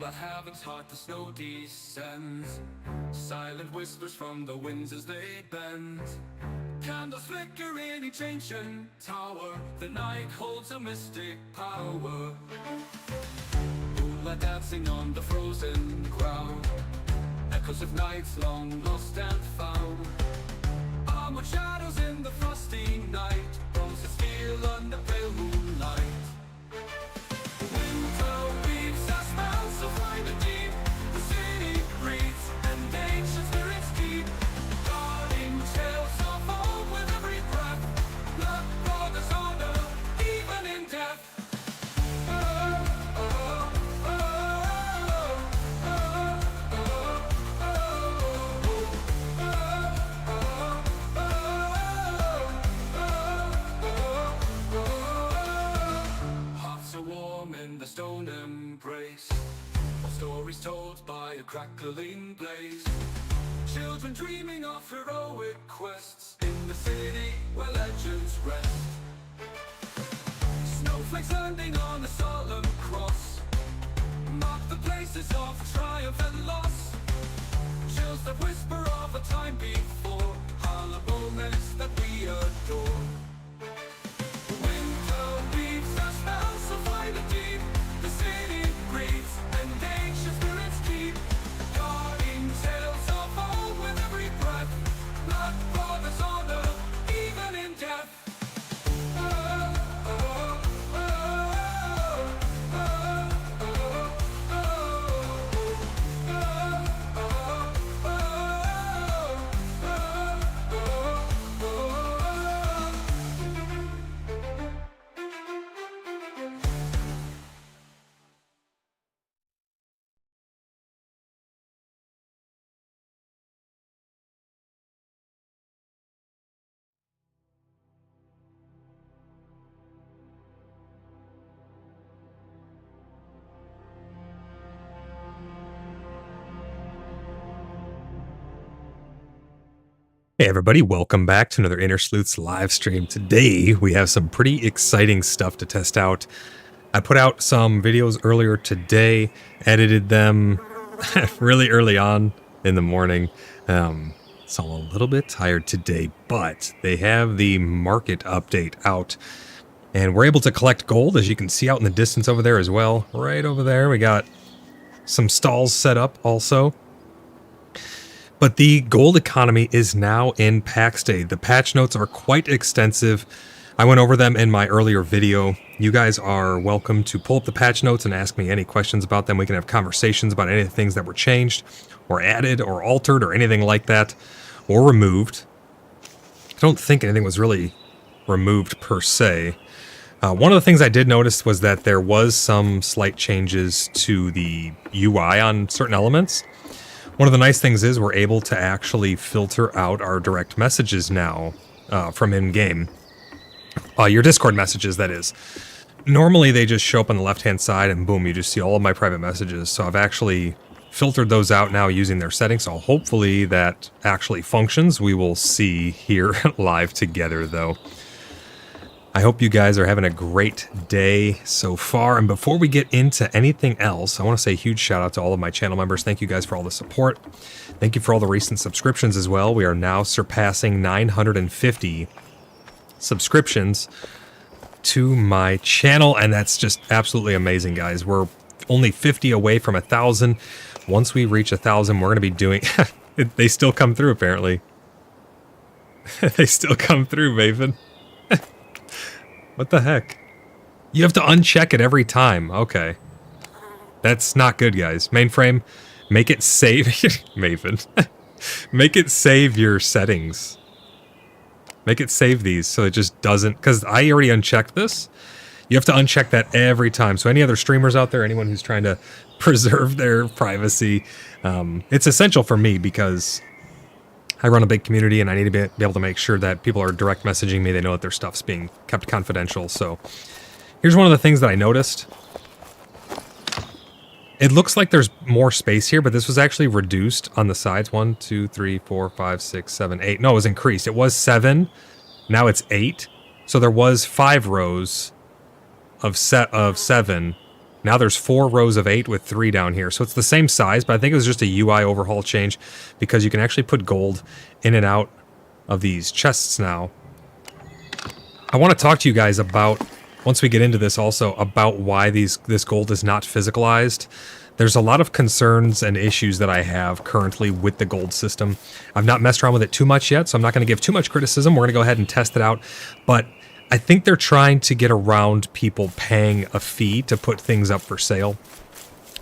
the heavens heart the snow descends. Silent whispers from the winds as they bend. Candles flicker in each ancient tower. The night holds a mystic power. Moonlight dancing on the frozen ground. Echoes of nights long lost and found. Armored shadows in the frosty night. Roses feel under pale moonlight. Winter weaves her spells of light and deep. The city breathes and ancient spirits keep guarding tales of old with every breath. Blood, brothers, honor, even in death. Hearts are warm in the stone embrace. Stories told by a crackling blaze. Children dreaming of heroic quests in the city where legends rest. Snowflakes landing on a solemn cross mark the places of triumph and loss. Chills that whisper of a time before, hollow moments that we adore. Winter weaves her spells of light and deep. The city breathes and ancient spirits keep guarding tales of old with every breath. Blood, brothers, honor, even in death. Hey everybody, welcome back to another Inner Sleuths live stream. Today we have some pretty exciting stuff to test out. I put out some videos earlier today, edited them really early on in the morning. So I'm a little bit tired today, but they have the market update out. And we're able to collect gold, as you can see out in the distance over there as well. Right over there, we got some stalls set up also. But the gold economy is now in pack state. The patch notes are quite extensive. I went over them in my earlier video. You guys are welcome to pull up the patch notes and ask me any questions about them. We can have conversations about any of the things that were changed or added or altered or anything like that, or removed. I don't think anything was really removed per se. One of the things I did notice was that there was some slight changes to the UI on certain elements. One of the nice things is we're able to actually filter out our direct messages now from in-game. Your Discord messages, that is. Normally they just show up on the left-hand side and boom, you just see all of my private messages. So I've actually filtered those out now using their settings. So hopefully that actually functions. We will see here live together though. I hope you guys are having a great day so far. And before we get into anything else, I want to say a huge shout out to all of my channel members. Thank you guys for all the support. Thank you for all the recent subscriptions as well. We are now surpassing 950 subscriptions to my channel. And that's just absolutely amazing, guys. We're only 50 away from 1,000. Once we reach 1,000, we're going to be doing... They still come through, apparently. They still come through, Maven. What the heck? You have to uncheck it every time. Okay. That's not good, guys. Mainframe, make it save... Maven. Make it save your settings. Make it save these so it just doesn't... Because I already unchecked this. You have to uncheck that every time. So any other streamers out there, anyone who's trying to preserve their privacy, it's essential for me because... I run a big community and I need to be able to make sure that people are direct messaging me. They know that their stuff's being kept confidential. So here's one of the things that I noticed. It looks like there's more space here, but this was actually reduced on the sides. 1, 2, 3, 4, 5, 6, 7, 8. No, it was increased. It was 7. Now it's 8. So there was 5 rows of 7 Now there's 4 rows of 8 with 3 down here. So it's the same size, but I think it was just a UI overhaul change because you can actually put gold in and out of these chests now. I want to talk to you guys about, once we get into this also, about why this gold is not physicalized. There's a lot of concerns and issues that I have currently with the gold system. I've not messed around with it too much yet, so I'm not going to give too much criticism. We're going to go ahead and test it out. But I think they're trying to get around people paying a fee to put things up for sale.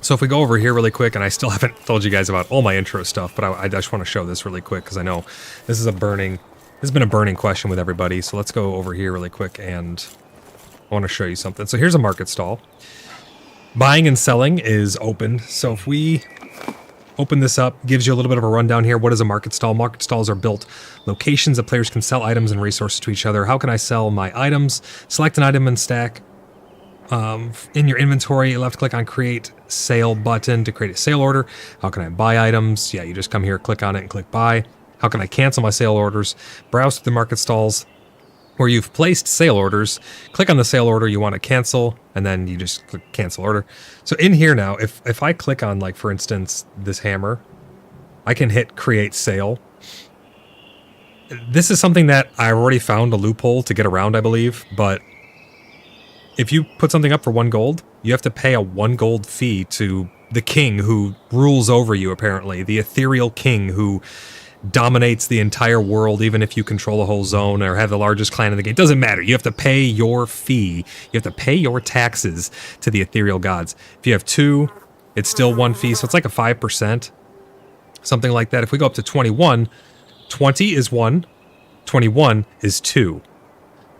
So if we go over here really quick, and I still haven't told you guys about all my intro stuff, but I just want to show this really quick because I know this has been a burning question with everybody. So let's go over here really quick, and I want to show you something. So here's a market stall. Buying and selling is open. So if we open this up, gives you a little bit of a rundown here. What is a market stall? Market stalls are built locations that players can sell items and resources to each other. How can I sell my items? Select an item and stack. In your inventory, left click on create sale button to create a sale order. How can I buy items? Yeah, you just come here, click on it and click buy. How can I cancel my sale orders? Browse through the market stalls where you've placed sale orders. Click on the sale order you want to cancel, and then you just click cancel order. So in here now, if I click on, like, for instance, this hammer, I can hit create sale. This is something that I already found a loophole to get around, I believe, but if you put something up for 1 gold, you have to pay a 1 gold fee to the king who rules over you, apparently. The ethereal king who dominates the entire world, even if you control a whole zone or have the largest clan in the game. It doesn't matter. You have to pay your fee. You have to pay your taxes to the ethereal gods. If you have 2, it's still 1 fee, so it's like a 5%, something like that. If we go up to 21, 20 is 1, 21 is 2.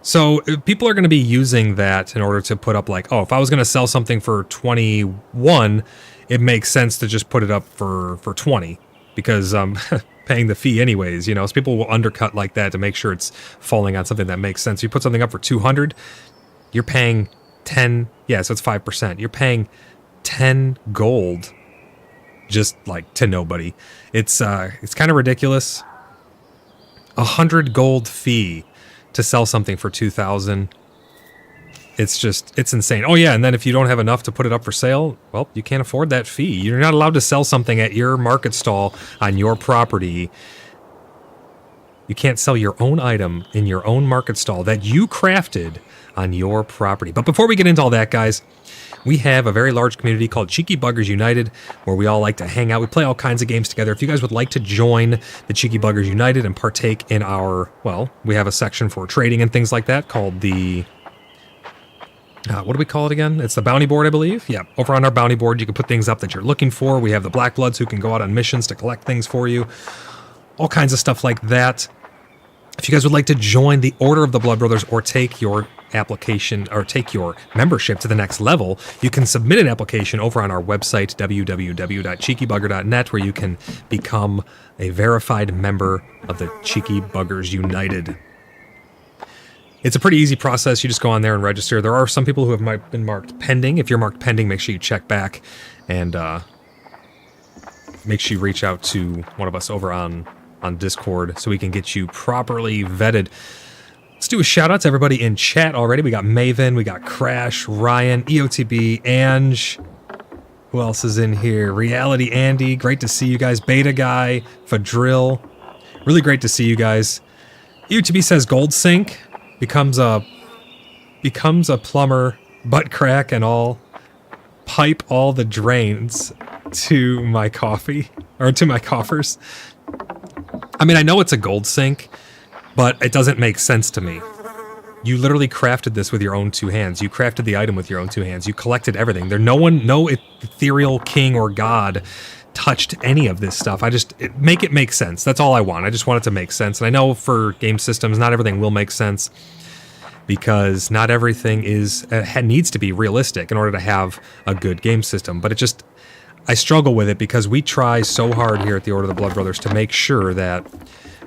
So people are going to be using that in order to put up, like, oh, if I was going to sell something for 21, it makes sense to just put it up for 20 because paying the fee anyways, you know. So people will undercut like that to make sure it's falling on something that makes sense. You put something up for 200, you're paying 10, yeah, so it's 5%. You're paying 10 gold just like to nobody. It's kind of ridiculous. 100 gold fee to sell something for 2,000. It's insane. Oh yeah, and then if you don't have enough to put it up for sale, well, you can't afford that fee. You're not allowed to sell something at your market stall on your property. You can't sell your own item in your own market stall that you crafted on your property. But before we get into all that, guys, we have a very large community called Cheeky Buggers United, where we all like to hang out. We play all kinds of games together. If you guys would like to join the Cheeky Buggers United and partake in our, well, we have a section for trading and things like that called the, what do we call it again? It's the bounty board, I believe. Yeah, over on our bounty board, you can put things up that you're looking for. We have the Black Bloods who can go out on missions to collect things for you. All kinds of stuff like that. If you guys would like to join the Order of the Blood Brothers or take your application or take your membership to the next level, you can submit an application over on our website, www.cheekybugger.net, where you can become a verified member of the Cheeky Buggers United. It's a pretty easy process. You just go on there and register. There are some people who have been marked pending. If you're marked pending, make sure you check back and make sure you reach out to one of us over on Discord so we can get you properly vetted. Let's do a shout out to everybody in chat already. We got Maven, we got Crash, Ryan, EOTB, Ange. Who else is in here? Reality Andy, great to see you guys. Beta Guy, Fadrill, really great to see you guys. EOTB says Gold Sink becomes a plumber, butt crack and all, pipe all the drains to my coffee, or to my coffers. I mean, I know it's a gold sink, but it doesn't make sense to me. You literally crafted this with your own 2 hands. You crafted the item with your own 2 hands. You collected everything. No ethereal king or god touched any of this stuff. Make it make sense. That's all I want. I just want it to make sense. And I know for game systems, not everything will make sense because not everything needs to be realistic in order to have a good game system. But I struggle with it because we try so hard here at the Order of the Blood Brothers to make sure that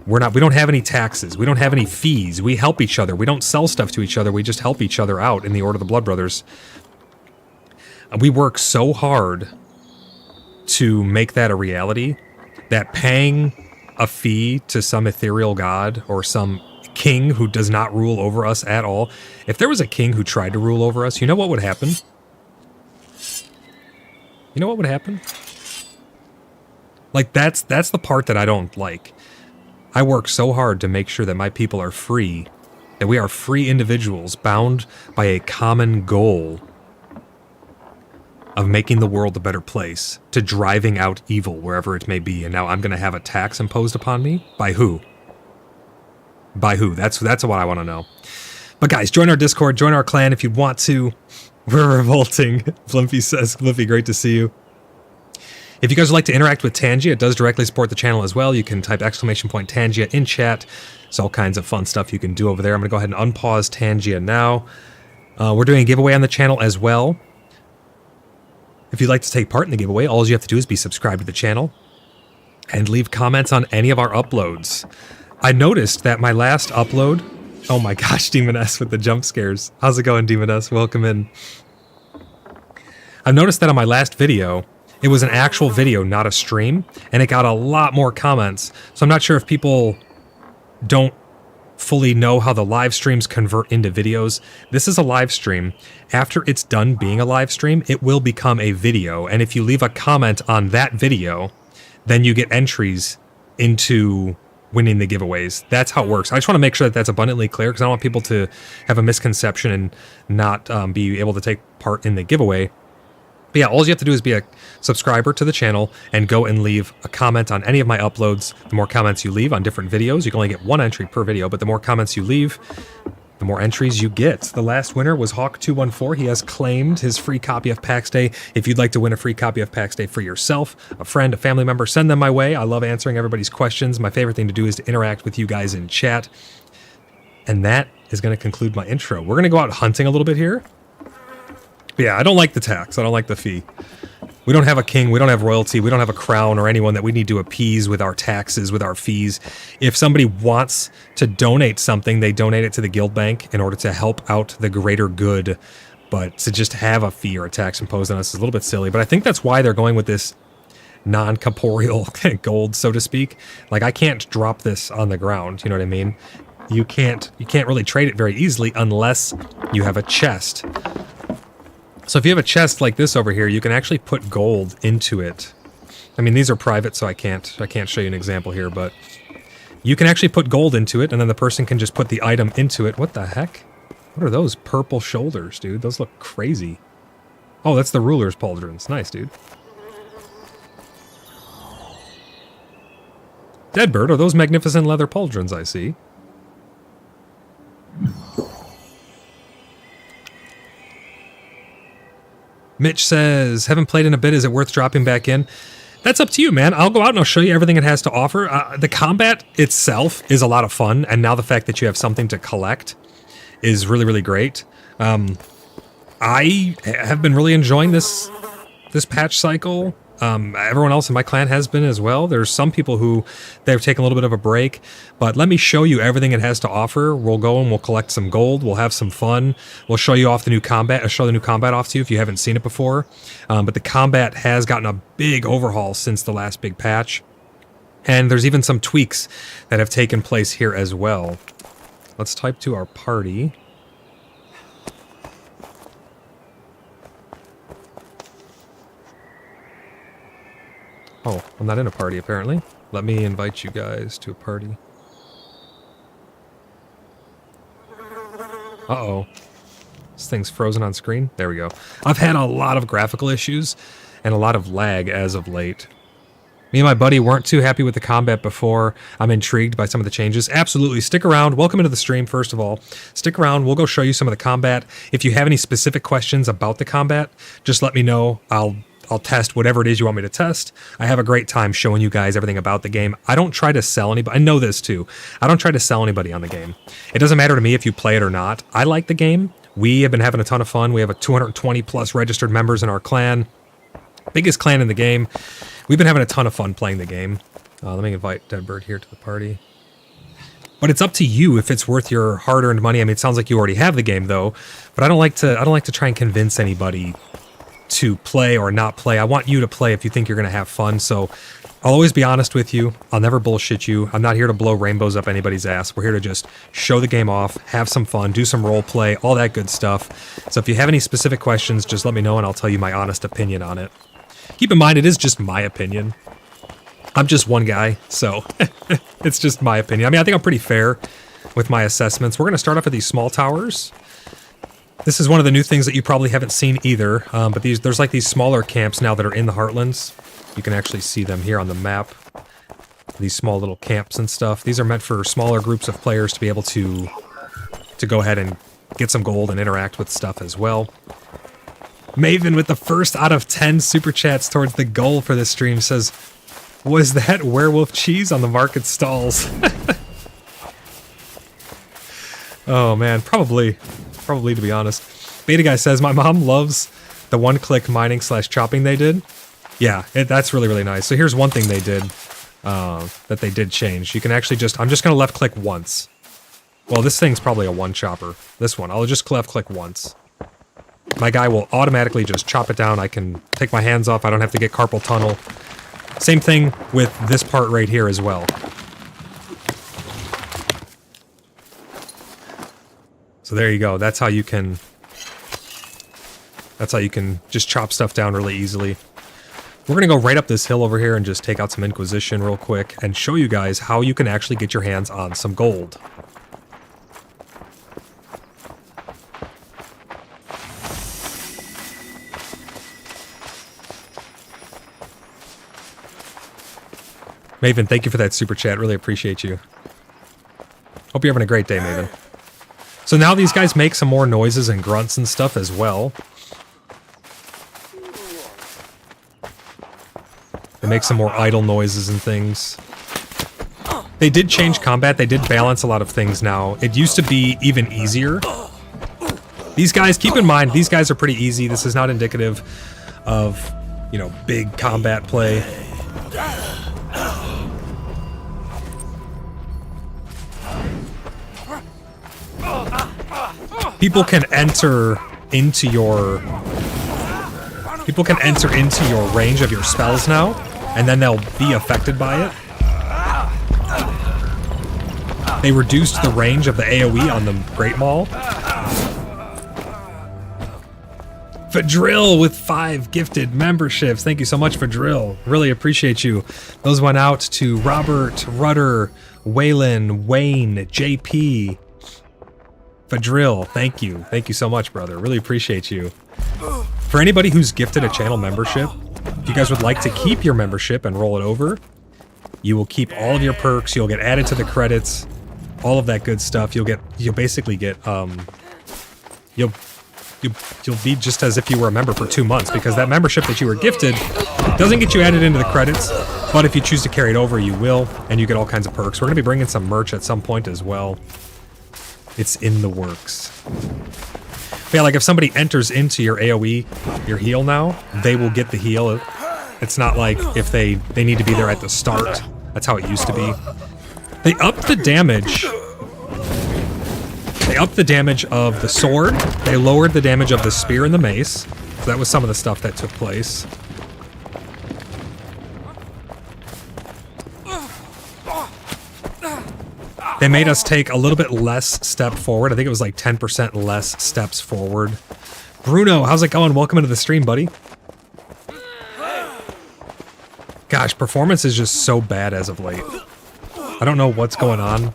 we don't have any taxes. We don't have any fees. We help each other. We don't sell stuff to each other. We just help each other out in the Order of the Blood Brothers. We work so hard to make that a reality that paying a fee to some ethereal god or some king who does not rule over us at all. If there was a king who tried to rule over us, you know what would happen? You know what would happen? Like, that's the part that I don't like. I work so hard to make sure that my people are free, that we are free individuals bound by a common goal of making the world a better place, to driving out evil wherever it may be. And now I'm going to have a tax imposed upon me? By who? By who? That's what I want to know. But guys, join our Discord, join our clan if you want to. We're revolting. Flimpy says, Flimpy, great to see you. If you guys would like to interact with Tangia, it does directly support the channel as well. You can type !Tangia in chat. There's all kinds of fun stuff you can do over there. I'm going to go ahead and unpause Tangia now. We're doing a giveaway on the channel as well. If you'd like to take part in the giveaway, all you have to do is be subscribed to the channel and leave comments on any of our uploads. I noticed that my last upload... Oh my gosh, Demon S with the jump scares. How's it going, Demon S? Welcome in. I've noticed that on my last video, it was an actual video, not a stream, and it got a lot more comments. So I'm not sure if people don't fully know how the live streams convert into videos. This is a live stream. After it's done being a live stream, it will become a video. And if you leave a comment on that video, then you get entries into winning the giveaways. That's how it works. I just want to make sure that that's abundantly clear because I don't want people to have a misconception and not be able to take part in the giveaway. But yeah, all you have to do is be a subscriber to the channel and go and leave a comment on any of my uploads. The more comments you leave on different videos, you can only get one entry per video, but the more comments you leave, the more entries you get. The last winner was Hawk214. He has claimed his free copy of PAX Day. If you'd like to win a free copy of PAX Day for yourself, a friend, a family member, send them my way. I love answering everybody's questions. My favorite thing to do is to interact with you guys in chat. And that is going to conclude my intro. We're going to go out hunting a little bit here. But yeah, I don't like the tax. I don't like the fee. We don't have a king. We don't have royalty. We don't have a crown or anyone that we need to appease with our taxes, with our fees. If somebody wants to donate something, they donate it to the guild bank in order to help out the greater good. But to just have a fee or a tax imposed on us is a little bit silly. But I think that's why they're going with this non-corporeal gold, so to speak. Like, I can't drop this on the ground. You know what I mean? You can't really trade it very easily unless you have a chest. So if you have a chest like this over here, you can actually put gold into it. I mean, these are private, so I can't show you an example here, but you can actually put gold into it, and then the person can just put the item into it. What the heck? What are those purple shoulders, dude? Those look crazy. Oh, that's the ruler's pauldrons. Nice, dude. Deadbird, are those magnificent leather pauldrons I see? Mitch says, haven't played in a bit. Is it worth dropping back in? That's up to you, man. I'll go out and I'll show you everything it has to offer. The combat itself is a lot of fun, and now the fact that you have something to collect is really, really great. I have been really enjoying this patch cycle. Everyone else in my clan has been as well. There's some people who they've taken a little bit of a break, but let me show you everything it has to offer. We'll go and we'll collect some gold. We'll have some fun. We'll show you off the new combat. I'll show the new combat off to you if you haven't seen it before. But the combat has gotten a big overhaul since the last big patch. And there's even some tweaks that have taken place here as well. Let's type to our party. Oh, I'm not in a party, apparently. Let me invite you guys to a party. Uh-oh. This thing's frozen on screen. There we go. I've had a lot of graphical issues and a lot of lag as of late. Me and my buddy weren't too happy with the combat before. I'm intrigued by some of the changes. Absolutely. Stick around. Welcome into the stream, first of all. Stick around. We'll go show you some of the combat. If you have any specific questions about the combat, just let me know. I'll test whatever it is you want me to test. I have a great time showing you guys everything about the game. I don't try to sell anybody. I know this too. I don't try to sell anybody on the game. It doesn't matter to me if you play it or not. I like the game. We have been having a ton of fun. We have a 220 plus registered members in our clan. Biggest clan in the game. We've been having a ton of fun playing the game. Let me invite Deadbird here to the party. But it's up to you if it's worth your hard-earned money. I mean, it sounds like you already have the game though. But I don't like to try and convince anybody to play or not play. I want you to play if you think you're going to have fun. So I'll always be honest with you. I'll never bullshit you. I'm not here to blow rainbows up anybody's ass. We're here to just show the game off, have some fun, do some role play, all that good stuff. So if you have any specific questions, just let me know and I'll tell you my honest opinion on it. Keep in mind, it is just my opinion. I'm just one guy, so it's just my opinion. I mean, I think I'm pretty fair with my assessments. We're going to start off with these small towers. This is one of the new things that you probably haven't seen either, but there's like these smaller camps now that are in the Heartlands. You can actually see them here on the map. These small little camps and stuff. These are meant for smaller groups of players to be able to go ahead and get some gold and interact with stuff as well. Maven with the first out of 10 super chats towards the goal for this stream says, "Was that werewolf cheese on the market stalls?" Oh man, probably to be honest. Beta Guy says, "My mom loves the one-click mining / chopping they did." Yeah, that's really, really nice. So here's one thing they did that they did change. You can actually I'm just going to left-click once. Well, this thing's probably a one-chopper. This one, I'll just left-click once. My guy will automatically just chop it down. I can take my hands off. I don't have to get carpal tunnel. Same thing with this part right here as well. So there you go. That's how you can just chop stuff down really easily. We're going to go right up this hill over here and just take out some Inquisition real quick and show you guys how you can actually get your hands on some gold. Maven, thank you for that super chat. Really appreciate you. Hope you're having a great day, Maven. So now these guys make some more noises and grunts and stuff as well. They make some more idle noises and things. They did change combat. They did balance a lot of things now. It used to be even easier. These guys, keep in mind, these guys are pretty easy. This is not indicative of, you know, big combat play. People can enter into your range of your spells now, and then they'll be affected by it. They reduced the range of the AoE on the Great Maul. Fadrill with 5 gifted memberships. Thank you so much, Fadrill. Really appreciate you. Those went out to Robert, Rudder, Waylon, Wayne, JP, Fadrill. Thank you. Thank you so much, brother. Really appreciate you. For anybody who's gifted a channel membership, if you guys would like to keep your membership and roll it over, you will keep all of your perks. You'll get added to the credits, all of that good stuff. You'll basically get you'll be just as if you were a member for 2 months, because that membership that you were gifted doesn't get you added into the credits, but if you choose to carry it over, you will, and you get all kinds of perks. We're going to be bringing some merch at some point as well. It's in the works. But yeah, like if somebody enters into your AoE, your heal now, they will get the heal. It's not like if they need to be there at the start. That's how it used to be. They upped the damage. They upped the damage of the sword. They lowered the damage of the spear and the mace. So that was some of the stuff that took place. They made us take a little bit less step forward. I think it was like 10% less steps forward. Bruno, how's it going? Welcome into the stream, buddy. Gosh, performance is just so bad as of late. I don't know what's going on.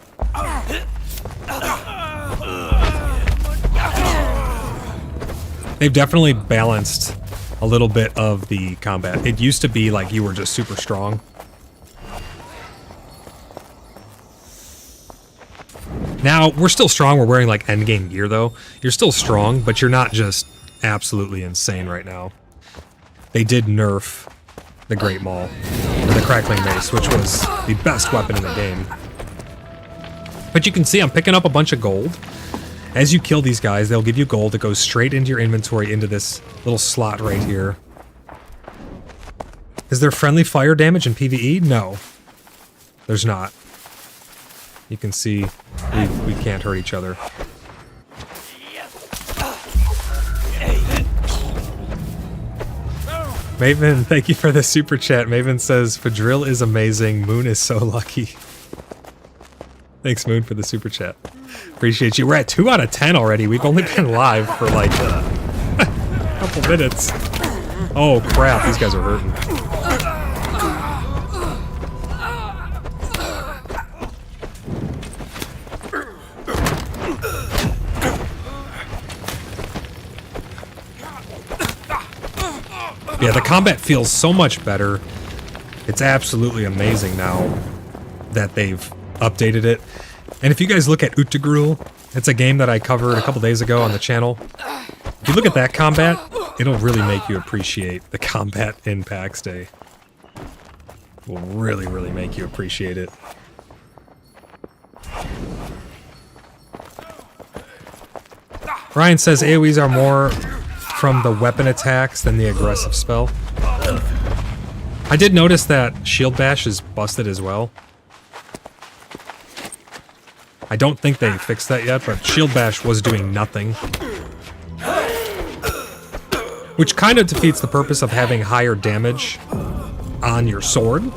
They've definitely balanced a little bit of the combat. It used to be like you were just super strong. Now, we're still strong. We're wearing like endgame gear though. You're still strong, but you're not just absolutely insane right now. They did nerf the Great Maul, or the Crackling Mace, which was the best weapon in the game. But you can see I'm picking up a bunch of gold. As you kill these guys, they'll give you gold that goes straight into your inventory, into this little slot right here. Is there friendly fire damage in PvE? No. There's not. You can see we can't hurt each other. Maven, thank you for the super chat. Maven says, Fadrill is amazing. Moon is so lucky. Thanks, Moon, for the super chat. Appreciate you. We're at 2 out of 10 already. We've only been live for like a couple minutes. Oh crap, these guys are hurting. Yeah, the combat feels so much better. It's absolutely amazing now that they've updated it. And if you guys look at Utegru, it's a game that I covered a couple days ago on the channel. If you look at that combat, it'll really make you appreciate the combat in PAX Day. Will really, really make you appreciate it. Ryan says AoEs are more from the weapon attacks than the aggressive spell. I did notice that Shield Bash is busted as well. I don't think they fixed that yet, but Shield Bash was doing nothing. Which kind of defeats the purpose of having higher damage on your sword.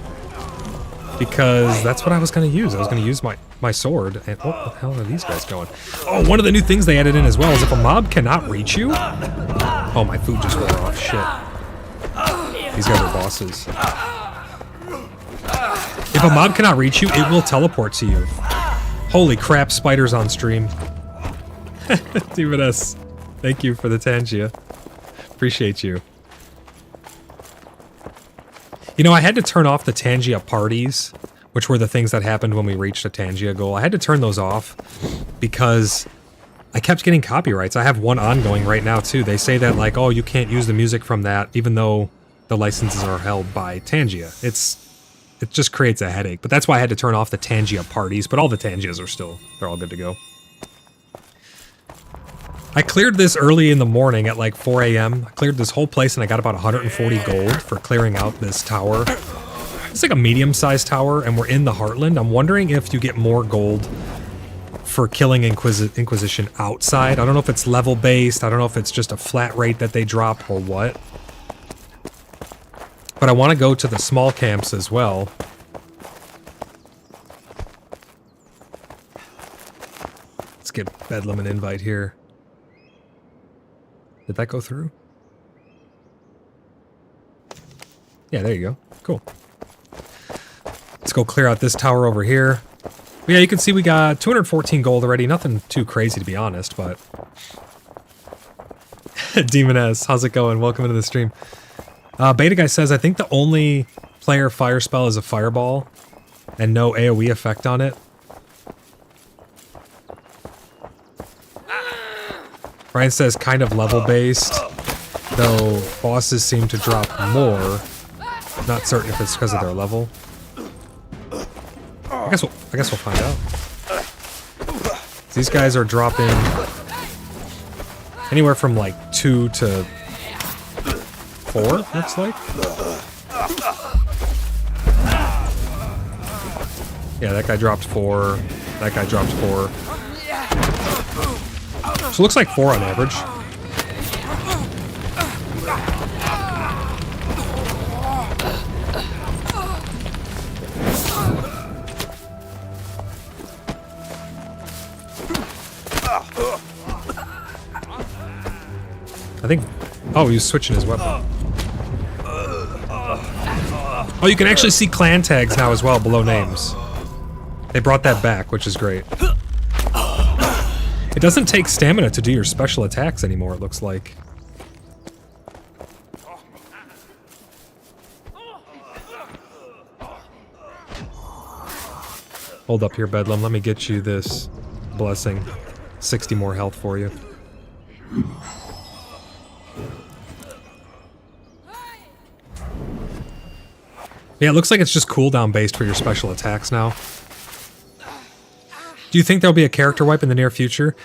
Because that's what I was going to use. I was going to use my sword. And what the hell are these guys going? Oh, one of the new things they added in as well is if a mob cannot reach you... Oh, my food just wore off. Shit. These guys are bosses. If a mob cannot reach you, it will teleport to you. Holy crap, spiders on stream. Demon S, thank you for the Tangia. Appreciate you. You know, I had to turn off the Tangia parties, which were the things that happened when we reached a Tangia goal. I had to turn those off because I kept getting copyrights. I have one ongoing right now, too. They say that, like, oh, you can't use the music from that, even though the licenses are held by Tangia. It just creates a headache. But that's why I had to turn off the Tangia parties. But all the Tangias are still, they're all good to go. I cleared this early in the morning at like 4 a.m. I cleared this whole place and I got about 140 gold for clearing out this tower. It's like a medium-sized tower and we're in the Heartland. I'm wondering if you get more gold for killing Inquisition outside. I don't know if it's level-based. I don't know if it's just a flat rate that they drop or what. But I want to go to the small camps as well. Let's give Bedlam an invite here. Did that go through? Yeah, there you go. Cool. Let's go clear out this tower over here. But yeah, you can see we got 214 gold already. Nothing too crazy, to be honest, but... Demon S, how's it going? Welcome into the stream. Beta Guy says, I think the only player fire spell is a fireball and no AoE effect on it. Ryan says kind of level-based, though bosses seem to drop more. Not certain if it's because of their level. I guess we'll find out. These guys are dropping anywhere from like 2 to 4, looks like. Yeah, that guy dropped 4. That guy dropped 4. So it looks like 4 on average. I think... Oh, he's switching his weapon. Oh, you can actually see clan tags now as well below names. They brought that back, which is great. It doesn't take stamina to do your special attacks anymore, it looks like. Hold up here, Bedlam. Let me get you this blessing. 60 more health for you. Yeah, it looks like it's just cooldown based for your special attacks now. Do you think there'll be a character wipe in the near future?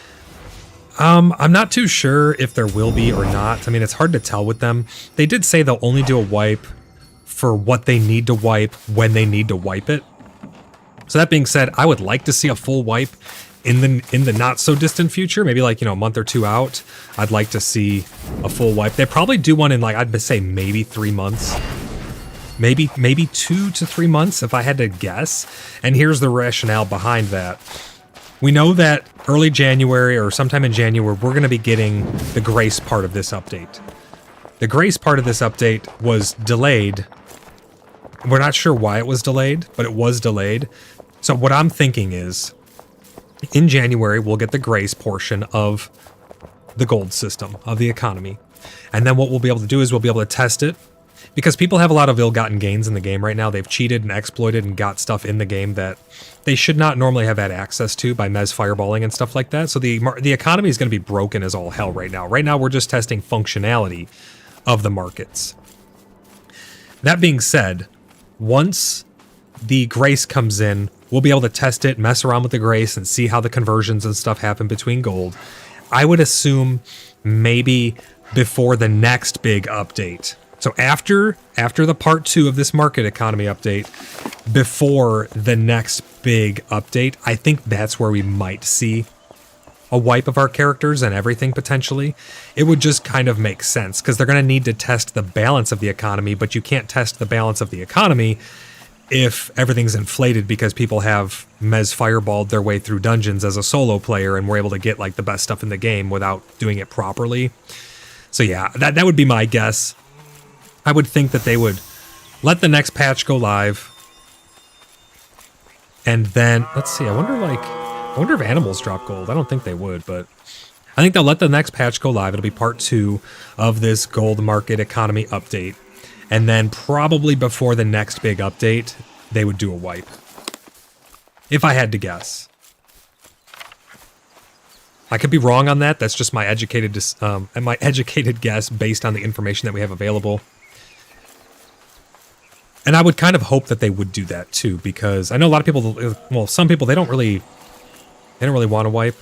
I'm not too sure if there will be or not. I mean, it's hard to tell with them. They did say they'll only do a wipe for what they need to wipe when they need to wipe it. So that being said, I would like to see a full wipe in the not so distant future, maybe like, you know, a month or 2 out. I'd like to see a full wipe. They probably do one in like, I'd say maybe 3 months. Maybe 2 to 3 months if I had to guess. And here's the rationale behind that. We know that early January or sometime in January, we're going to be getting the grace part of this update. The grace part of this update was delayed. We're not sure why it was delayed, but it was delayed. So what I'm thinking is, in January, we'll get the grace portion of the gold system, of the economy. And then what we'll be able to do is we'll be able to test it. Because people have a lot of ill-gotten gains in the game right now. They've cheated and exploited and got stuff in the game that they should not normally have had access to by Mez fireballing and stuff like that. So the economy is going to be broken as all hell right now. Right now, we're just testing functionality of the markets. That being said, once the grace comes in, we'll be able to test it, mess around with the grace, and see how the conversions and stuff happen between gold. I would assume maybe before the next big update. So after the part 2 of this market economy update, before the next big update, I think that's where we might see a wipe of our characters and everything potentially. It would just kind of make sense because they're going to need to test the balance of the economy, but you can't test the balance of the economy if everything's inflated because people have Mez fireballed their way through dungeons as a solo player and were able to get like the best stuff in the game without doing it properly. So yeah, that would be my guess. I would think that they would let the next patch go live. And then, let's see, I wonder if animals drop gold. I don't think they would, but I think they'll let the next patch go live. It'll be part 2 of this gold market economy update. And then probably before the next big update, they would do a wipe. If I had to guess. I could be wrong on that. That's just my educated guess based on the information that we have available. And I would kind of hope that they would do that too, because I know a lot of people, well, some people, they don't really want to wipe.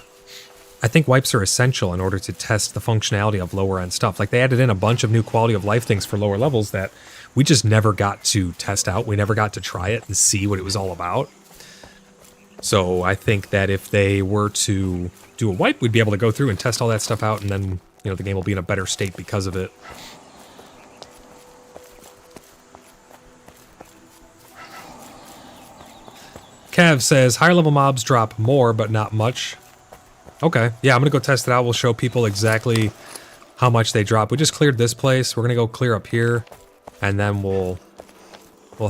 I think wipes are essential in order to test the functionality of lower end stuff. Like they added in a bunch of new quality of life things for lower levels that we just never got to test out. We never got to try it and see what it was all about. So I think that if they were to do a wipe, we'd be able to go through and test all that stuff out, and then, you know, the game will be in a better state because of it. Kev says, higher level mobs drop more, but not much. Okay, yeah, I'm gonna go test it out. We'll show people exactly how much they drop. We just cleared this place. We're gonna go clear up here, and then we'll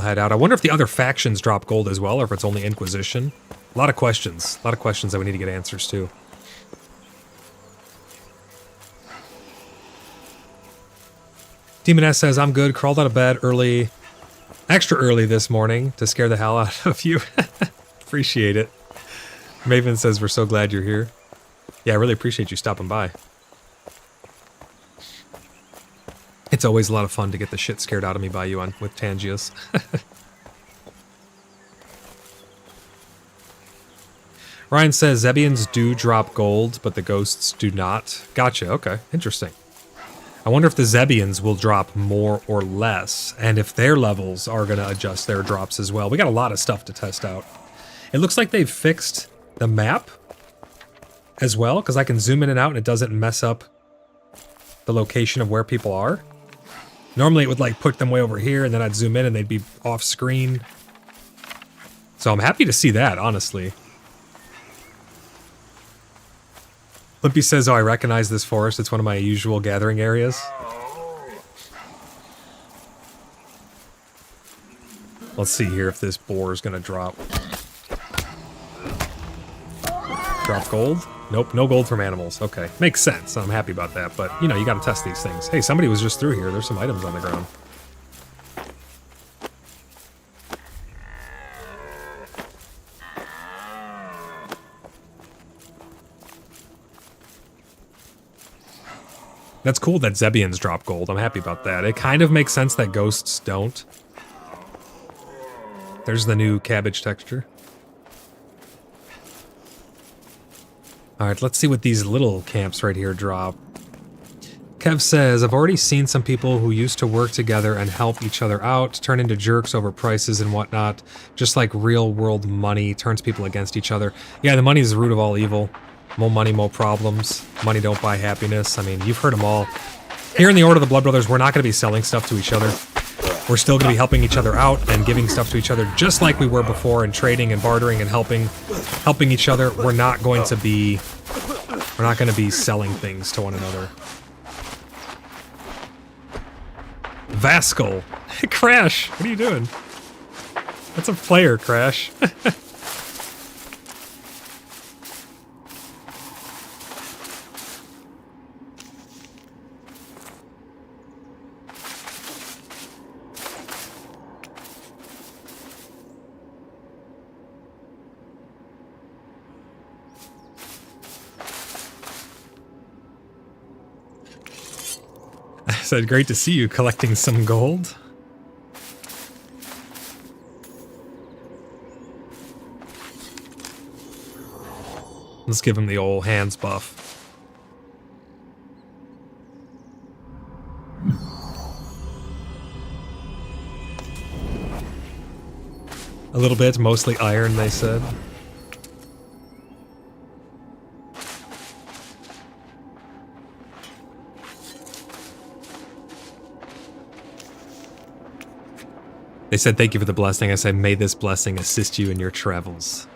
head out. I wonder if the other factions drop gold as well, or if it's only Inquisition. A lot of questions. A lot of questions that we need to get answers to. Demon S says, I'm good. Crawled out of bed early, extra early this morning to scare the hell out of you. Appreciate it. Maven says, we're so glad you're here. Yeah, I really appreciate you stopping by. It's always a lot of fun to get the shit scared out of me by you with Tangias. Ryan says, Zebians do drop gold, but the ghosts do not. Gotcha, okay, interesting. I wonder if the Zebians will drop more or less, and if their levels are going to adjust their drops as well. We got a lot of stuff to test out. It looks like they've fixed the map as well, because I can zoom in and out and it doesn't mess up the location of where people are. Normally it would like put them way over here, and then I'd zoom in and they'd be off screen. So I'm happy to see that, honestly. Limpy says, oh, I recognize this forest. It's one of my usual gathering areas. Let's see here if this boar is going to drop. Drop gold? Nope, no gold from animals. Okay, makes sense. I'm happy about that, but, you know, you got to test these things. Hey, somebody was just through here. There's some items on the ground. That's cool that Zebians drop gold. I'm happy about that. It kind of makes sense that ghosts don't. There's the new cabbage texture. Alright, let's see what these little camps right here drop. Kev says, I've already seen some people who used to work together and help each other out, turn into jerks over prices and whatnot. Just like real world money turns people against each other. Yeah, the money is the root of all evil. More money, more problems. Money don't buy happiness. I mean, you've heard them all. Here in the Order of the Blood Brothers, we're not going to be selling stuff to each other. We're still going to be helping each other out and giving stuff to each other just like we were before, and trading and bartering and helping each other. We're not going to be selling things to one another. Vascal. Crash, what are you doing? That's a player, Crash. I said, great to see you collecting some gold. Let's give him the old hands buff. A little bit, mostly iron, they said. They said, thank you for the blessing. I said, may this blessing assist you in your travels.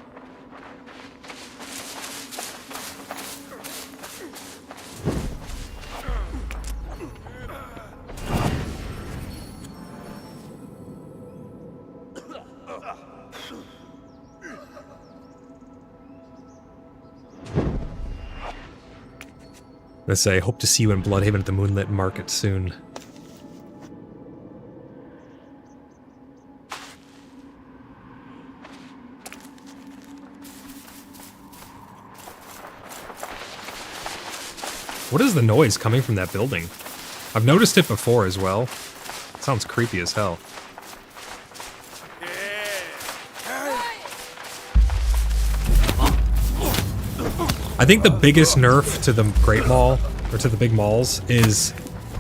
They say, hope to see you in Bloodhaven at the Moonlit Market soon. What is the noise coming from that building? I've noticed it before as well. It sounds creepy as hell. I think the biggest nerf to the Great Mall, or to the big malls, is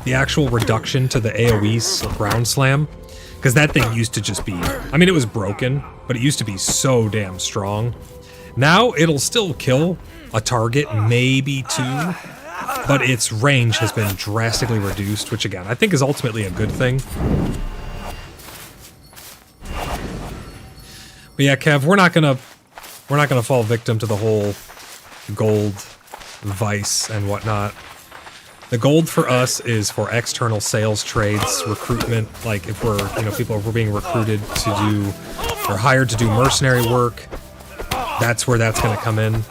the actual reduction to the AoE ground slam. Because that thing used to just be, I mean, it was broken, but it used to be so damn strong. Now it'll still kill a target, maybe two, but its range has been drastically reduced, which again, I think is ultimately a good thing. But yeah, Kev, we're not gonna fall victim to the whole gold vice and whatnot. The gold for us is for external sales, trades, recruitment. Like if we're, if we're being recruited to do, or hired to do mercenary work, that's where that's gonna come in.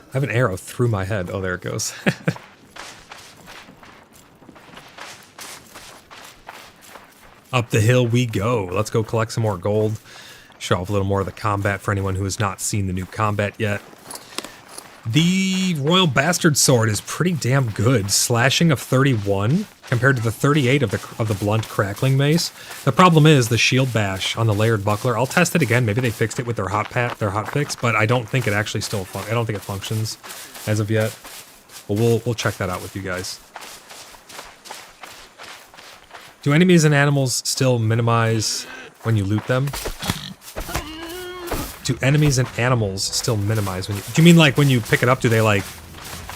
I have an arrow through my head. Oh, there it goes. Up the hill we go. Let's go collect some more gold. Show off a little more of the combat for anyone who has not seen the new combat yet. The Royal Bastard Sword is pretty damn good. Slashing of 31 compared to the 38 of the blunt crackling mace. The problem is the shield bash on the layered buckler. I'll test it again. Maybe they fixed it with their hot fix, but I don't think it actually still I don't think it functions as of yet. But we'll check that out with you guys. Do enemies and animals still minimize when you loot them? Do enemies and animals still minimize when you... Do you mean like when you pick it up, do they like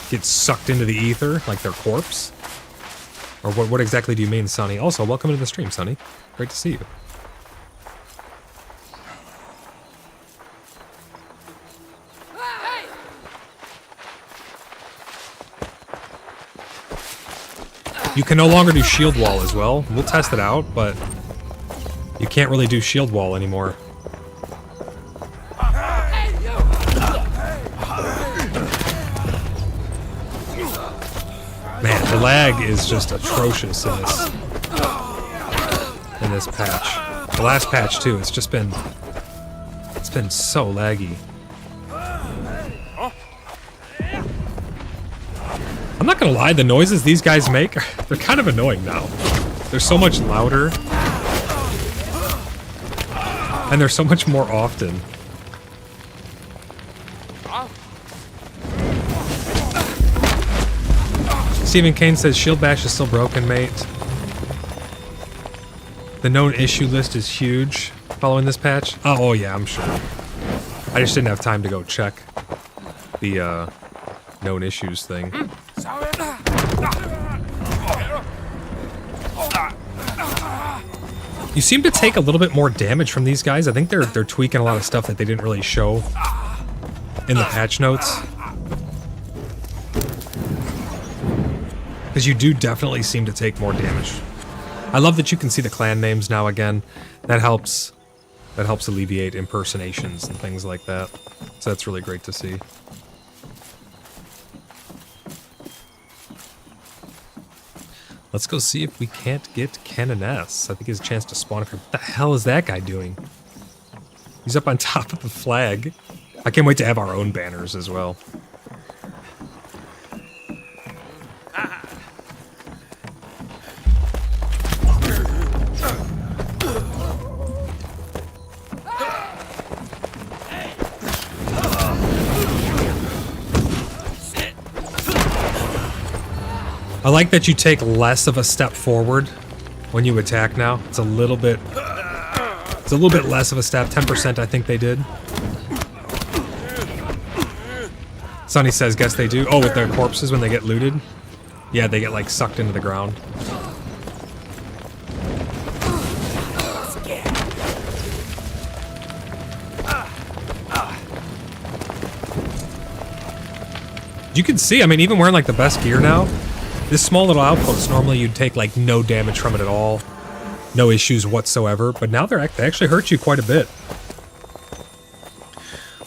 get sucked into the ether, like their corpse? Or what exactly do you mean, Sonny? Also, welcome to the stream, Sonny. Great to see you. You can no longer do shield wall as well. We'll test it out, but you can't really do shield wall anymore. Man, the lag is just atrocious in this patch. The last patch too. It's been so laggy. I'm not gonna lie, the noises these guys make, they're kind of annoying now. They're so much louder. And they're so much more often. Stephen Kane says Shield Bash is still broken, mate. The known issue list is huge following this patch. Oh yeah, I'm sure. I just didn't have time to go check the known issues thing. You seem to take a little bit more damage from these guys. I think they're tweaking a lot of stuff that they didn't really show in the patch notes. Because you do definitely seem to take more damage. I love that you can see the clan names now again. That helps alleviate impersonations and things like that. So that's really great to see. Let's go see if we can't get Canoness. I think he has a chance to spawn. What the hell is that guy doing? He's up on top of the flag. I can't wait to have our own banners as well. I like that you take less of a step forward when you attack now. It's a little bit less of a step. 10% I think they did. Sonny says, guess they do. Oh, with their corpses when they get looted? Yeah, they get like sucked into the ground. You can see, I mean, even wearing like the best gear now, this small little outpost, normally you'd take like no damage from it at all. No issues whatsoever, but now they actually hurt you quite a bit.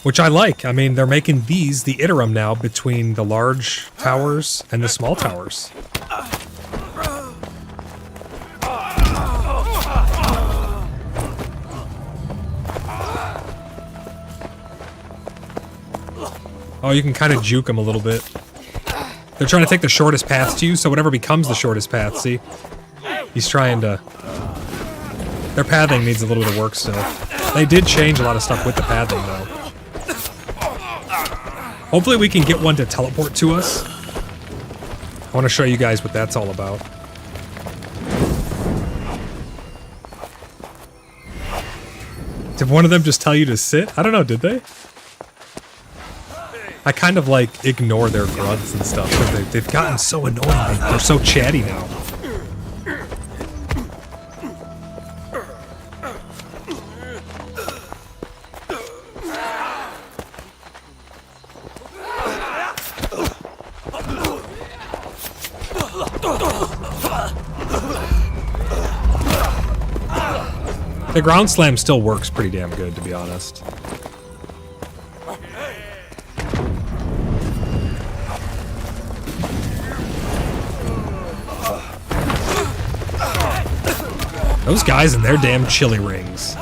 Which I like. I mean, they're making these the interim now between the large towers and the small towers. Oh, you can kind of juke them a little bit. They're trying to take the shortest path to you, so whatever becomes the shortest path, see? He's trying to... Their pathing needs a little bit of work still. They did change a lot of stuff with the pathing, though. Hopefully we can get one to teleport to us. I want to show you guys what that's all about. Did one of them just tell you to sit? I don't know, did they? I kind of like ignore their grunts and stuff because they've gotten so annoying. They're so chatty now. The ground slam still works pretty damn good, to be honest. Those guys in their damn chili rings.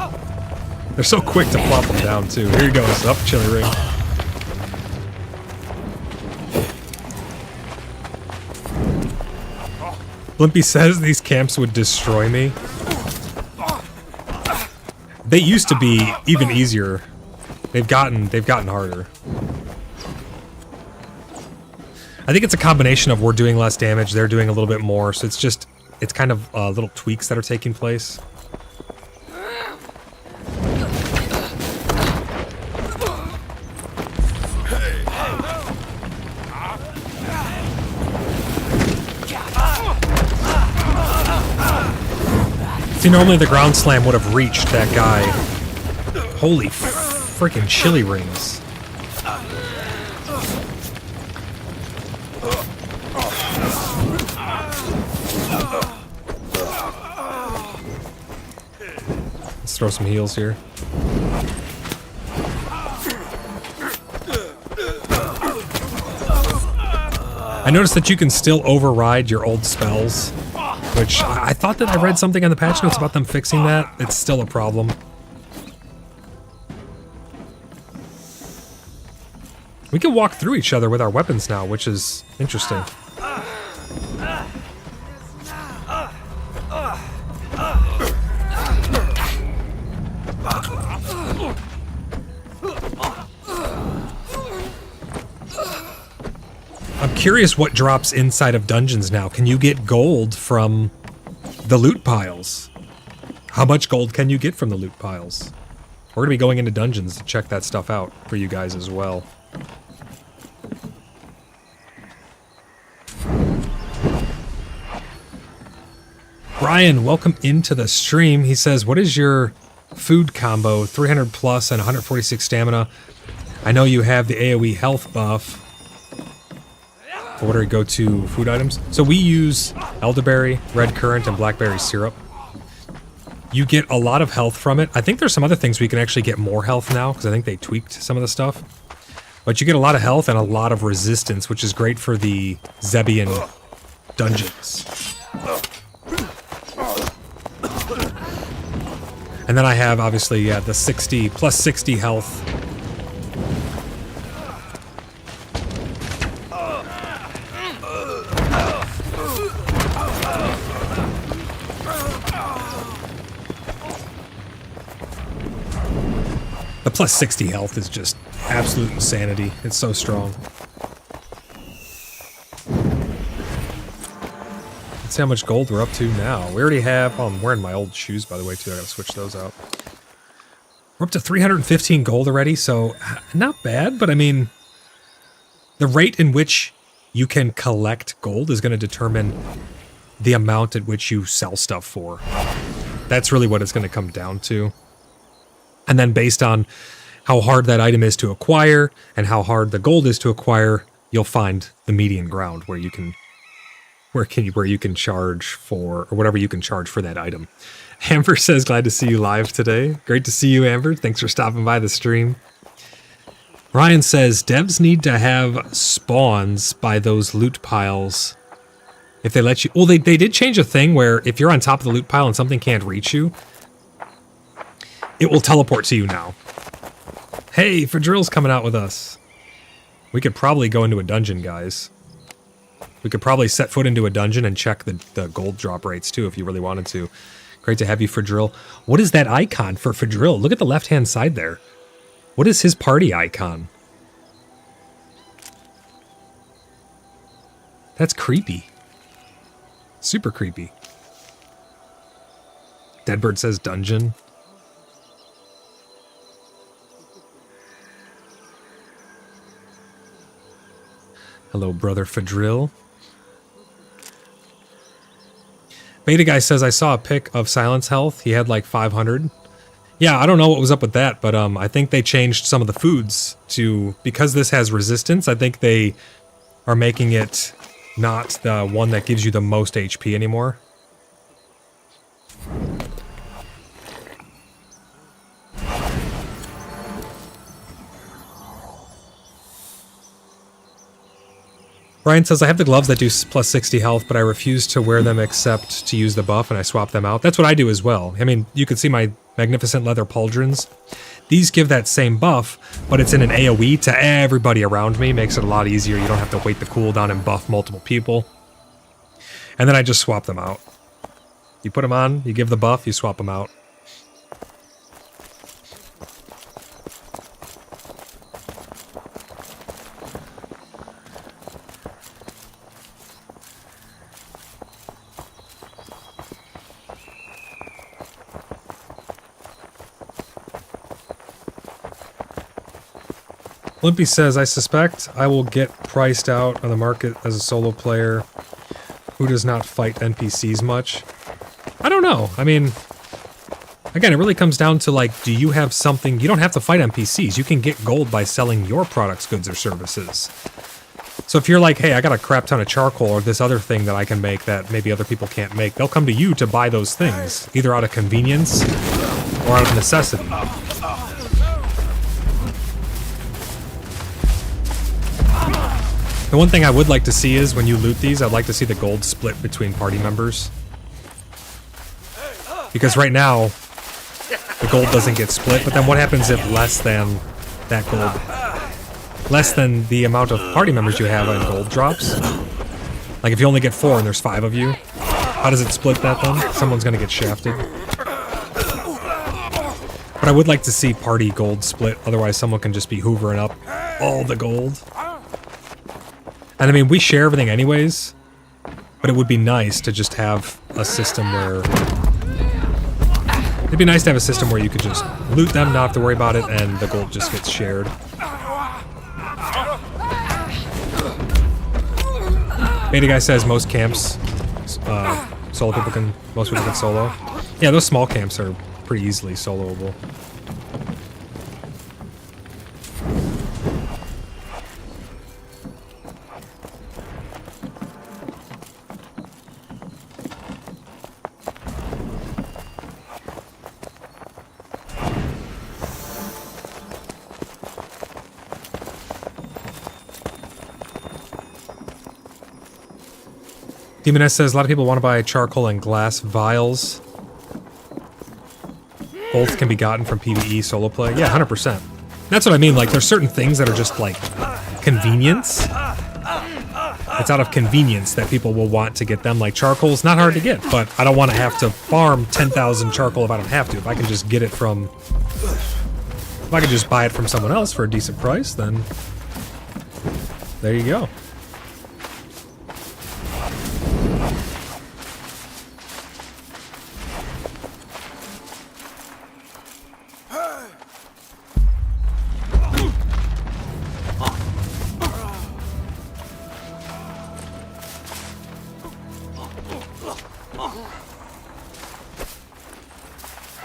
They're so quick to plop them down, too. Here he goes, up chili ring. Blimpy says these camps would destroy me. They used to be even easier. They've gotten harder. I think it's a combination of we're doing less damage, they're doing a little bit more, so it's kind of little tweaks that are taking place. See, normally the ground slam would have reached that guy. Holy freaking chili rings. Let's throw some heals here. I noticed that you can still override your old spells, which I thought that I read something on the patch notes about them fixing that. It's still a problem. We can walk through each other with our weapons now, which is interesting. I'm curious what drops inside of dungeons now. Can you get gold from the loot piles? How much gold can you get from the loot piles? We're going to be going into dungeons to check that stuff out for you guys as well. Brian, welcome into the stream. He says, what is your food combo? 300 plus and 146 stamina. I know you have the AoE health buff. What are your go-to food items? So we use elderberry, red currant, and blackberry syrup. You get a lot of health from it. I think there's some other things we can actually get more health now, because I think they tweaked some of the stuff. But you get a lot of health and a lot of resistance, which is great for the Zebian dungeons. And then I have, obviously, yeah, the 60, plus 60 health. The plus 60 health is just absolute insanity. It's so strong. Let's see how much gold we're up to now. We already have... Oh, I'm wearing my old shoes, by the way, too. I gotta switch those out. We're up to 315 gold already, so not bad, but I mean... The rate in which you can collect gold is going to determine the amount at which you sell stuff for. That's really what it's going to come down to. And then based on how hard that item is to acquire and how hard the gold is to acquire, you'll find the median ground where you can charge for, or whatever you can charge for that item. Amber says, glad to see you live today. Great to see you, Amber. Thanks for stopping by the stream. Ryan says, devs need to have spawns by those loot piles. If they let you... Well, they did change a thing where if you're on top of the loot pile and something can't reach you, it will teleport to you now. Hey, Fadrill's coming out with us. We could probably go into a dungeon, guys. We could probably set foot into a dungeon and check the gold drop rates, too, if you really wanted to. Great to have you, Fadrill. What is that icon for Fadrill? Look at the left-hand side there. What is his party icon? That's creepy. Super creepy. Deadbird says dungeon. Hello, brother Fadrill. Beta Guy says, I saw a pic of Silence Health. He had like 500. Yeah, I don't know what was up with that, but I think they changed some of the foods to... Because this has resistance, I think they are making it not the one that gives you the most HP anymore. Brian says, I have the gloves that do plus 60 health, but I refuse to wear them except to use the buff, and I swap them out. That's what I do as well. I mean, you can see my magnificent leather pauldrons. These give that same buff, but it's in an AoE to everybody around me. Makes it a lot easier. You don't have to wait the cooldown and buff multiple people. And then I just swap them out. You put them on, you give the buff, you swap them out. Limpy says, I suspect I will get priced out on the market as a solo player who does not fight NPCs much. I don't know. I mean, again, it really comes down to, like, do you have something... You don't have to fight NPCs. You can get gold by selling your products, goods, or services. So if you're like, hey, I got a crap ton of charcoal or this other thing that I can make that maybe other people can't make, they'll come to you to buy those things, either out of convenience or out of necessity. The one thing I would like to see is, when you loot these, I'd like to see the gold split between party members. Because right now, the gold doesn't get split, but then what happens if less than that gold, less than the amount of party members you have in gold drops? Like if you only get 4 and there's 5 of you, how does it split that then? Someone's gonna get shafted. But I would like to see party gold split, otherwise someone can just be hoovering up all the gold. And I mean, we share everything anyways, but it would be nice to just have a system where... It'd be nice to have a system where you could just loot them, not have to worry about it, and the gold just gets shared. Beta Guy says most camps most people can solo. Yeah, those small camps are pretty easily soloable. Demon S says a lot of people want to buy charcoal and glass vials. Both can be gotten from PvE solo play. Yeah, 100%. That's what I mean. Like, there's certain things that are just like convenience. It's out of convenience that people will want to get them. Like, charcoal's not hard to get, but I don't want to have to farm 10,000 charcoal if I don't have to. If I can just get it from... If I can just buy it from someone else for a decent price, then... There you go.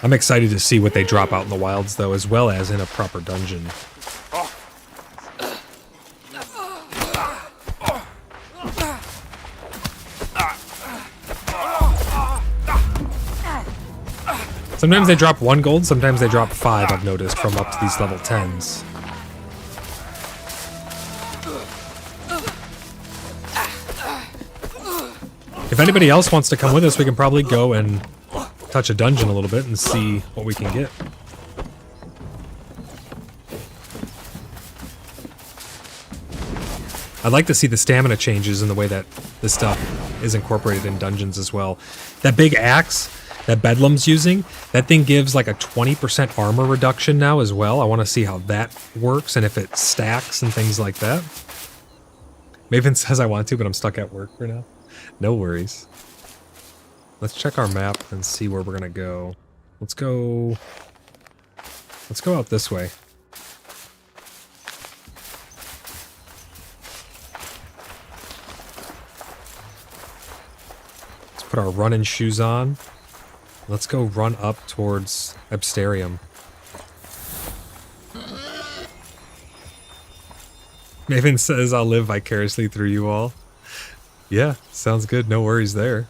I'm excited to see what they drop out in the wilds, though, as well as in a proper dungeon. Sometimes they drop 1 gold, sometimes they drop 5, I've noticed, from up to these level 10s. If anybody else wants to come with us, we can probably go and touch a dungeon a little bit and see what we can get. I'd like to see the stamina changes in the way that this stuff is incorporated in dungeons as well. That big axe that Bedlam's using, that thing gives like a 20% armor reduction now as well. I want to see how that works and if it stacks and things like that. Maven says I want to, but I'm stuck at work for now. No worries. Let's check our map and see where we're gonna go. Let's go out this way. Let's put our running shoes on. Let's go run up towards Absterium. Maven says I'll live vicariously through you all. Yeah, sounds good. No worries there.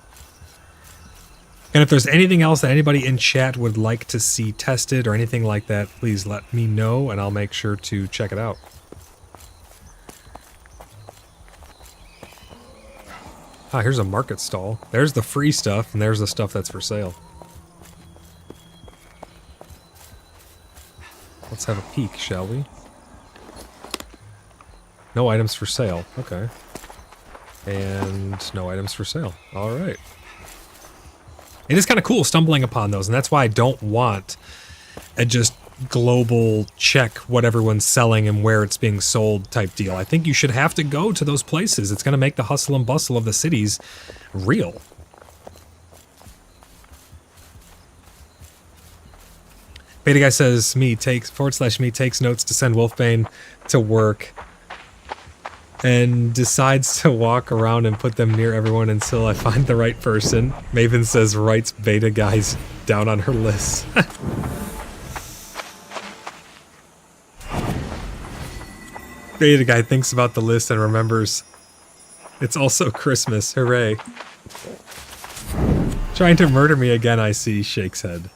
And if there's anything else that anybody in chat would like to see tested or anything like that, please let me know and I'll make sure to check it out. Ah, here's a market stall. There's the free stuff and there's the stuff that's for sale. Let's have a peek, shall we? No items for sale. Okay. And no items for sale. All right. It is kind of cool stumbling upon those, and that's why I don't want a just global check what everyone's selling and where it's being sold type deal. I think you should have to go to those places. It's going to make the hustle and bustle of the cities real. Beta Guy says, me takes notes to send Wolfbane to work and decides to walk around and put them near everyone until I find the right person. Maven says writes Beta Guys down on her list. Beta Guy thinks about the list and remembers it's also Christmas. Hooray. Trying to murder me again, I see. Shakes head.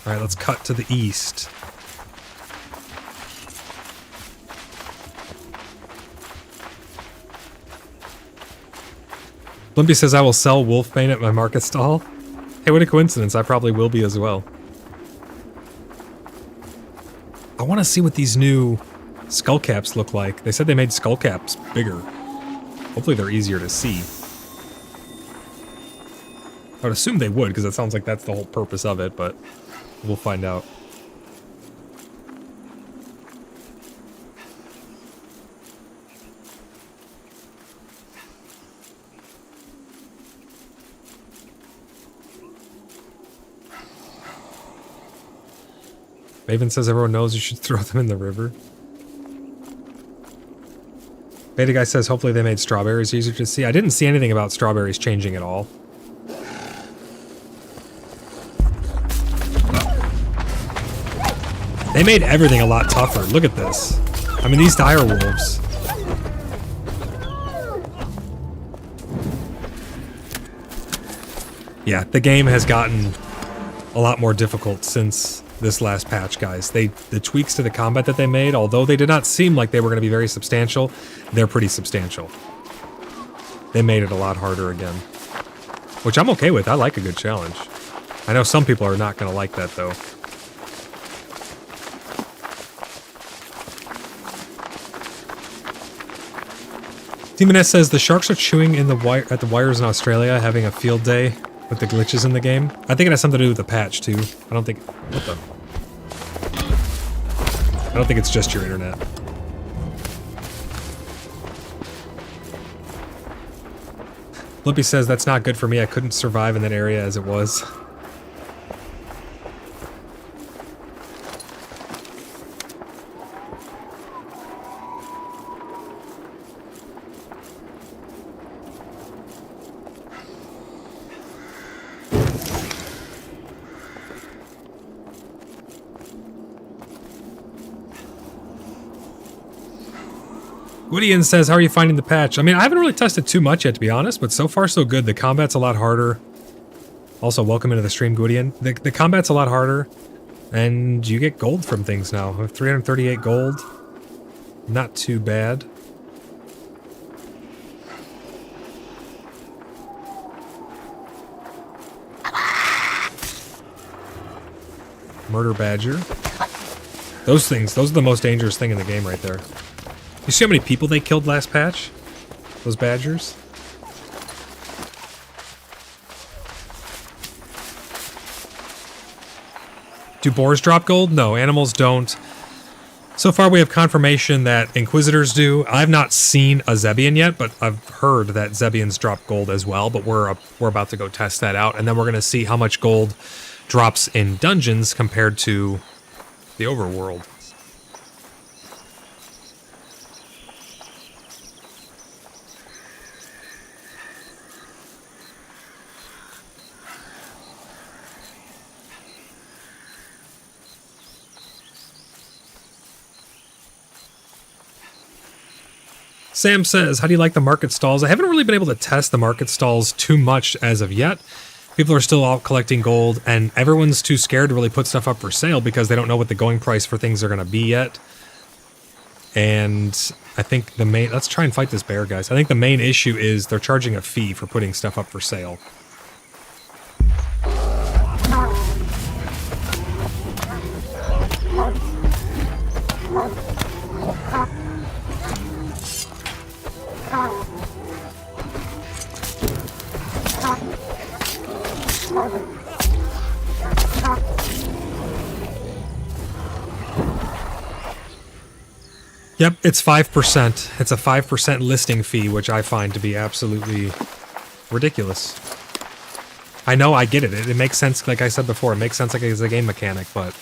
Alright, let's cut to the east. Blimpy says I will sell Wolfbane at my market stall. Hey, what a coincidence. I probably will be as well. I want to see what these new skull caps look like. They said they made skull caps bigger. Hopefully they're easier to see. I would assume they would, because it sounds like that's the whole purpose of it, but we'll find out. Maven says everyone knows you should throw them in the river. Beta Guy says hopefully they made strawberries easier to see. I didn't see anything about strawberries changing at all. They made everything a lot tougher. Look at this. I mean, these dire wolves. Yeah, the game has gotten a lot more difficult since this last patch, guys. The tweaks to the combat that they made, although they did not seem like they were going to be very substantial, they're pretty substantial. They made it a lot harder again. Which I'm okay with. I like a good challenge. I know some people are not going to like that, though. Demon S says the sharks are chewing in the at the wires in Australia, having a field day with the glitches in the game. I think it has something to do with the patch too. I don't think. What the? I don't think it's just your internet. Lippy says that's not good for me. I couldn't survive in that area as it was. Woodian says, how are you finding the patch? I mean, I haven't really tested too much yet, to be honest, but so far so good. The combat's a lot harder. Also, welcome into the stream, Woodian. The combat's a lot harder, and you get gold from things now. I have 338 gold. Not too bad. Murder badger. Those things, those are the most dangerous thing in the game right there. You see how many people they killed last patch? Those badgers? Do boars drop gold? No, animals don't. So far we have confirmation that Inquisitors do. I've not seen a Zebian yet, but I've heard that Zebians drop gold as well, but we're about to go test that out, and then we're going to see how much gold drops in dungeons compared to the overworld. Sam says, how do you like the market stalls? I haven't really been able to test the market stalls too much as of yet. People are still out collecting gold, and everyone's too scared to really put stuff up for sale because they don't know what the going price for things are going to be yet. And I think the main... Let's try and fight this bear, guys. I think the main issue is they're charging a fee for putting stuff up for sale. Yep, it's 5%. It's a 5% listing fee, which I find to be absolutely ridiculous. I know, I get it. It makes sense, like I said before, it makes sense like it's a game mechanic, but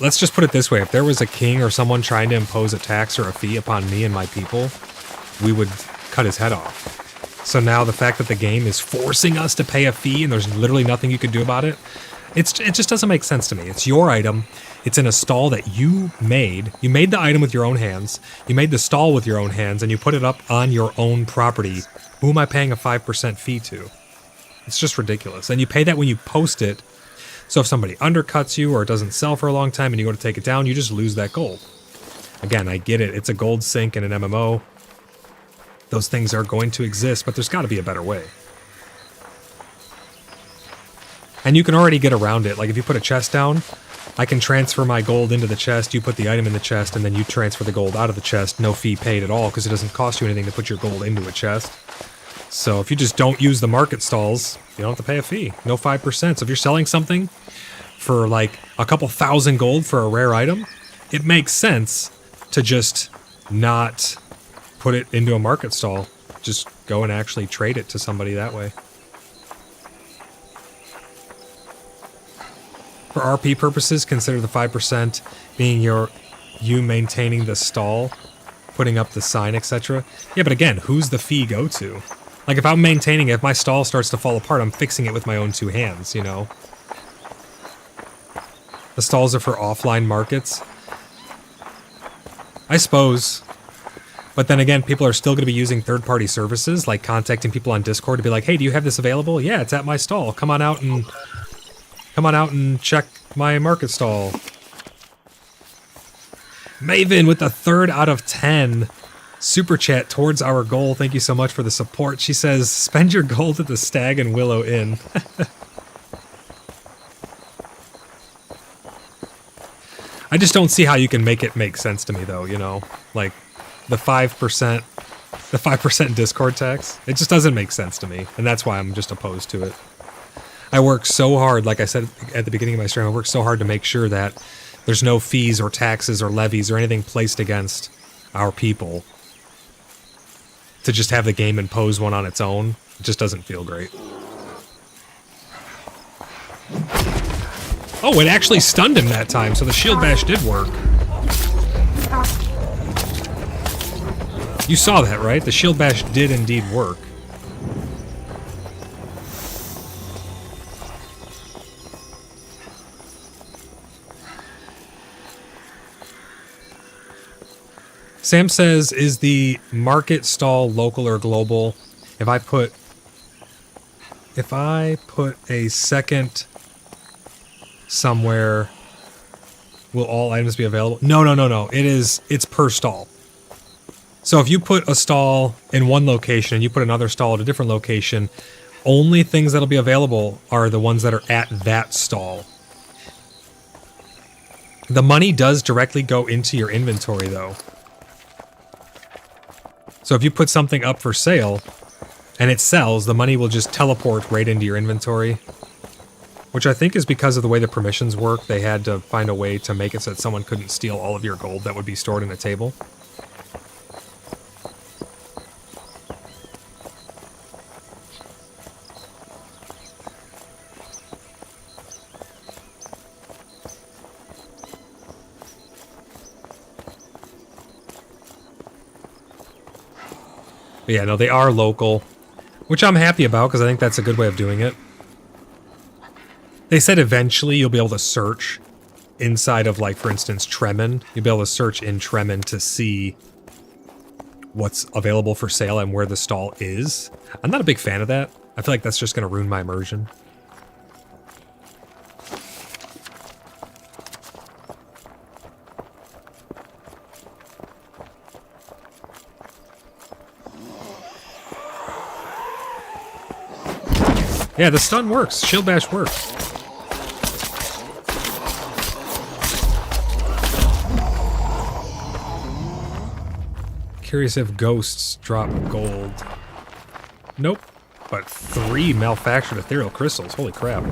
let's just put it this way. If there was a king or someone trying to impose a tax or a fee upon me and my people, we would cut his head off. So now the fact that the game is forcing us to pay a fee and there's literally nothing you can do about it, it just doesn't make sense to me. It's your item. It's in a stall that you made. You made the item with your own hands. You made the stall with your own hands, and you put it up on your own property. Who am I paying a 5% fee to? It's just ridiculous. And you pay that when you post it. So if somebody undercuts you or it doesn't sell for a long time and you go to take it down, you just lose that gold. Again, I get it. It's a gold sink in an MMO. Those things are going to exist, but there's got to be a better way. And you can already get around it. Like if you put a chest down, I can transfer my gold into the chest, you put the item in the chest, and then you transfer the gold out of the chest. No fee paid at all, because it doesn't cost you anything to put your gold into a chest. So if you just don't use the market stalls, you don't have to pay a fee. No 5%. So if you're selling something for like a couple thousand gold for a rare item, it makes sense to just not put it into a market stall. Just go and actually trade it to somebody that way. For RP purposes, consider the 5% being you maintaining the stall, putting up the sign, etc. Yeah, but again, who's the fee go to? Like, if I'm maintaining it, if my stall starts to fall apart, I'm fixing it with my own 2 hands, you know? The stalls are for offline markets. I suppose. But then again, people are still going to be using third-party services, like contacting people on Discord to be like, hey, do you have this available? Yeah, it's at my stall. Come on out and check my market stall. Maven with the 3rd out of 10 super chat towards our goal. Thank you so much for the support. She says, spend your gold at the Stag and Willow Inn. I just don't see how you can make it make sense to me, though, you know? Like, the 5% Discord tax, it just doesn't make sense to me, and that's why I'm just opposed to it. I work so hard, like I said at the beginning of my stream, I work so hard to make sure that there's no fees or taxes or levies or anything placed against our people. To just have the game impose one on its own, it just doesn't feel great. Oh, it actually stunned him that time, so the shield bash did work. You saw that, right? The shield bash did indeed work. Sam says, is the market stall local or global? If I put a second somewhere, will all items be available? No. It's per stall. So if you put a stall in one location and you put another stall at a different location, only things that'll be available are the ones that are at that stall. The money does directly go into your inventory, though. So if you put something up for sale and it sells, the money will just teleport right into your inventory. Which I think is because of the way the permissions work. They had to find a way to make it so that someone couldn't steal all of your gold that would be stored in a table. But yeah, no, they are local, which I'm happy about because I think that's a good way of doing it. They said eventually you'll be able to search inside of, like, for instance, Tremin. You'll be able to search in Tremin to see what's available for sale and where the stall is. I'm not a big fan of that. I feel like that's just going to ruin my immersion. Yeah, the stun works. Shield bash works. Curious if ghosts drop gold. Nope. But 3 malfactured ethereal crystals. Holy crap.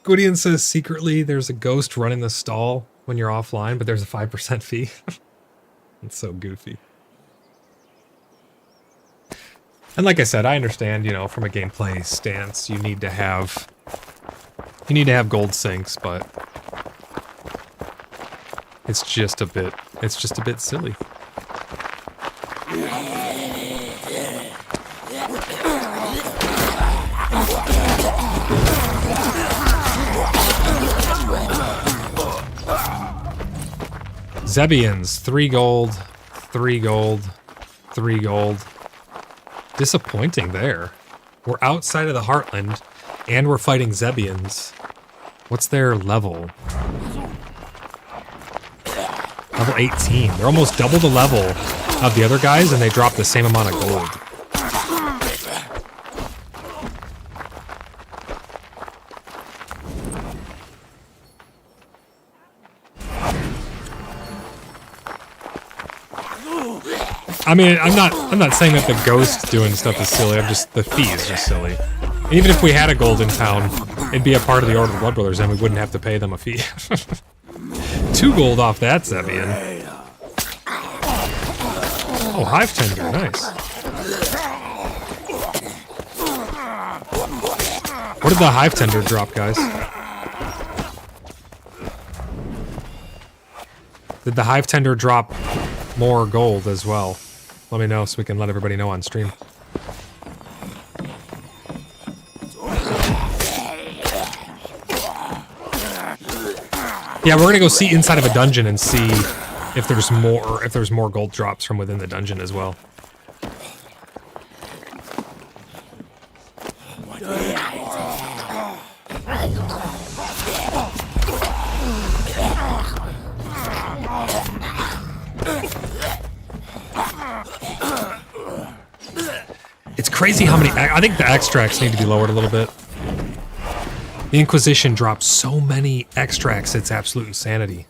Gwydion says secretly there's a ghost running the stall when you're offline, but there's a 5% fee. It's so goofy. And like I said, I understand, you know, from a gameplay stance, you need to have gold sinks, but it's just a bit silly. Zebians, 3 gold, 3 gold, 3 gold. Disappointing there. We're outside of the Heartland, and we're fighting Zebians. What's their level? Level 18. They're almost double the level of the other guys, and they drop the same amount of gold. I mean, I'm not saying that the ghost doing stuff is silly. I'm just, the fee is just silly. Even if we had a golden town, it'd be a part of the Order of the Blood Brothers, and we wouldn't have to pay them a fee. 2 gold off that Zebian. Oh, hive tender, nice. What did the hive tender drop, guys? Did the hive tender drop more gold as well? Let me know so we can let everybody know on stream. Yeah, we're gonna go see inside of a dungeon and see if there's more gold drops from within the dungeon as well. It's crazy how many... I think the extracts need to be lowered a little bit. The Inquisition drops so many extracts, it's absolute insanity.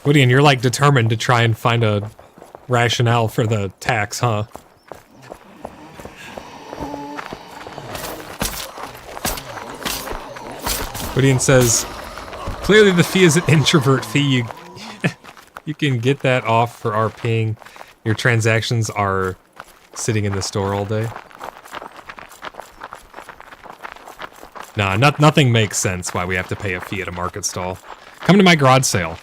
Woody, and you're like determined to try and find a rationale for the tax, huh? Woody says, clearly the fee is an introvert fee. You can get that off for RPing. Your transactions are sitting in the store all day. Nah, nothing makes sense why we have to pay a fee at a market stall. Come to my garage sale.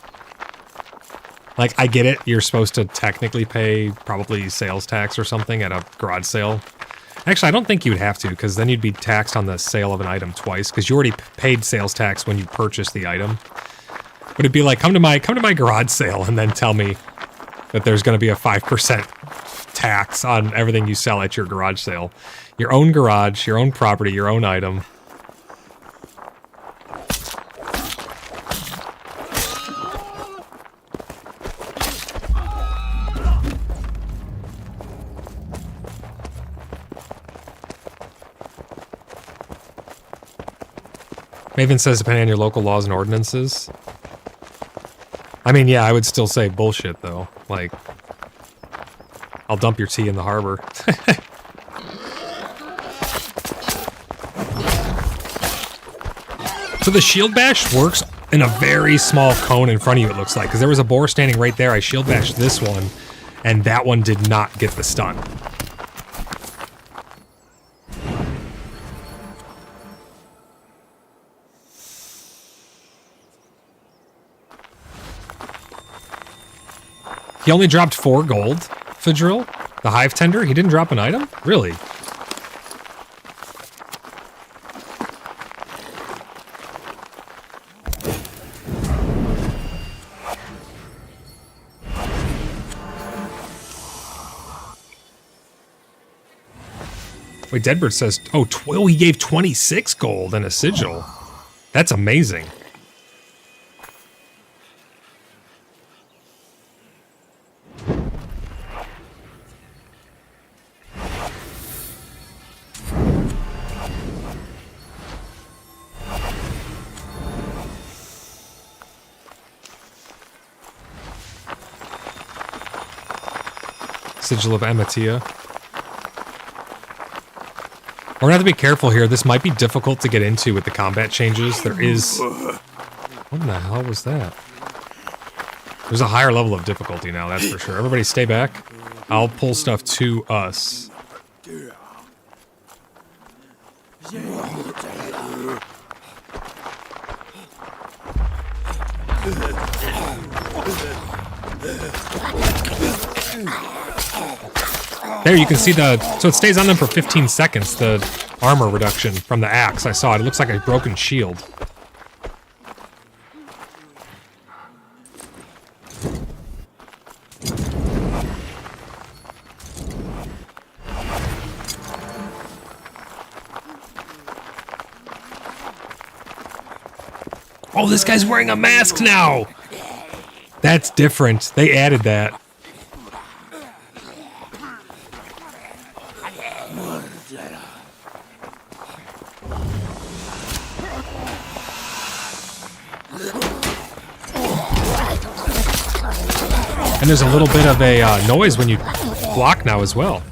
Like, I get it, you're supposed to technically pay probably sales tax or something at a garage sale. Actually, I don't think you would have to, because then you'd be taxed on the sale of an item twice, because you already paid sales tax when you purchased the item. But it'd be like, come to my garage sale and then tell me that there's going to be a 5% tax on everything you sell at your garage sale. Your own garage, your own property, your own item. Maven says depending on your local laws and ordinances. I mean, yeah, I would still say bullshit, though. Like, I'll dump your tea in the harbor. So the shield bash works in a very small cone in front of you, it looks like. Because there was a boar standing right there. I shield bashed this one, and that one did not get the stun. He only dropped 4 gold, Fidril. The hive tender, he didn't drop an item? Really? Wait, Deadbird says, oh, he gave 26 gold and a sigil. That's amazing. Sigil of Amatia. We're gonna have to be careful here. This might be difficult to get into with the combat changes. There is... What in the hell was that? There's a higher level of difficulty now, that's for sure. Everybody stay back. I'll pull stuff to us. There, you can see so it stays on them for 15 seconds, the armor reduction from the axe. I saw it. It looks like a broken shield. Oh, this guy's wearing a mask now! That's different. They added that. And there's a little bit of a noise when you block now as well.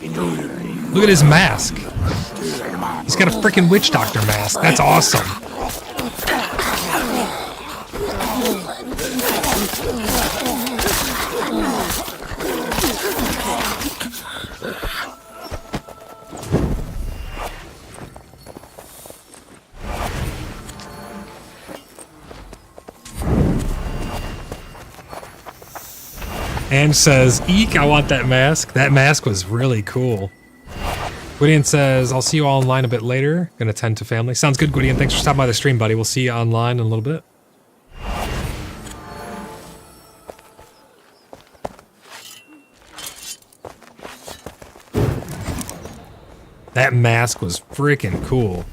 Look at his mask. He's got a freaking witch doctor mask. That's awesome. And says, eek, I want that mask. That mask was really cool. Gwydion says, I'll see you all online a bit later. Gonna tend to family. Sounds good, Gwydion. Thanks for stopping by the stream, buddy. We'll see you online in a little bit. That mask was freaking cool.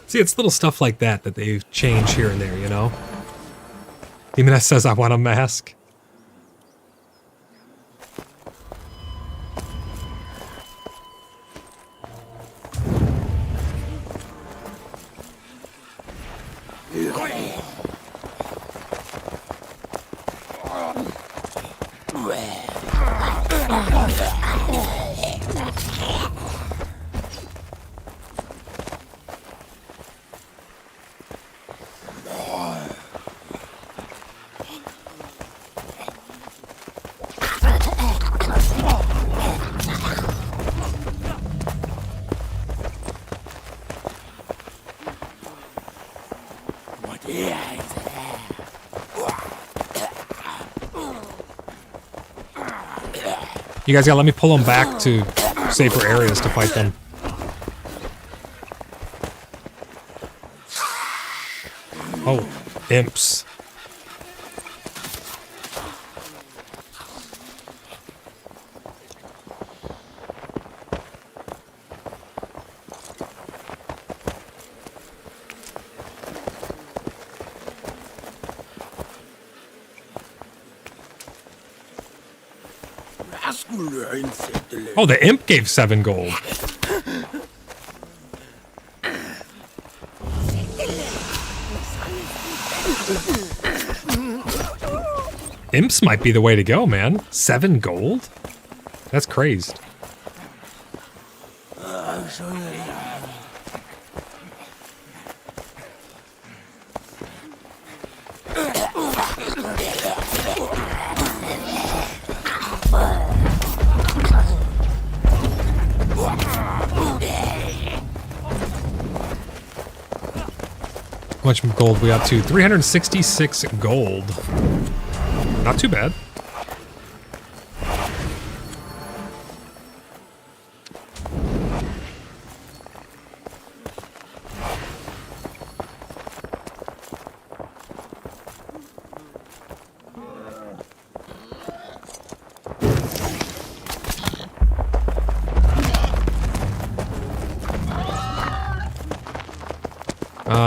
See, it's little stuff like that that they change here and there, you know? Demoness says, I want a mask. You guys gotta let me pull them back to safer areas to fight them. Oh, imps. Oh, the imp gave 7 gold. Imps might be the way to go, man. 7 gold? That's crazed. How much gold we up to? 366 gold. Not too bad.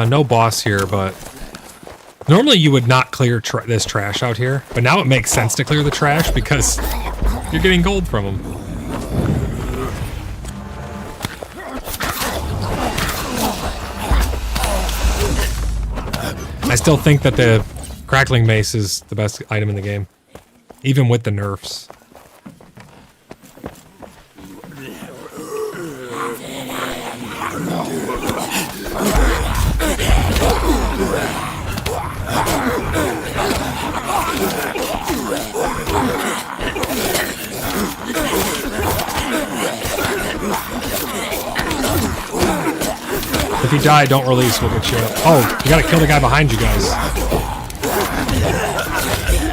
No boss here, but normally you would not clear this trash out here, but now it makes sense to clear the trash because you're getting gold from them. I still think that the crackling mace is the best item in the game, even with the nerfs. If you die, don't release, we'll get you up. Oh, you gotta kill the guy behind you guys.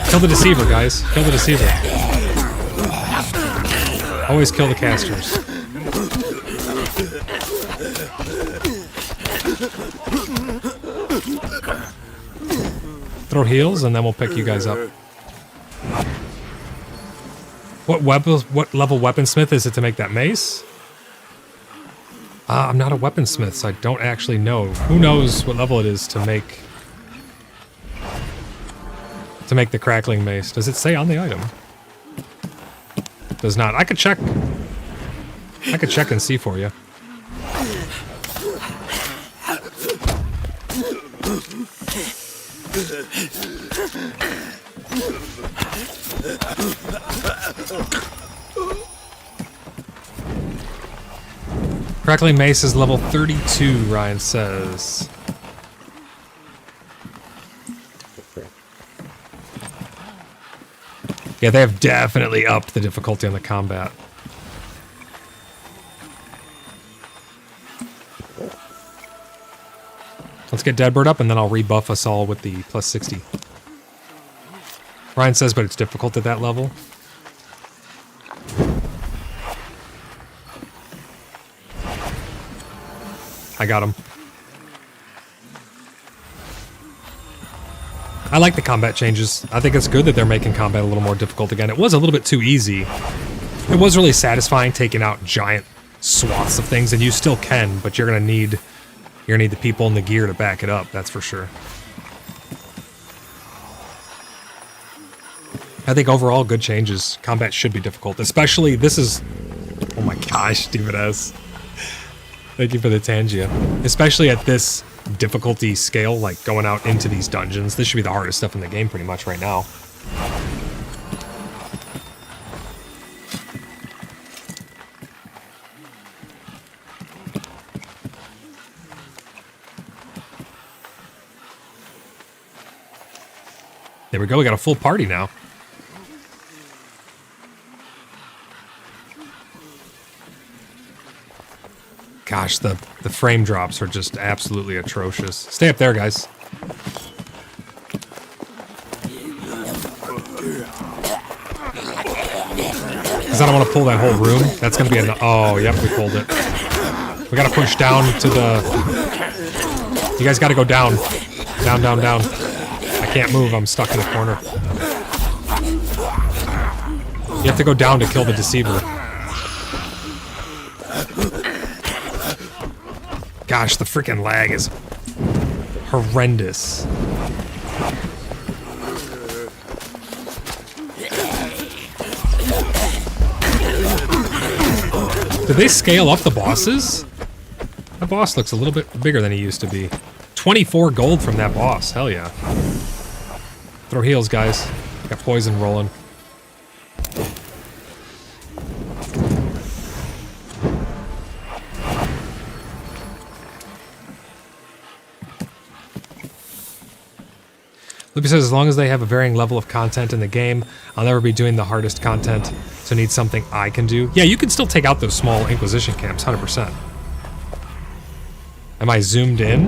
Kill the deceiver, guys. Kill the deceiver. Always kill the casters. Throw heals, and then we'll pick you guys up. What level weaponsmith is it to make that mace? I'm not a weaponsmith, so I don't actually know. Who knows what level it is to make the crackling mace? Does it say on the item? It does not. I could check. I could check and see for you. Crackling Mace is level 32, Ryan says. Yeah, they have definitely upped the difficulty on the combat. Let's get Deadbird up, and then I'll rebuff us all with the plus 60. Ryan says, but it's difficult at that level. I got him. I like the combat changes. I think it's good that they're making combat a little more difficult again. It was a little bit too easy. It was really satisfying taking out giant swaths of things, and you still can, but you're gonna need the people and the gear to back it up, that's for sure. I think overall good changes. Combat should be difficult, especially this is... Oh my gosh, Stephen S. Thank you for the Tangia. Especially at this difficulty scale, like going out into these dungeons. This should be the hardest stuff in the game pretty much right now. There we go, we got a full party now. Gosh, the frame drops are just absolutely atrocious. Stay up there, guys. Because I don't want to pull that whole room. That's going to be a... Oh, yep, we pulled it. We got to push down to the... You guys got to go down. Down, down, down. I can't move. I'm stuck in the corner. You have to go down to kill the Deceiver. Gosh, the freaking lag is horrendous. Did they scale up the bosses? That boss looks a little bit bigger than he used to be. 24 gold from that boss. Hell yeah. Throw heals, guys. Got poison rolling. Loopy says, as long as they have a varying level of content in the game, I'll never be doing the hardest content, so need something I can do. Yeah, you can still take out those small Inquisition camps, 100%. Am I zoomed in?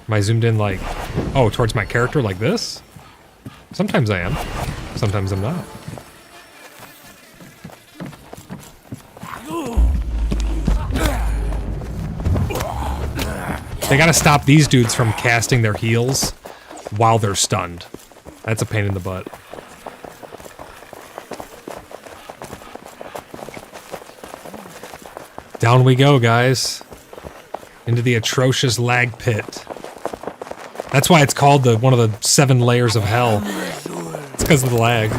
Am I zoomed in like, oh, towards my character like this? Sometimes I am. Sometimes I'm not. They gotta stop these dudes from casting their heals while they're stunned. That's a pain in the butt. Down we go, guys. Into the atrocious lag pit. That's why it's called one of the 7 layers of hell. It's because of the lag.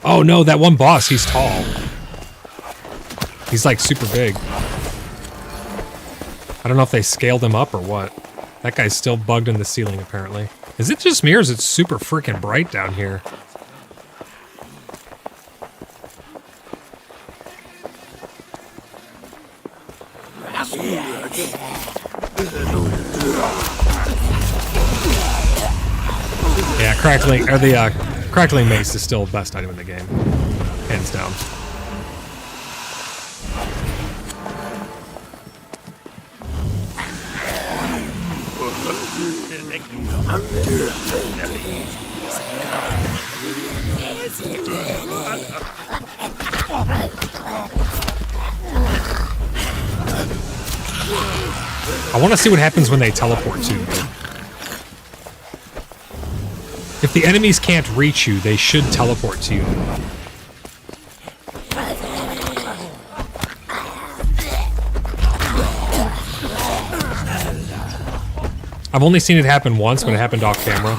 Oh no, that one boss, he's tall. He's like super big. I don't know if they scaled him up or what. That guy's still bugged in the ceiling apparently. Is it just me or is it super freaking bright down here? Yeah, Crackling Mace is still the best item in the game. Hands down. I want to see what happens when they teleport to you. If the enemies can't reach you, they should teleport to you. I've only seen it happen once when it happened off camera.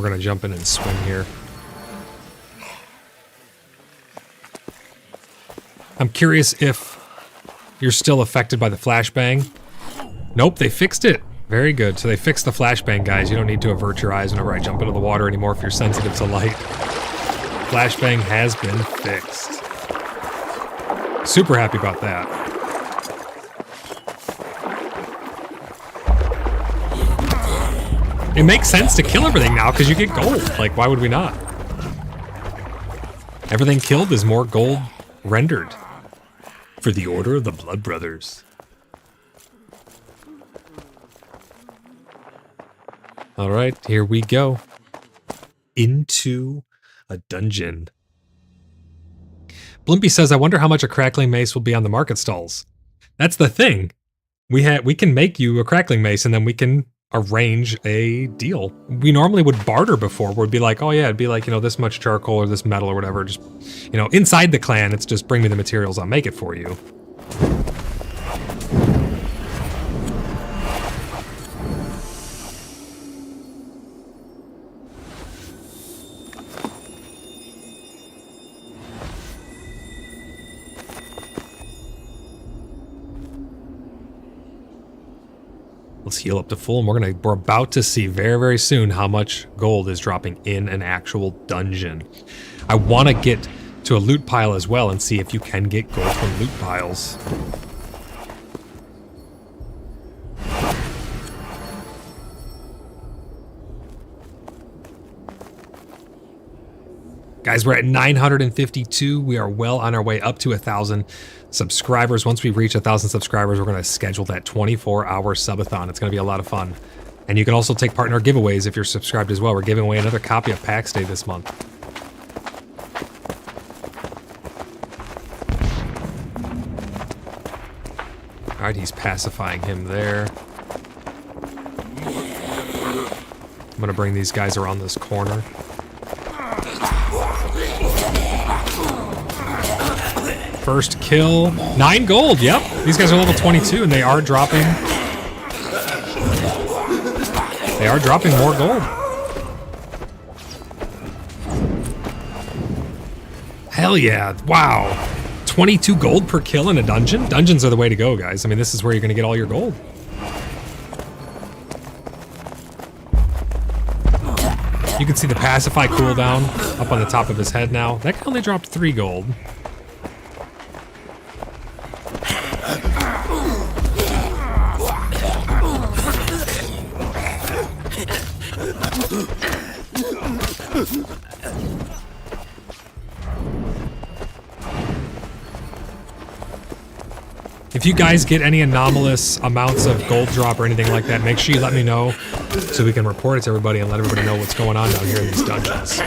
We're going to jump in and swing here. I'm curious if you're still affected by the flashbang. Nope, they fixed it. Very good. So they fixed the flashbang, guys. You don't need to avert your eyes whenever I jump into the water anymore if you're sensitive to light. Flashbang has been fixed. Super happy about that. It makes sense to kill everything now because you get gold. Like, why would we not? Everything killed is more gold rendered. For the Order of the Blood Brothers. Alright, here we go. Into a dungeon. Blimpy says, I wonder how much a crackling mace will be on the market stalls. That's the thing. We can make you a crackling mace and then we can arrange a deal. We normally would barter before, where it'd be like, oh yeah, it'd be like, you know, this much charcoal or this metal or whatever. Just, you know, inside the clan, it's just bring me the materials, I'll make it for you. Let's heal up to full, and we're about to see very, very soon how much gold is dropping in an actual dungeon. I want to get to a loot pile as well and see if you can get gold from loot piles. Guys, we're at 952. We are well on our way up to 1,000 subscribers. Once we reach 1,000 subscribers, we're going to schedule that 24-hour subathon. It's going to be a lot of fun. And you can also take part in our giveaways if you're subscribed as well. We're giving away another copy of PAX Day this month. All right, he's pacifying him there. I'm going to bring these guys around this corner. First kill. 9 gold, yep. These guys are level 22 and they are dropping more gold. Hell yeah. Wow. 22 gold per kill in a dungeon? Dungeons are the way to go, guys. I mean, this is where you're going to get all your gold. You can see the pacify cooldown up on the top of his head now. That guy only dropped 3 gold. If you guys get any anomalous amounts of gold drop or anything like that, make sure you let me know so we can report it to everybody and let everybody know what's going on down here in these dungeons.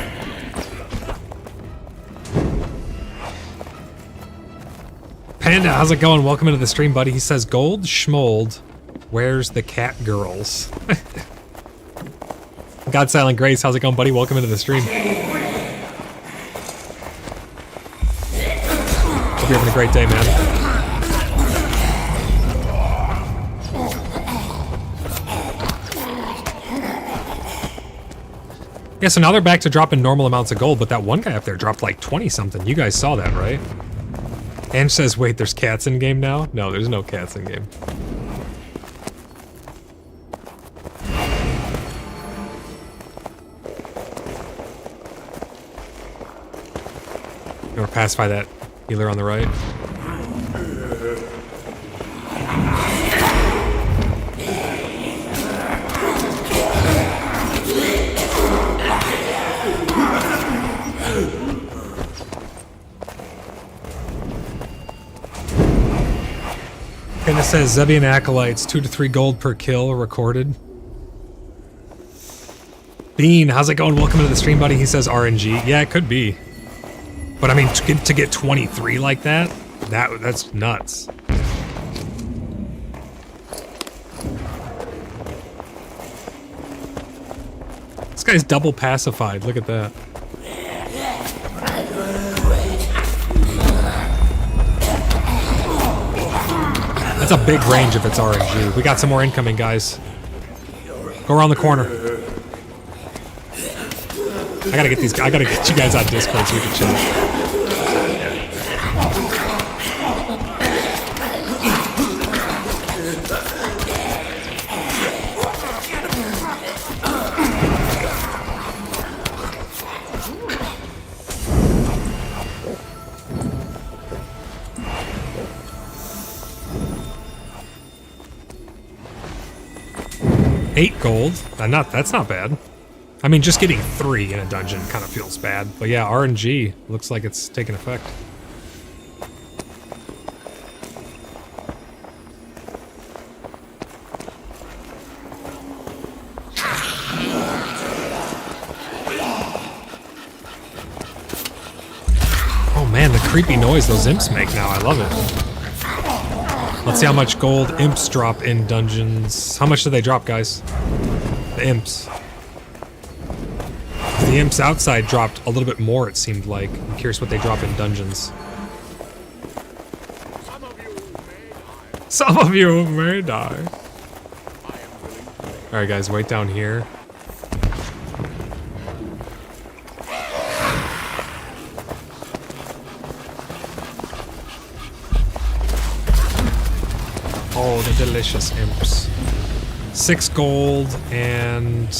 Panda, how's it going? Welcome into the stream, buddy. He says, gold schmold, where's the cat girls? God Silent Grace, how's it going, buddy? Welcome into the stream. Hope you're having a great day, man. Yeah, so now they're back to dropping normal amounts of gold, but that one guy up there dropped like 20 something. You guys saw that, right? Ange says, wait, there's cats in game now? No, there's no cats in game. You want to pacify that healer on the right? And it says Zebian Acolytes, 2 to 3 gold per kill recorded. Bean, how's it going? Welcome to the stream, buddy. He says RNG. Yeah, it could be. But I mean, to get 23 like that, that's nuts. This guy's double pacified. Look at that. That's a big range if it's RNG. We got some more incoming, guys. Go around the corner. gotta get these. I gotta get you guys on Discord so we can chat. $8 gold. That's not bad. I mean, just getting 3 in a dungeon kind of feels bad. But yeah, RNG looks like it's taking effect. Oh man, the creepy noise those imps make now. I love it. Let's see how much gold imps drop in dungeons. How much do they drop, guys? The imps. The imps outside dropped a little bit more, it seemed like. I'm curious what they drop in dungeons. Some of you may die. Alright guys, wait down here. Oh, the delicious imps. 6 gold and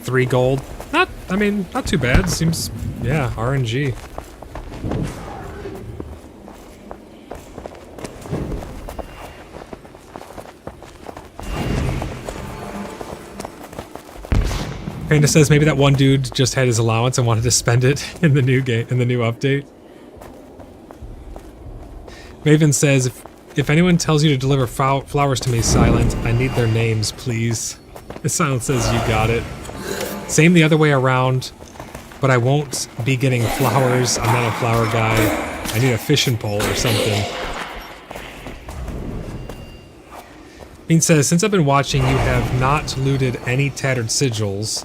3 gold. Not too bad. Seems, yeah, RNG. Panda says maybe that one dude just had his allowance and wanted to spend it in the new game, in the new update. Maven says, if anyone tells you to deliver flowers to me, Silent, I need their names, please. Silent says, you got it. Same the other way around, but I won't be getting flowers. I'm not a flower guy. I need a fishing pole or something. Bean says, since I've been watching, you have not looted any tattered sigils.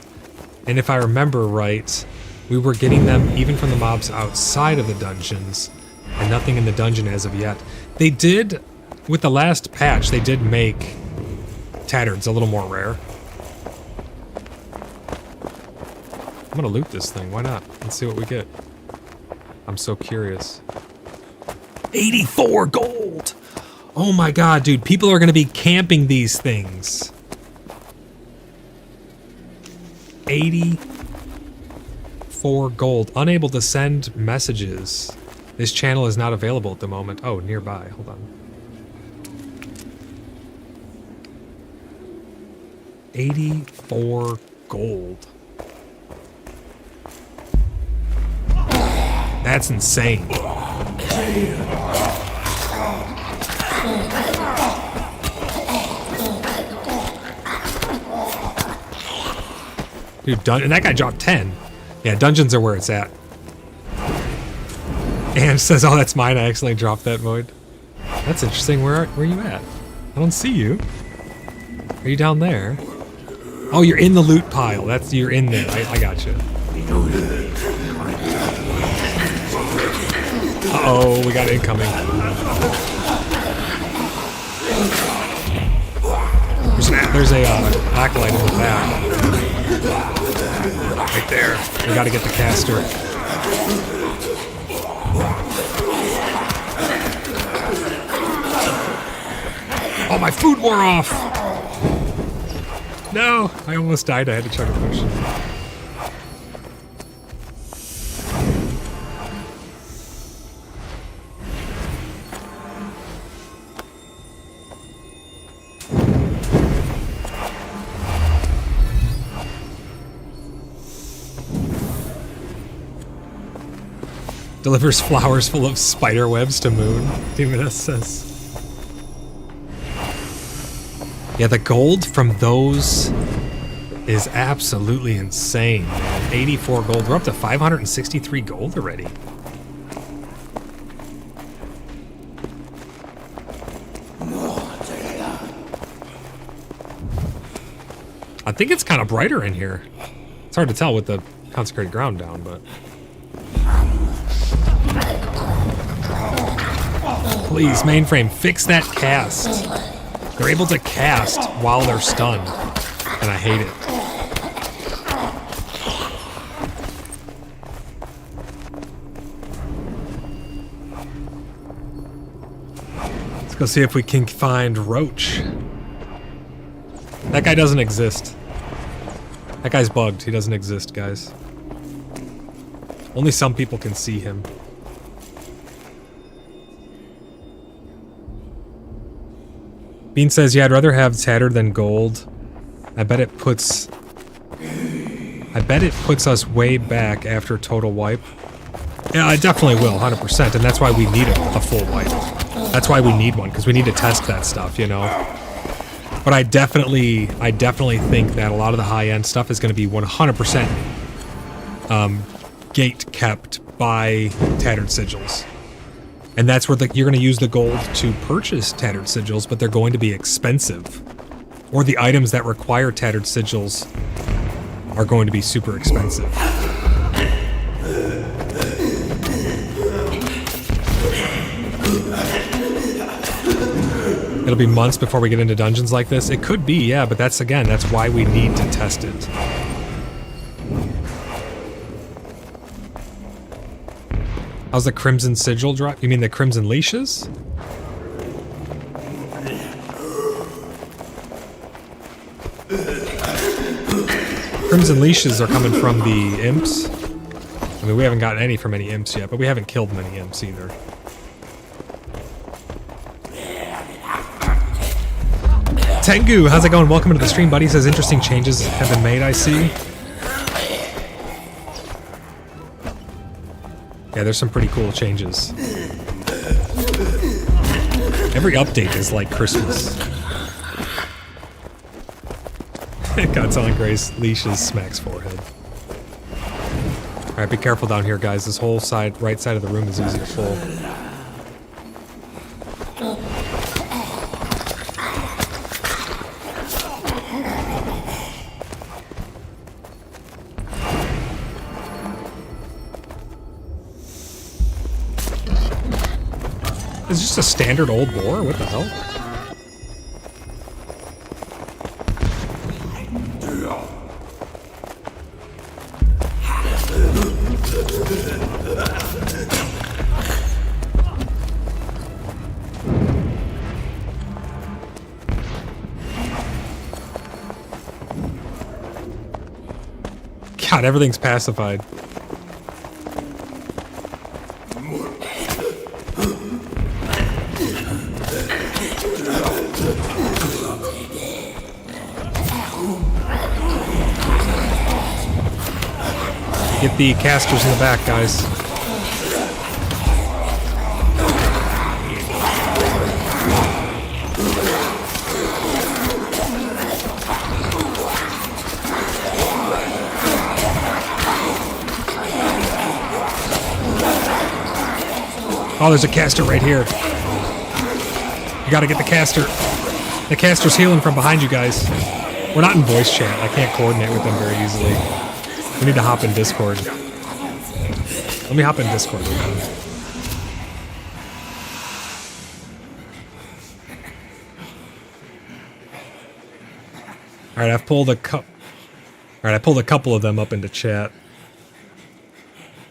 And if I remember right, we were getting them even from the mobs outside of the dungeons, and nothing in the dungeon as of yet. They did, with the last patch, they did make tattereds a little more rare. I'm gonna loot this thing, why not? Let's see what we get. I'm so curious. 84 gold! Oh my god, dude, people are gonna be camping these things. 84 gold. Unable to send messages. This channel is not available at the moment. Oh, nearby. Hold on. 84 gold. That's insane. Dude, and that guy dropped 10. Yeah, dungeons are where it's at. And says, oh, that's mine. I accidentally dropped that void. That's interesting. Where are you at? I don't see you. Are you down there? Oh, you're in the loot pile. You're in there. I got you. Uh-oh, we got incoming. There's a acolyte in the back. Right there. We gotta get the caster. Oh, my food wore off! No! I almost died. I had to chug a potion. Delivers flowers full of spider webs to Moon, Demoness says. Yeah, the gold from those is absolutely insane, man. 84 gold. We're up to 563 gold already. I think it's kind of brighter in here. It's hard to tell with the consecrated ground down, but... Please, mainframe, fix that cast. They're able to cast while they're stunned, and I hate it. Let's go see if we can find Roach. That guy doesn't exist. That guy's bugged. He doesn't exist, guys. Only some people can see him. Bean says, yeah, I'd rather have tattered than gold. I bet it puts us way back after total wipe. Yeah, I definitely will, 100%, and that's why we need a full wipe. That's why we need one, because we need to test that stuff, you know? But I definitely think that a lot of the high-end stuff is going to be 100% gate kept by tattered sigils. And that's where you're going to use the gold to purchase tattered sigils, but they're going to be expensive. Or the items that require tattered sigils are going to be super expensive. It'll be months before we get into dungeons like this. It could be, yeah, but that's why we need to test it. How's the Crimson Sigil drop? You mean the Crimson Leashes? Crimson Leashes are coming from the imps. I mean, we haven't gotten any from any imps yet, but we haven't killed many imps either. Tengu, how's it going? Welcome to the stream, buddy. Says interesting changes have been made, I see. Yeah, there's some pretty cool changes. Every update is like Christmas. God, telling Grace leashes smacks forehead. Alright, be careful down here, guys. This whole side, right side of the room is easy to pull. Is this just a standard old boar? What the hell? God, everything's pacified. Get the casters in the back, guys. Oh, there's a caster right here. You gotta get the caster. The caster's healing from behind you guys. We're not in voice chat. I can't coordinate with them very easily. We need to hop in Discord. Let me hop in Discord with them. Alright, I've pulled a I pulled a couple of them up into chat.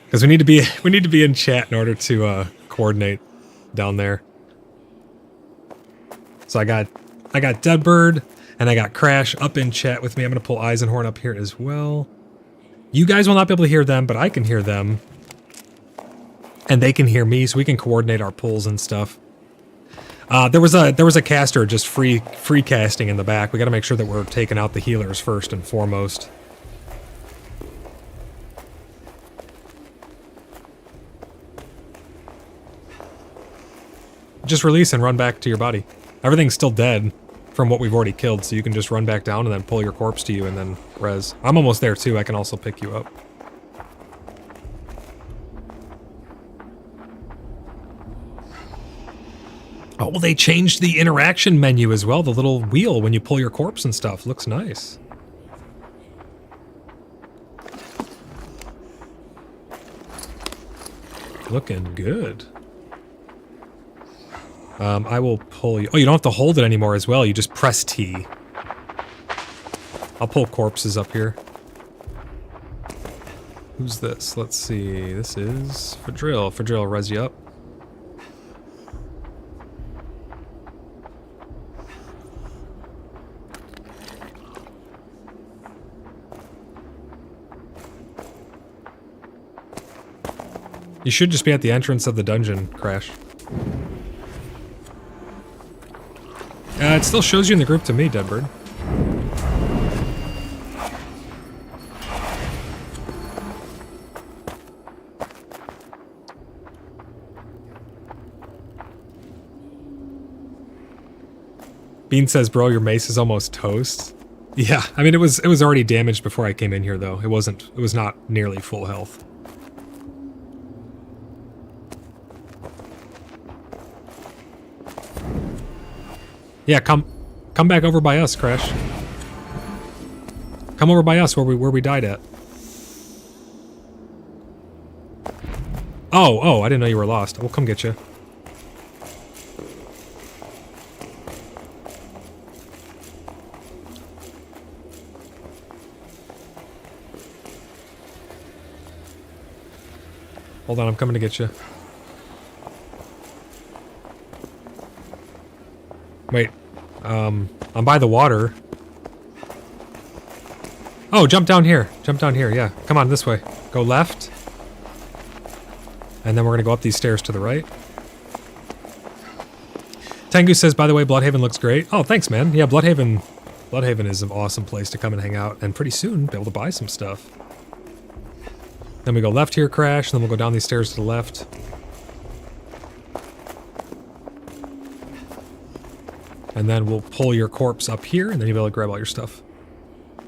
Because we need to be in chat in order to coordinate down there. So I got Deadbird and I got Crash up in chat with me. I'm gonna pull Eisenhorn up here as well. You guys will not be able to hear them, but I can hear them. And they can hear me, so we can coordinate our pulls and stuff. There was a caster just free casting in the back. We gotta make sure that we're taking out the healers first and foremost. Just release and run back to your body. Everything's still dead from what we've already killed, so you can just run back down and then pull your corpse to you and then res. I'm almost there too, I can also pick you up. Oh, well, they changed the interaction menu as well, the little wheel when you pull your corpse and stuff. Looks nice. Looking good. I will pull you. Oh, you don't have to hold it anymore as well. You just press T. I'll pull corpses up here. Who's this? Let's see. This is Fadril. Fadril, res you up. You should just be at the entrance of the dungeon, Crash. It still shows you in the group to me, Deadbird. Bean says, bro, your mace is almost toast. Yeah, I mean, it was already damaged before I came in here, though. It was not nearly full health. Yeah, come back over by us, Crash. Come over by us where we died at. Oh, I didn't know you were lost. We'll come get you. Hold on, I'm coming to get you. Wait, I'm by the water. Oh, jump down here. Jump down here, yeah. Come on, this way. Go left. And then we're gonna go up these stairs to the right. Tengu says, by the way, Bloodhaven looks great. Oh, thanks, man. Yeah, Bloodhaven is an awesome place to come and hang out, and pretty soon be able to buy some stuff. Then we go left here, Crash, and then we'll go down these stairs to the left. And then we'll pull your corpse up here, and then you'll be able to grab all your stuff. I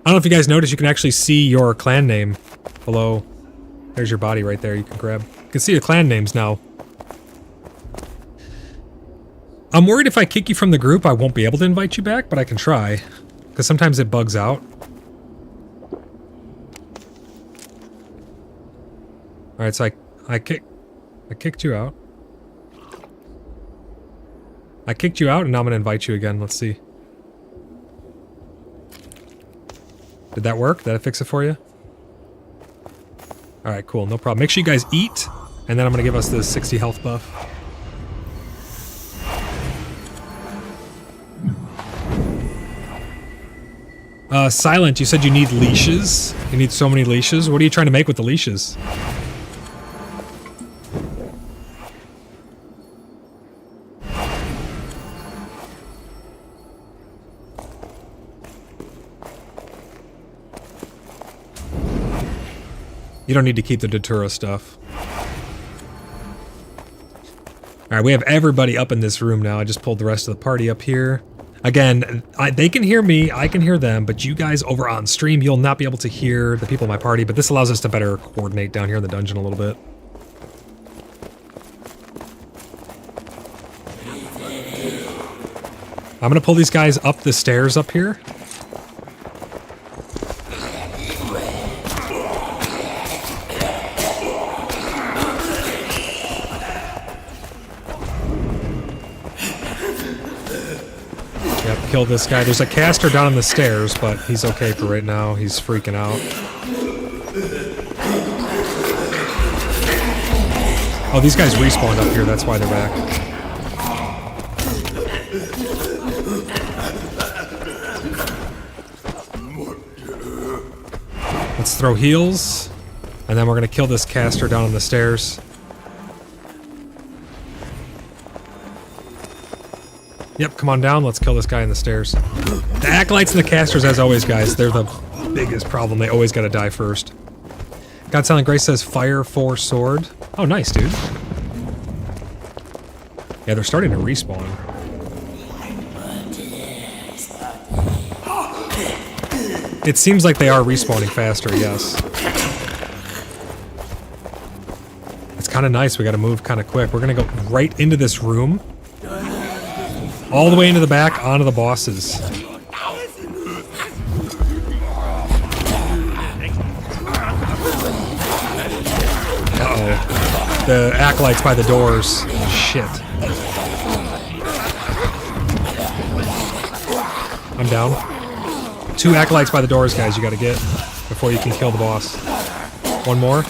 don't know if you guys noticed, you can actually see your clan name below. There's your body right there you can grab. You can see your clan names now. I'm worried if I kick you from the group, I won't be able to invite you back, but I can try. Because sometimes it bugs out. Alright, so I kicked you out. I kicked you out, and now I'm going to invite you again. Let's see. Did that work? Did I fix it for you? Alright, cool. No problem. Make sure you guys eat, and then I'm going to give us the 60 health buff. Silent, you said you need leashes? You need so many leashes? What are you trying to make with the leashes? You don't need to keep the Datura stuff. Alright, we have everybody up in this room now. I just pulled the rest of the party up here. Again, they can hear me, I can hear them, but you guys over on stream, you'll not be able to hear the people in my party, but this allows us to better coordinate down here in the dungeon a little bit. I'm gonna pull these guys up the stairs up here. Kill this guy. There's a caster down on the stairs, but he's okay for right now. He's freaking out. Oh, these guys respawned up here. That's why they're back. Let's throw heals, and then we're gonna kill this caster down on the stairs. Yep, come on down. Let's kill this guy in the stairs. The acolytes and the casters, as always, guys, they're the biggest problem. They always gotta die first. God Silent Grace says fire for sword. Oh, nice, dude. Yeah, they're starting to respawn. It seems like they are respawning faster, yes. It's kind of nice. We gotta move kind of quick. We're gonna go right into this room. All the way into the back, onto the bosses. Uh-oh. The acolytes by the doors. Shit. I'm down. 2 acolytes by the doors, guys, you gotta get before you can kill the boss. One more.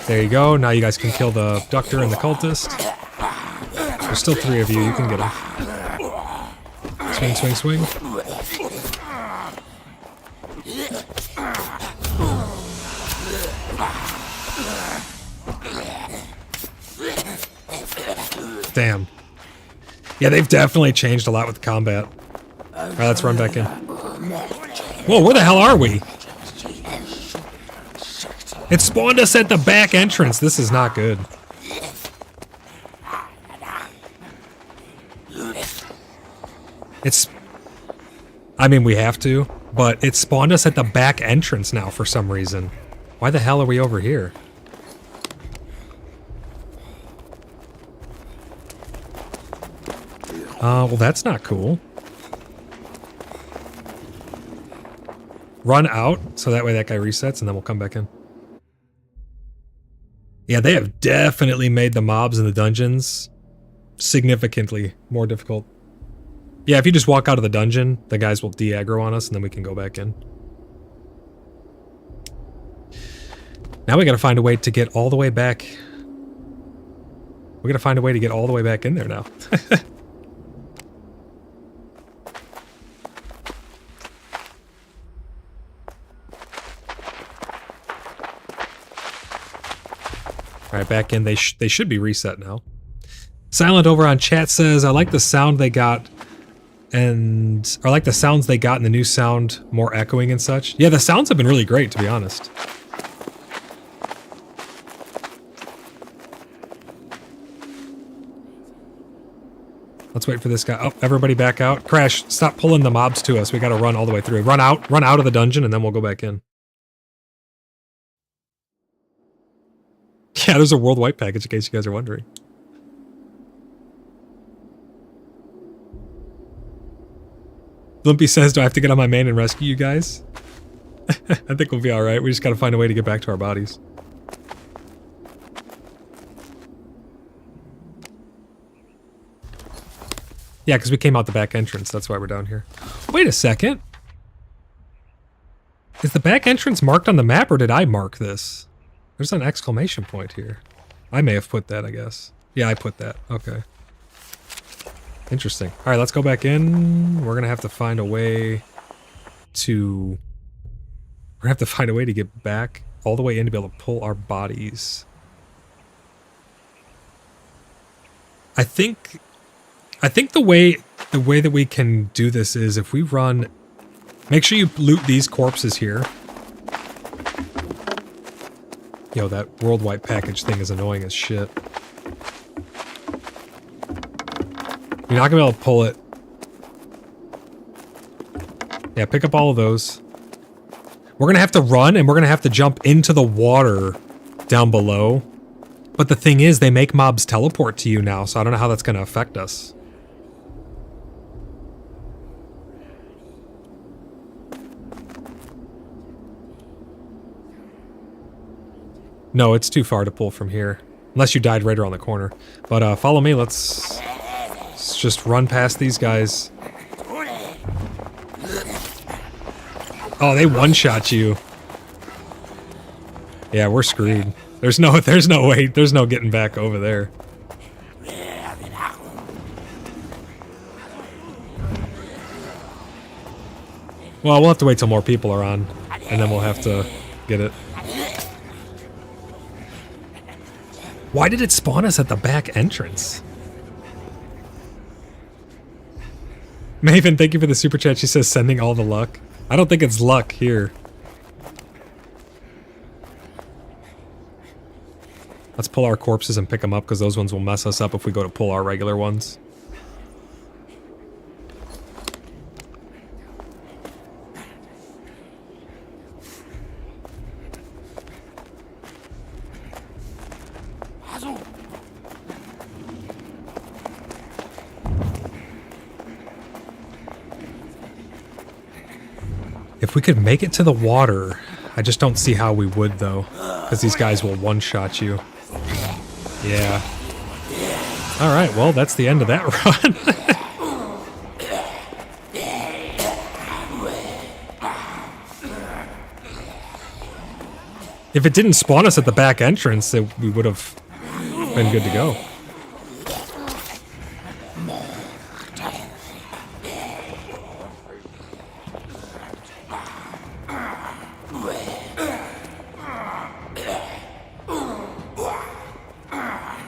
There you go. Now you guys can kill the Doctor and the Cultist. There's still 3 of you. You can get them. Swing, swing, swing. Damn. Yeah, they've definitely changed a lot with combat. Alright, let's run back in. Whoa, where the hell are we? It spawned us at the back entrance. This is not good. I mean, we have to, but it spawned us at the back entrance now for some reason. Why the hell are we over here? Well, that's not cool. Run out, so that way that guy resets, and then we'll come back in. Yeah, they have definitely made the mobs in the dungeons significantly more difficult. Yeah, if you just walk out of the dungeon, the guys will de-aggro on us, and then we can go back in. Now we gotta find a way to get all the way back. We gotta find a way to get all the way back in there now. Alright, back in. They should be reset now. Silent over on chat says, I like the sound they got, and I like the sounds they got in the new sound, more echoing and such. Yeah, the sounds have been really great, to be honest. Let's wait for this guy. Oh, everybody back out. Crash, stop pulling the mobs to us. We gotta run all the way through. Run out of the dungeon, and then we'll go back in. Yeah, there's a worldwide package in case you guys are wondering. Blimpy says, do I have to get on my main and rescue you guys? I think we'll be alright. We just gotta find a way to get back to our bodies. Yeah, because we came out the back entrance. That's why we're down here. Wait a second. Is the back entrance marked on the map, or did I mark this? There's an exclamation point here. I may have put that, I guess. Yeah, I put that. Okay. Interesting. Alright, let's go back in. We're gonna have to find a way to... We're gonna have to find a way to get back all the way in to be able to pull our bodies. I think the way that we can do this is if we run... Make sure you loot these corpses here. Yo, that worldwide package thing is annoying as shit. You're not gonna be able to pull it. Yeah, pick up all of those. We're gonna have to run, and we're gonna have to jump into the water down below. But the thing is, they make mobs teleport to you now, so I don't know how that's gonna affect us. No, it's too far to pull from here. Unless you died right around the corner. But follow me, let's just run past these guys. Oh, they one-shot you. Yeah, we're screwed. There's no way, there's no getting back over there. Well, we'll have to wait till more people are on, and then we'll have to get it. Why did it spawn us at the back entrance? Maven, thank you for the super chat. She says sending all the luck. I don't think it's luck here. Let's pull our corpses and pick them up, because those ones will mess us up if we go to pull our regular ones. If we could make it to the water, I just don't see how we would, though, because these guys will one-shot you. Yeah. Alright, well, that's the end of that run. If it didn't spawn us at the back entrance, we would have been good to go.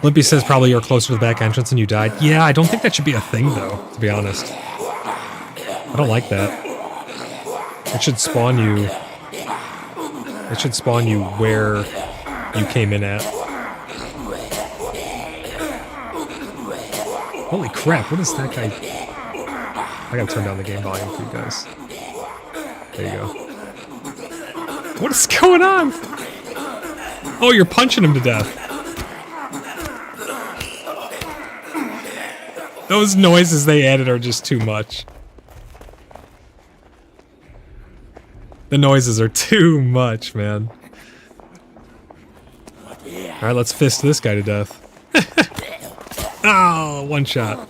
Limpy says probably you're closer to the back entrance and you died. Yeah, I don't think that should be a thing though, to be honest. I don't like that. It should spawn you. It should spawn you where you came in at. Holy crap, what is that guy? I gotta turn down the game volume for you guys. There you go. What is going on? Oh, you're punching him to death. Those noises they added are just too much. The noises are too much, man. Alright, let's fist this guy to death. Oh, one shot.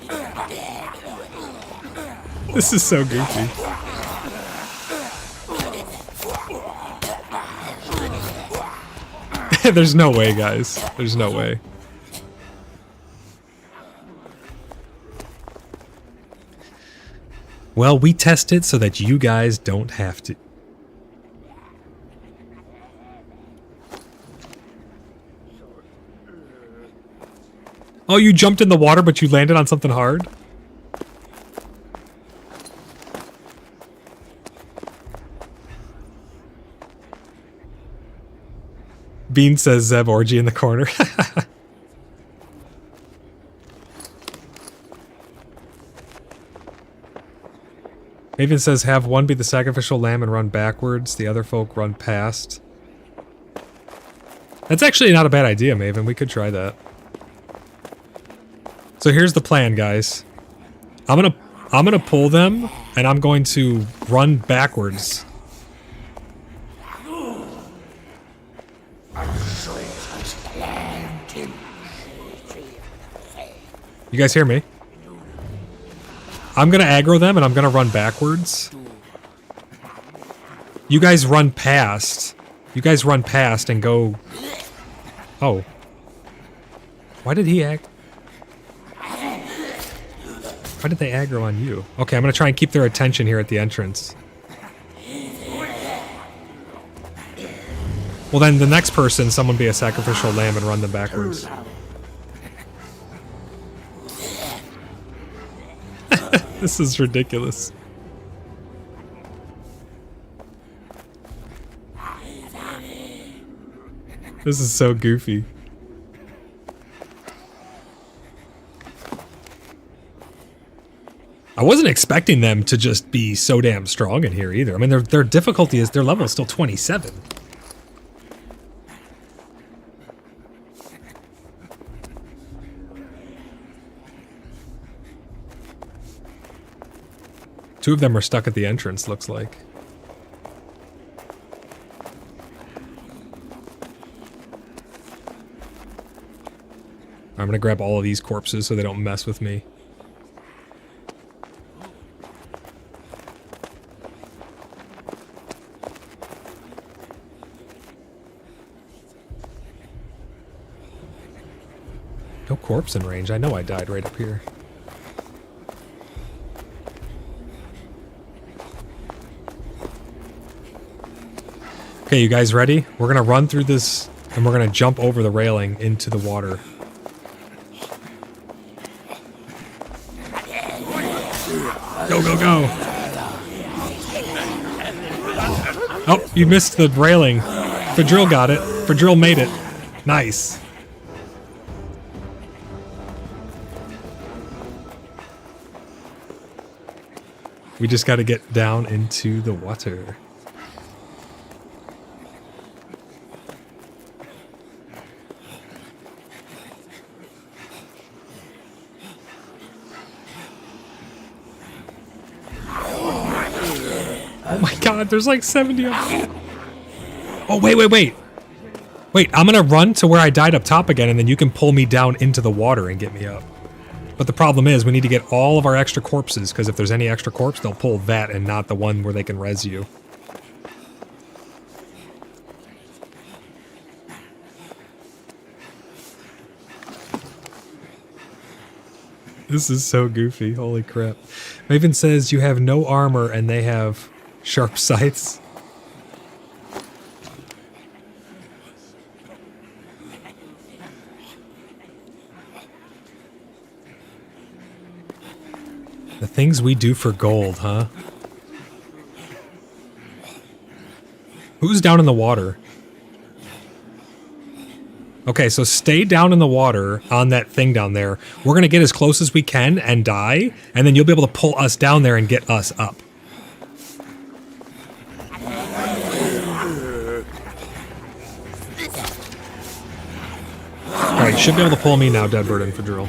This is so goofy. There's no way, guys. There's no way. Well, we test it so that you guys don't have to. Oh, you jumped in the water, but you landed on something hard? Bean says Zeb orgy in the corner. Maven says have one be the sacrificial lamb and run backwards, the other folk run past. That's actually not a bad idea, Maven. We could try that. So here's the plan, guys. I'm gonna pull them, and I'm going to run backwards. You guys hear me? I'm gonna aggro them, and I'm gonna run backwards. You guys run past. You guys run past and go... Oh. Why did he act... Why did they aggro on you? Okay, I'm gonna try and keep their attention here at the entrance. Well then, the next person, someone be a sacrificial lamb and run them backwards. This is ridiculous. This is so goofy. I wasn't expecting them to just be so damn strong in here either. I mean, their difficulty is, their level is still 27. Two of them are stuck at the entrance, looks like. I'm gonna grab all of these corpses so they don't mess with me. No corpse in range. I know I died right up here. Okay, you guys ready? We're gonna run through this and we're gonna jump over the railing into the water. Go, go, go! Oh, you missed the railing. Fadril got it. Fadril made it. Nice. We just gotta get down into the water. Oh my god, there's like 70 of them. Oh, wait, wait, wait. Wait, I'm gonna run to where I died up top again, and then you can pull me down into the water and get me up. But the problem is, we need to get all of our extra corpses, because if there's any extra corpse, they'll pull that and not the one where they can res you. This is so goofy, holy crap. Maven says you have no armor and they have sharp sights. The things we do for gold, huh? Who's down in the water? Okay, so stay down in the water on that thing down there. We're going to get as close as we can and die, and then you'll be able to pull us down there and get us up. Alright, should be able to pull me now, Deadbird and Fadril.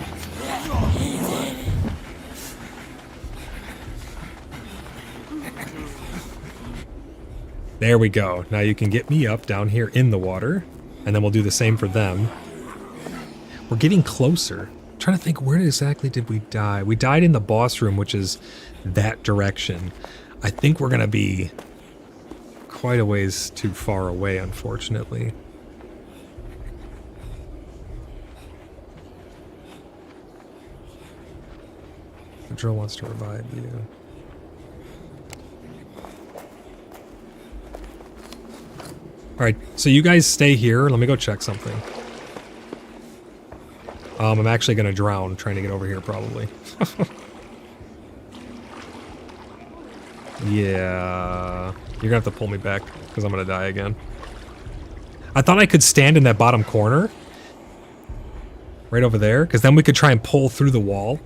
There we go. Now you can get me up down here in the water, and then we'll do the same for them. We're getting closer. I'm trying to think, where exactly did we die? We died in the boss room, which is that direction. I think we're going to be quite a ways too far away, unfortunately. The drill wants to revive you. Alright, so you guys stay here. Let me go check something. I'm actually going to drown trying to get over here, probably. Yeah. You're going to have to pull me back, because I'm going to die again. I thought I could stand in that bottom corner. Right over there, because then we could try and pull through the wall.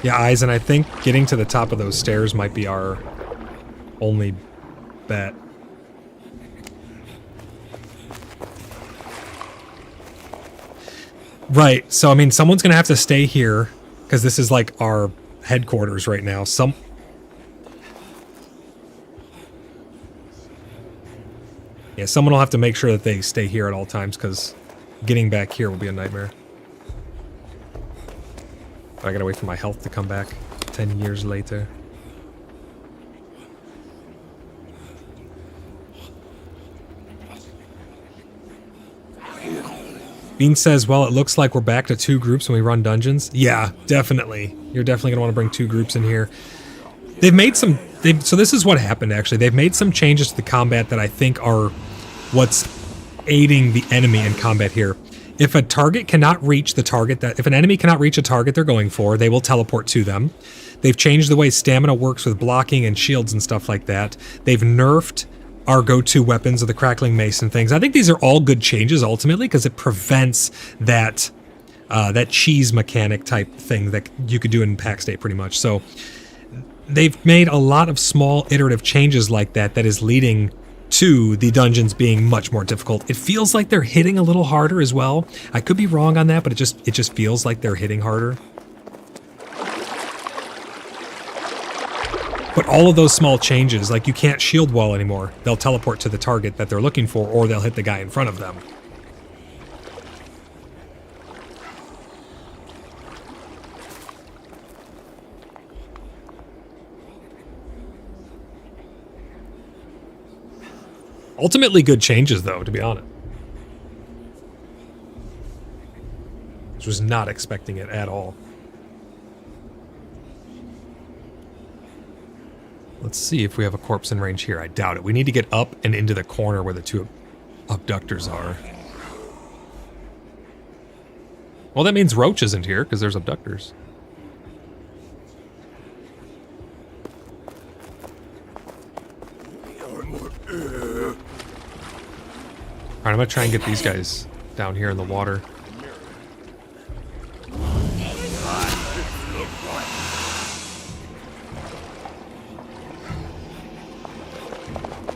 Yeah, Eisen, I think getting to the top of those stairs might be our only bet. Right, so I mean, someone's gonna have to stay here, because this is like our headquarters right now. Yeah, someone will have to make sure that they stay here at all times, because getting back here will be a nightmare. I gotta wait for my health to come back 10 years later. Bean says, well, it looks like we're back to 2 groups when we run dungeons. Yeah, definitely. You're definitely gonna want to bring 2 groups in here. They've made some... so this is what happened, actually. They've made some changes to the combat that I think are what's aiding the enemy in combat here. If a target cannot reach the target if an enemy cannot reach a target they're going for, they will teleport to them. They've changed the way stamina works with blocking and shields and stuff like that. They've nerfed our go-to weapons of the crackling mace and things. I think these are all good changes ultimately, because it prevents that that cheese mechanic type thing that you could do in pack state pretty much. So they've made a lot of small iterative changes like that that is leading to the dungeons being much more difficult. It feels like they're hitting a little harder as well. I could be wrong on that, but it just feels like they're hitting harder. But all of those small changes, like you can't shield wall anymore. They'll teleport to the target that they're looking for, or they'll hit the guy in front of them. Ultimately good changes, though, to be honest. I was not expecting it at all. Let's see if we have a corpse in range here. I doubt it. We need to get up and into the corner where the 2 abductors are. Well, that means Roach isn't here, because there's abductors. Alright, I'm gonna try and get these guys down here in the water.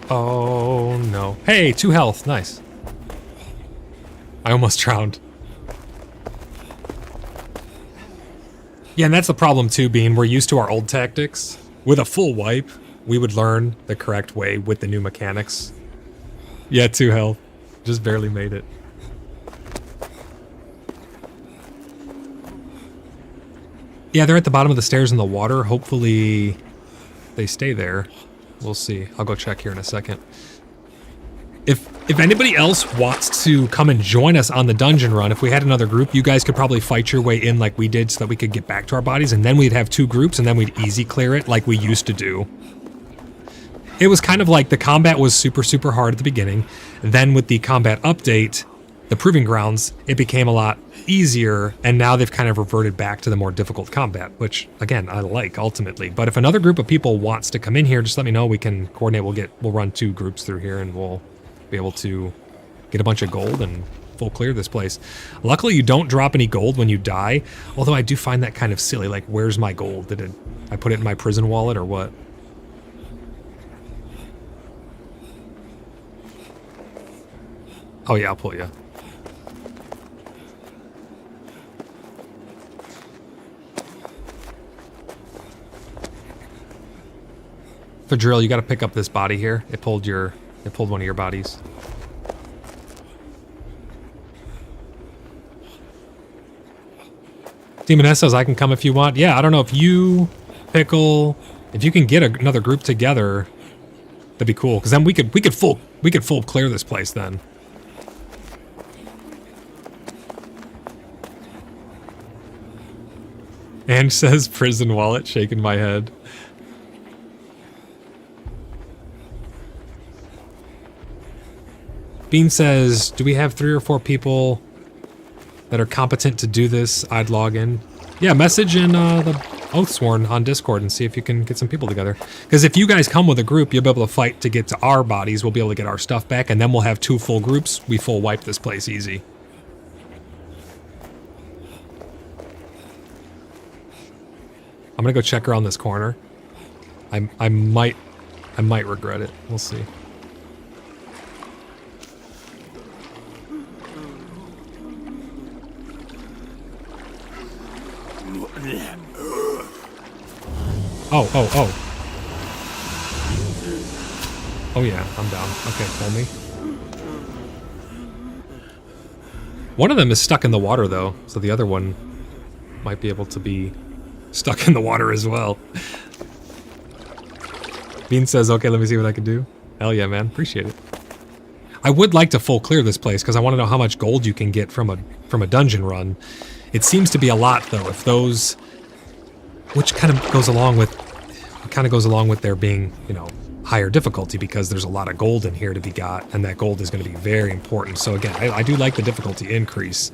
Oh no. Hey, 2 health. Nice. I almost drowned. Yeah, and that's the problem too, Bean. We're used to our old tactics. With a full wipe, we would learn the correct way with the new mechanics. Yeah, 2 health. Just barely made it. Yeah, they're at the bottom of the stairs in the water. Hopefully they stay there. We'll see. I'll go check here in a second. If If anybody else wants to come and join us on the dungeon run, if we had another group, you guys could probably fight your way in like we did so that we could get back to our bodies, and then we'd have 2 groups, and then we'd easy clear it like we used to do. It was kind of like the combat was super, super hard at the beginning. Then with the combat update, the Proving Grounds, it became a lot easier, and now they've kind of reverted back to the more difficult combat, which, again, I like, ultimately. But if another group of people wants to come in here, just let me know. We can coordinate. We'll run 2 groups through here, and we'll be able to get a bunch of gold and full clear this place. Luckily, you don't drop any gold when you die, although I do find that kind of silly. Like, where's my gold? Did I put it in my prison wallet or what? Oh yeah, I'll pull you. For drill, you got to pick up this body here. It pulled one of your bodies. Demoness says I can come if you want. Yeah, I don't know if you, Pickle, if you can get another group together, that'd be cool. Because then we could full clear this place then. And says prison wallet, shaking my head. Bean says, do we have 3 or 4 people that are competent to do this? I'd log in. Yeah, message in the Oathsworn on Discord and see if you can get some people together. Because if you guys come with a group, you'll be able to fight to get to our bodies. We'll be able to get our stuff back, and then we'll have 2 full groups. We full wipe this place easy. I'm gonna go check around this corner. I might regret it. We'll see. Oh. Oh yeah, I'm down. Okay, pull me. One of them is stuck in the water though, so the other one might be able to be stuck in the water as well. Bean says, okay, let me see what I can do. Hell yeah, man. Appreciate it. I would like to full clear this place because I want to know how much gold you can get from a dungeon run. It seems to be a lot though, if those, which kind of goes along with there being, you know, higher difficulty, because there's a lot of gold in here to be got, and that gold is going to be very important. So again, I do like the difficulty increase.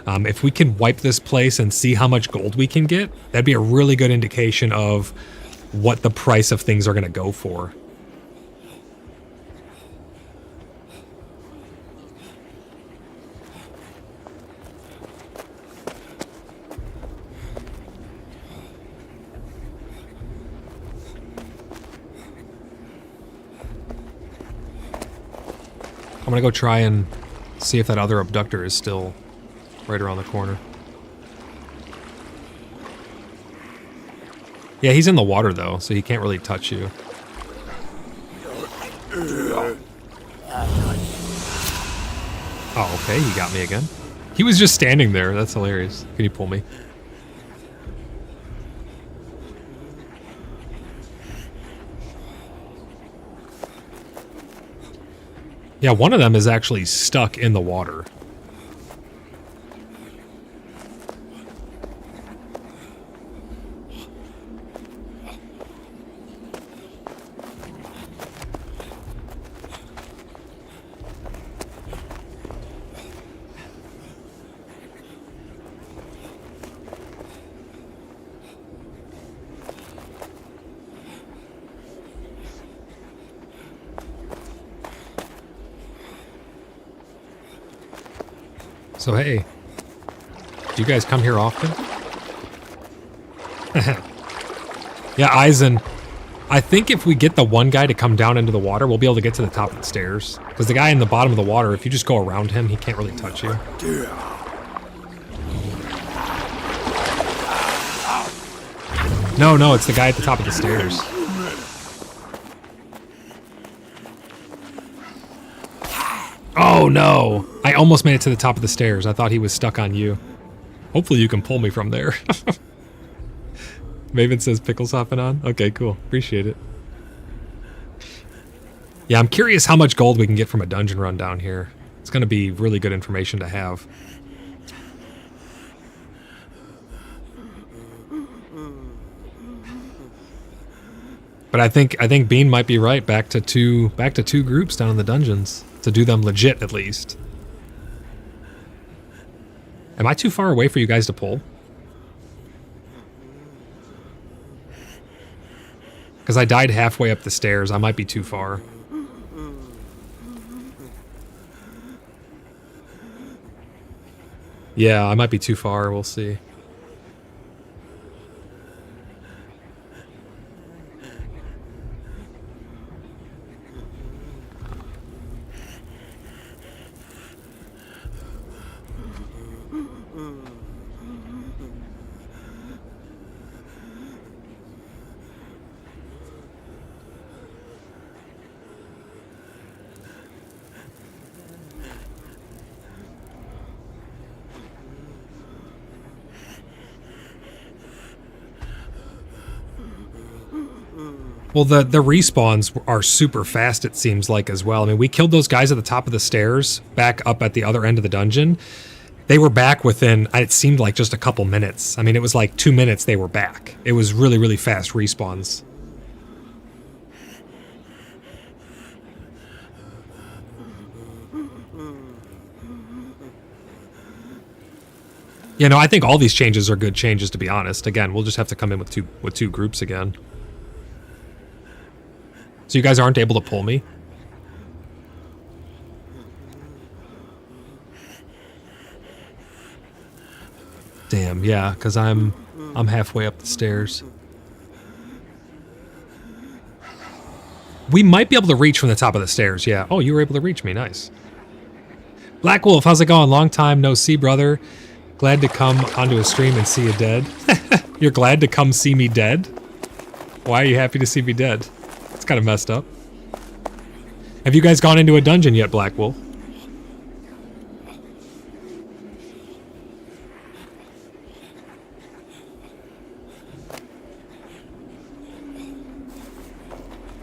If we can wipe this place and see how much gold we can get, that'd be a really good indication of what the price of things are going to go for. I'm going to go try and see if that other abductor is still right around the corner. Yeah, he's in the water though, so he can't really touch you. Oh, okay, he got me again. He was just standing there. That's hilarious. Can you pull me? Yeah, one of them is actually stuck in the water. So hey, do you guys come here often? Yeah, Eisen, I think if we get the one guy to come down into the water, we'll be able to get to the top of the stairs. Because the guy in the bottom of the water, if you just go around him, he can't really touch you. No, it's the guy at the top of the stairs. Oh no! I almost made it to the top of the stairs. I thought he was stuck on you. Hopefully you can pull me from there. Maven says Pickle's hopping on. Okay, cool. Appreciate it. Yeah, I'm curious how much gold we can get from a dungeon run down here. It's going to be really good information to have. But I think Bean might be right. Back to two groups down in the dungeons to do them legit at least. Am I too far away for you guys to pull? Because I died halfway up the stairs. I might be too far. Yeah, I might be too far. We'll see. Well, the respawns are super fast, it seems like, as well. I mean, we killed those guys at the top of the stairs, back up at the other end of the dungeon. They were back within, it seemed like just a couple minutes. I mean, it was like 2 minutes they were back. It was really, really fast respawns. You know, I think all these changes are good changes, to be honest. Again, we'll just have to come in with two groups again. So you guys aren't able to pull me? Damn, yeah, because I'm halfway up the stairs. We might be able to reach from the top of the stairs, yeah. Oh, you were able to reach me, nice. Black Wolf, how's it going? Long time no see, brother. Glad to come onto a stream and see you dead. You're glad to come see me dead? Why are you happy to see me dead? It's kind of messed up. Have you guys gone into a dungeon yet, Black Wolf?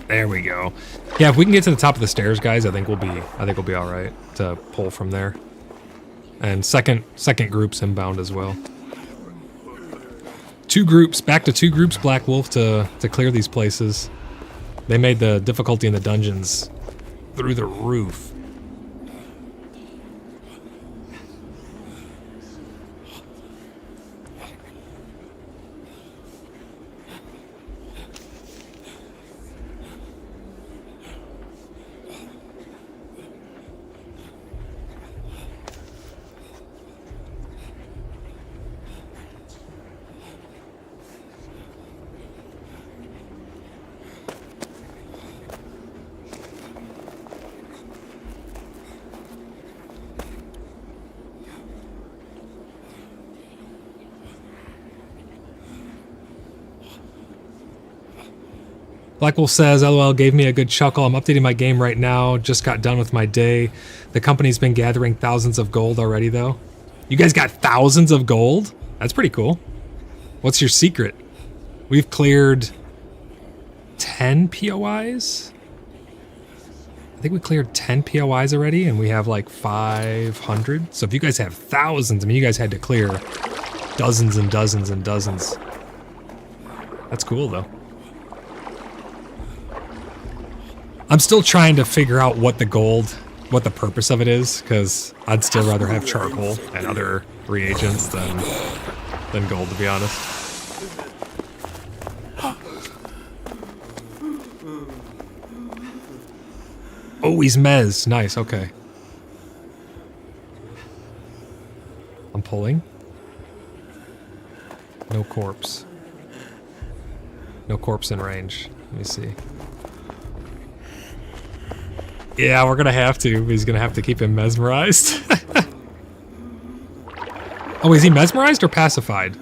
There we go. Yeah, if we can get to the top of the stairs, guys, I think we'll be all right to pull from there. And second group's inbound as well. Two groups, back to two groups, Black Wolf, to clear these places. They made the difficulty in the dungeons through the roof. Black Wolf says, LOL gave me a good chuckle. I'm updating my game right now. Just got done with my day. The company's been gathering thousands of gold already, though. You guys got thousands of gold? That's pretty cool. What's your secret? We've cleared 10 POIs? I think we cleared 10 POIs already, and we have like 500. So if you guys have thousands, I mean, you guys had to clear dozens and dozens and dozens. That's cool, though. I'm still trying to figure out what the purpose of it is, because I'd still rather have charcoal and other reagents than gold, to be honest. Oh, he's mez. Nice, okay. I'm pulling. No corpse. No corpse in range. Let me see. Yeah, we're gonna have to. He's gonna have to keep him mesmerized. Oh, is he mesmerized or pacified?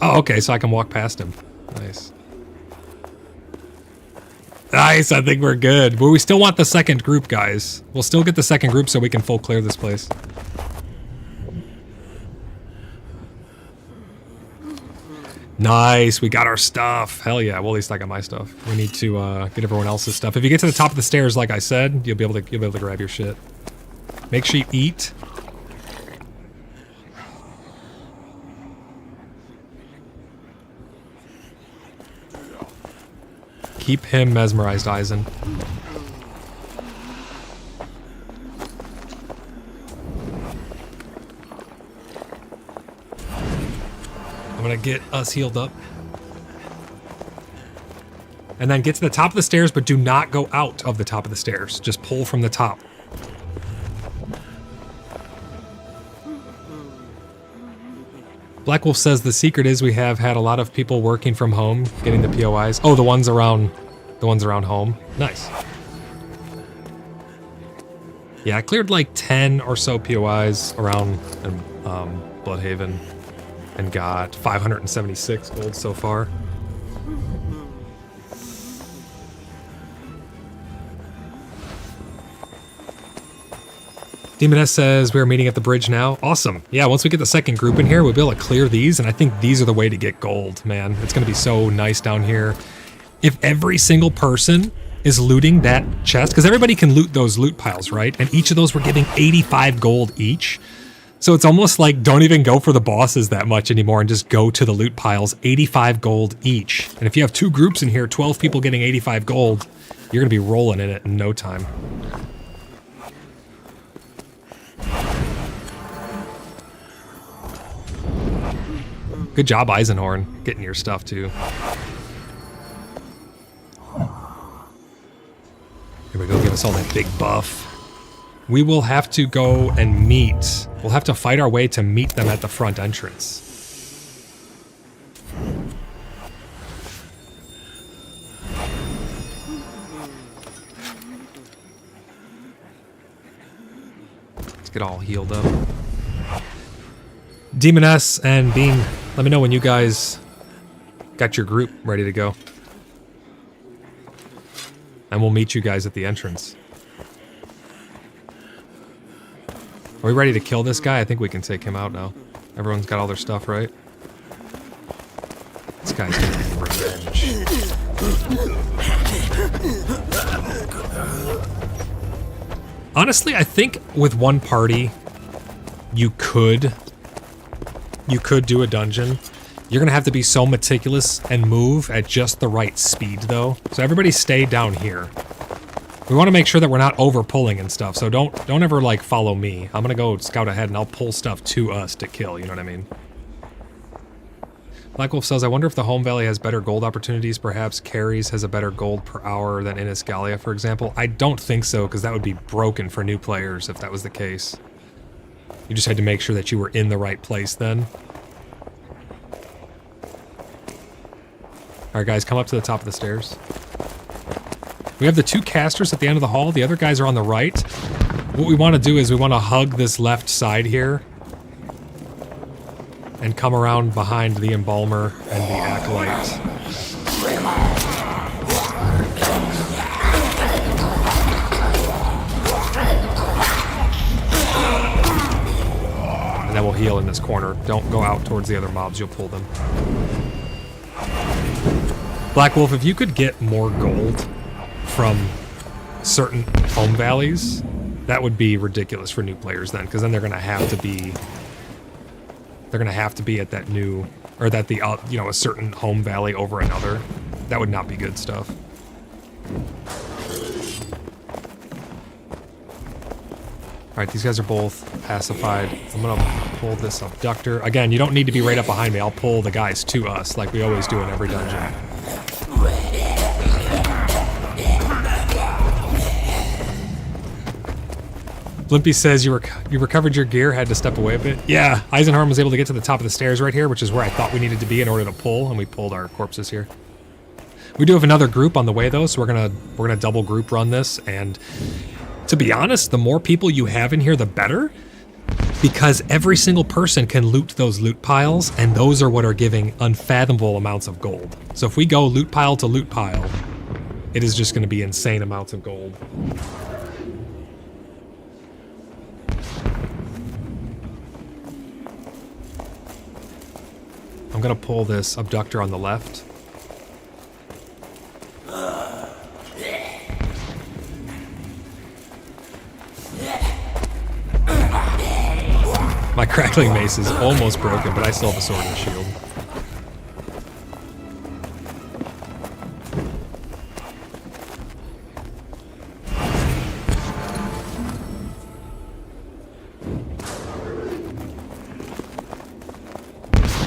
Oh, okay, so I can walk past him. Nice. Nice, I think we're good. But we still want the second group, guys. We'll still get the second group so we can full clear this place. Nice, we got our stuff. Hell yeah, well at least I got my stuff. We need to get everyone else's stuff. If you get to the top of the stairs, like I said, you'll be able to grab your shit. Make sure you eat. Keep him mesmerized, Eisen. I'm gonna get us healed up. And then get to the top of the stairs, but do not go out of the top of the stairs. Just pull from the top. Black Wolf says the secret is we have had a lot of people working from home, getting the POIs. Oh, the ones around home. Nice. Yeah, I cleared like 10 or so POIs around Bloodhaven and got 576 gold so far. Demoness says we are meeting at the bridge now. Awesome. Yeah, once we get the second group in here, we'll be able to clear these, and I think these are the way to get gold, man. It's going to be so nice down here. If every single person is looting that chest, because everybody can loot those loot piles, right? And each of those were giving 85 gold each. So it's almost like don't even go for the bosses that much anymore and just go to the loot piles, 85 gold each. And if you have two groups in here, 12 people getting 85 gold, you're going to be rolling in it in no time. Good job, Eisenhorn, getting your stuff too. Here we go, give us all that big buff. We will have to go and meet. We'll have to fight our way to meet them at the front entrance. Let's get all healed up. Demoness and Bean, let me know when you guys got your group ready to go. And we'll meet you guys at the entrance. Are we ready to kill this guy? I think we can take him out now. Everyone's got all their stuff, right? This guy's getting revenge. Honestly, I think with one party, you could do a dungeon. You're gonna have to be so meticulous and move at just the right speed though. So everybody stay down here. We want to make sure that we're not over pulling and stuff. So don't ever like follow me. I'm gonna go scout ahead and I'll pull stuff to us to kill, you know what I mean? Black Wolf says, I wonder if the Home Valley has better gold opportunities. Perhaps Carries has a better gold per hour than Inisgalia, for example. I don't think so, because that would be broken for new players if that was the case. You just had to make sure that you were in the right place then. Alright guys, come up to the top of the stairs. We have the two casters at the end of the hall. The other guys are on the right. What we want to do is we want to hug this left side here. And come around behind the Embalmer and the Acolyte. And then we'll heal in this corner. Don't go out towards the other mobs, you'll pull them. Black Wolf, if you could get more gold from certain home valleys, that would be ridiculous for new players then, because then they're gonna have to be at that new, or that the you know, a certain home valley over another. That would not be good stuff. Alright, these guys are both pacified. I'm gonna pull this abductor. Again, you don't need to be right up behind me. I'll pull the guys to us like we always do in every dungeon. Blimpy says you recovered your gear, had to step away a bit. Yeah, Eisenharm was able to get to the top of the stairs right here, which is where I thought we needed to be in order to pull, and we pulled our corpses here. We do have another group on the way though, so we're gonna double group run this, and to be honest, the more people you have in here, the better, because every single person can loot those loot piles, and those are what are giving unfathomable amounts of gold. So if we go loot pile to loot pile, it is just gonna be insane amounts of gold. I'm gonna pull this abductor on the left. My crackling mace is almost broken, but I still have a sword and a shield.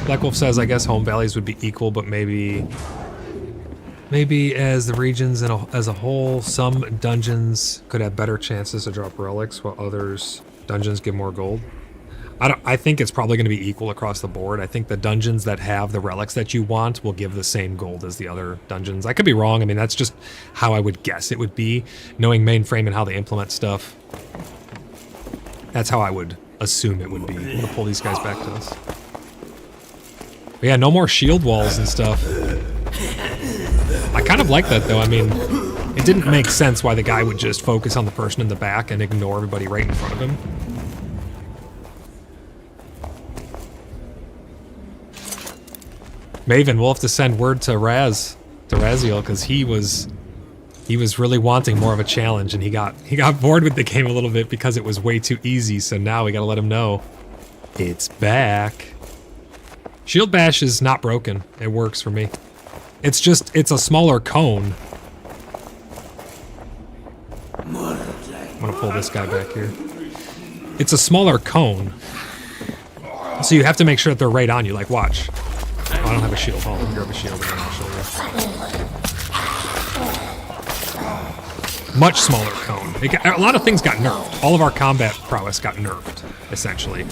Black Wolf says, I guess home values would be equal, but maybe as the regions as a whole, some dungeons could have better chances to drop relics, while others dungeons give more gold. I think it's probably going to be equal across the board. I think the dungeons that have the relics that you want will give the same gold as the other dungeons. I could be wrong. I mean, that's just how I would guess it would be, knowing mainframe and how they implement stuff. That's how I would assume it would be. I'm going to pull these guys back to us. But yeah, no more shield walls and stuff. I kind of like that, though. I mean, it didn't make sense why the guy would just focus on the person in the back and ignore everybody right in front of him. Maven, we'll have to send word to Raziel, because he was really wanting more of a challenge, and he got bored with the game a little bit because it was way too easy. So now we gotta let him know it's back. Shield bash is not broken. It works for me. It's a smaller cone. I'm gonna pull this guy back here. It's a smaller cone, so you have to make sure that they're right on you. Like, watch. Oh, I don't have a shield. Hold on, grab a shield and then I'll show you. Much smaller cone. A lot of things got nerfed. All of our combat prowess got nerfed, essentially.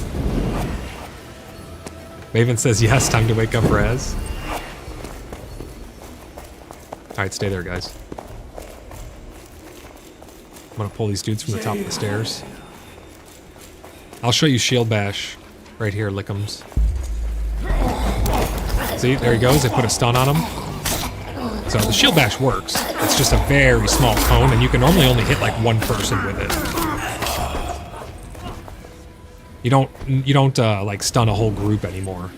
Maven says, yes, time to wake up, Raz. Alright, stay there, guys. I'm gonna pull these dudes from the top of the stairs. I'll show you shield bash right here, lick'ems. See, there he goes. I put a stun on him. So the shield bash works. It's just a very small cone, and you can normally only hit like one person with it. You don't like stun a whole group anymore.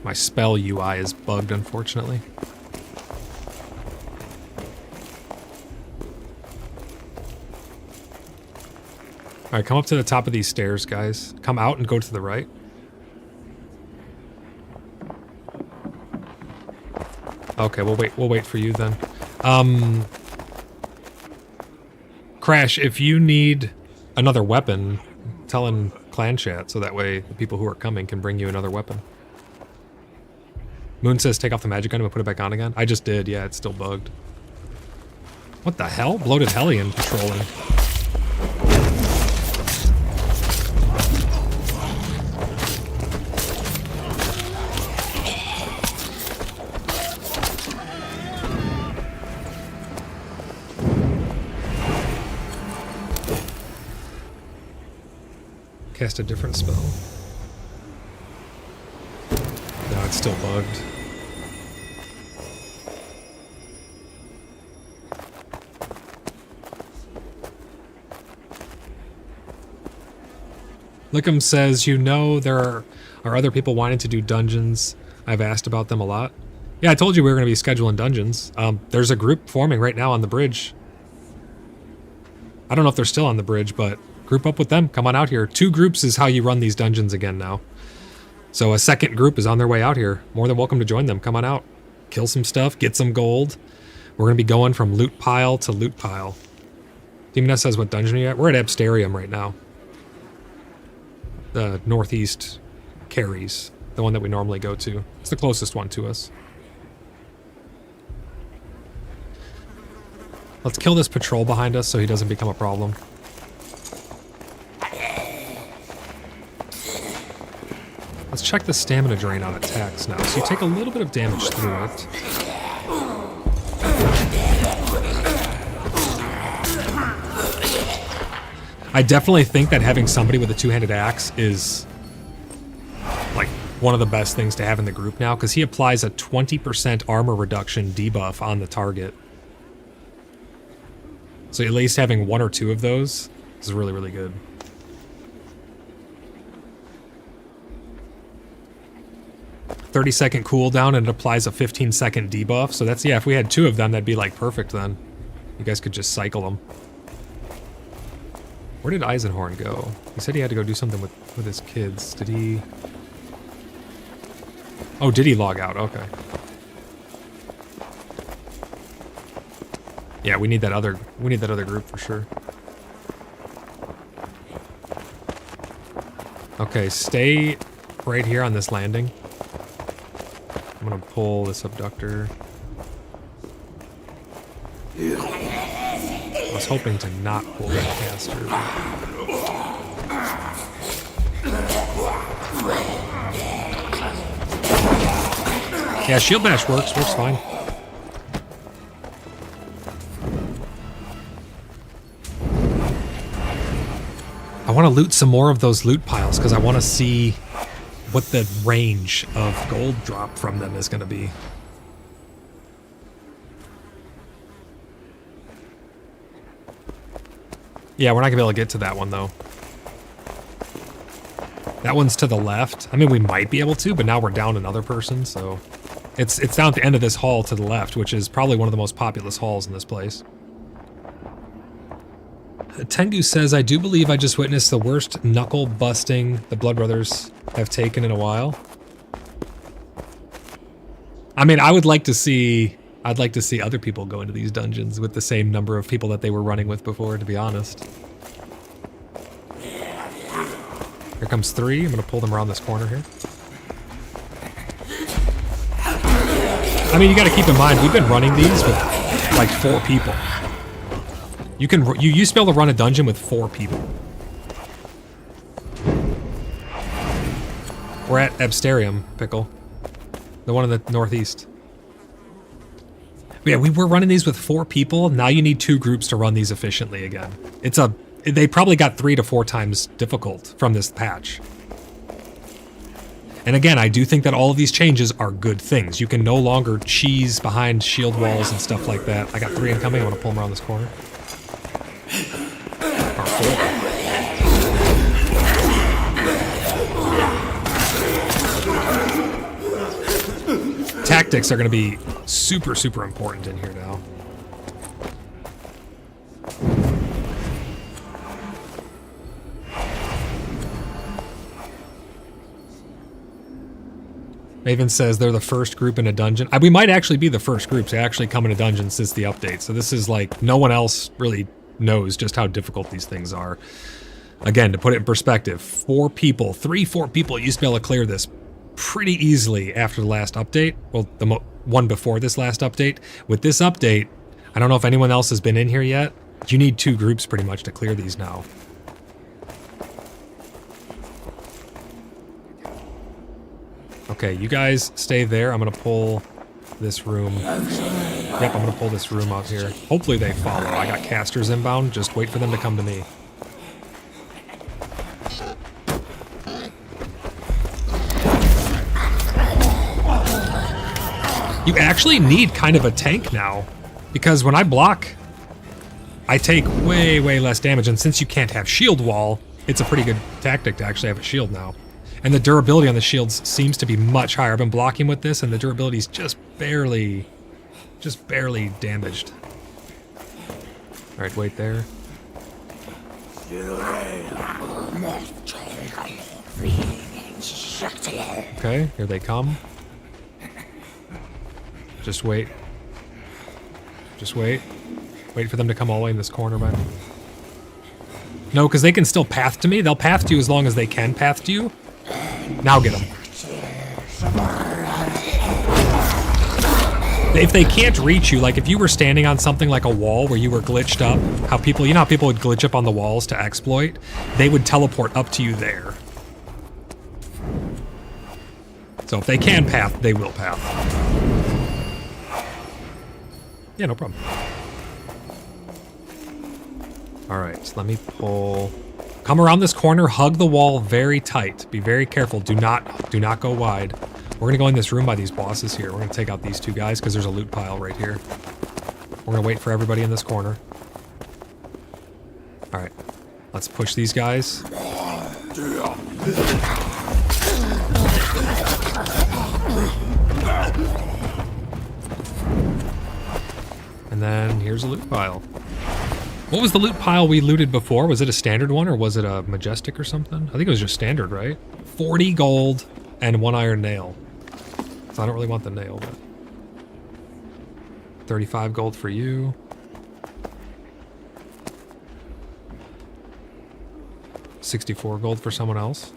My spell UI is bugged, unfortunately. Alright, come up to the top of these stairs, guys. Come out and go to the right. Okay, we'll wait for you then. Crash, if you need another weapon, tell in clan chat so that way the people who are coming can bring you another weapon. Moon says take off the magic item and put it back on again. I just did, yeah, it's still bugged. What the hell? Bloated Hellion patrolling. Cast a different spell. No, it's still bugged. Lickham says, you know there are other people wanting to do dungeons. I've asked about them a lot. Yeah, I told you we were going to be scheduling dungeons. There's a group forming right now on the bridge. I don't know if they're still on the bridge, but group up with them. Come on out here. 2 groups is how you run these dungeons again now. So a second group is on their way out here. More than welcome to join them. Come on out. Kill some stuff. Get some gold. We're going to be going from loot pile to loot pile. Demoness says, what dungeon are you at? We're at Absterium right now. The northeast carries. The one that we normally go to. It's the closest one to us. Let's kill this patrol behind us so he doesn't become a problem. Let's check the stamina drain on attacks now. So you take a little bit of damage through it. I definitely think that having somebody with a 2-handed axe is one of the best things to have in the group now, because he applies a 20% armor reduction debuff on the target. So at least having 1 or 2 of those is really, really good. "30-second cooldown, and it applies a 15-second debuff. So that's, yeah, if we had 2 of them, that'd be like perfect then. You guys could just cycle them. Where did Eisenhorn go? He said he had to go do something with his kids. Did he... Oh, did he log out? Okay. Yeah, we need that other group for sure. Okay, stay right here on this landing. I'm gonna pull this abductor. I was hoping to not pull that caster. Yeah, shield bash works fine. I want to loot some more of those loot piles because I want to see what the range of gold drop from them is going to be. Yeah, we're not going to be able to get to that one, though. That one's to the left. I mean, we might be able to, but now we're down another person, so... It's down at the end of this hall to the left, which is probably one of the most populous halls in this place. Tengu says, I do believe I just witnessed the worst knuckle busting the Blood Brothers have taken in a while. I mean, I'd like to see other people go into these dungeons with the same number of people that they were running with before, to be honest. Here comes 3. I'm gonna pull them around this corner here. I mean, you gotta keep in mind, we've been running these with like 4 people. You used to be able to run a dungeon with 4 people. We're at Absterium, Pickle. The one in the northeast. But yeah, we were running these with 4 people. Now you need 2 groups to run these efficiently again. They probably got 3 to 4 times difficult from this patch. And again, I do think that all of these changes are good things. You can no longer cheese behind shield walls and stuff like that. I got 3 incoming. I want to pull them around this corner. Or 4. Tactics are going to be super, super important in here now. Maven says they're the first group in a dungeon. We might actually be the first group to actually come in a dungeon since the update. So this is like, no one else really knows just how difficult these things are. Again, to put it in perspective, 4 people, 3-4 people used to be able to clear this pretty easily after the last update. Well, the one before this last update. With this update, I don't know if anyone else has been in here yet. You need 2 groups pretty much to clear these now. Okay, you guys stay there. I'm gonna pull this room. Yep, I'm gonna pull this room out here. Hopefully they follow. I got casters inbound. Just wait for them to come to me. You actually need kind of a tank now, because when I block, I take way, way less damage, and since you can't have shield wall, it's a pretty good tactic to actually have a shield now. And the durability on the shields seems to be much higher. I've been blocking with this, and the durability is just barely damaged. All right, wait there. Okay, here they come. Just wait. Just wait. Wait for them to come all the way in this corner, man. No, because they can still path to me. They'll path to you as long as they can path to you. Now get them. If they can't reach you, like if you were standing on something like a wall where you were glitched up, you know how people would glitch up on the walls to exploit? They would teleport up to you there. So if they can path, they will path. Yeah, no problem. All right, so let me pull a Come around this corner, hug the wall very tight. Be very careful. Do not go wide. We're gonna go in this room by these bosses here. We're gonna take out these two guys because there's a loot pile right here. We're gonna wait for everybody in this corner. All right, let's push these guys. And then here's a loot pile. What was the loot pile we looted before? Was it a standard one or was it a majestic or something? I think it was just standard, right? 40 gold and 1 iron nail. So I don't really want the nail, but 35 gold for you. $64 gold for someone else.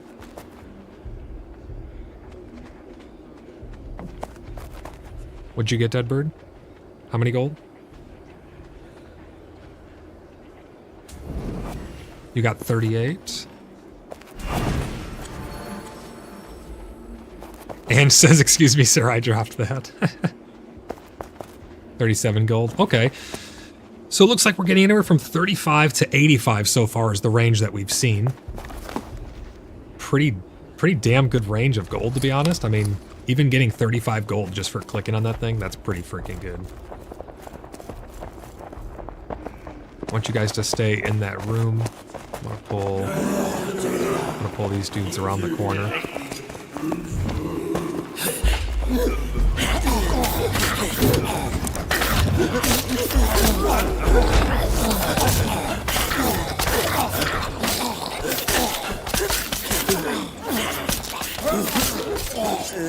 What'd you get, Deadbird? How many gold? You got 38. And says, excuse me, sir, I dropped that. 37 gold. Okay. So it looks like we're getting anywhere from 35 to 85 so far is the range that we've seen. Pretty damn good range of gold, to be honest. I mean, even getting 35 gold just for clicking on that thing, that's pretty freaking good. I want you guys to stay in that room. I'm gonna pull these dudes around the corner.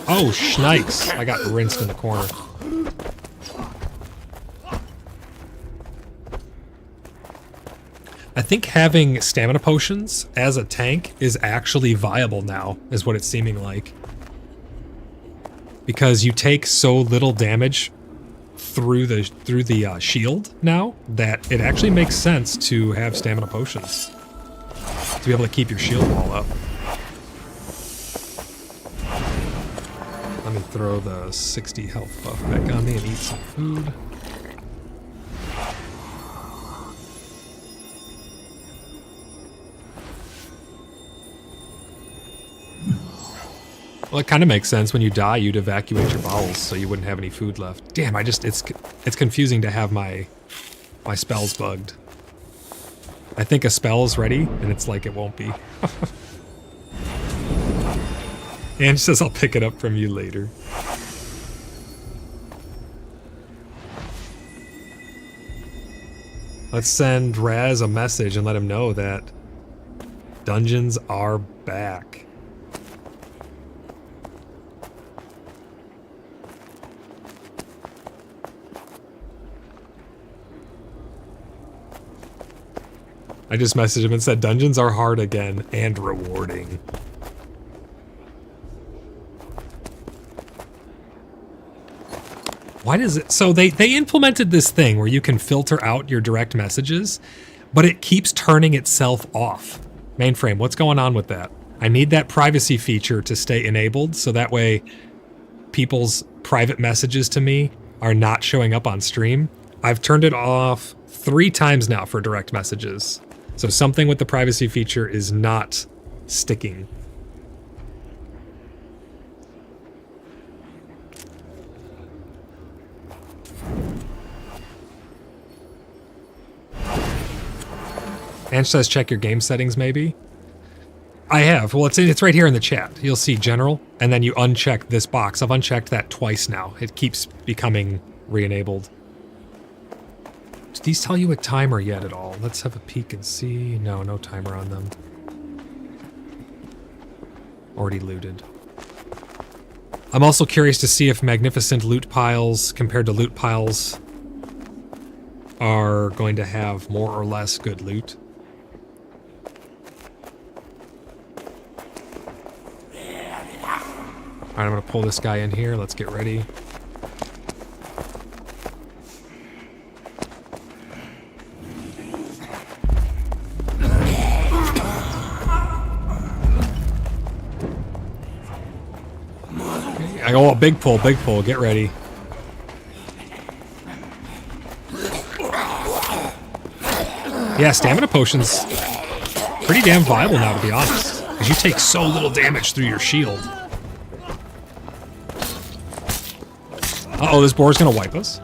Oh, shnikes. I got rinsed in the corner. I think having stamina potions as a tank is actually viable now, is what it's seeming like. Because you take so little damage through the shield now that it actually makes sense to have stamina potions to be able to keep your shield wall up. Let me throw the 60 health buff back on me and eat some food. Well, it kind of makes sense. When you die, you'd evacuate your bowels, so you wouldn't have any food left. Damn, it's confusing to have my spells bugged. I think a spell is ready, and it's like it won't be. Ange says I'll pick it up from you later. Let's send Raz a message and let him know that dungeons are back. I just messaged him and said, dungeons are hard again and rewarding. Why does it... So they implemented this thing where you can filter out your direct messages, but it keeps turning itself off. Mainframe, what's going on with that? I need that privacy feature to stay enabled, so that way people's private messages to me are not showing up on stream. I've turned it off 3 times now for direct messages. So something with the privacy feature is not sticking. Ange says check your game settings maybe. I have. Well, it's right here in the chat. You'll see general, and then you uncheck this box. I've unchecked that twice now. It keeps becoming re-enabled. Did these tell you a timer yet at all? Let's have a peek and see. No, no timer on them. Already looted. I'm also curious to see if magnificent loot piles compared to loot piles are going to have more or less good loot. Alright, I'm gonna pull this guy in here. Let's get ready. Oh, big pull, get ready. Yeah, stamina potions. pretty damn viable now, to be honest. Because you take so little damage through your shield. Uh-oh, this boar's gonna wipe us.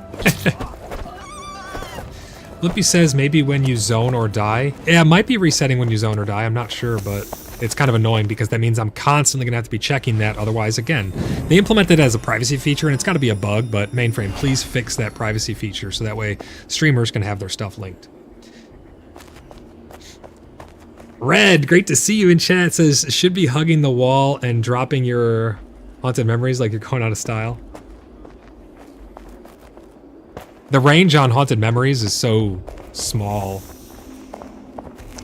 Lippy says maybe when you zone or die. Yeah, it might be resetting when you zone or die. I'm not sure, but it's kind of annoying because that means I'm constantly going to have to be checking that. Otherwise, again, they implemented it as a privacy feature, and it's got to be a bug, but mainframe, please fix that privacy feature so that way streamers can have their stuff linked. Red, great to see you in chat. It says, should be hugging the wall and dropping your haunted memories like you're going out of style. The range on Haunted Memories is so small.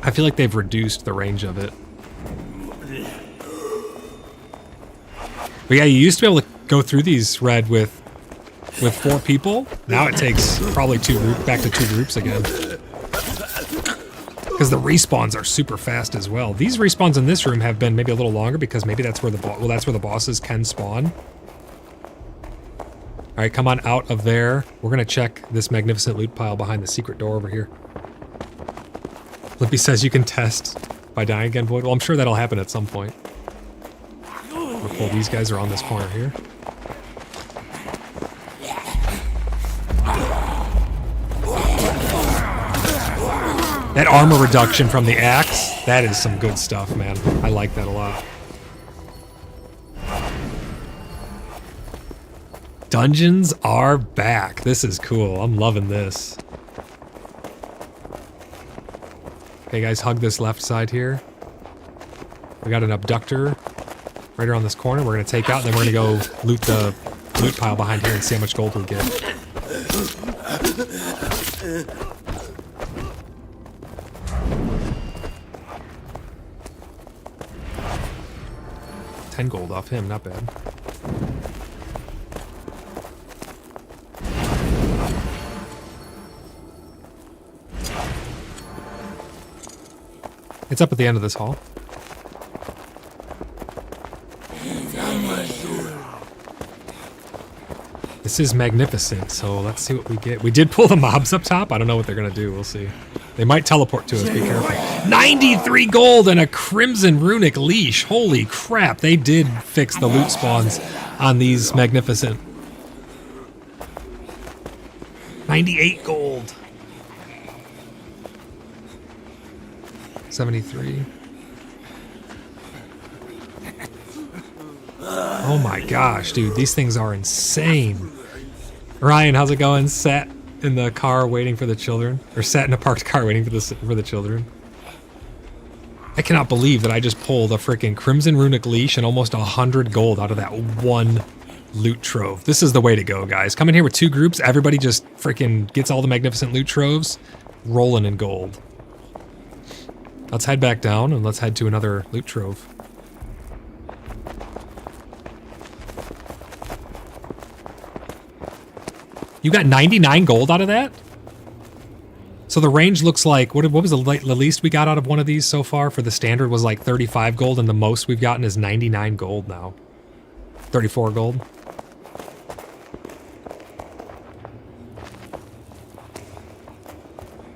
I feel like they've reduced the range of it. But yeah, you used to be able to go through these, Red, with 4 people. Now it takes probably back to 2 groups again. Because the respawns are super fast as well. These respawns in this room have been maybe a little longer because maybe that's where the bosses can spawn. All right, come on out of there. We're gonna check this magnificent loot pile behind the secret door over here. Lippy says you can test by dying again, Void. Well, I'm sure that'll happen at some point. We'll pull these guys around this corner here. That armor reduction from the axe, that is some good stuff, man. I like that a lot. Dungeons are back. This is cool. I'm loving this. Okay, guys, hug this left side here. We got an abductor right around this corner. We're going to take out, and then we're going to go loot the loot pile behind here and see how much gold we get. $10 gold off him, not bad. It's up at the end of this hall. This is magnificent, so let's see what we get. We did pull the mobs up top. I don't know what they're going to do. We'll see. They might teleport to us. Be careful. 93 gold and a crimson runic leash. Holy crap. They did fix the loot spawns on these magnificent. 98 gold. 73. Oh my gosh, dude, these things are insane. Ryan, how's it going? Sat in the car waiting for the children, or sat in a parked car waiting for the children. I cannot believe that I just pulled a freaking crimson runic leash and almost 100 gold out of that one loot trove. This is the way to go, guys. Come in here with 2 groups. Everybody just freaking gets all the magnificent loot troves, rolling in gold. Let's head back down and let's head to another loot trove. You got 99 gold out of that? So the range looks like, what was the least we got out of one of these so far? For the standard was like 35 gold, and the most we've gotten is 99 gold now. 34 gold.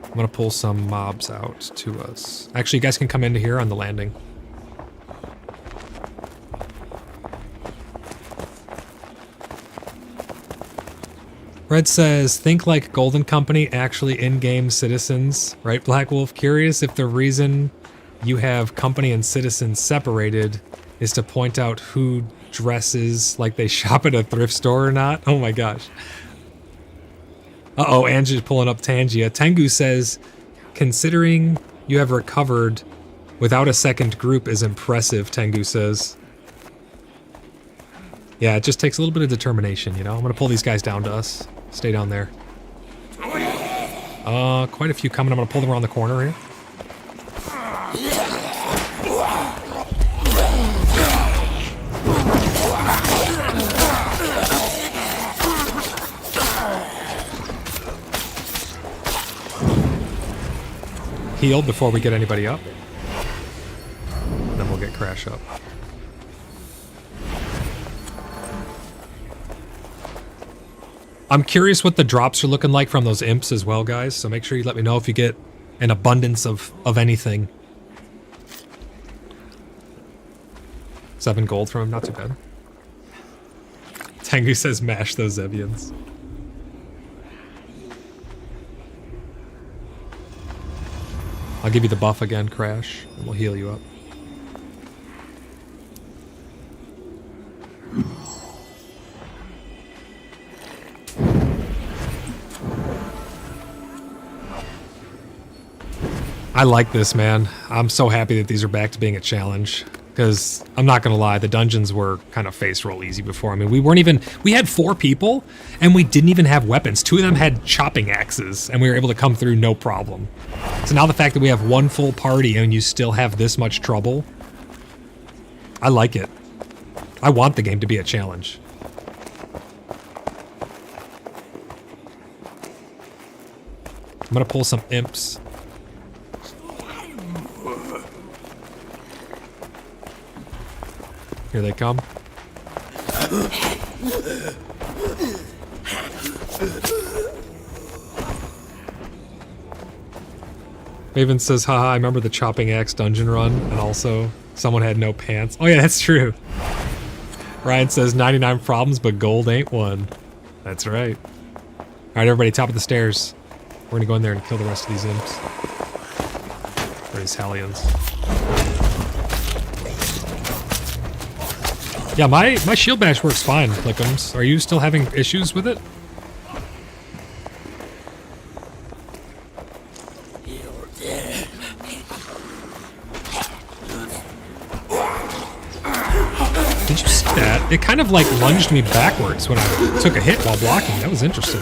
I'm gonna pull some mobs out to us. Actually, you guys can come into here on the landing. Red says, think like Golden Company, actually in-game citizens. Right, Black Wolf? Curious if the reason you have company and citizens separated is to point out who dresses like they shop at a thrift store or not? Oh my gosh. Uh-oh, Angie's pulling up Tangia. Tengu says, considering you have recovered without a second group is impressive, Tengu says. Yeah, it just takes a little bit of determination, you know? I'm gonna pull these guys down to us. Stay down there. Quite a few coming. I'm gonna pull them around the corner here. Heal before we get anybody up. Then we'll get Crash up. I'm curious what the drops are looking like from those imps as well, guys. So make sure you let me know if you get an abundance of anything. 7 gold from him, not too bad. Tengu says mash those Zevians. I'll give you the buff again, Crash, and we'll heal you up. I like this, man. I'm so happy that these are back to being a challenge. Because I'm not going to lie, the dungeons were kind of face roll easy before. I mean, we had 4 people, and we didn't even have weapons. 2 of them had chopping axes, and we were able to come through no problem. So now the fact that we have 1 full party and you still have this much trouble, I like it. I want the game to be a challenge. I'm going to pull some imps. Here they come. Maven says, haha, I remember the chopping axe dungeon run, and also someone had no pants. Oh yeah, that's true. Ryan says 99 problems, but gold ain't one. That's right. Alright, everybody, top of the stairs. We're gonna go in there and kill the rest of these imps. Or these Hellions. Yeah, my shield bash works fine, Lickums. Are you still having issues with it? Did you see that? It kind of like lunged me backwards when I took a hit while blocking. That was interesting.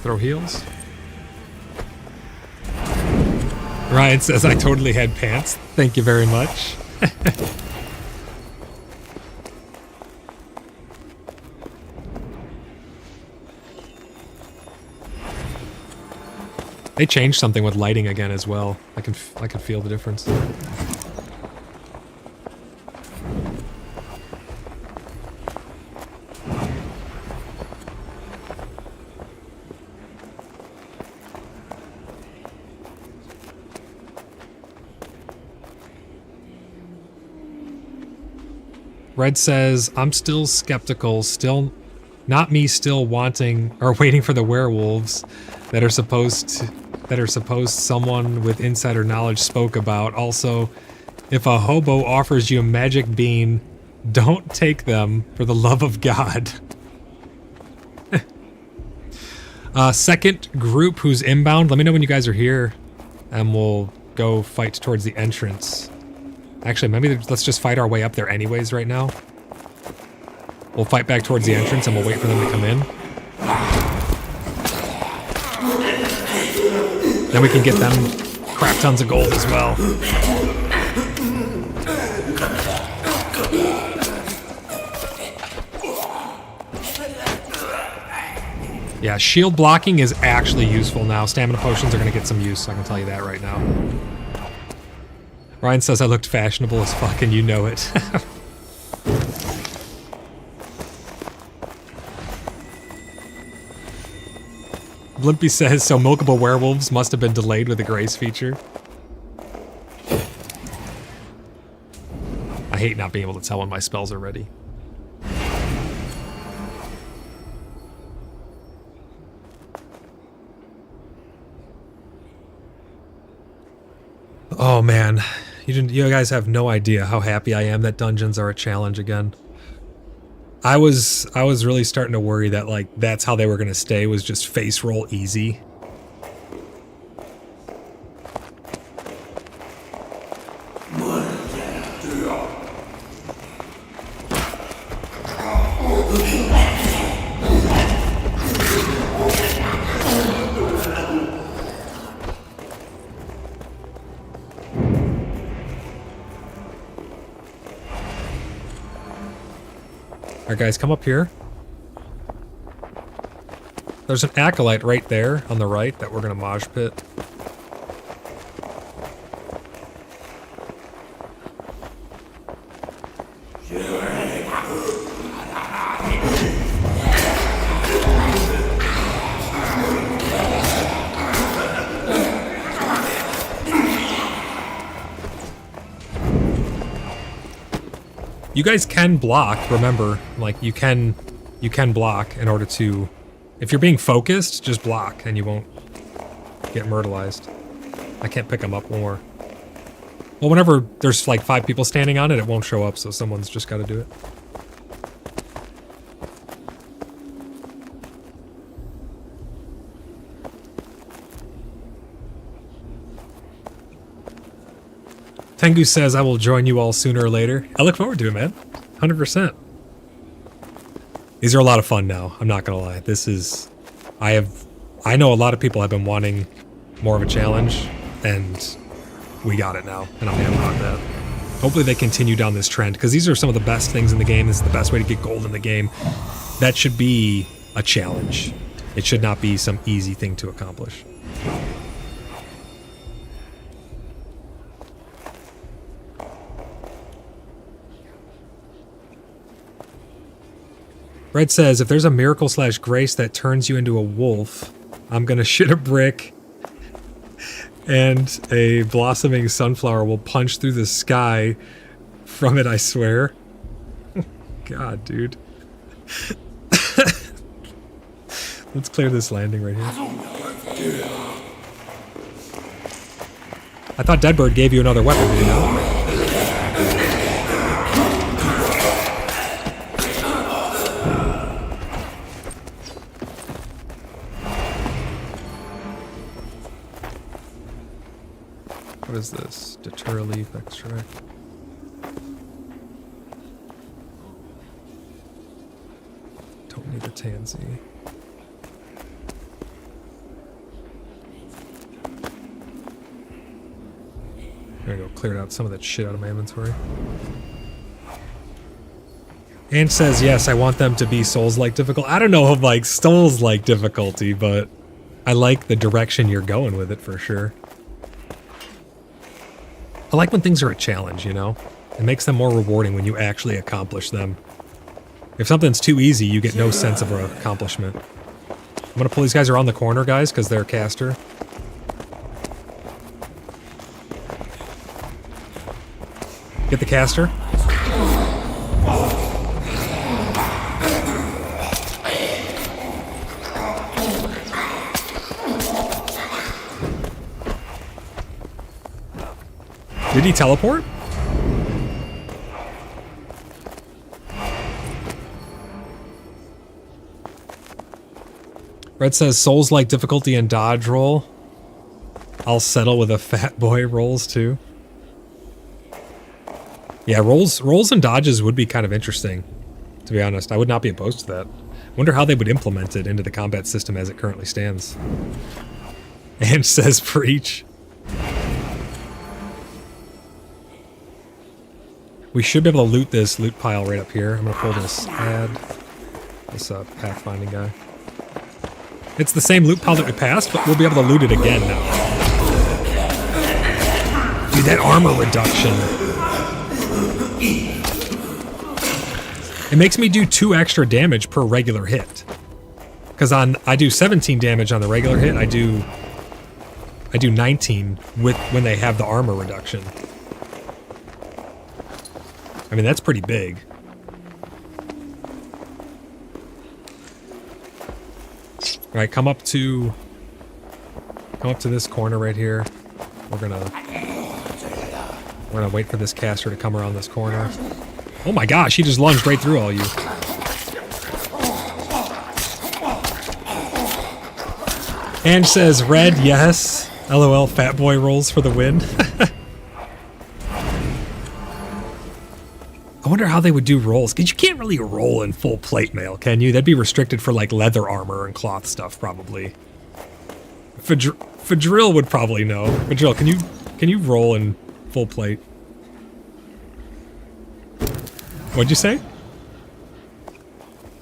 Throw heals. Ryan says, I totally had pants. Thank you very much. They changed something with lighting again as well. I can feel the difference. Red says, I'm still skeptical, still wanting or waiting for the werewolves that are supposed someone with insider knowledge spoke about. Also, if a hobo offers you a magic bean, don't take them for the love of God. Second group who's inbound, let me know when you guys are here and we'll go fight towards the entrance. Actually, maybe let's just fight our way up there anyways right now. We'll fight back towards the entrance and we'll wait for them to come in. Then we can get them crap tons of gold as well. Yeah, shield blocking is actually useful now. Stamina potions are going to get some use, I can tell you that right now. Ryan says I looked fashionable as fuck, and you know it. Blimpy says, so milkable werewolves must have been delayed with the grace feature. I hate not being able to tell when my spells are ready. Oh man, you guys have no idea how happy I am that dungeons are a challenge again. I was really starting to worry that like that's how they were gonna stay, was just face roll easy. Alright guys, come up here. There's an acolyte right there on the right that we're gonna mosh pit. You guys can block, remember. Like, you can block in order to... If you're being focused, just block, and you won't get myrtleized. I can't pick them up more. Well, whenever there's like 5 people standing on it, it won't show up, so someone's just got to do it. Tengu says, I will join you all sooner or later. I look forward to it, man. 100%. These are a lot of fun now, I'm not gonna lie. This is... I know a lot of people have been wanting more of a challenge, and we got it now, and I'm happy about that. Hopefully they continue down this trend, because these are some of the best things in the game. This is the best way to get gold in the game. That should be a challenge. It should not be some easy thing to accomplish. Red says, if there's a miracle / grace that turns you into a wolf, I'm gonna shit a brick and a blossoming sunflower will punch through the sky from it, I swear. God, dude. Let's clear this landing right here. I thought Deadbird gave you another weapon, did you know? What is this? Deter leaf extract. Don't need the tansy. There we go, cleared out some of that shit out of my inventory. And says, yes, I want them to be Souls-like difficult. I don't know if like Souls-like difficulty, but I like the direction you're going with it for sure. I like when things are a challenge, you know? It makes them more rewarding when you actually accomplish them. If something's too easy, you get no sense of an accomplishment. I'm gonna pull these guys around the corner, guys, because they're a caster. Get the caster. Did he teleport? Red says Souls-like difficulty and dodge roll. I'll settle with a fat boy rolls too. Yeah, rolls and dodges would be kind of interesting, to be honest. I would not be opposed to that. Wonder how they would implement it into the combat system as it currently stands. And says preach. We should be able to loot this loot pile right up here. I'm gonna pull this this pathfinding guy. It's the same loot pile that we passed, but we'll be able to loot it again now. Dude, that armor reduction. It makes me do 2 extra damage per regular hit. Because I do 17 damage on the regular hit, I do 19 when they have the armor reduction. I mean, that's pretty big. All right, come up to this corner right here. We're gonna wait for this caster to come around this corner. Oh my gosh, he just lunged right through all you. And says red, yes. LOL, fat boy rolls for the win. I wonder how they would do rolls, because you can't really roll in full plate mail, can you? That'd be restricted for like leather armor and cloth stuff, probably. Fadril would probably know. Fadril, can you roll in full plate? What'd you say?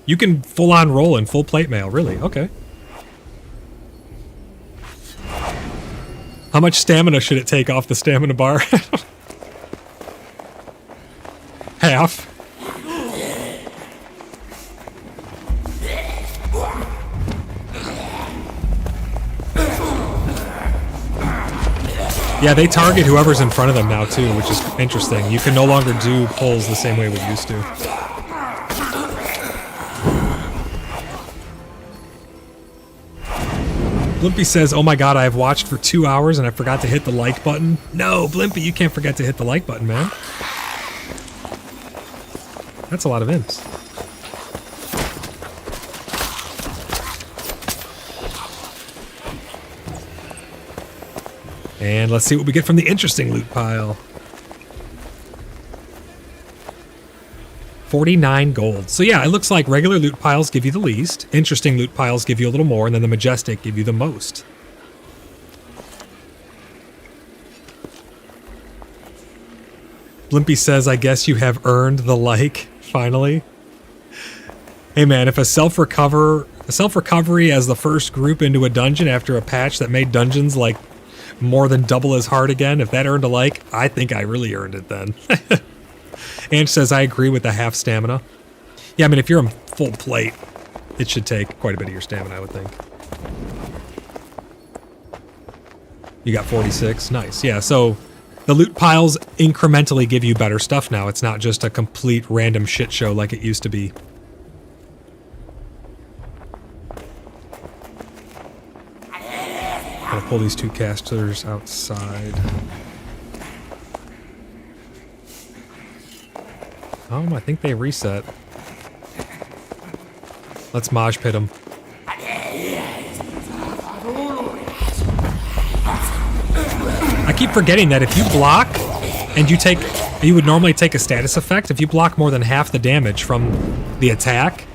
You can full on roll in full plate mail, really? Okay. How much stamina should it take off the stamina bar? Half. Yeah, they target whoever's in front of them now too, which is interesting. You can no longer do pulls the same way we used to. Blimpy says, oh my god, I have watched for 2 hours and I forgot to hit the like button. No, Blimpy, you can't forget to hit the like button, man. That's a lot of imps. And let's see what we get from the interesting loot pile. 49 gold. So yeah, it looks like regular loot piles give you the least, interesting loot piles give you a little more, and then the majestic give you the most. Blimpy says, I guess you have earned the like, finally. Hey man, if a self-recovery as the first group into a dungeon after a patch that made dungeons like more than double as hard again, if that earned a like, I think I really earned it then. Ange says, I agree with the half stamina. Yeah, I mean, if you're on full plate, it should take quite a bit of your stamina, I would think. You got 46. Nice. Yeah, so the loot piles incrementally give you better stuff now. It's not just a complete random shit show like it used to be. Gotta pull these two casters outside. Oh, I think they reset. Let's mosh pit them. I keep forgetting that if you block and you would normally take a status effect. If you block more than half the damage from the attack,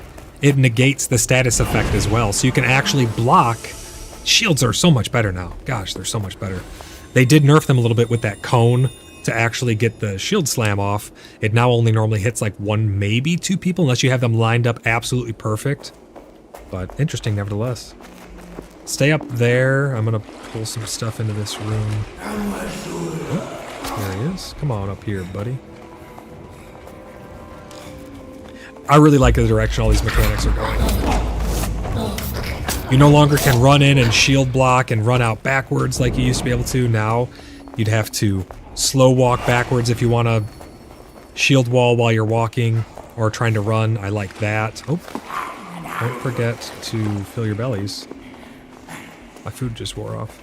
it negates the status effect as well. So you can actually block. Shields are so much better now. Gosh, they're so much better. They did nerf them a little bit with that cone to actually get the shield slam off. It now only normally hits like 1, maybe 2 people, unless you have them lined up absolutely perfect. But interesting nevertheless. Stay up there. I'm gonna pull some stuff into this room. Oh, there he is. Come on up here, buddy. I really like the direction all these mechanics are going. You no longer can run in and shield block and run out backwards like you used to be able to. Now you'd have to slow walk backwards if you want to shield wall while you're walking or trying to run. I like that. Oh, don't forget to fill your bellies. My food just wore off.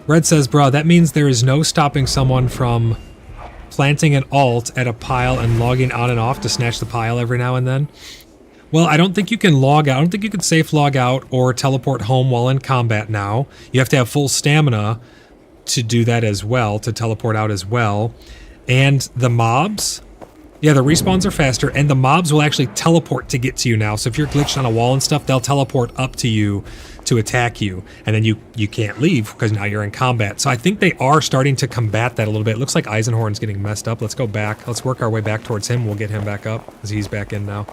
Red says, bruh, that means there is no stopping someone from planting an alt at a pile and logging on and off to snatch the pile every now and then. Well, I don't think you can log out. I don't think you can safe log out or teleport home while in combat now. You have to have full stamina to do that as well, to teleport out as well. And the mobs, yeah, the respawns are faster, and the mobs will actually teleport to get to you now. So if you're glitched on a wall and stuff, they'll teleport up to you to attack you, and then you can't leave because now you're in combat. So I think they are starting to combat that a little bit. It looks like Eisenhorn's getting messed up. Let's go back. Let's work our way back towards him. We'll get him back up because he's back in now.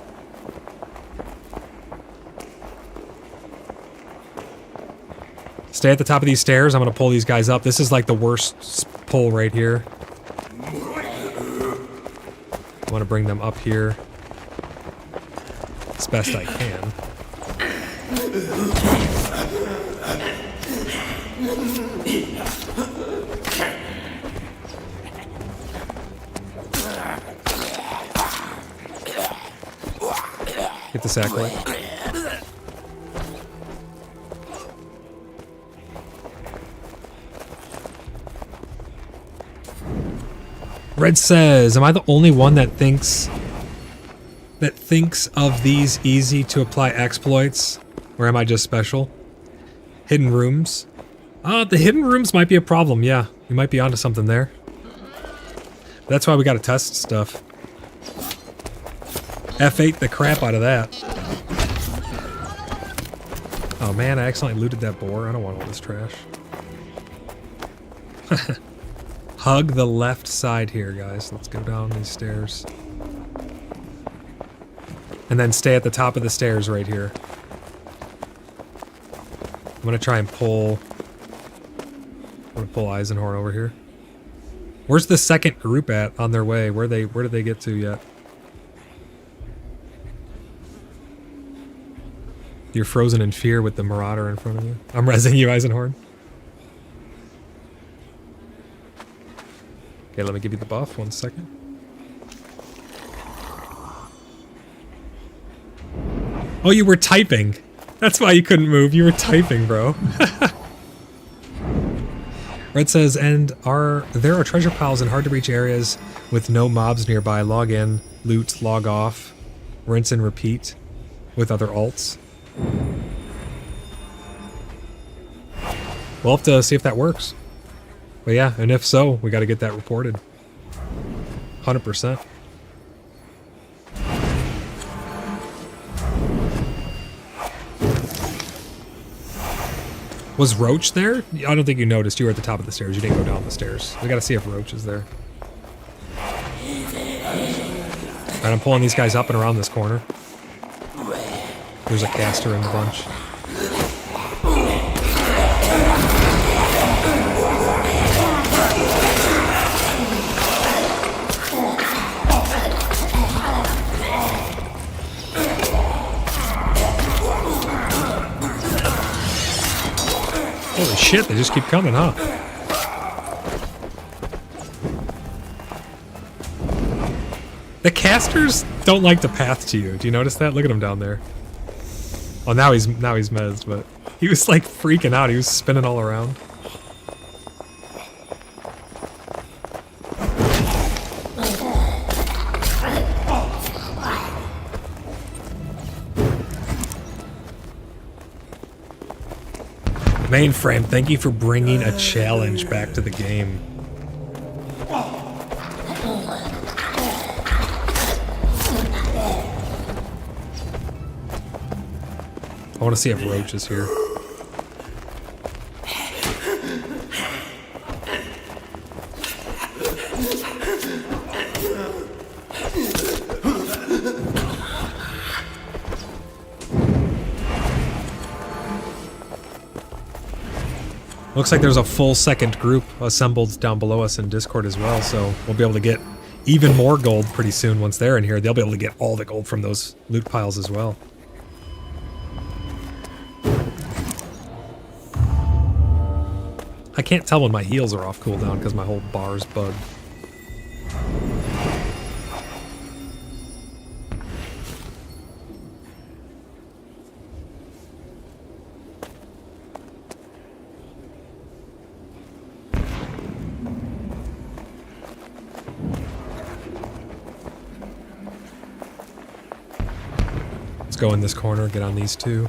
Stay at the top of these stairs. I'm going to pull these guys up. This is like the worst pull right here. I want to bring them up here as best I can. Get the acolyte. Red says, am I the only one that thinks of these easy to apply exploits? Or am I just special? Hidden rooms. The hidden rooms might be a problem, yeah. You might be onto something there. That's why we gotta test stuff. F8 the crap out of that. Oh man, I accidentally looted that boar. I don't want all this trash. Hug the left side here, guys. Let's go down these stairs. And then stay at the top of the stairs right here. I'm gonna try and pull... I'm gonna pull Eisenhorn over here. Where's the second group at on their way? Where did they get to yet? You're frozen in fear with the Marauder in front of you. I'm rezzing you, Eisenhorn. Okay, let me give you the buff. 1 second. Oh, you were typing. That's why you couldn't move. You were typing, bro. Red says, and there are treasure piles in hard-to-reach areas with no mobs nearby. Log in, loot, log off, rinse and repeat with other alts. We'll have to see if that works. But yeah, and if so, we got to get that reported. 100%. Was Roach there? I don't think you noticed. You were at the top of the stairs. You didn't go down the stairs. We got to see if Roach is there. Alright, I'm pulling these guys up and around this corner. There's a caster in the bunch. Holy shit, they just keep coming, huh? The casters don't like the path to you. Do you notice that? Look at him down there. Oh, now he's mezzed, but he was like freaking out. He was spinning all around. Mainframe, thank you for bringing a challenge back to the game. I want to see if Roach is here. Looks like there's a full second group assembled down below us in Discord as well, so we'll be able to get even more gold pretty soon once they're in here. They'll be able to get all the gold from those loot piles as well. I can't tell when my heals are off cooldown because my whole bar's bugged. Let's go in this corner, get on these two.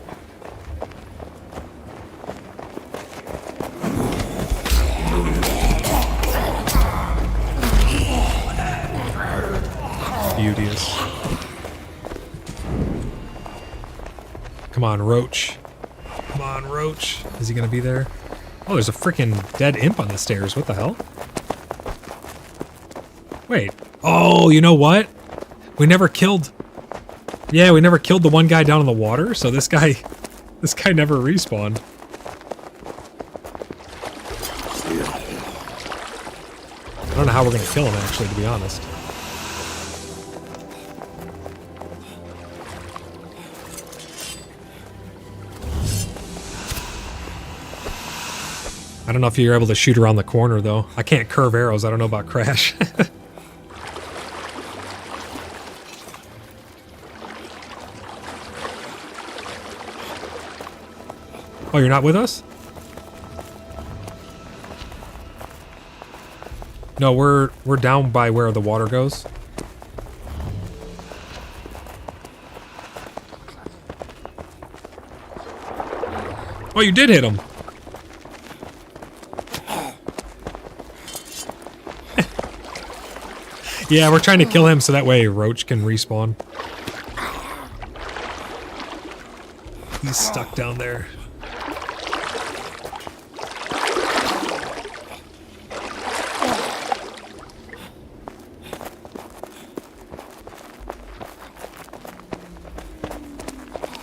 Beauteous. Come on, Roach. Come on, Roach. Is he gonna be there? Oh, there's a freaking dead imp on the stairs. What the hell? Wait. Oh, you know what? We never killed... Yeah, we never killed the one guy down in the water, so this guy never respawned. I don't know how we're gonna kill him, actually, to be honest. I don't know if you're able to shoot around the corner, though. I can't curve arrows. I don't know about Crash. Oh, you're not with us? No, we're down by where the water goes. Oh, you did hit him. Yeah, we're trying to kill him so that way Roach can respawn. He's stuck down there.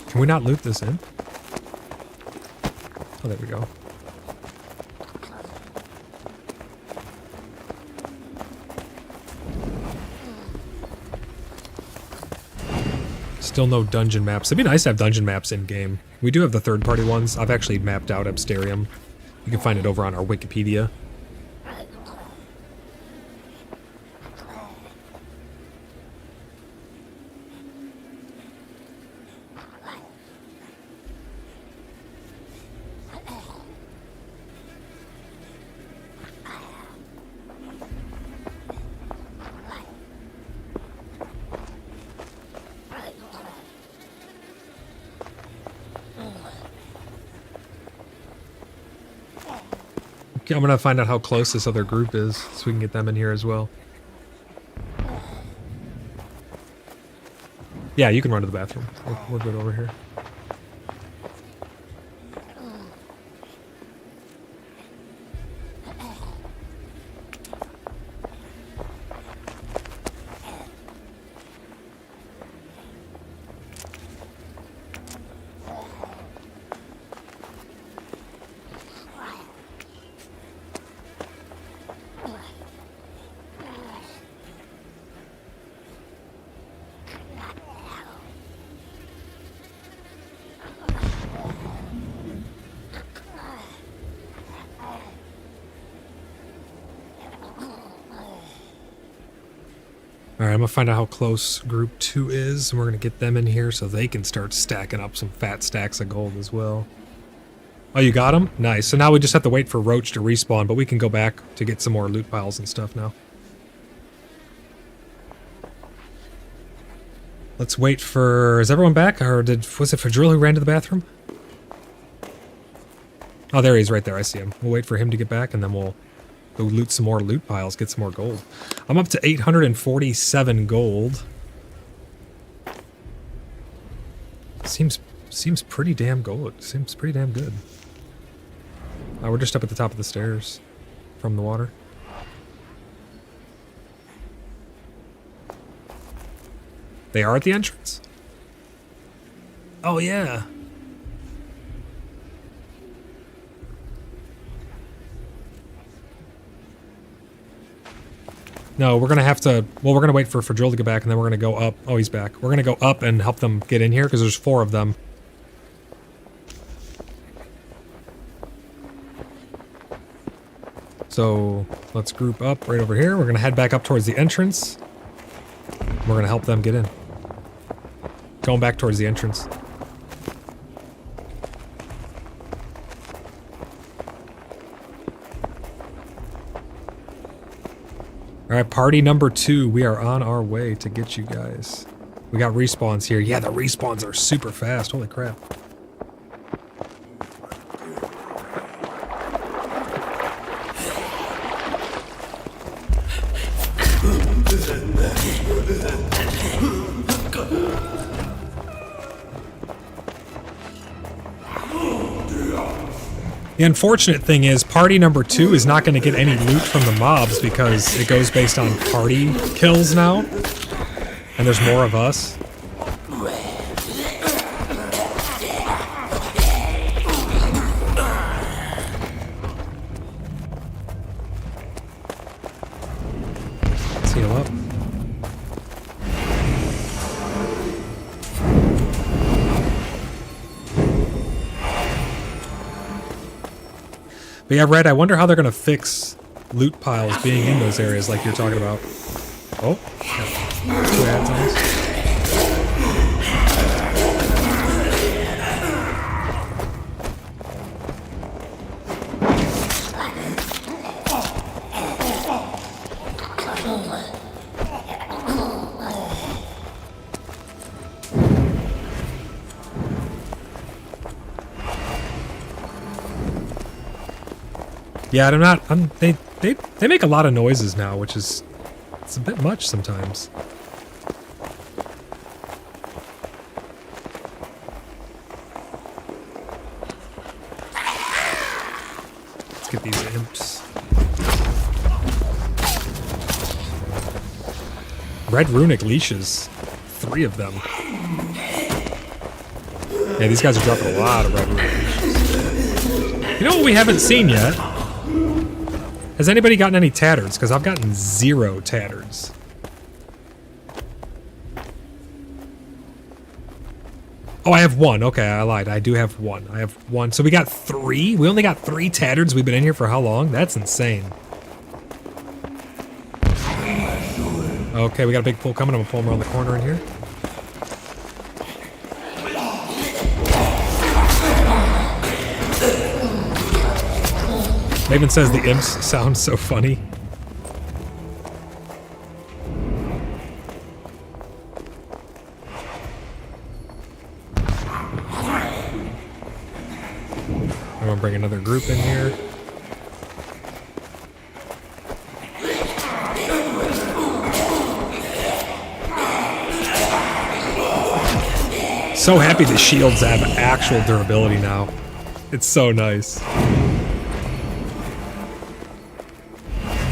Can we not loot this in? Oh, there we go. Still no dungeon maps. It'd be nice to have dungeon maps in-game. We do have the third-party ones. I've actually mapped out Absterium. You can find it over on our Wikipedia. I'm gonna find out how close this other group is so we can get them in here as well. Yeah, you can run to the bathroom. We're good over here. Alright, I'm gonna find out how close group 2 is, and we're gonna get them in here so they can start stacking up some fat stacks of gold as well. Oh, you got them? Nice. So now we just have to wait for Roach to respawn, but we can go back to get some more loot piles and stuff now. Let's wait for... Is everyone back? Or was it for Drill who ran to the bathroom? Oh, there he is right there. I see him. We'll wait for him to get back, and then we'll go loot some more loot piles, get some more gold. I'm up to 847 gold. Seems pretty damn gold. Seems pretty damn good. We're just up at the top of the stairs from the water. They are at the entrance? Oh, yeah. No, we're going to have to... Well, we're going to wait for Drill to get back, and then we're going to go up. Oh, he's back. We're going to go up and help them get in here, because there's 4 of them. So, let's group up right over here. We're going to head back up towards the entrance. We're going to help them get in. Going back towards the entrance. Alright, party number 2. We are on our way to get you guys. We got respawns here. Yeah, the respawns are super fast. Holy crap. The unfortunate thing is party number 2 is not going to get any loot from the mobs because it goes based on party kills now. And there's more of us. Let's heal up. But yeah, Red, I wonder how they're going to fix loot piles being in those areas like you're talking about. Oh, yeah. 2 ads on this. Yeah, they make a lot of noises now, which is, it's a bit much sometimes. Let's get these imps. Red runic leashes. 3 of them. Yeah, these guys are dropping a lot of red runic leashes. You know what we haven't seen yet? Has anybody gotten any tattards? Because I've gotten 0 tattards. Oh, I have one. Okay, I lied. I do have one. I have one. So we got 3? We only got 3 tattards. We've been in here for how long? That's insane. Okay, we got a big pull coming. I'm gonna pull him around the corner in here. Maven says the imps sound so funny. I'm gonna bring another group in here. So happy the shields have actual durability now. It's so nice.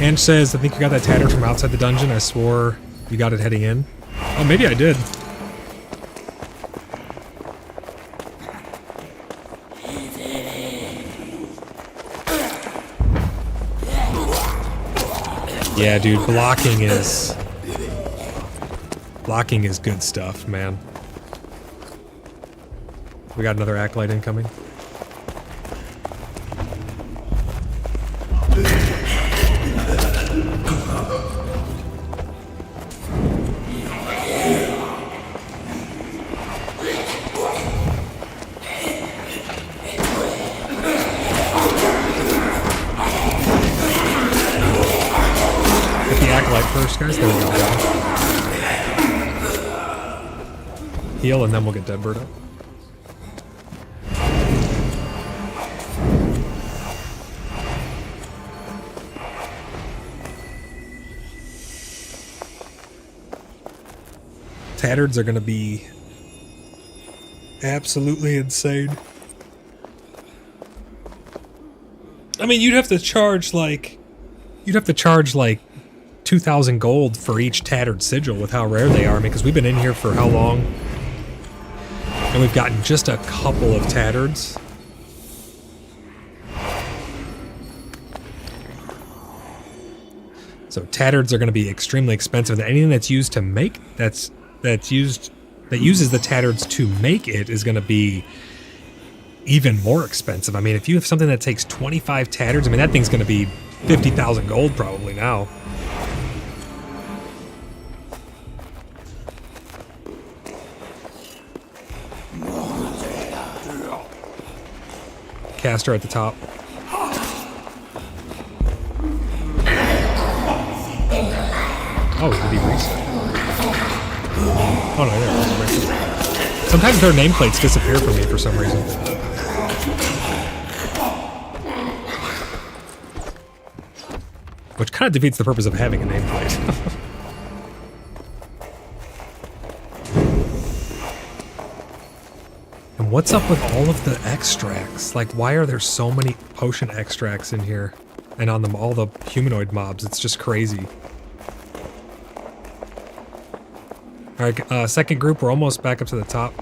Ange says, I think you got that tattard from outside the dungeon. I swore you got it heading in. Oh, maybe I did. Yeah, dude, blocking is good stuff, man. We got another acolyte incoming. First, guys. There we go. Heal, and then we'll get Deadbird up. Tattards are going to be absolutely insane. I mean, you'd have to charge like 2,000 gold for each tattered sigil with how rare they are. I mean, because we've been in here for how long? And we've gotten just a couple of tattards. So tattards are going to be extremely expensive. Anything that's used to make that uses the tattards to make it is going to be even more expensive. I mean, if you have something that takes 25 tattards, I mean, that thing's going to be 50,000 gold probably now. Caster at the top. Oh, did he reset? Oh no, there it is. Sometimes their nameplates disappear from me for some reason. Which kind of defeats the purpose of having a nameplate. And what's up with all of the extracts? Like, why are there so many potion extracts in here? And on them, all the humanoid mobs. It's just crazy. Alright, second group, we're almost back up to the top.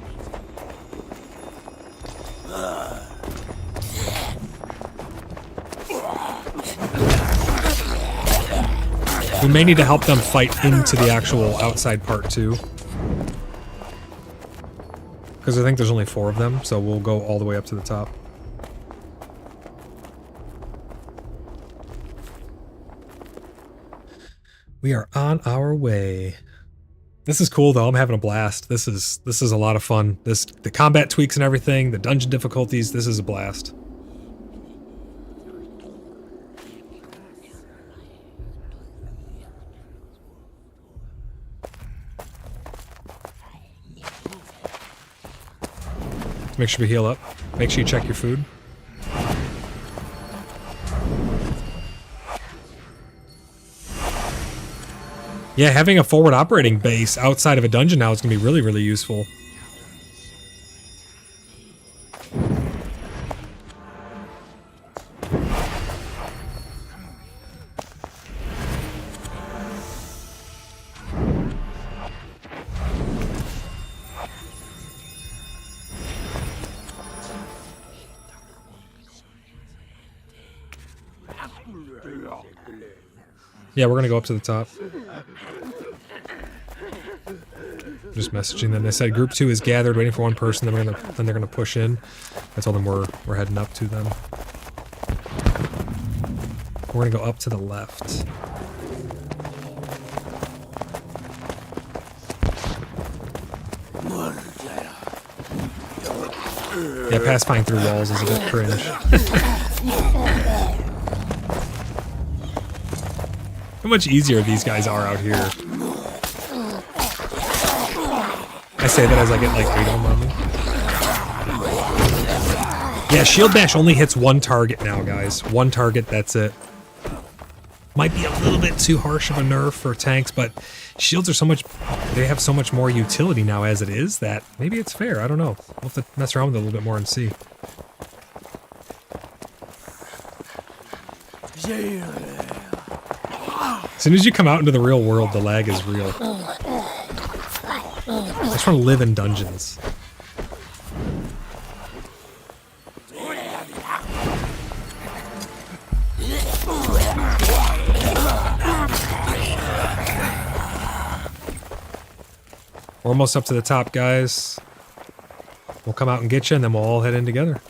We may need to help them fight into the actual outside part too. Because I think there's only 4 of them, so we'll go all the way up to the top. We are on our way. This is cool though, I'm having a blast. This is a lot of fun. The combat tweaks and everything, the dungeon difficulties, this is a blast. Make sure we heal up. Make sure you check your food. Yeah, having a forward operating base outside of a dungeon now is going to be really, really useful. Yeah, we're gonna go up to the top. just messaging them. They said group 2 is gathered, waiting for one person. Then they're gonna push in. I told them we're heading up to them. We're gonna go up to the left. Yeah, passing through walls is a bit cringe. How much easier these guys are out here. I say that as I get like 8 of them on me. Yeah, shield bash only hits one target now, guys. One target, that's it. Might be a little bit too harsh of a nerf for tanks, but shields are so much, they have so much more utility now as it is that maybe it's fair. I don't know. We'll have to mess around with it a little bit more and see. As soon as you come out into the real world, the lag is real. I just want to live in dungeons. We're almost up to the top, guys. We'll come out and get you, and then we'll all head in together.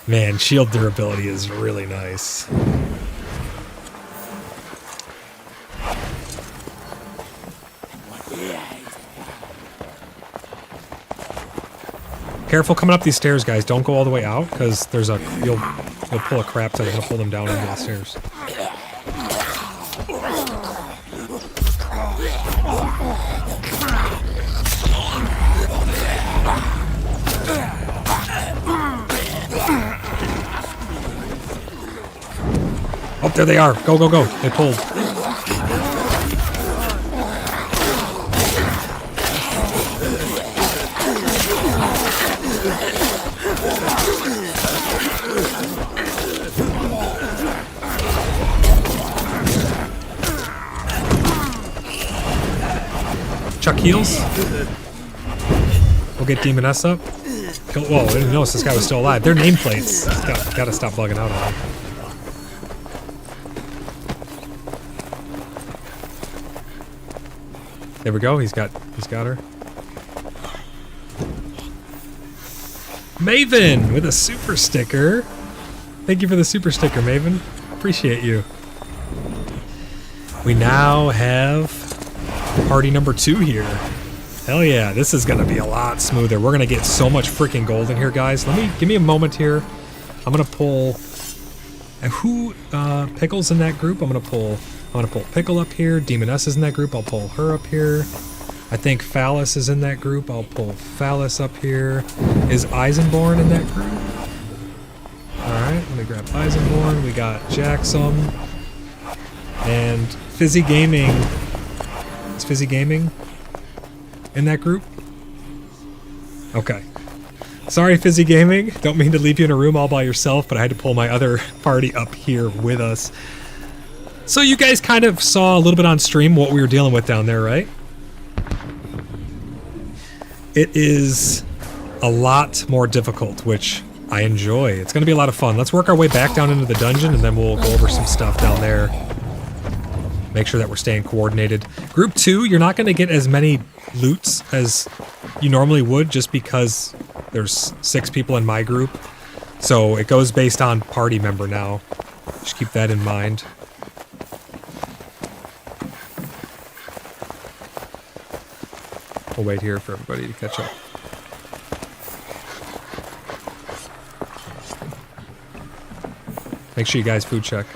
Man, shield durability is really nice. Careful coming up these stairs, guys. Don't go all the way out, because there's a you'll pull a crap ton. You're gonna pull them down into the stairs. Oh, there they are. Go, go, go. They pulled. Chuck heals. We'll get Demon S up. Whoa, I didn't notice this guy was still alive. They're nameplates. Gotta stop bugging out on them. There we go. He's got her. Maven with a super sticker. Thank you for the super sticker, Maven. Appreciate you. We now have party number 2 here. Hell yeah, this is gonna be a lot smoother. We're gonna get so much freaking gold in here, guys. Give me a moment here. I'm gonna pull Pickle's in that group. I'm gonna pull Pickle up here. Demon S is in that group. I'll pull her up here. I think Phallus is in that group. I'll pull Phallus up here. Is Eisenborn in that group? Alright, let me grab Eisenborn. We got Jaxum. And Fizzy Gaming. Is Fizzy Gaming in that group? Okay. Sorry, Fizzy Gaming. Don't mean to leave you in a room all by yourself, but I had to pull my other party up here with us. So you guys kind of saw a little bit on stream what we were dealing with down there, right? It is a lot more difficult, which I enjoy. It's going to be a lot of fun. Let's work our way back down into the dungeon, and then we'll go over some stuff down there. Make sure that we're staying coordinated. Group 2, you're not going to get as many loots as you normally would, just because there's 6 people in my group. So it goes based on party member now. Just keep that in mind. We'll wait here for everybody to catch up. Make sure you guys food check.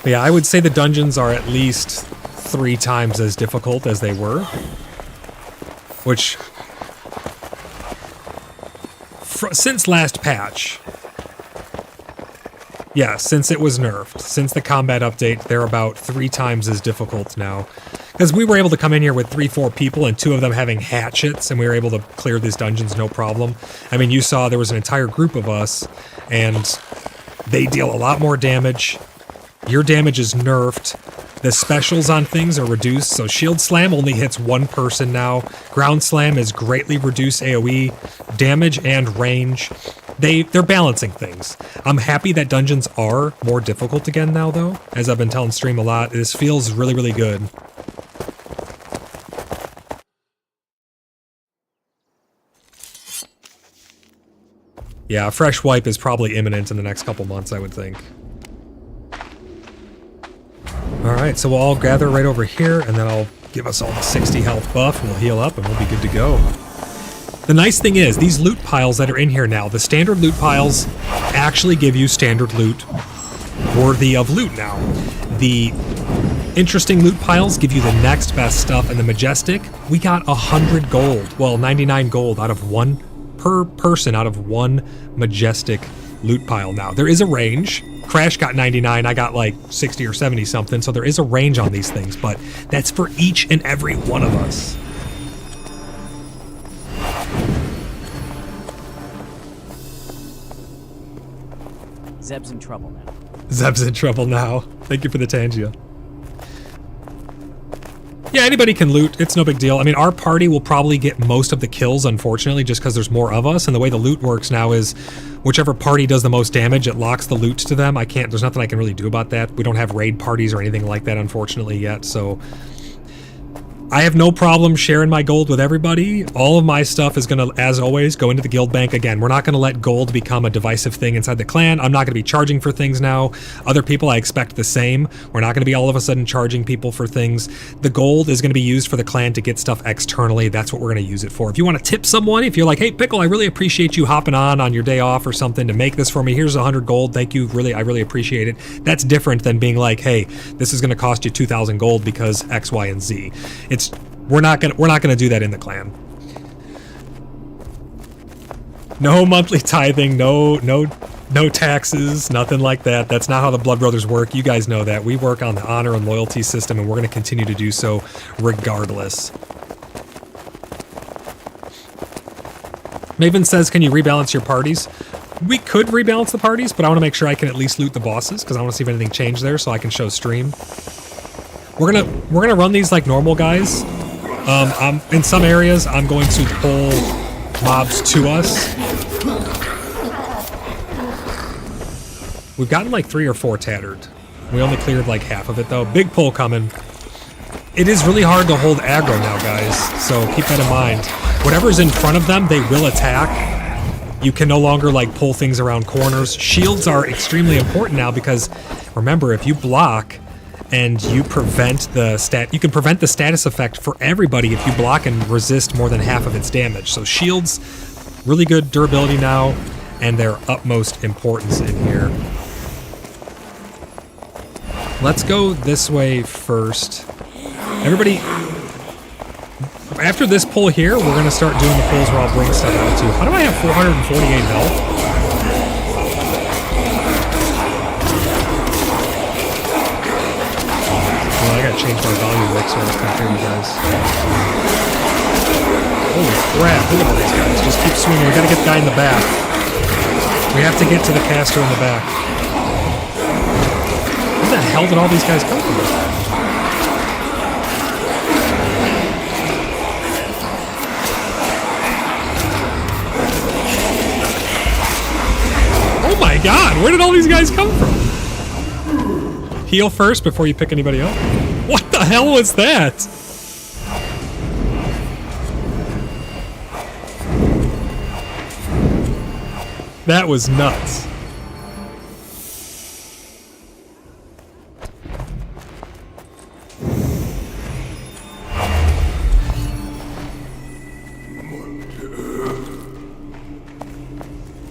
But yeah, I would say the dungeons are at least 3 times as difficult as they were. which since last patch, yeah, since it was nerfed, since the combat update, they're about 3 times as difficult now. Because we were able to come in here with 3-4 people and 2 of them having hatchets, and we were able to clear these dungeons no problem. I mean, you saw there was an entire group of us, and they deal a lot more damage. Your damage is nerfed. The specials on things are reduced, so Shield Slam only hits 1 person now. Ground Slam is greatly reduced AoE, damage and range. They're balancing things. I'm happy that dungeons are more difficult again now, though. As I've been telling stream a lot, this feels really, really good. Yeah, a fresh wipe is probably imminent in the next couple months, I would think. Alright, so we'll all gather right over here, and then I'll give us all the 60 health buff, and we'll heal up, and we'll be good to go. The nice thing is, these loot piles that are in here now, the standard loot piles actually give you standard loot worthy of loot now. The interesting loot piles give you the next best stuff, and the Majestic, we got 100 gold. Well, 99 gold out of 1 per person out of 1 Majestic loot pile now. There is a range. Crash got 99, I got like 60 or 70 something, so there is a range on these things, but that's for each and every one of us. Zeb's in trouble now. Zeb's in trouble now. Thank you for the Tangia. Yeah, anybody can loot. It's no big deal. I mean, our party will probably get most of the kills, unfortunately, just because there's more of us. And the way the loot works now is whichever party does the most damage, it locks the loot to them. There's nothing I can really do about that. We don't have raid parties or anything like that, unfortunately, yet. So I have no problem sharing my gold with everybody. All of my stuff is going to, as always, go into the guild bank. Again, we're not going to let gold become a divisive thing inside the clan. I'm not going to be charging for things now. Other people, I expect the same. We're not going to be all of a sudden charging people for things. The gold is going to be used for the clan to get stuff externally. That's what we're going to use it for. If you want to tip someone, if you're like, hey, Pickle, I really appreciate you hopping on your day off or something to make this for me. Here's 100 gold. Thank you. I really appreciate it. That's different than being like, hey, this is going to cost you 2,000 gold because X, Y, and Z. We're not gonna do that in the clan. No monthly tithing, no taxes, nothing like that. That's not how the Blood Brothers work. You guys know that. We work on the honor and loyalty system, and we're gonna continue to do so regardless. Maven says, can you rebalance your parties? We could rebalance the parties, but I want to make sure I can at least loot the bosses, because I want to see if anything changed there so I can show stream. We're gonna run these like normal guys. In some areas, I'm going to pull mobs to us. We've gotten like 3 or 4 tattered. We only cleared like half of it though. Big pull coming. It is really hard to hold aggro now, guys, so keep that in mind. Whatever's in front of them, they will attack. You can no longer like pull things around corners. Shields are extremely important now because, remember, if you block and you prevent the you can prevent the status effect for everybody if you block and resist more than half of its damage. So shields, really good durability now, and their utmost importance in here. Let's go this way first. Everybody, after this pull here, we're gonna start doing the pulls where I'll bring stuff out too. How do I have 448 health? I gotta change my volume mixer. I can't hear you guys. Holy crap, look at all these guys. Just keep swinging. We gotta get the guy in the back. We have to get to the caster in the back. Where the hell did all these guys come from? Oh my god, where did all these guys come from? Heal first before you pick anybody up. What the hell was that? That was nuts.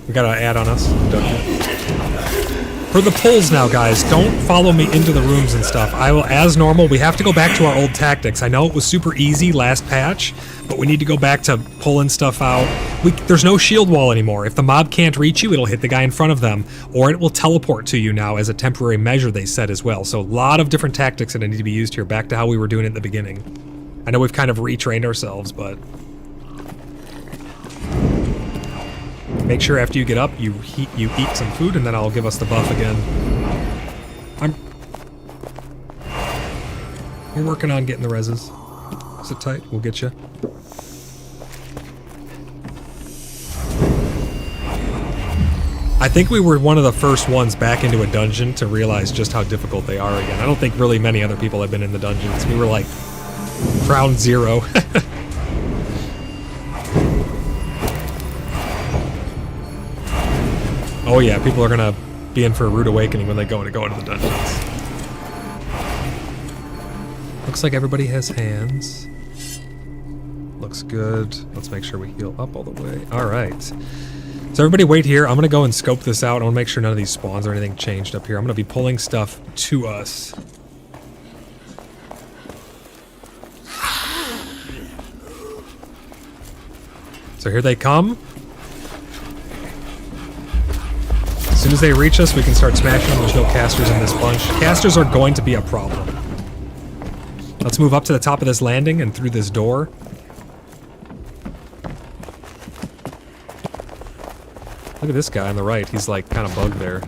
We got an ad on us. Don't you? For the pulls now, guys, don't follow me into the rooms and stuff. I will, as normal, we have to go back to our old tactics. I know it was super easy last patch, but we need to go back to pulling stuff out. There's no shield wall anymore. If the mob can't reach you, it'll hit the guy in front of them, or it will teleport to you now as a temporary measure, they said as well. So a lot of different tactics that need to be used here, back to how we were doing it in the beginning. I know we've kind of retrained ourselves, but... Make sure after you get up, you eat some food, and then I'll give us the buff again. We're working on getting the reses. Sit tight, we'll get you. I think we were one of the first ones back into a dungeon to realize just how difficult they are again. I don't think really many other people have been in the dungeons. We were like round 0. Oh yeah, people are gonna be in for a rude awakening when they go into the dungeons. Looks like everybody has hands. Looks good. Let's make sure we heal up all the way. Alright. So everybody wait here. I'm gonna go and scope this out. I wanna make sure none of these spawns or anything changed up here. I'm gonna be pulling stuff to us. So here they come. As soon as they reach us, we can start smashing them. There's no casters in this bunch. Casters are going to be a problem. Let's move up to the top of this landing and through this door. Look at this guy on the right. He's like kind of bugged there.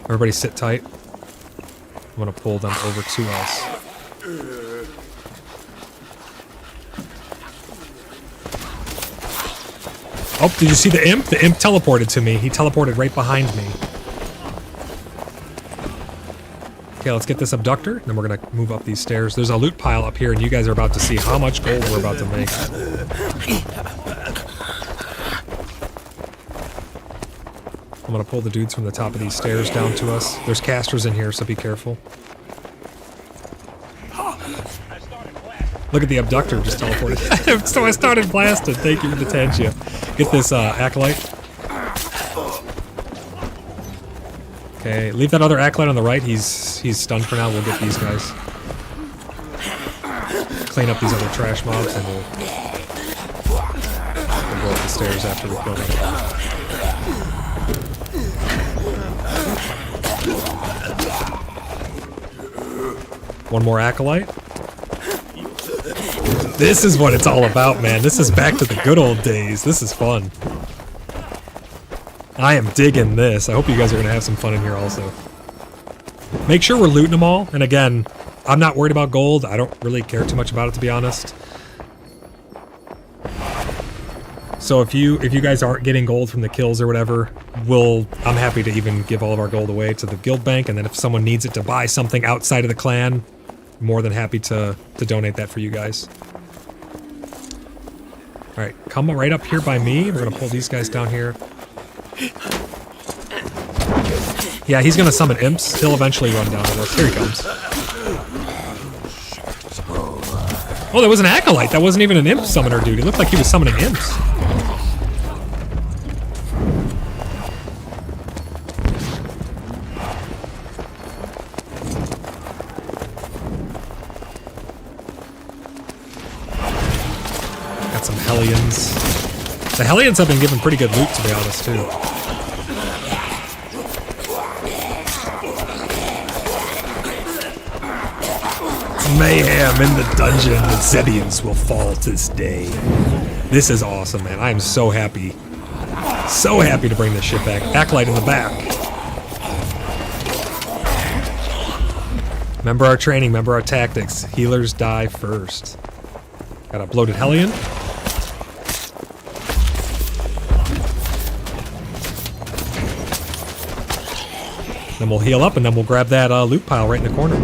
Everybody sit tight. I'm gonna pull them over to us. Oh, did you see the imp? The imp teleported to me. He teleported right behind me. Okay, let's get this abductor, then we're gonna move up these stairs. There's a loot pile up here, and you guys are about to see how much gold we're about to make. I'm gonna pull the dudes from the top of these stairs down to us. There's casters in here, so be careful. Look at the abductor just teleported. So I started blasting. Thank you for the Tangia. Get this acolyte. Okay, leave that other acolyte on the right. He's stunned for now. We'll get these guys. Clean up these other trash mobs, and we'll go up the stairs after we kill them. One more acolyte. This is what it's all about, man. This is back to the good old days. This is fun. I am digging this. I hope you guys are going to have some fun in here also. Make sure we're looting them all. And again, I'm not worried about gold. I don't really care too much about it, to be honest. So if you guys aren't getting gold from the kills or whatever, I'm happy to even give all of our gold away to the guild bank. And then if someone needs it to buy something outside of the clan, more than happy to donate that for you guys. Alright, come right up here by me. We're gonna pull these guys down here. Yeah, he's gonna summon imps. He'll eventually run down to us. Here he comes. Oh, that was an acolyte. That wasn't even an imp summoner, dude. He looked like he was summoning imps. Got some Hellions. The Hellions have been given pretty good loot, to be honest, too. Mayhem in the dungeon. The Zebians will fall this day. This is awesome, man. I am so happy. So happy to bring this shit back. Acolyte in the back. Remember our training, remember our tactics. Healers die first. Got a bloated Hellion. Then we'll heal up and then we'll grab that loot pile right in the corner.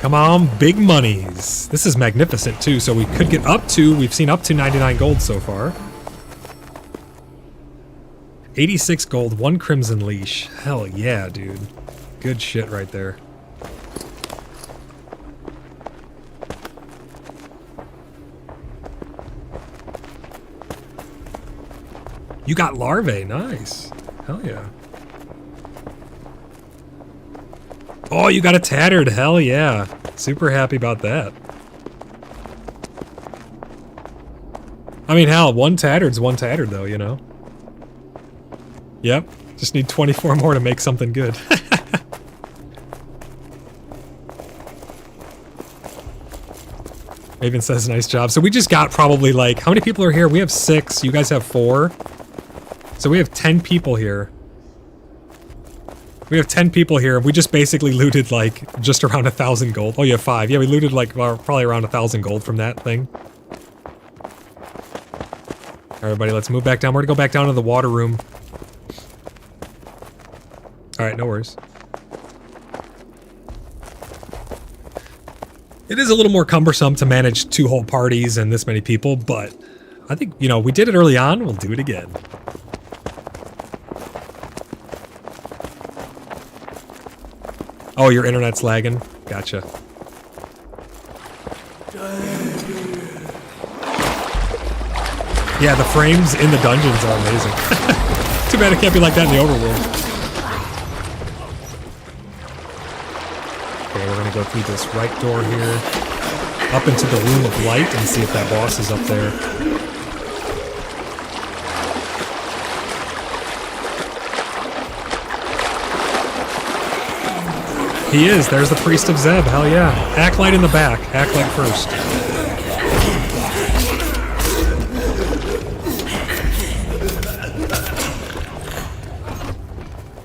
Come on, big monies. This is magnificent too, so we could get up to, we've seen up to 99 gold so far. 86 gold, 1 crimson leash. Hell yeah, dude. Good shit right there. You got larvae. Nice. Hell yeah. Oh, you got a tattered. Hell yeah. Super happy about that. I mean, hell, one tattered's one tattered, though, you know? Yep. Just need 24 more to make something good. Maven says, nice job. So we just got probably like, how many people are here? We have 6. You guys have 4. So we have 10 people here. We have 10 people here. We just basically looted like just around 1,000 gold. Oh, you have 5. Yeah, we looted like probably around 1,000 gold from that thing. Everybody, let's move back down. We're gonna go back down to the water room. Alright, no worries. It is a little more cumbersome to manage 2 whole parties and this many people, but I think, you know, we did it early on, we'll do it again. Oh, your internet's lagging? Gotcha. Yeah, the frames in the dungeons are amazing. Too bad it can't be like that in the overworld. Okay, we're gonna go through this right door here, up into the room of light and see if that boss is up there. He is, there's the Priest of Zeb, hell yeah. Acolyte in the back, Acolyte first.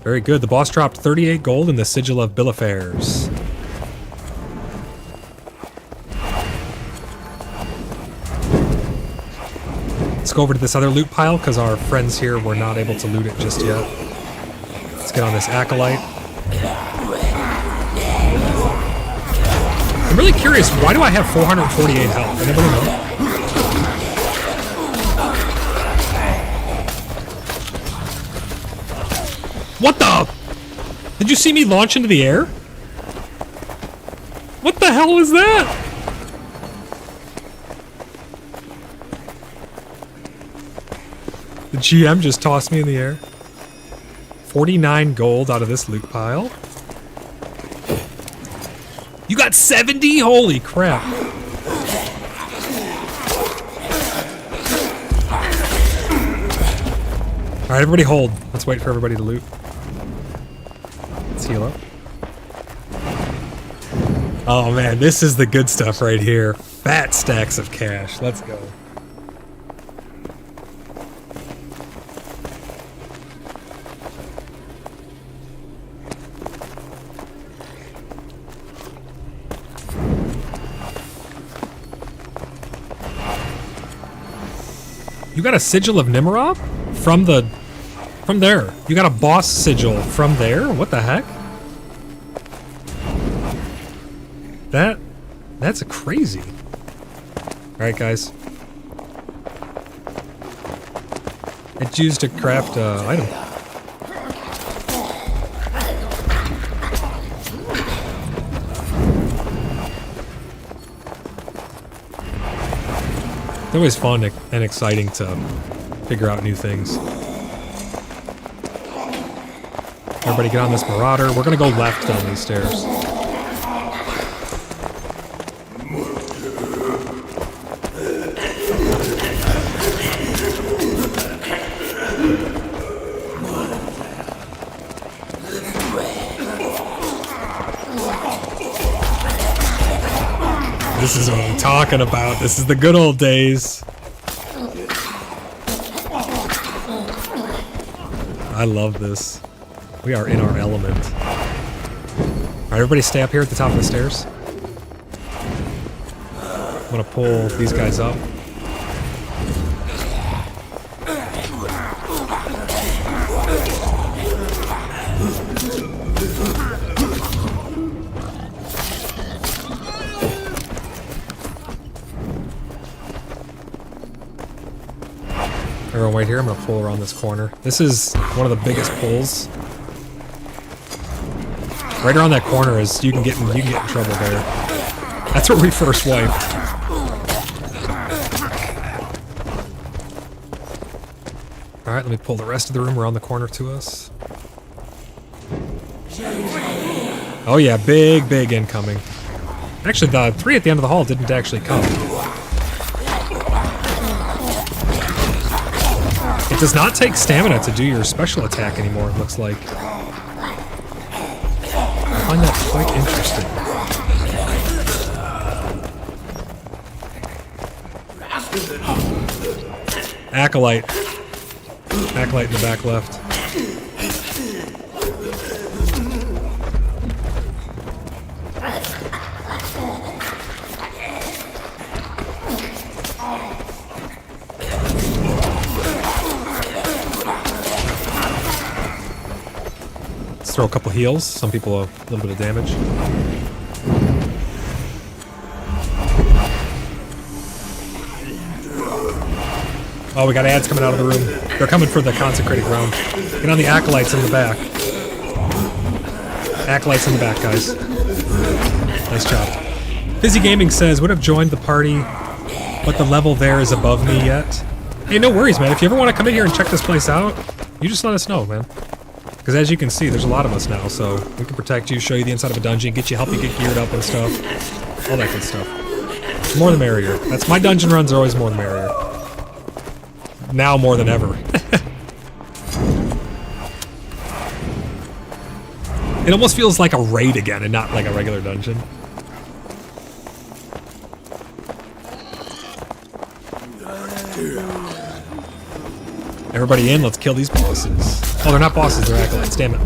Very good, the boss dropped 38 gold in the Sigil of Bill Affairs. Let's go over to this other loot pile, because our friends here were not able to loot it just yet. Let's get on this Acolyte. I'm really curious, why do I have 448 health? Anybody know? What the? Did you see me launch into the air? What the hell was that? The GM just tossed me in the air. 49 gold out of this loot pile. You got 70? Holy crap. Alright, everybody hold. Let's wait for everybody to loot. Let's heal up. Oh man, this is the good stuff right here. Fat stacks of cash. Let's go. You got a Sigil of Nimirov? From there. You got a boss sigil from there? What the heck? That's crazy. Alright, guys. It's used to craft item. It's always fun and exciting to figure out new things. Everybody get on this Marauder. We're gonna go left down these stairs. This is what I'm talking about. This is the good old days. I love this. We are in our element. Alright, everybody stay up here at the top of the stairs. I'm gonna pull these guys up. Everyone wait here, I'm gonna pull around this corner. This is one of the biggest pulls. Right around that corner is you can get in trouble there. That's where we first wiped. Alright, Alright, let me pull the rest of the room around the corner to us. Oh yeah, big incoming. Actually, the 3 at the end of the hall didn't actually come. It does not take stamina to do your special attack anymore, it looks like. I find that quite interesting. Acolyte. Acolyte in the back left. Let's throw a couple heals. Some people a little bit of damage. Oh, we got ads coming out of the room. They're coming for the consecrated ground. Get on the acolytes in the back. Acolytes in the back, guys. Nice job. Fizzy Gaming says, would have joined the party, but the level there is above me yet. Hey, no worries, man. If you ever want to come in here and check this place out, you just let us know, man. Because as you can see, there's a lot of us now, so we can protect you, show you the inside of a dungeon, help you get geared up and stuff. All that good stuff. More the merrier. That's my dungeon runs are always more the merrier. Now more than ever. It almost feels like a raid again and not like a regular dungeon. Everybody in, let's kill these bosses. Oh, they're not bosses, they're acolytes, damn it.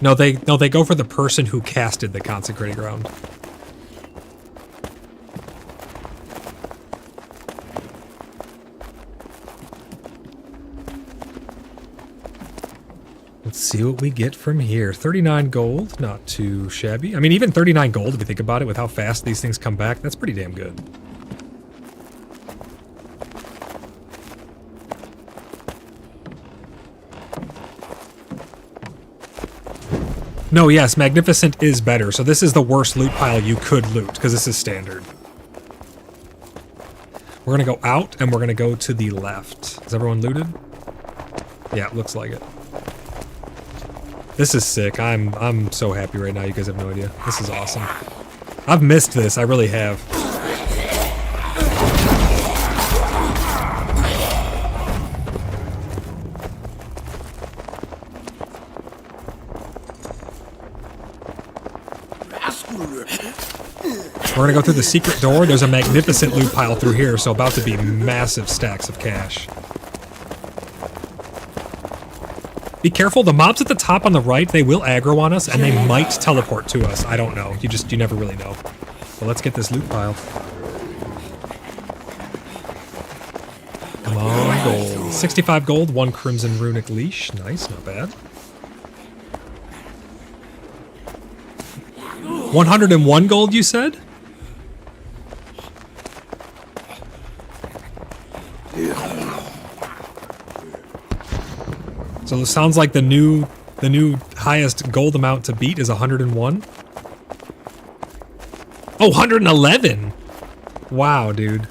No, they go for the person who casted the consecrated ground. Let's see what we get from here. 39 gold, not too shabby. I mean, even 39 gold, if you think about it, with how fast these things come back, that's pretty damn good. No, yes, Magnificent is better. So this is the worst loot pile you could loot, because this is standard. We're going to go out, and we're going to go to the left. Is everyone looted? Yeah, it looks like it. This is sick. I'm so happy right now. You guys have no idea. This is awesome. I've missed this. I really have. We're gonna go through the secret door. There's a magnificent loot pile through here, so about to be massive stacks of cash. Be careful, the mobs at the top on the right, they will aggro on us, and they might teleport to us. I don't know. You never really know. But let's get this loot pile. Come on, gold. 65 gold, 1 crimson runic leash. Nice, not bad. 101 gold, you said? So it sounds like the new highest gold amount to beat is 101. Oh, 111. Wow, dude.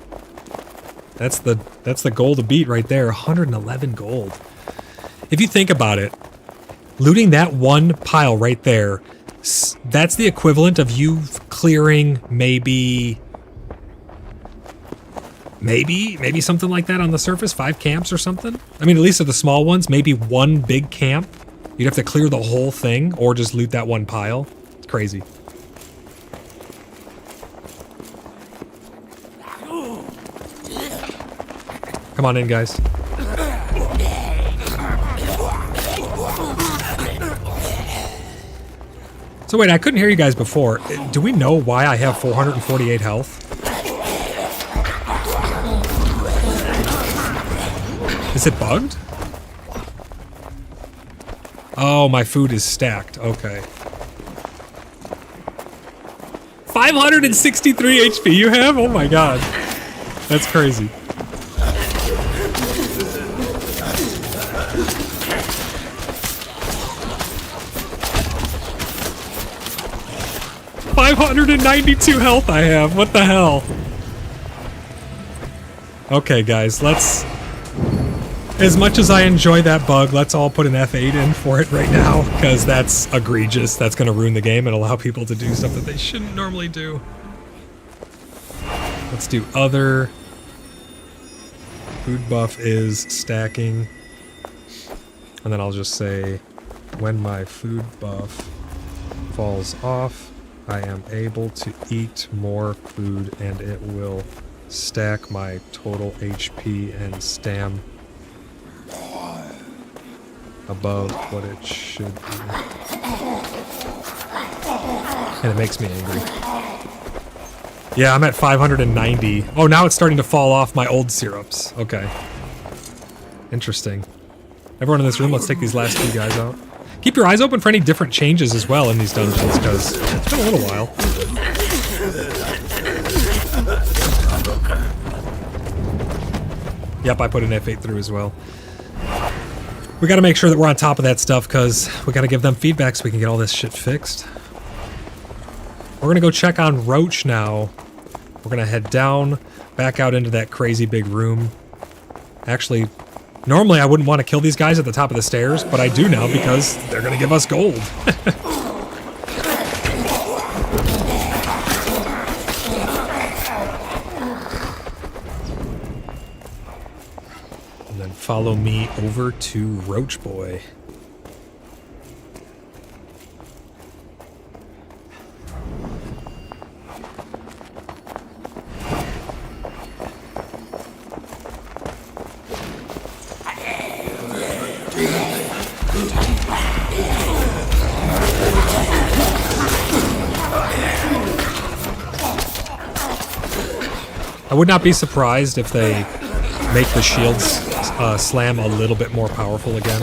That's the goal to beat right there. 111 gold. If you think about it, looting that one pile right there, that's the equivalent of you clearing maybe something like that on the surface, 5 camps or something. I mean, at least of the small ones, maybe 1 big camp. You'd have to clear the whole thing or just loot that one pile. It's crazy. Come on in, guys. So wait, I couldn't hear you guys before. Do we know why I have 448 health? Is it bugged? Oh, my food is stacked. Okay. 563 HP you have? Oh my god. That's crazy. 592 health I have. What the hell? Okay, guys, let's... As much as I enjoy that bug, let's all put an F8 in for it right now, because that's egregious. That's going to ruin the game and allow people to do stuff that they shouldn't normally do. Let's do other. Food buff is stacking. And then I'll just say, when my food buff falls off, I am able to eat more food and it will stack my total HP and stam above what it should be. And it makes me angry. Yeah, I'm at 590. Oh, now it's starting to fall off my old syrups. Okay. Interesting. Everyone in this room, let's take these last two guys out. Keep your eyes open for any different changes as well in these dungeons, because it's been a little while. Yep, I put an F8 through as well. We gotta make sure that we're on top of that stuff, because we gotta give them feedback so we can get all this shit fixed. We're gonna go check on Roach now. We're gonna head down, back out into that crazy big room. Actually, normally I wouldn't want to kill these guys at the top of the stairs, but I do now because they're gonna give us gold. Follow me over to Roach Boy. I would not be surprised if they make the shields slam a little bit more powerful again.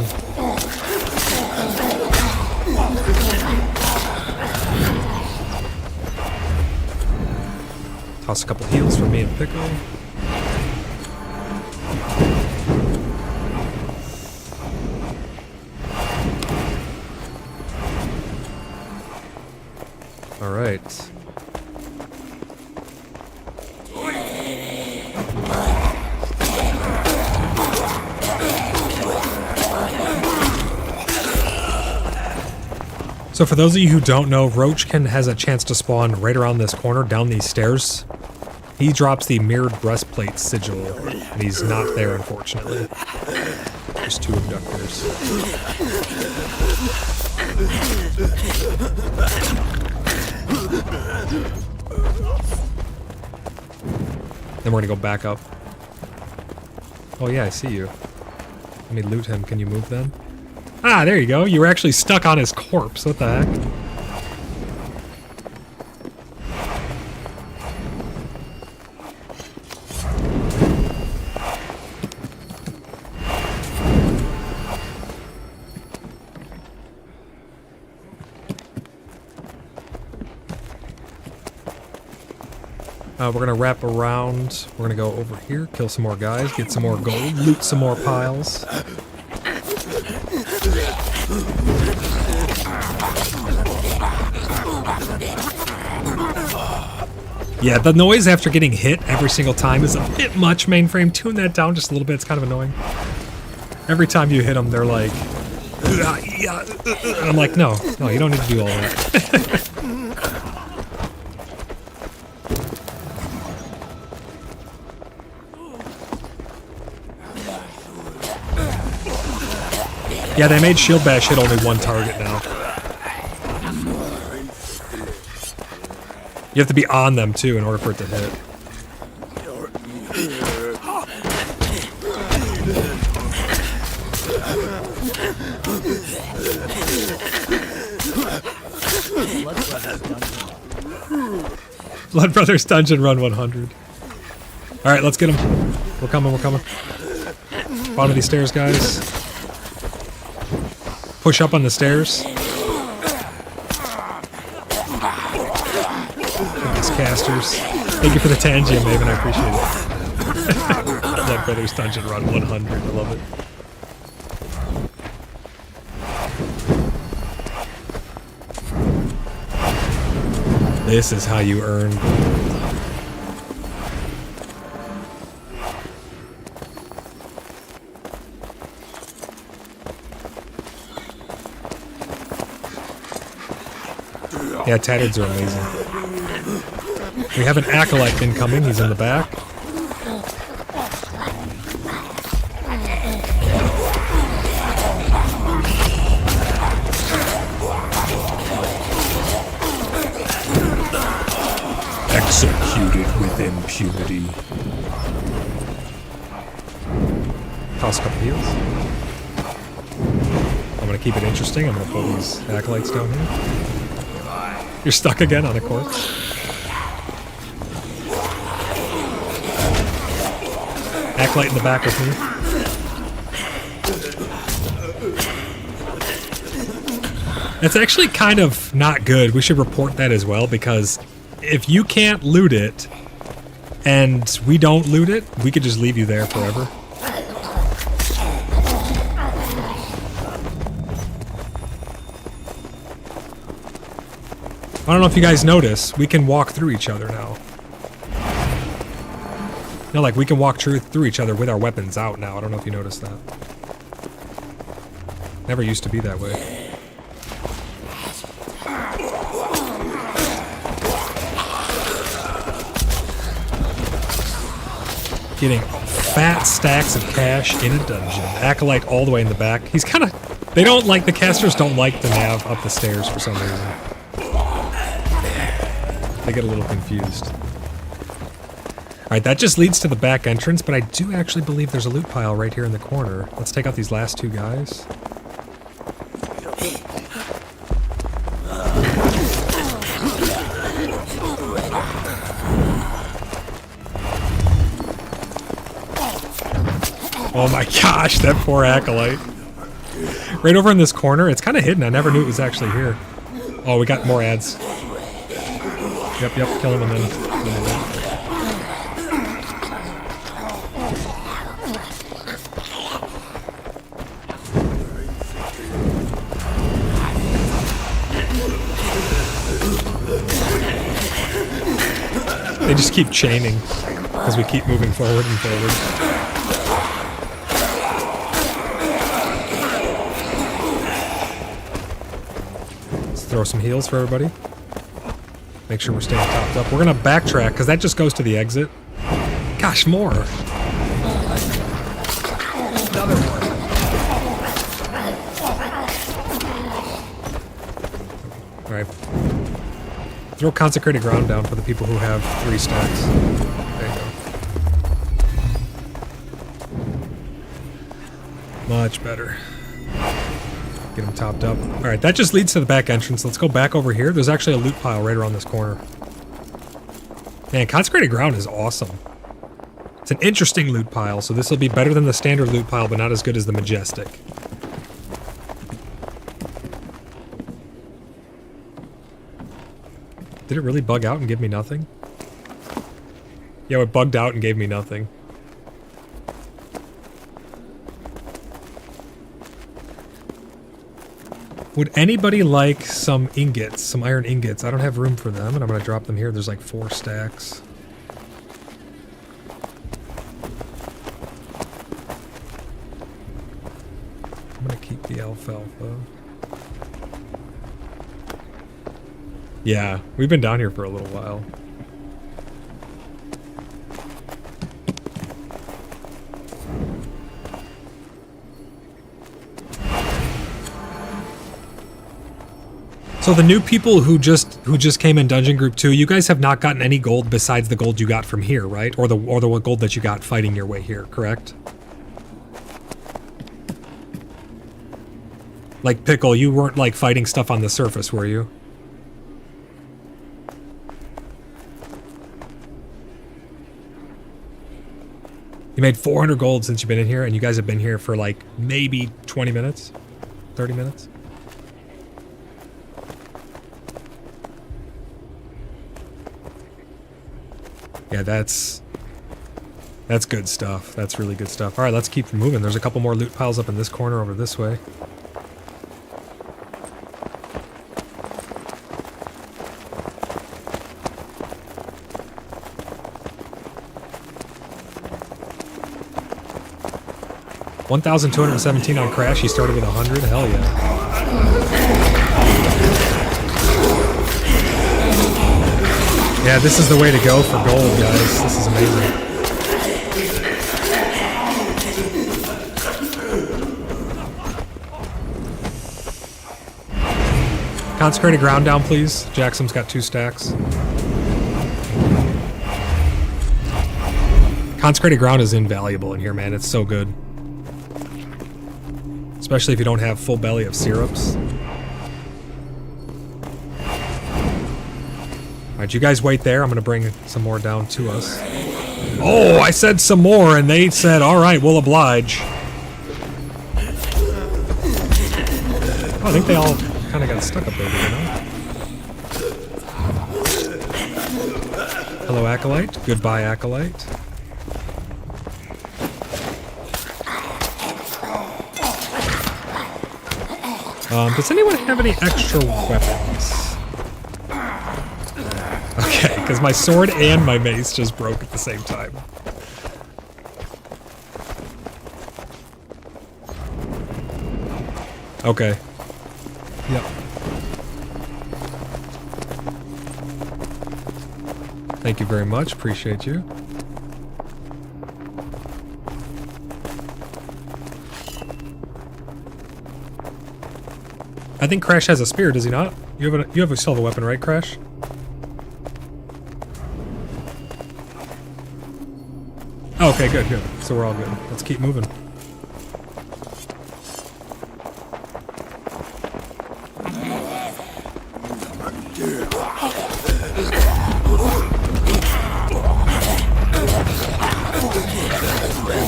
Toss a couple heals for me and Pickle. All right. So for those of you who don't know, Roachkin has a chance to spawn right around this corner, down these stairs. He drops the mirrored breastplate sigil, and he's not there, unfortunately. There's two abductors. Then we're gonna go back up. Oh yeah, I see you. Let me loot him. Can you move then? Ah, there you go. You were actually stuck on his corpse. What the heck? We're gonna wrap around. We're gonna go over here, kill some more guys, get some more gold, loot some more piles. Yeah, the noise after getting hit every single time is a bit much, mainframe. Tune that down just a little bit, it's kind of annoying. Every time you hit them, they're like... And I'm like, no, you don't need to do all that. Yeah, they made Shield Bash hit only one target now. You have to be on them, too, in order for it to hit. Blood Brothers Dungeon Run 100. Alright, let's get them. We're coming, we're coming. Bottom of these stairs, guys. Push up on the stairs. These casters. Thank you for the Tangium, Maven, I appreciate it. Blood Brothers Dungeon Run 100, I love it. This is how you earn. Yeah, Tattards are amazing. We have an acolyte incoming. He's in the back. Executed with impunity. Toss a couple heals. I'm gonna keep it interesting. I'm gonna pull these acolytes down here. You're stuck again on a corpse. Acolyte in the back with me. That's actually kind of not good. We should report that as well, because if you can't loot it and we don't loot it, we could just leave you there forever. I don't know if you guys notice, we can walk through each other now. No, like we can walk through each other with our weapons out now. I don't know if you noticed that. Never used to be that way. Getting fat stacks of cash in a dungeon. Acolyte all the way in the back. He's kind of... They don't like... The casters don't like the nav up the stairs for some reason. They get a little confused. Alright, that just leads to the back entrance, but I do actually believe there's a loot pile right here in the corner. Let's take out these last two guys. Oh my gosh, that poor acolyte. Right over in this corner. It's kind of hidden. I never knew it was actually here. Oh, we got more ads. Yep, kill him and then they just keep chaining because we keep moving forward and forward. Let's throw some heals for everybody. Make sure we're staying topped up. We're gonna backtrack because that just goes to the exit. Gosh, more. Another one. All right. Throw consecrated ground down for the people who have 3 stacks. There you go. Much better. Get them topped up. Alright, that just leads to the back entrance. Let's go back over here. There's actually a loot pile right around this corner. Man, consecrated ground is awesome. It's an interesting loot pile, so this will be better than the standard loot pile, but not as good as the majestic. Did it really bug out and give me nothing? Yeah, it bugged out and gave me nothing. Would anybody like some ingots, some iron ingots? I don't have room for them, and I'm going to drop them here. There's like 4 stacks. I'm going to keep the alfalfa. Yeah, we've been down here for a little while. So the new people who just came in Dungeon Group 2, you guys have not gotten any gold besides the gold you got from here, right? Or the gold that you got fighting your way here, correct? Like Pickle, you weren't like fighting stuff on the surface, were you? You made 400 gold since you've been in here, and you guys have been here for like maybe 20 minutes? 30 minutes? Yeah, that's good stuff. That's really good stuff. Alright, let's keep moving. There's a couple more loot piles up in this corner over this way. 1,217 on Crash. He started with 100. Hell yeah. Yeah, this is the way to go for gold, guys. This is amazing. Consecrated ground down, please. Jackson's got 2 stacks. Consecrated ground is invaluable in here, man. It's so good. Especially if you don't have full belly of syrups. Alright, you guys wait there. I'm going to bring some more down to us. Oh, I said some more, and they said, alright, we'll oblige. Oh, I think they all kind of got stuck up there, did they not? Hello, Acolyte. Goodbye, Acolyte. Does anyone have any extra weapons? Okay, because my sword and my mace just broke at the same time. Okay. Yep. Thank you very much. Appreciate you. I think Crash has a spear, does he not? You have a silver weapon, right, Crash? Oh, okay, good, good. So we're all good. Let's keep moving.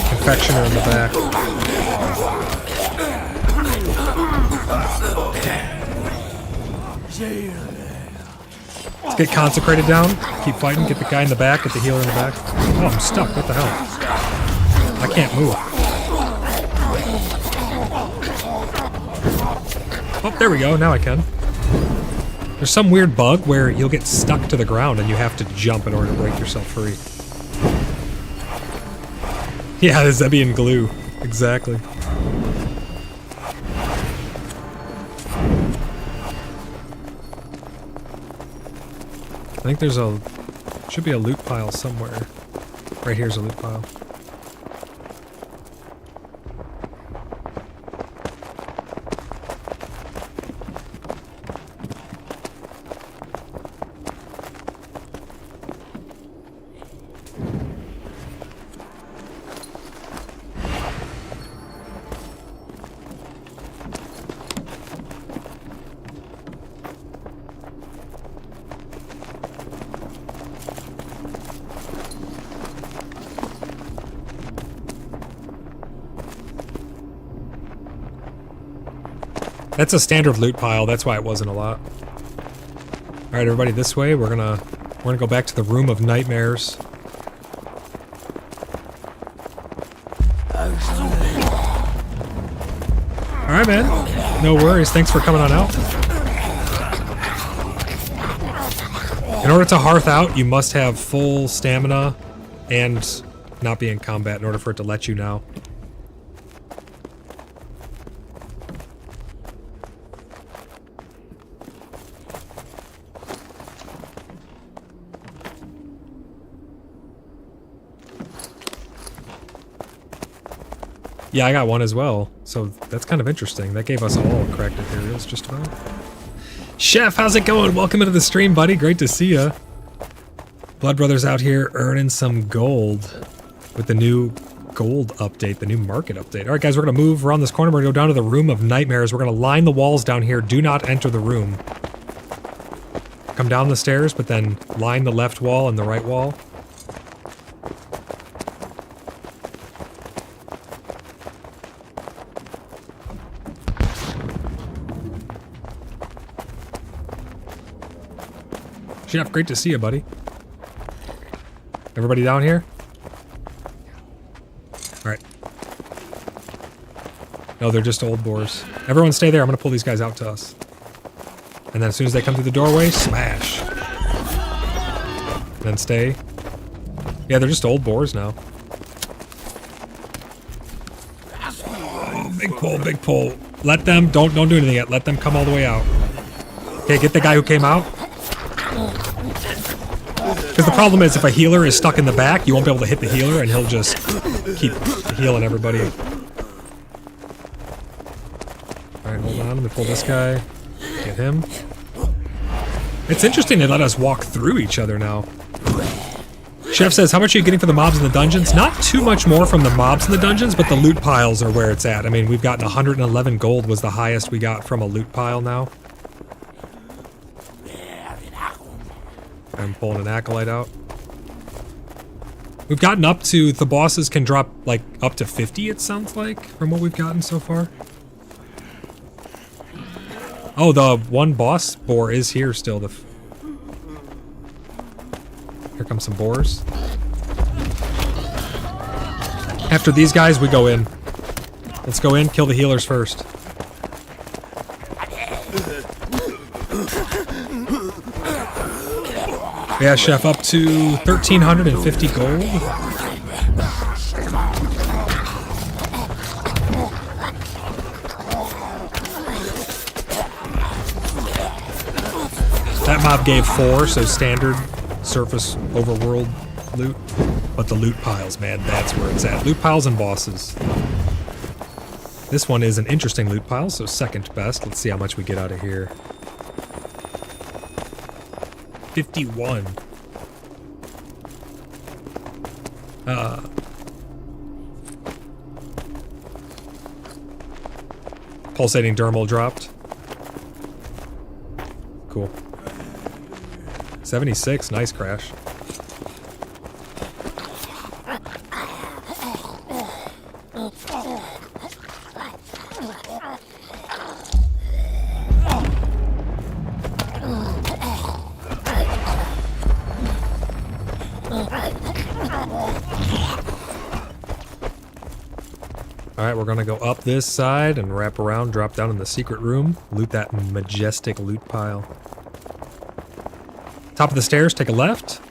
Confectioner in the back. Let's get consecrated down. Keep fighting. Get the guy in the back. Get the healer in the back. Oh, I'm stuck. What the hell? I can't move. Oh, there we go. Now I can. There's some weird bug where you'll get stuck to the ground and you have to jump in order to break yourself free. Yeah, the Zebian glue. Exactly. I think there's should be a loot pile somewhere. Right here's a loot pile. That's a standard loot pile, that's why it wasn't a lot. Alright, everybody, this way. We're gonna go back to the Room of Nightmares. Alright, man. No worries, thanks for coming on out. In order to hearth out, you must have full stamina and not be in combat in order for it to let you now. Yeah, I got one as well, so that's kind of interesting. That gave us all cracked materials, just about. Chef, how's it going? Welcome into the stream, buddy. Great to see ya. Blood Brothers out here earning some gold with the new gold update, the new market update. All right, guys, we're going to move around this corner. We're going to go down to the Room of Nightmares. We're going to line the walls down here. Do not enter the room. Come down the stairs, but then line the left wall and the right wall. Chef, great to see you, buddy. Everybody down here? Alright. No, they're just old boars. Everyone stay there. I'm gonna pull these guys out to us. And then as soon as they come through the doorway, smash. And then stay. Yeah, they're just old boars now. Big pull, big pull. Let them, don't do anything yet. Let them come all the way out. Okay, get the guy who came out. Because the problem is if a healer is stuck in the back, you won't be able to hit the healer and he'll just keep healing everybody. Alright, hold on. Let me pull this guy. Get him. It's interesting they let us walk through each other now. Chef says, how much are you getting for the mobs in the dungeons? Not too much more from the mobs in the dungeons, but the loot piles are where it's at. I mean, we've gotten 111 gold was the highest we got from a loot pile now. I'm pulling an acolyte out. We've gotten up to, the bosses can drop like up to 50 it sounds like, from what we've gotten so far. Oh, the one boss boar is here still. Here comes some boars. After these guys, we go in. Let's go in, kill the healers first. Yeah, Chef, up to 1,350 gold. That mob gave 4, so standard surface overworld loot. But the loot piles, man, that's where it's at. Loot piles and bosses. This one is an interesting loot pile, so second best. Let's see how much we get out of here. 51. Pulsating dermal dropped. Cool. 76, nice crash. Alright, we're gonna go up this side and wrap around, drop down in the secret room, loot that majestic loot pile. Top of the stairs, take a left.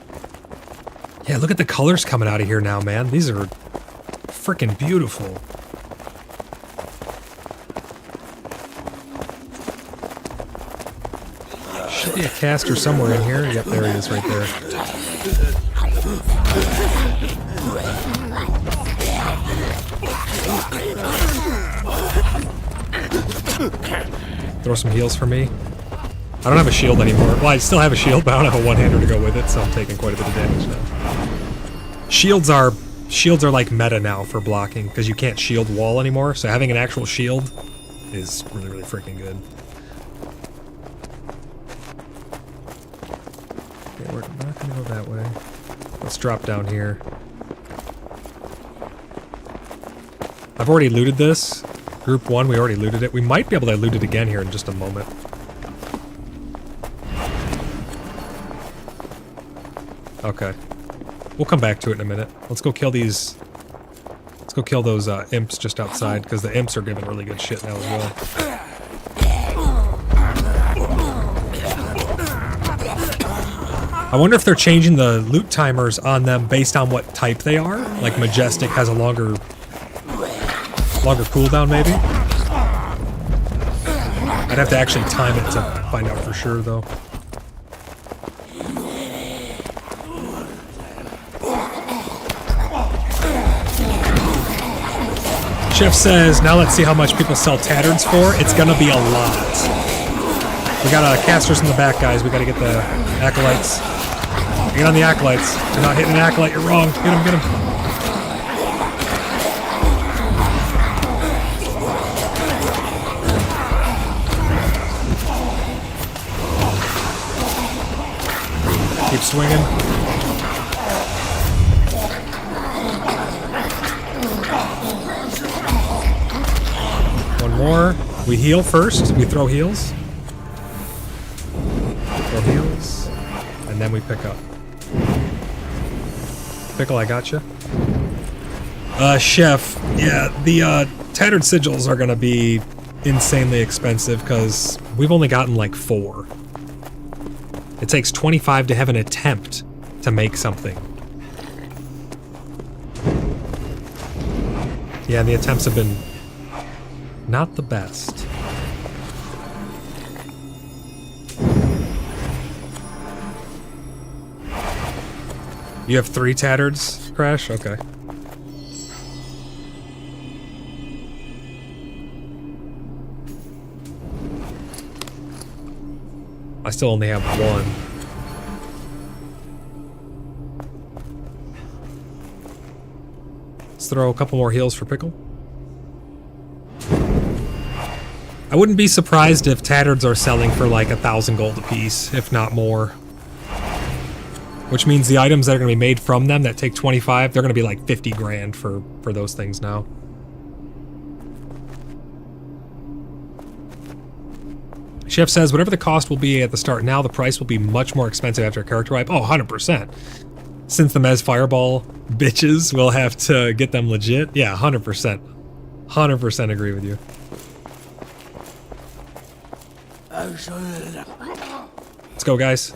Yeah, look at the colors coming out of here now, man. These are freaking beautiful. Should be a caster somewhere in here. Yep, there he is right there. Throw some heals for me. I don't have a shield anymore. Well, I still have a shield, but I don't have a one-hander to go with it, so I'm taking quite a bit of damage now. Shields are like meta now for blocking, because you can't shield wall anymore, so having an actual shield is really, really freaking good. Okay, we're not gonna go that way. Let's drop down here. I've already looted this. Group 1, we already looted it. We might be able to loot it again here in just a moment. Okay. We'll come back to it in a minute. Let's go kill these... Let's go kill those imps just outside, because the imps are giving really good shit now as well. I wonder if they're changing the loot timers on them based on what type they are. Like Majestic has a longer cooldown, maybe? I'd have to actually time it to find out for sure, though. Chef says, now let's see how much people sell tatterns for. It's gonna be a lot. We got casters in the back, guys. We gotta get the acolytes. Get on the acolytes. You're not hitting an acolyte, you're wrong. Get him, get him. Keep swinging. One more. We heal first. We throw heals. Throw heals. And then we pick up. Pickle, I gotcha. Chef. Yeah, the tattered sigils are gonna be insanely expensive because we've only gotten like 4. It takes 25 to have an attempt to make something. Yeah, the attempts have been Not the best. You have 3 tattards, Crash? Okay. I still only have 1. Let's throw a couple more heals for Pickle. I wouldn't be surprised if tattards are selling for like 1,000 gold apiece, if not more. Which means the items that are going to be made from them that take 25, they're going to be like 50 grand for those things now. Chef says, whatever the cost will be at the start now, the price will be much more expensive after a character wipe. Oh, 100%. Since the Mez Fireball bitches, we'll have to get them legit. Yeah, 100%. 100% agree with you. Let's go, guys.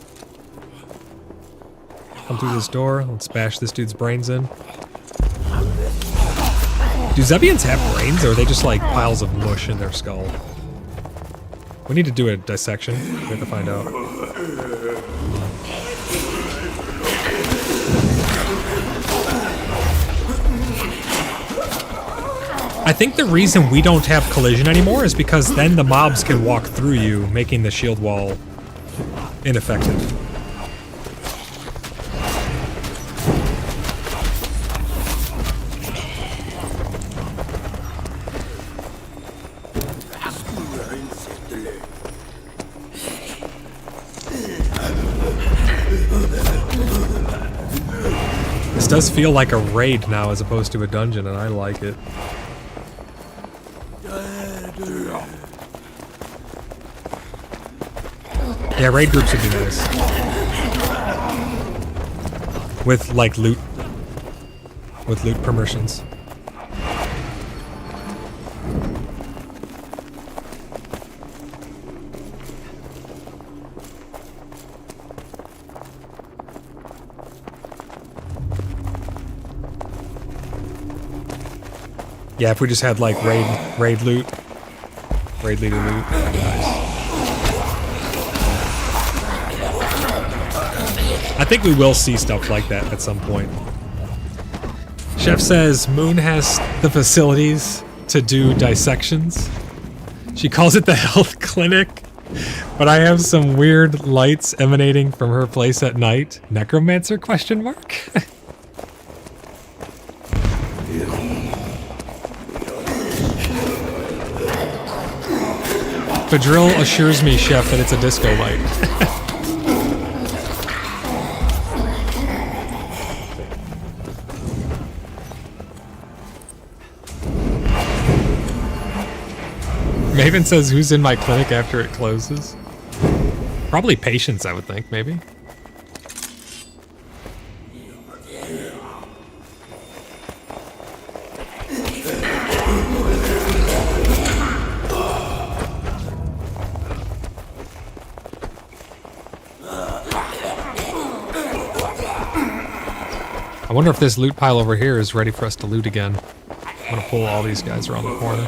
Come through this door. Let's bash this dude's brains in. Do Zebians have brains, or are they just like piles of mush in their skull? We need to do a dissection. We have to find out. I think the reason we don't have collision anymore is because then the mobs can walk through you, making the shield wall ineffective. This does feel like a raid now as opposed to a dungeon, and I like it. Yeah, raid groups would be nice. With, like, loot. With loot permissions. Yeah, if we just had, like, raid loot. Raid leader loot. That'd be nice. I think we will see stuff like that at some point. Chef says Moon has the facilities to do dissections. She calls it the health clinic, but I have some weird lights emanating from her place at night. Necromancer question mark? Badrill assures me, Chef, that it's a disco light. Maven says, who's in my clinic after it closes? Probably patients, I would think, maybe. I wonder if this loot pile over here is ready for us to loot again. I'm gonna pull all these guys around the corner.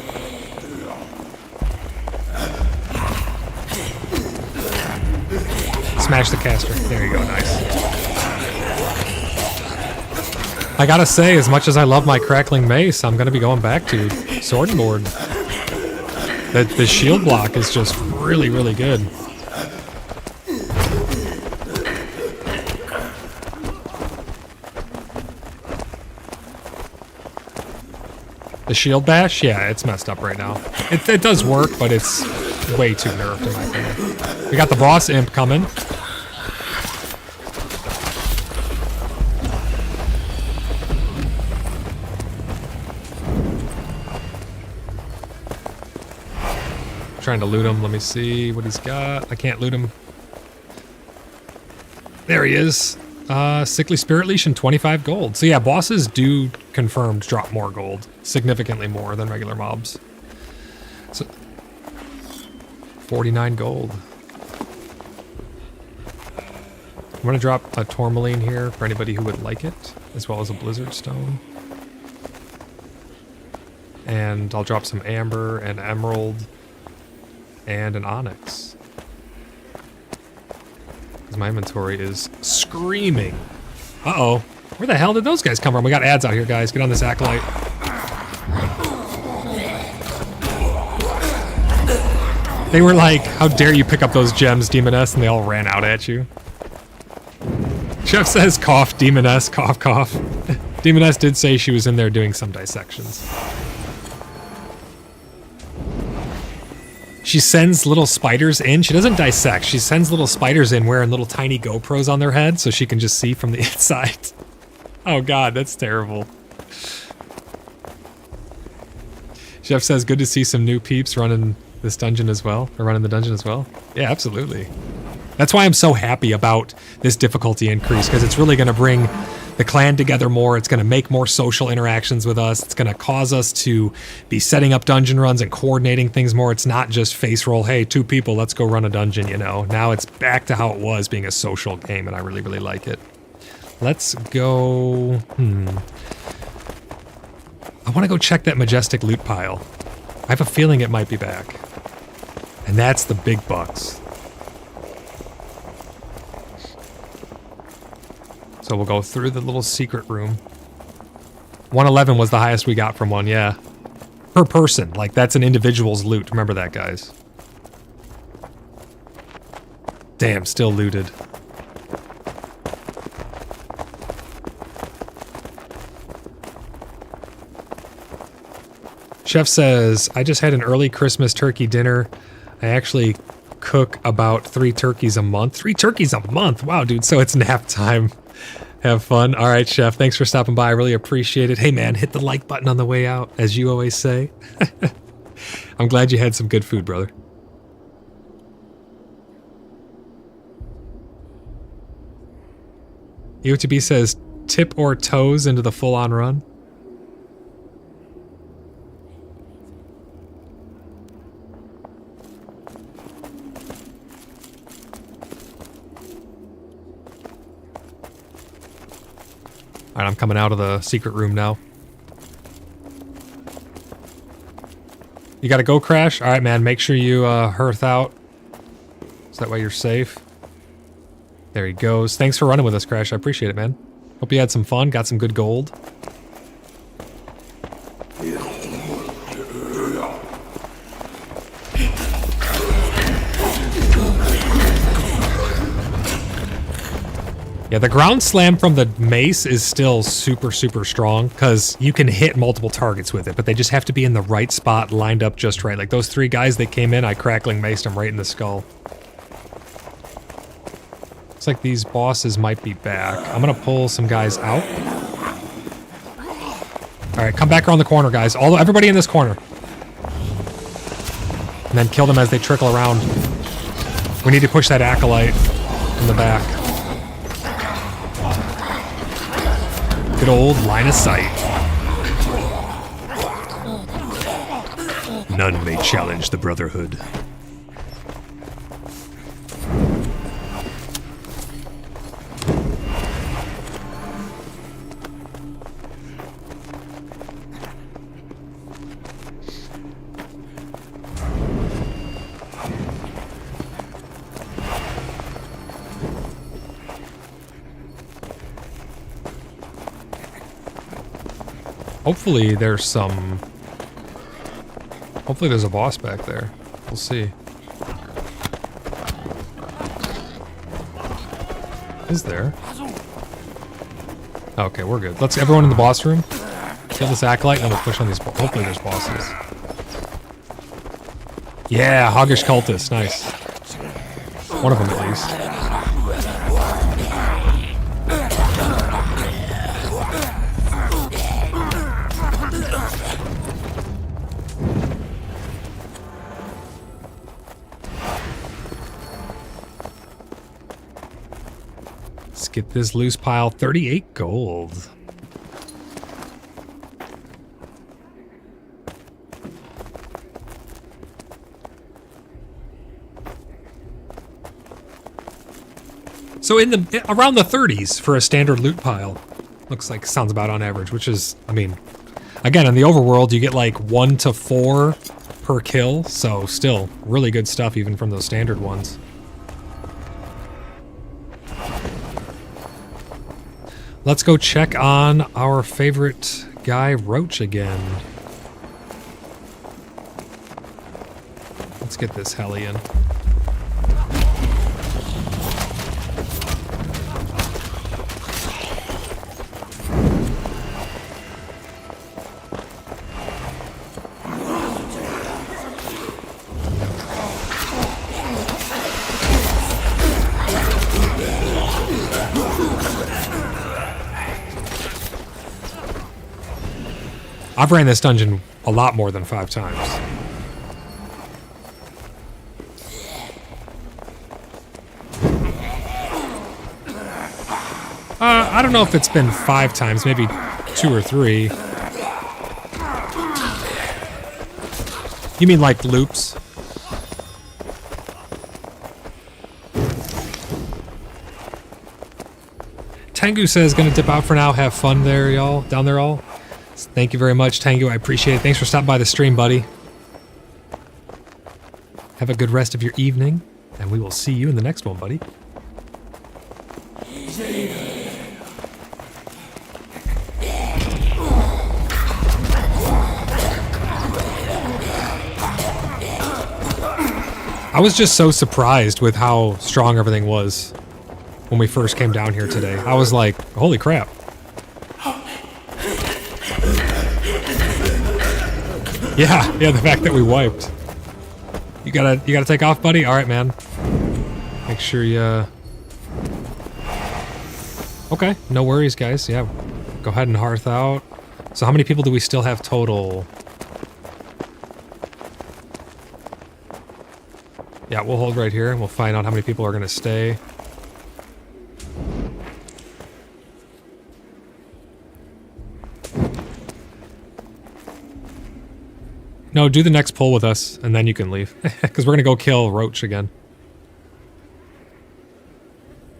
Smash the caster. There you go, nice. I gotta say, as much as I love my crackling mace, I'm gonna be going back to sword and board. The shield block is just really, really good. The shield bash? Yeah, it's messed up right now. It does work, but it's way too nerfed in my opinion. We got the boss imp coming. Trying to loot him. Let me see what he's got. I can't loot him. There he is. Sickly Spirit Leash and 25 gold. So yeah, bosses do confirmed drop more gold. Significantly more than regular mobs. So 49 gold. I'm gonna drop a tourmaline here for anybody who would like it, as well as a blizzard stone. and I'll drop some amber and emerald and an onyx. Because my inventory is screaming. Uh-oh. Where the hell did those guys come from? We got ads out here, guys. Get on this acolyte. They were like, how dare you pick up those gems, Demoness, and they all ran out at you. Chef says, cough, Demoness, cough, cough. Demoness did say she was in there doing some dissections. She sends little spiders in. She doesn't dissect. She sends little spiders in wearing little tiny GoPros on their head so she can just see from the inside. Oh god, that's terrible. Chef says, good to see some new peeps running this dungeon as well, or running the dungeon as well. Yeah, absolutely. That's why I'm so happy about this difficulty increase, because it's really going to bring the clan together more. It's going to make more social interactions with us. It's going to cause us to be setting up dungeon runs and coordinating things more. It's not just face roll, hey, 2 people, let's go run a dungeon, you know. Now it's back to how it was, being a social game, and I really, really like it. Let's go... I want to go check that majestic loot pile. I have a feeling it might be back. And that's the big bucks. So we'll go through the little secret room. 111 was the highest we got from one, yeah. Per person, like that's an individual's loot. Remember that, guys. Damn, still looted. Chef says, I just had an early Christmas turkey dinner. I actually cook about 3 turkeys a month. 3 turkeys a month? Wow, dude, so it's nap time. Have fun. All right, Chef, thanks for stopping by. I really appreciate it. Hey, man, hit the like button on the way out, as you always say. I'm glad you had some good food, brother. UTB says, tip or toes into the full-on run. Alright, I'm coming out of the secret room now. You gotta go, Crash? Alright, man, make sure you hearth out. So that way you're safe. There he goes. Thanks for running with us, Crash. I appreciate it, man. Hope you had some fun, got some good gold. Yeah, the ground slam from the mace is still super, super strong because you can hit multiple targets with it, but they just have to be in the right spot, lined up just right. Like those 3 guys that came in, I crackling maced them right in the skull. Looks like these bosses might be back. I'm gonna pull some guys out. All right, come back around the corner, guys. Everybody in this corner. And then kill them as they trickle around. We need to push that acolyte in the back. Good old line of sight. None may challenge the Brotherhood. Hopefully there's some... Hopefully there's a boss back there. We'll see. Is there? Okay, we're good. Let's everyone in the boss room. Kill this acolyte and then we'll push on these... Hopefully there's bosses. Yeah, hoggish cultist. Nice. One of them at least. Get this loose pile. 38 gold. So around the 30s for a standard loot pile. Looks like sounds about on average, which is, I mean, Again, in the overworld, you get like 1 to 4 per kill, so still really good stuff even from those standard ones. Let's go check on our favorite guy, Roach, again. Let's get this heli in. I've ran this dungeon a lot more than 5 times. I don't know if it's been 5 times, maybe 2 or 3. You mean like loops? Tengu says, gonna dip out for now. Have fun there, y'all. Down there, all. Thank you very much, Tengu. I appreciate it. Thanks for stopping by the stream, buddy. Have a good rest of your evening, and we will see you in the next one, buddy. I was just so surprised with how strong everything was when we first came down here today. I was like, holy crap. Yeah, the fact that we wiped. You gotta take off, buddy? Alright, man. Make sure you... Okay, no worries, guys. Yeah, go ahead and hearth out. So how many people do we still have total? Yeah, we'll hold right here and we'll find out how many people are gonna stay. No, do the next pull with us, and then you can leave. Because we're going to go kill Roach again.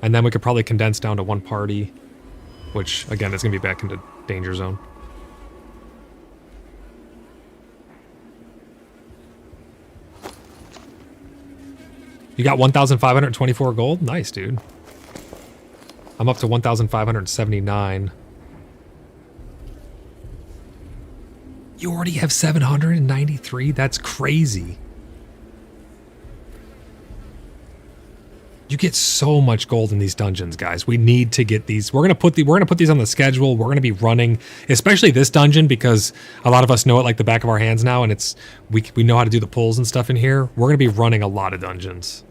And then we could probably condense down to 1 party. Which, again, is going to be back into danger zone. You got 1,524 gold? Nice, dude. I'm up to 1,579. You already have 793? That's crazy. You get so much gold in these dungeons, guys. We need to get these. We're gonna put these on the schedule. We're gonna be running, especially this dungeon, because a lot of us know it like the back of our hands now, and it's we know how to do the pulls and stuff in here. We're gonna be running a lot of dungeons.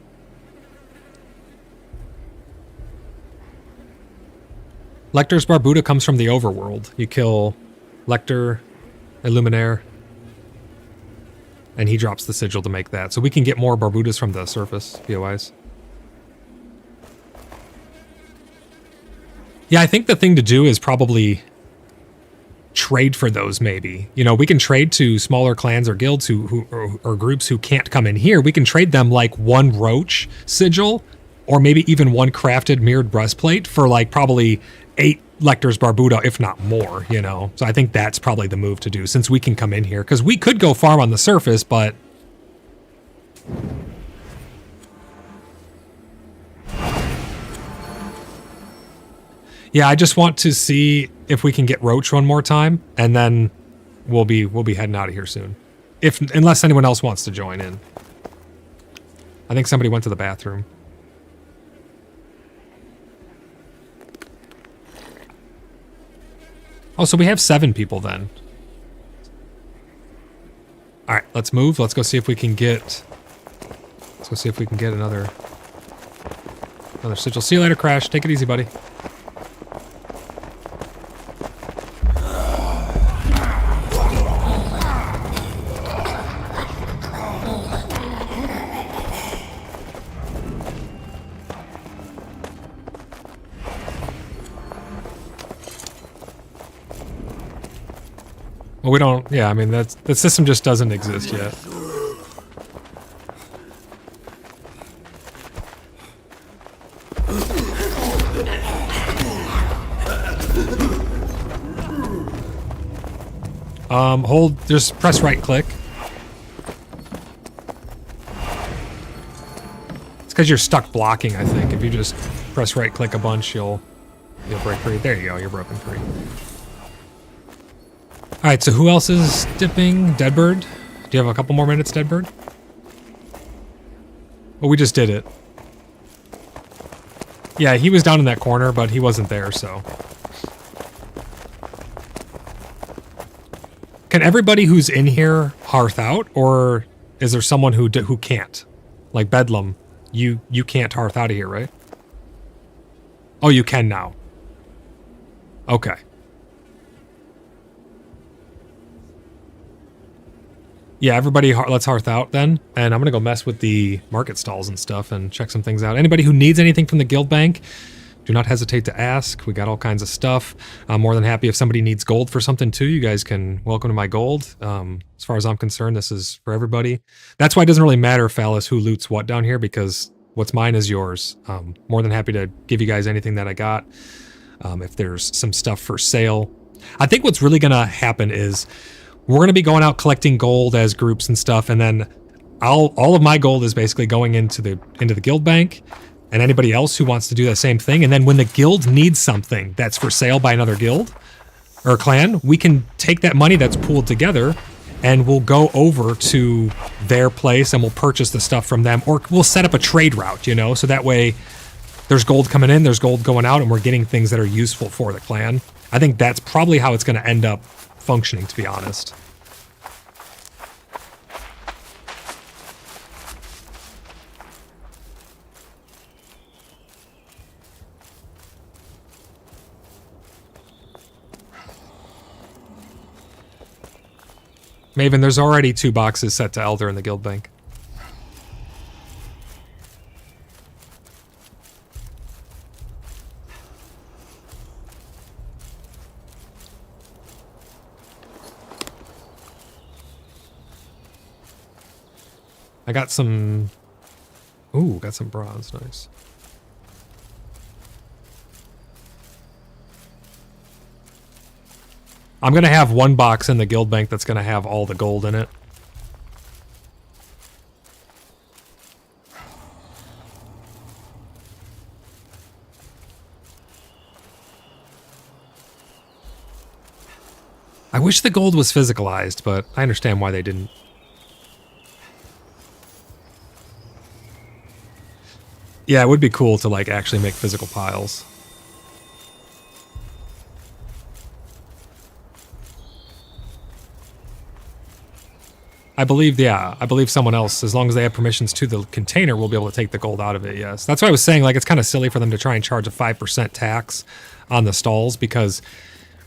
Lecter's Barbuda comes from the overworld. You kill Lecter, Illuminaire, and he drops the sigil to make that. So we can get more Barbudas from the surface, POIs. Yeah, I think the thing to do is probably trade for those, maybe. You know, we can trade to smaller clans or guilds or groups who can't come in here. We can trade them like 1 Roach sigil, or maybe even 1 crafted mirrored breastplate for like probably 8 Lecter's Barbuda, if not more, you know? So I think that's probably the move to do, since we can come in here. Because we could go farm on the surface, but... Yeah, I just want to see if we can get Roach one more time, and then we'll be heading out of here soon. Unless anyone else wants to join in. I think somebody went to the bathroom. Oh, so we have 7 people then. All right, let's move. Let's go see if we can get. Let's go see if we can get another sigil. See you later, Crash. Take it easy, buddy. Well, we don't, yeah, I mean, the system just doesn't exist yet. Hold, just press right click. It's because you're stuck blocking, I think. If you just press right click a bunch, you'll break free. There you go, you're broken free. Alright, so who else is dipping? Deadbird? Do you have a couple more minutes, Deadbird? Well, we just did it. Yeah, he was down in that corner, but he wasn't there, so. Can everybody who's in here hearth out, or is there someone who can't? Like Bedlam, you can't hearth out of here, right? Oh, you can now. Okay. Yeah, everybody, let's hearth out then. And I'm going to go mess with the market stalls and stuff and check some things out. Anybody who needs anything from the guild bank, do not hesitate to ask. We got all kinds of stuff. I'm more than happy if somebody needs gold for something too. You guys can welcome to my gold. As far as I'm concerned, this is for everybody. That's why it doesn't really matter, Phallus, who loots what down here, because what's mine is yours. More than happy to give you guys anything that I got. If there's some stuff for sale. I think what's really going to happen is we're going to be going out collecting gold as groups and stuff, and then all of my gold is basically going into the guild bank, and anybody else who wants to do the same thing. And then when the guild needs something that's for sale by another guild or clan, we can take that money that's pooled together and we'll go over to their place and we'll purchase the stuff from them, or we'll set up a trade route, you know, so that way there's gold coming in, there's gold going out, and we're getting things that are useful for the clan. I think that's probably how it's going to end up functioning, to be honest. Maven, there's already 2 boxes set to Elder in the guild bank. I got some... Ooh, got some bronze. Nice. I'm going to have 1 box in the guild bank that's going to have all the gold in it. I wish the gold was physicalized, but I understand why they didn't. Yeah, it would be cool to like actually make physical piles. I believe someone else, as long as they have permissions to the container, will be able to take the gold out of it, yes. That's why I was saying, like, it's kind of silly for them to try and charge a 5% tax on the stalls, because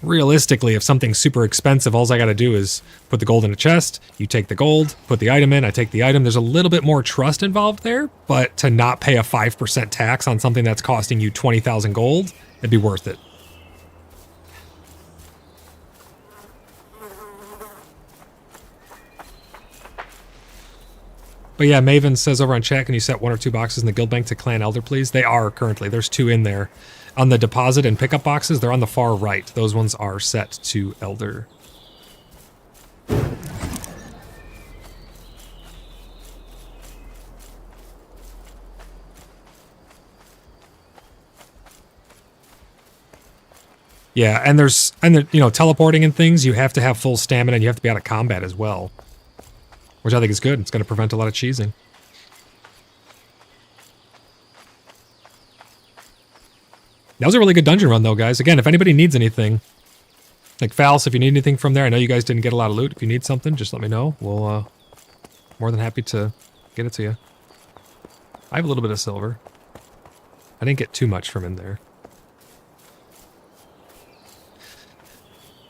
realistically, if something's super expensive, all I got to do is put the gold in a chest, you take the gold, put the item in, I take the item. There's a little bit more trust involved there, but to not pay a 5% tax on something that's costing you 20,000 gold, it'd be worth it. But yeah, Maven says over on chat, can you set 1 or 2 boxes in the guild bank to clan elder, please? They are currently. There's 2 in there. On the deposit and pickup boxes, they're on the far right. Those ones are set to elder. Yeah, and you know, teleporting and things, you have to have full stamina and you have to be out of combat as well. Which I think is good. It's going to prevent a lot of cheesing. That was a really good dungeon run, though, guys. Again, if anybody needs anything, like Phallus, if you need anything from there, I know you guys didn't get a lot of loot. If you need something, just let me know. We'll, more than happy to get it to you. I have a little bit of silver. I didn't get too much from in there.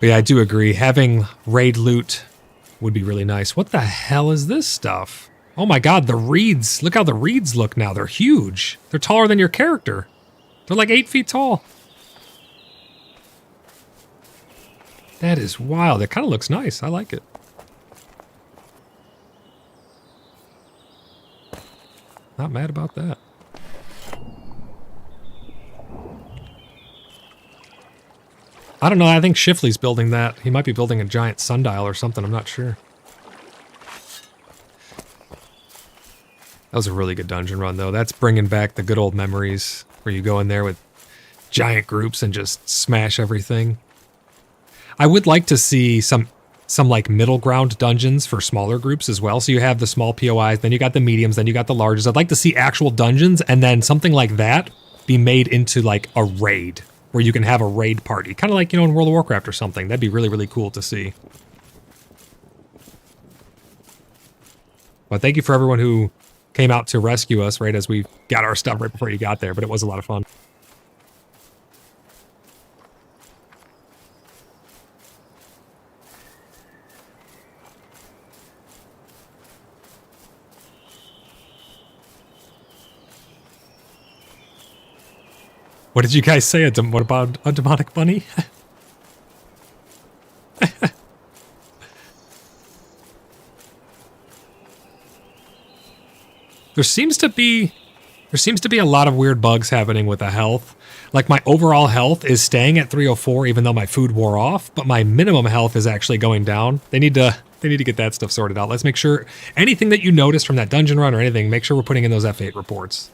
But yeah, I do agree. Having raid loot would be really nice. What the hell is this stuff? Oh my god, the reeds. Look how the reeds look now. They're huge. They're taller than your character. They're like 8 feet tall. That is wild. It kind of looks nice. I like it. Not mad about that. I don't know. I think Shifley's building that. He might be building a giant sundial or something. I'm not sure. That was a really good dungeon run, though. That's bringing back the good old memories where you go in there with giant groups and just smash everything. I would like to see some like middle ground dungeons for smaller groups as well. So you have the small POIs, then you got the mediums, then you got the larges. I'd like to see actual dungeons and then something like that be made into like a raid where you can have a raid party. Kind of like, you know, in World of Warcraft or something. That'd be really, really cool to see. But thank you for everyone who came out to rescue us right as we got our stuff right before you got there, but it was a lot of fun. What did you guys say? What about a demonic bunny? There seems to be a lot of weird bugs happening with the health. Like my overall health is staying at 304 even though my food wore off, but my minimum health is actually going down. They need to get that stuff sorted out. Let's make sure anything that you notice from that dungeon run or anything, make sure we're putting in those F8 reports.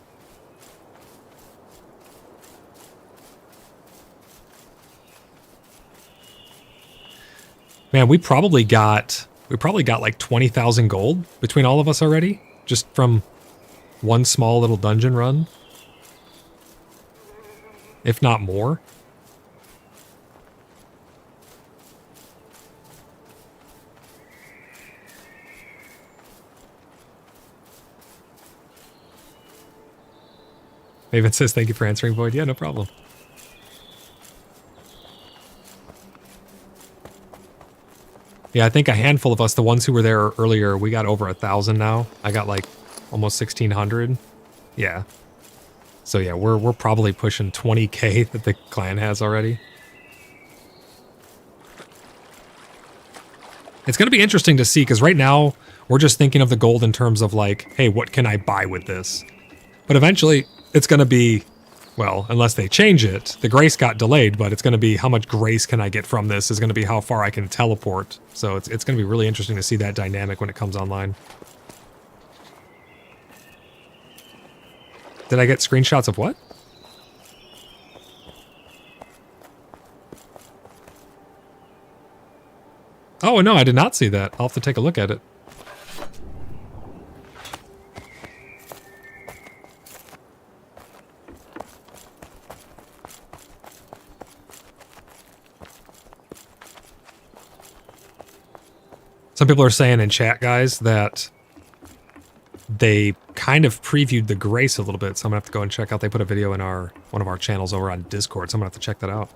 Man, we probably got like 20,000 gold between all of us already, just from one small little dungeon run, if not more. Maven says, thank you for answering, Void. Yeah, no problem. Yeah, I think a handful of us, the ones who were there earlier, we got over 1,000 now. I got like almost 1,600. Yeah. So yeah, we're probably pushing 20k that the clan has already. It's going to be interesting to see, because right now we're just thinking of the gold in terms of like, hey, what can I buy with this? But eventually it's going to be, well, unless they change it, the grace got delayed, but it's going to be how much grace can I get from this is going to be how far I can teleport. So it's going to be really interesting to see that dynamic when it comes online. Did I get screenshots of what? Oh, no, I did not see that. I'll have to take a look at it. Some people are saying in chat, guys, that they kind of previewed the grace a little bit, so I'm gonna have to go and check out. They put a video in one of our channels over on Discord, so I'm gonna have to check that out.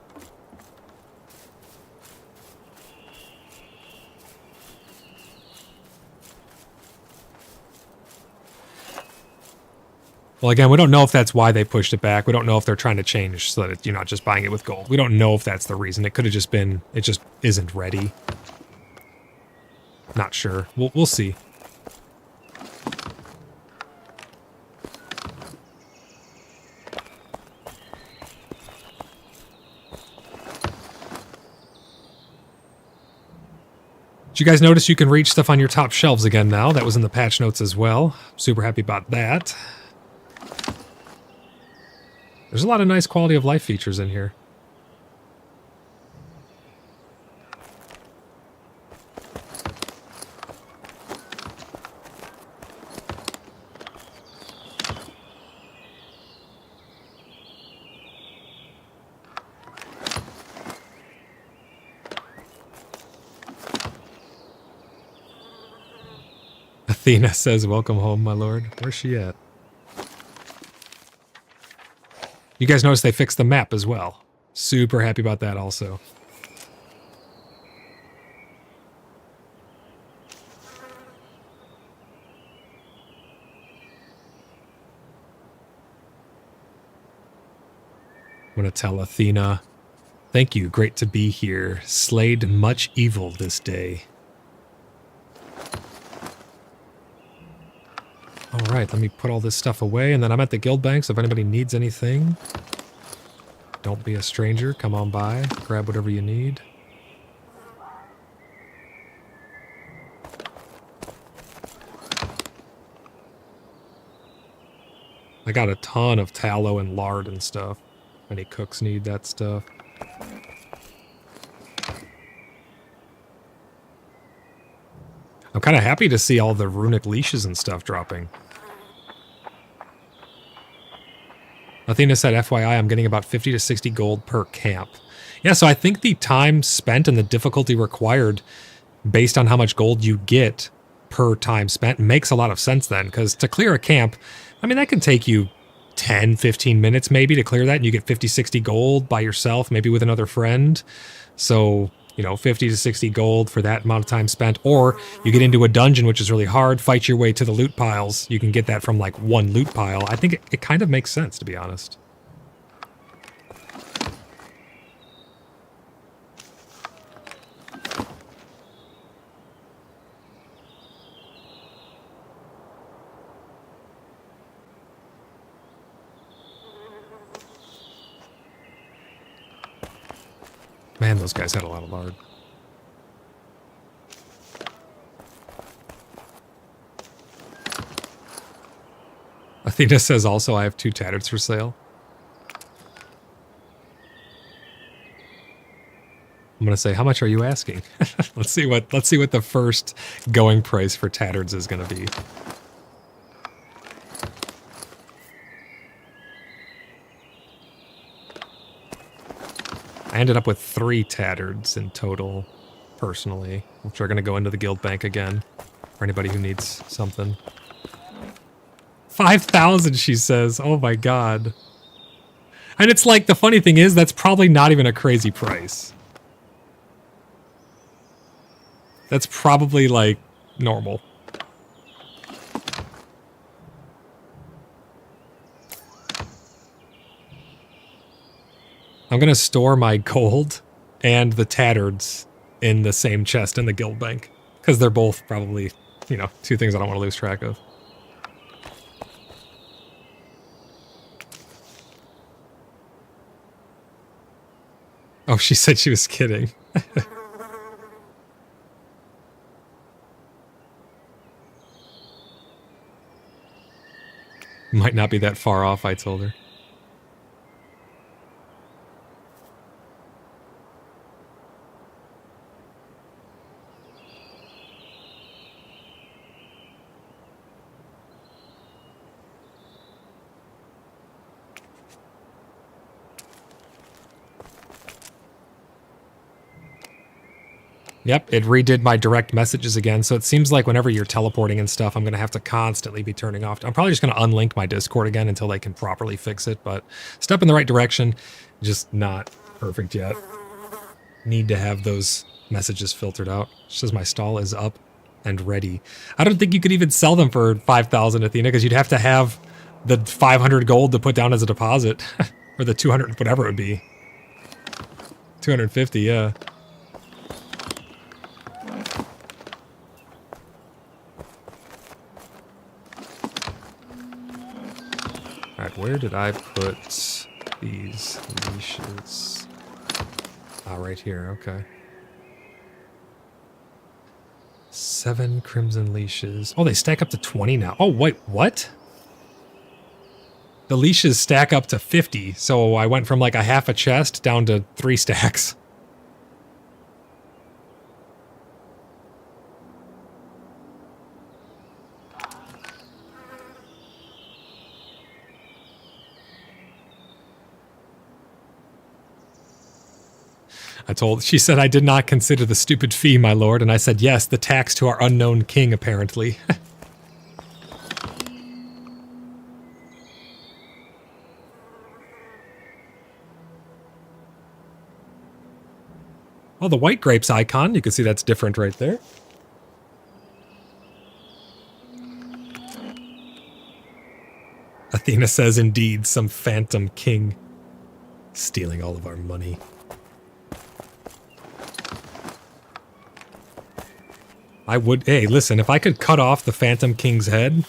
Well, again, we don't know if that's why they pushed it back. We don't know if they're trying to change so that you're not just buying it with gold. We don't know if that's the reason. It could have just been, it just isn't ready. Not sure. We'll see. Did you guys notice you can reach stuff on your top shelves again now? That was in the patch notes as well. Super happy about that. There's a lot of nice quality of life features in here. Athena says, welcome home, my lord. Where's she at? You guys notice they fixed the map as well. Super happy about that also. I'm going to tell Athena, thank you, great to be here. Slayed much evil this day. All right, let me put all this stuff away, and then I'm at the guild bank, so if anybody needs anything. Don't be a stranger. Come on by. Grab whatever you need. I got a ton of tallow and lard and stuff. Any cooks need that stuff. I'm kind of happy to see all the runic leashes and stuff dropping. Athena said, FYI, I'm getting about 50 to 60 gold per camp. Yeah, so I think the time spent and the difficulty required based on how much gold you get per time spent makes a lot of sense then, because to clear a camp, I mean, that can take you 10, 15 minutes maybe to clear that, and you get 50, 60 gold by yourself, maybe with another friend. So, you know, 50 to 60 gold for that amount of time spent. Or you get into a dungeon, which is really hard, fight your way to the loot piles. You can get that from like one loot pile. I think it kind of makes sense, to be honest. Man, those guys had a lot of lard. Athena says also I have 2 tattards for sale. I'm gonna say, how much are you asking? let's see what the first going price for tattards is gonna be. I ended up with 3 tattards in total, personally, which are going to go into the guild bank again, for anybody who needs something. 5,000, she says. Oh my god. And it's like, the funny thing is, that's probably not even a crazy price. That's probably, like, normal. I'm going to store my gold and the tattards in the same chest in the guild bank. Because they're both probably, you know, 2 things I don't want to lose track of. Oh, she said she was kidding. Might not be that far off, I told her. Yep, it redid my direct messages again, so it seems like whenever you're teleporting and stuff, I'm going to have to constantly be turning off. I'm probably just going to unlink my Discord again until they can properly fix it, but step in the right direction, just not perfect yet. Need to have those messages filtered out. It says my stall is up and ready. I don't think you could even sell them for 5,000, Athena, because you'd have to have the 500 gold to put down as a deposit, or the 200, whatever it would be. 250, yeah. Alright, where did I put these leashes? Ah, right here, okay. 7 crimson leashes. Oh, they stack up to 20 now. Oh, wait, what? The leashes stack up to 50, so I went from like a half a chest down to 3 stacks. She said, I did not consider the stupid fee, my lord, and I said, yes, the tax to our unknown king, apparently. Oh, the white grapes icon, you can see that's different right there. Athena says, indeed, some phantom king stealing all of our money. I would, hey, listen, if I could cut off the Phantom King's head,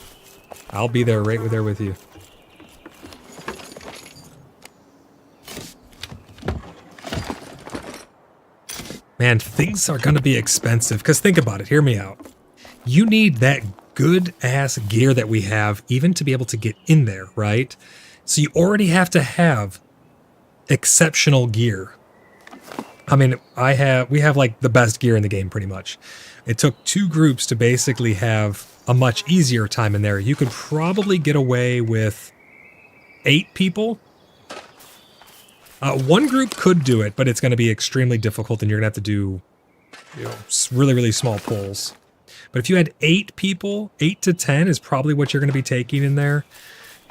I'll be there right there with you. Man, things are going to be expensive. Because think about it. Hear me out. You need that good-ass gear that we have even to be able to get in there, right? So you already have to have exceptional gear. I mean, we have like the best gear in the game pretty much. It took 2 groups to basically have a much easier time in there. You could probably get away with 8 people. One group could do it, but it's going to be extremely difficult, and you're going to have to do, you know, really, really small pulls. But if you had 8 people, 8 to 10 is probably what you're going to be taking in there.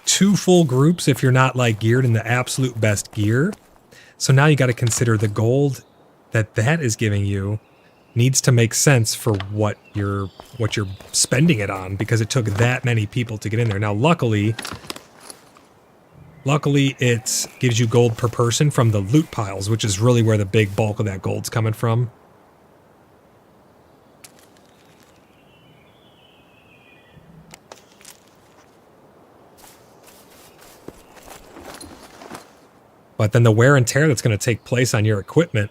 2 full groups if you're not like geared in the absolute best gear. So now you got to consider the gold that is giving you needs to make sense for what you're spending it on, because it took that many people to get in there. Now, luckily it gives you gold per person from the loot piles, which is really where the big bulk of that gold's coming from. But then the wear and tear that's going to take place on your equipment,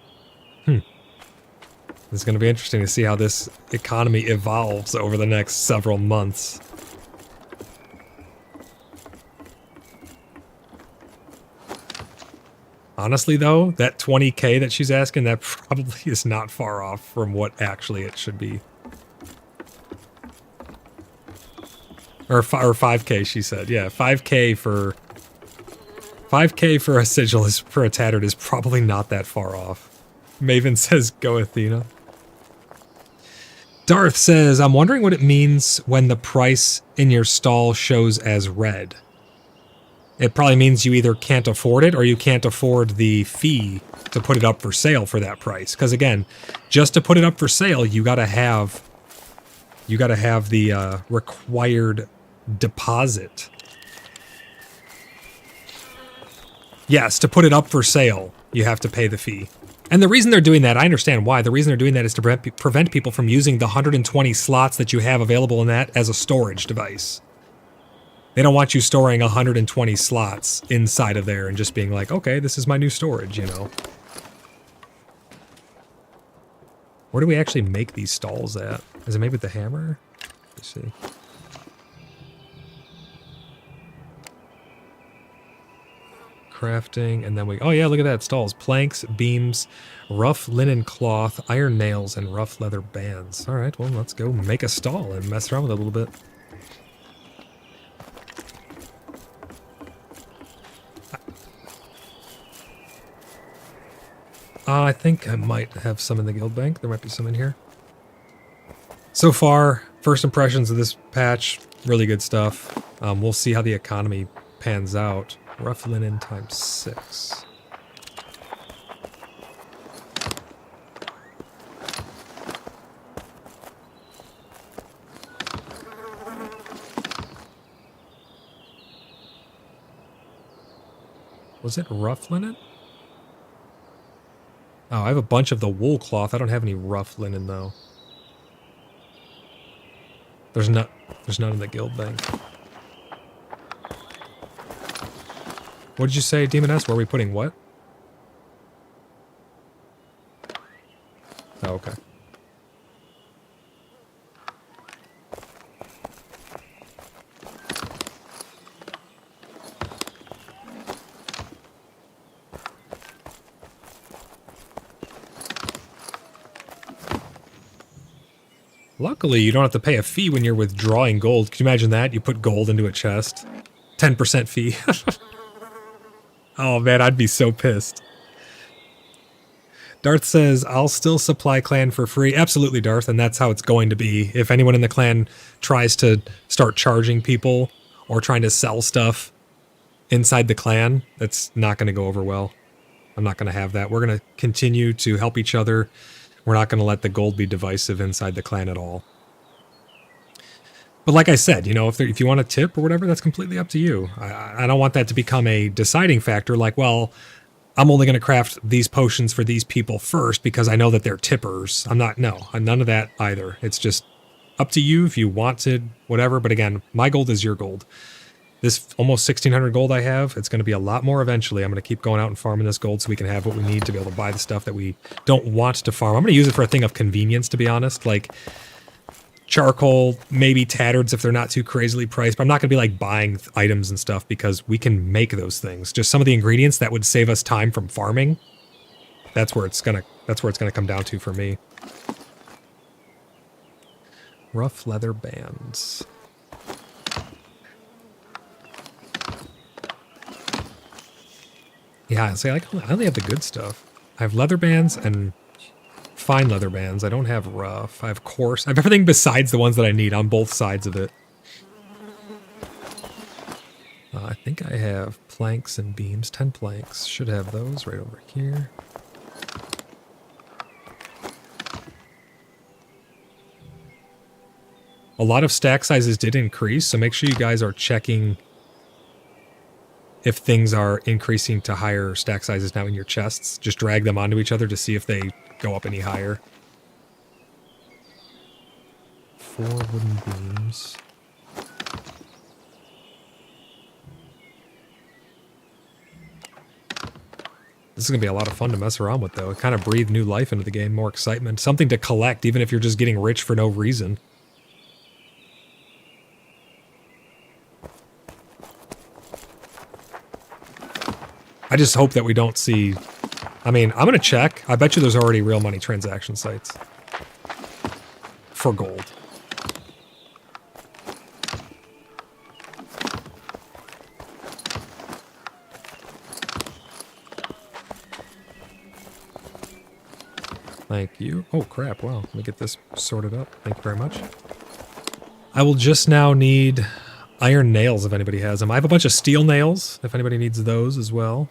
it's going to be interesting to see how this economy evolves over the next several months. Honestly, though, that 20K that she's asking, that probably is not far off from what actually it should be. Or 5K, she said. Yeah, 5K for a sigil for a tattered is probably not that far off. Maven says, go Athena. Darth says, I'm wondering what it means when the price in your stall shows as red. It probably means you either can't afford it or you can't afford the fee to put it up for sale for that price. Because again, just to put it up for sale, you gotta have the required deposit. Yes, to put it up for sale, you have to pay the fee. And the reason they're doing that, I understand why. The reason they're doing that is to prevent people from using the 120 slots that you have available in that as a storage device. They don't want you storing 120 slots inside of there and just being like, okay, this is my new storage, you know. Where do we actually make these stalls at? Is it maybe with the hammer? Let's see. Crafting, and then oh yeah, look at that, stalls. Planks, beams, rough linen cloth, iron nails, and rough leather bands. All right, well, let's go make a stall and mess around with it a little bit. I think I might have some in the guild bank. There might be some in here. So far, first impressions of this patch, really good stuff. We'll see how the economy pans out. Rough linen times 6. Was it rough linen? Oh, I have a bunch of the wool cloth. I don't have any rough linen, though. There's none in the guild bank. What did you say, Demon S? Where are we putting what? Oh, okay. Luckily, you don't have to pay a fee when you're withdrawing gold. Can you imagine that? You put gold into a chest. 10% fee. Oh man, I'd be so pissed. Darth says, I'll still supply clan for free. Absolutely, Darth, and that's how it's going to be. If anyone in the clan tries to start charging people or trying to sell stuff inside the clan, that's not going to go over well. I'm not going to have that. We're going to continue to help each other. We're not going to let the gold be divisive inside the clan at all. But like I said, you know, if you want a tip or whatever, that's completely up to you. I don't want that to become a deciding factor, like, well, I'm only going to craft these potions for these people first because I know that they're tippers. No, none of that either. It's just up to you if you want to, whatever. But again, my gold is your gold. This almost 1,600 gold I have, it's going to be a lot more eventually. I'm going to keep going out and farming this gold so we can have what we need to be able to buy the stuff that we don't want to farm. I'm going to use it for a thing of convenience, to be honest. Like charcoal, maybe tattards if they're not too crazily priced. But I'm not going to be like buying items and stuff because we can make those things. Just some of the ingredients that would save us time from farming. That's where it's gonna come down to for me. Rough leather bands. Yeah, see, I only have the good stuff. I have leather bands and fine leather bands. I don't have rough. I have coarse. I have everything besides the ones that I need on both sides of it. I think I have planks and beams. 10 planks. Should have those right over here. A lot of stack sizes did increase, so make sure you guys are checking if things are increasing to higher stack sizes now in your chests. Just drag them onto each other to see if they go up any higher. 4 wooden beams. This is going to be a lot of fun to mess around with, though. It kind of breathed new life into the game, more excitement. Something to collect, even if you're just getting rich for no reason. I just hope that we don't see... I mean, I'm going to check. I bet you there's already real money transaction sites. For gold. Thank you. Oh, crap. Wow. Let me get this sorted up. Thank you very much. I will just now need iron nails if anybody has them. I have a bunch of steel nails if anybody needs those as well.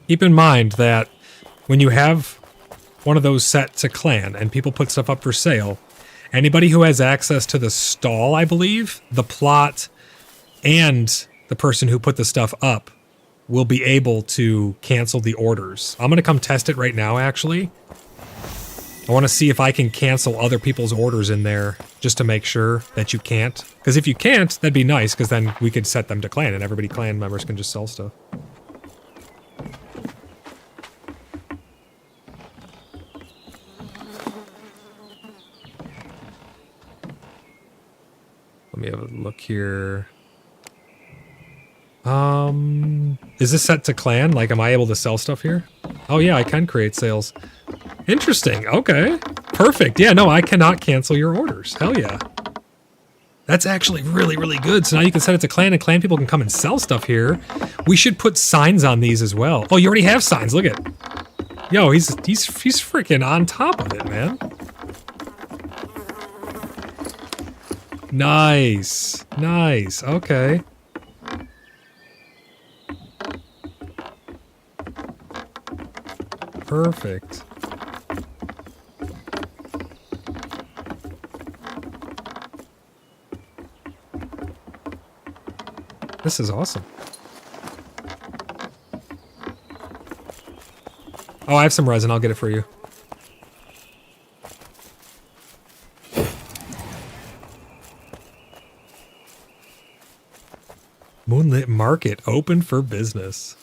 Keep in mind that when you have one of those set to clan and people put stuff up for sale, anybody who has access to the stall, I believe, the plot, and the person who put the stuff up will be able to cancel the orders. I'm going to come test it right now, actually. I want to see if I can cancel other people's orders in there just to make sure that you can't. Because if you can't, that'd be nice, because then we could set them to clan and everybody clan members can just sell stuff. Let me have a look here. Is this set to clan? Like, am I able to sell stuff here? Oh yeah, I can create sales. Interesting. Okay. Perfect. Yeah, no, I cannot cancel your orders. Hell yeah. That's actually really, really good. So now you can set it to clan and clan people can come and sell stuff here. We should put signs on these as well. Oh, you already have signs. Look at. Yo, he's freaking on top of it, man. Nice. Nice. Okay. Perfect. This is awesome. Oh, I have some resin. I'll get it for you. Moonlit Market open for business.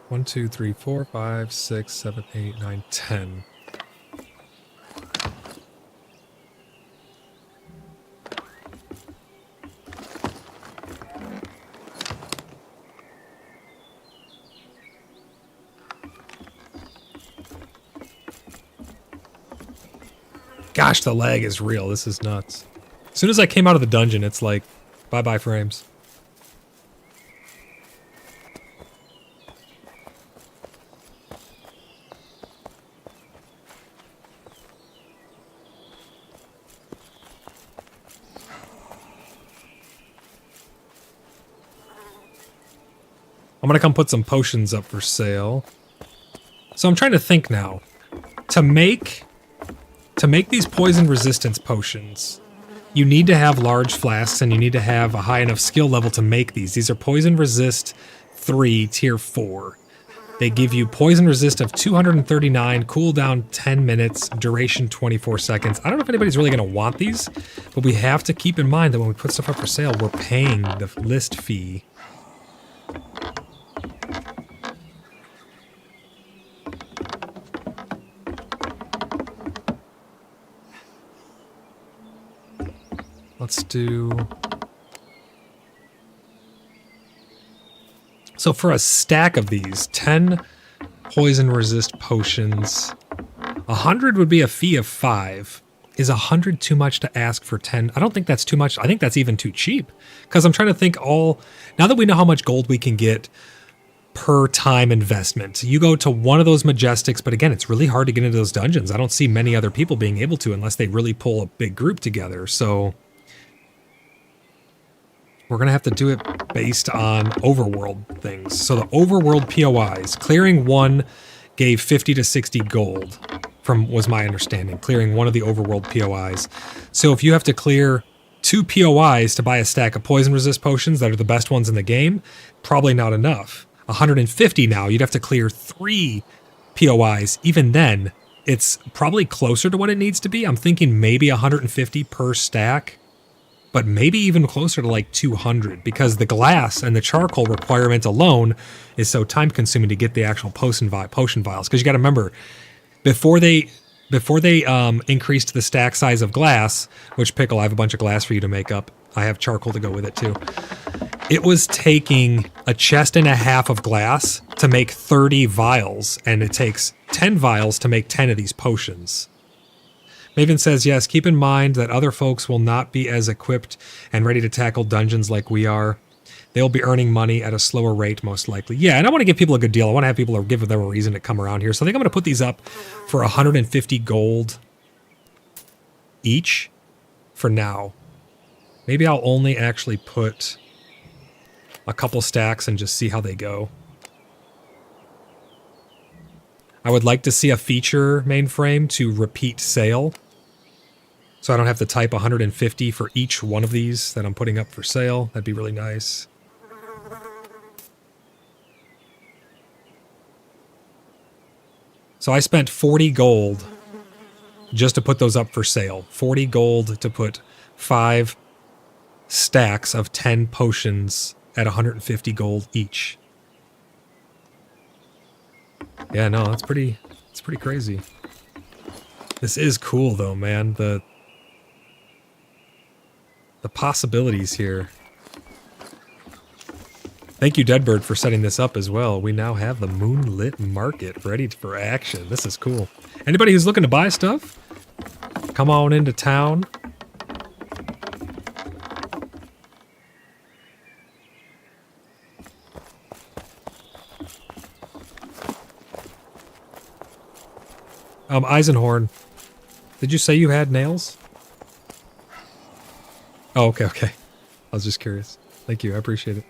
1, 2, 3, 4, 5, 6, 7, 8, 9, 10. Gosh, the lag is real. This is nuts. As soon as I came out of the dungeon, it's like, bye-bye frames. I'm gonna come put some potions up for sale. So I'm trying to think now. To make these poison resistance potions, you need to have large flasks and you need to have a high enough skill level to make these. These are poison resist 3, tier 4. They give you poison resist of 239, cooldown 10 minutes, duration 24 seconds. I don't know if anybody's really going to want these, but we have to keep in mind that when we put stuff up for sale, we're paying the list fee. Let's do... So for a stack of these, 10 poison resist potions, 100 would be a fee of 5. Is 100 too much to ask for 10? I don't think that's too much. I think that's even too cheap. Because I'm trying to think now that we know how much gold we can get per time investment, you go to one of those Majestics, but again, it's really hard to get into those dungeons. I don't see many other people being able to unless they really pull a big group together. So we're going to have to do it based on overworld things. So the overworld POIs, clearing one gave 50 to 60 gold, was my understanding, clearing one of the overworld POIs. So if you have to clear 2 POIs to buy a stack of poison resist potions that are the best ones in the game, probably not enough. 150 now, you'd have to clear 3 POIs. Even then, it's probably closer to what it needs to be. I'm thinking maybe 150 per stack, but maybe even closer to like 200 because the glass and the charcoal requirement alone is so time consuming to get the actual potion vials. Because you got to remember, before they increased the stack size of glass, which Pickle, I have a bunch of glass for you to make up. I have charcoal to go with it too. It was taking a chest and a half of glass to make 30 vials, and it takes 10 vials to make 10 of these potions. Maven says, yes, keep in mind that other folks will not be as equipped and ready to tackle dungeons like we are. They'll be earning money at a slower rate, most likely. Yeah, and I want to give people a good deal. I want to have people give them a reason to come around here. So I think I'm going to put these up for 150 gold each for now. Maybe I'll only actually put a couple stacks and just see how they go. I would like to see a feature mainframe to repeat sale. So I don't have to type 150 for each one of these that I'm putting up for sale. That'd be really nice. So I spent 40 gold just to put those up for sale. 40 gold to put 5 stacks of 10 potions at 150 gold each. Yeah, no, it's pretty crazy. This is cool though, man. The possibilities here. Thank you, Deadbird, for setting this up as well. We now have the Moonlit Market ready for action. This is cool. Anybody who's looking to buy stuff, come on into town. Eisenhorn, did you say you had nails? Oh, okay. I was just curious. Thank you, I appreciate it.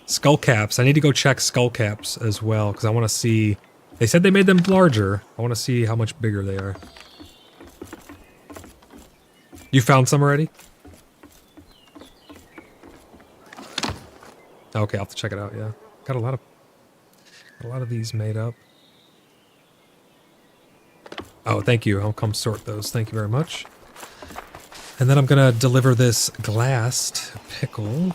Skull caps. I need to go check skull caps as well, because I want to see... They said they made them larger. I want to see how much bigger they are. You found some already? Okay, I'll have to check it out, yeah. Got a lot of these made up. Oh, thank you. I'll come sort those. Thank you very much. And then I'm gonna deliver this glassed pickle.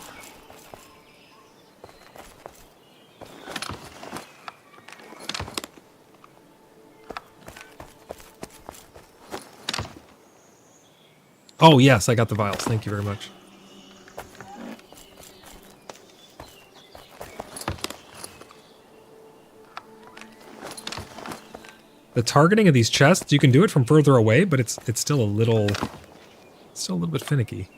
Oh yes, I got the vials. Thank you very much. The targeting of these chests, you can do it from further away, but it's still a little bit finicky.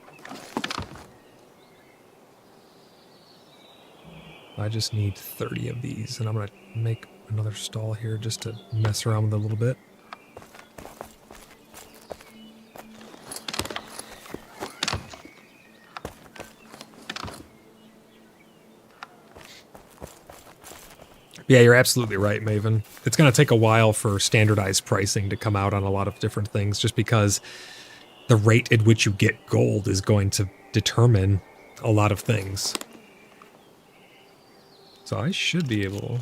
I just need 30 of these, and I'm gonna make another stall here just to mess around with it a little bit. Yeah, you're absolutely right, Maven. It's going to take a while for standardized pricing to come out on a lot of different things, just because the rate at which you get gold is going to determine a lot of things. So I should be able...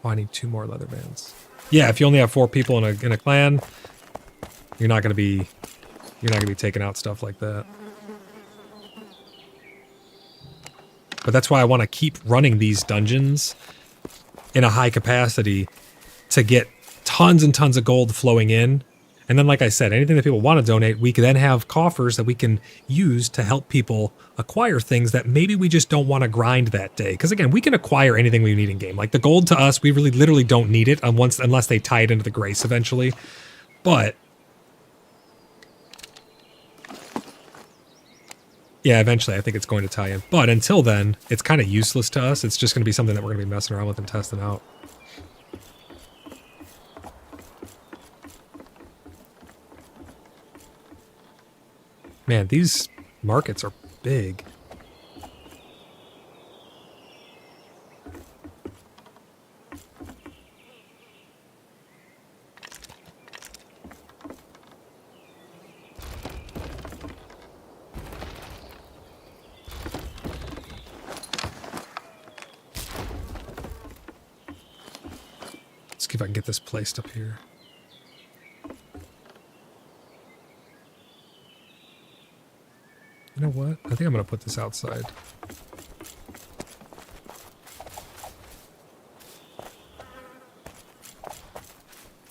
Oh, I need 2 more leather bands. Yeah, if you only have 4 people in a clan, you're not going to be taking out stuff like that. But that's why I want to keep running these dungeons in a high capacity to get tons and tons of gold flowing in. And then, like I said, anything that people want to donate, we can then have coffers that we can use to help people acquire things that maybe we just don't want to grind that day. Because again, we can acquire anything we need in game. Like the gold to us, we really literally don't need it unless they tie it into the grace eventually. But yeah, eventually I think it's going to tie in. But until then, it's kind of useless to us. It's just going to be something that we're going to be messing around with and testing out. Man, these markets are big. See if I can get this placed up here. You know what? I think I'm going to put this outside.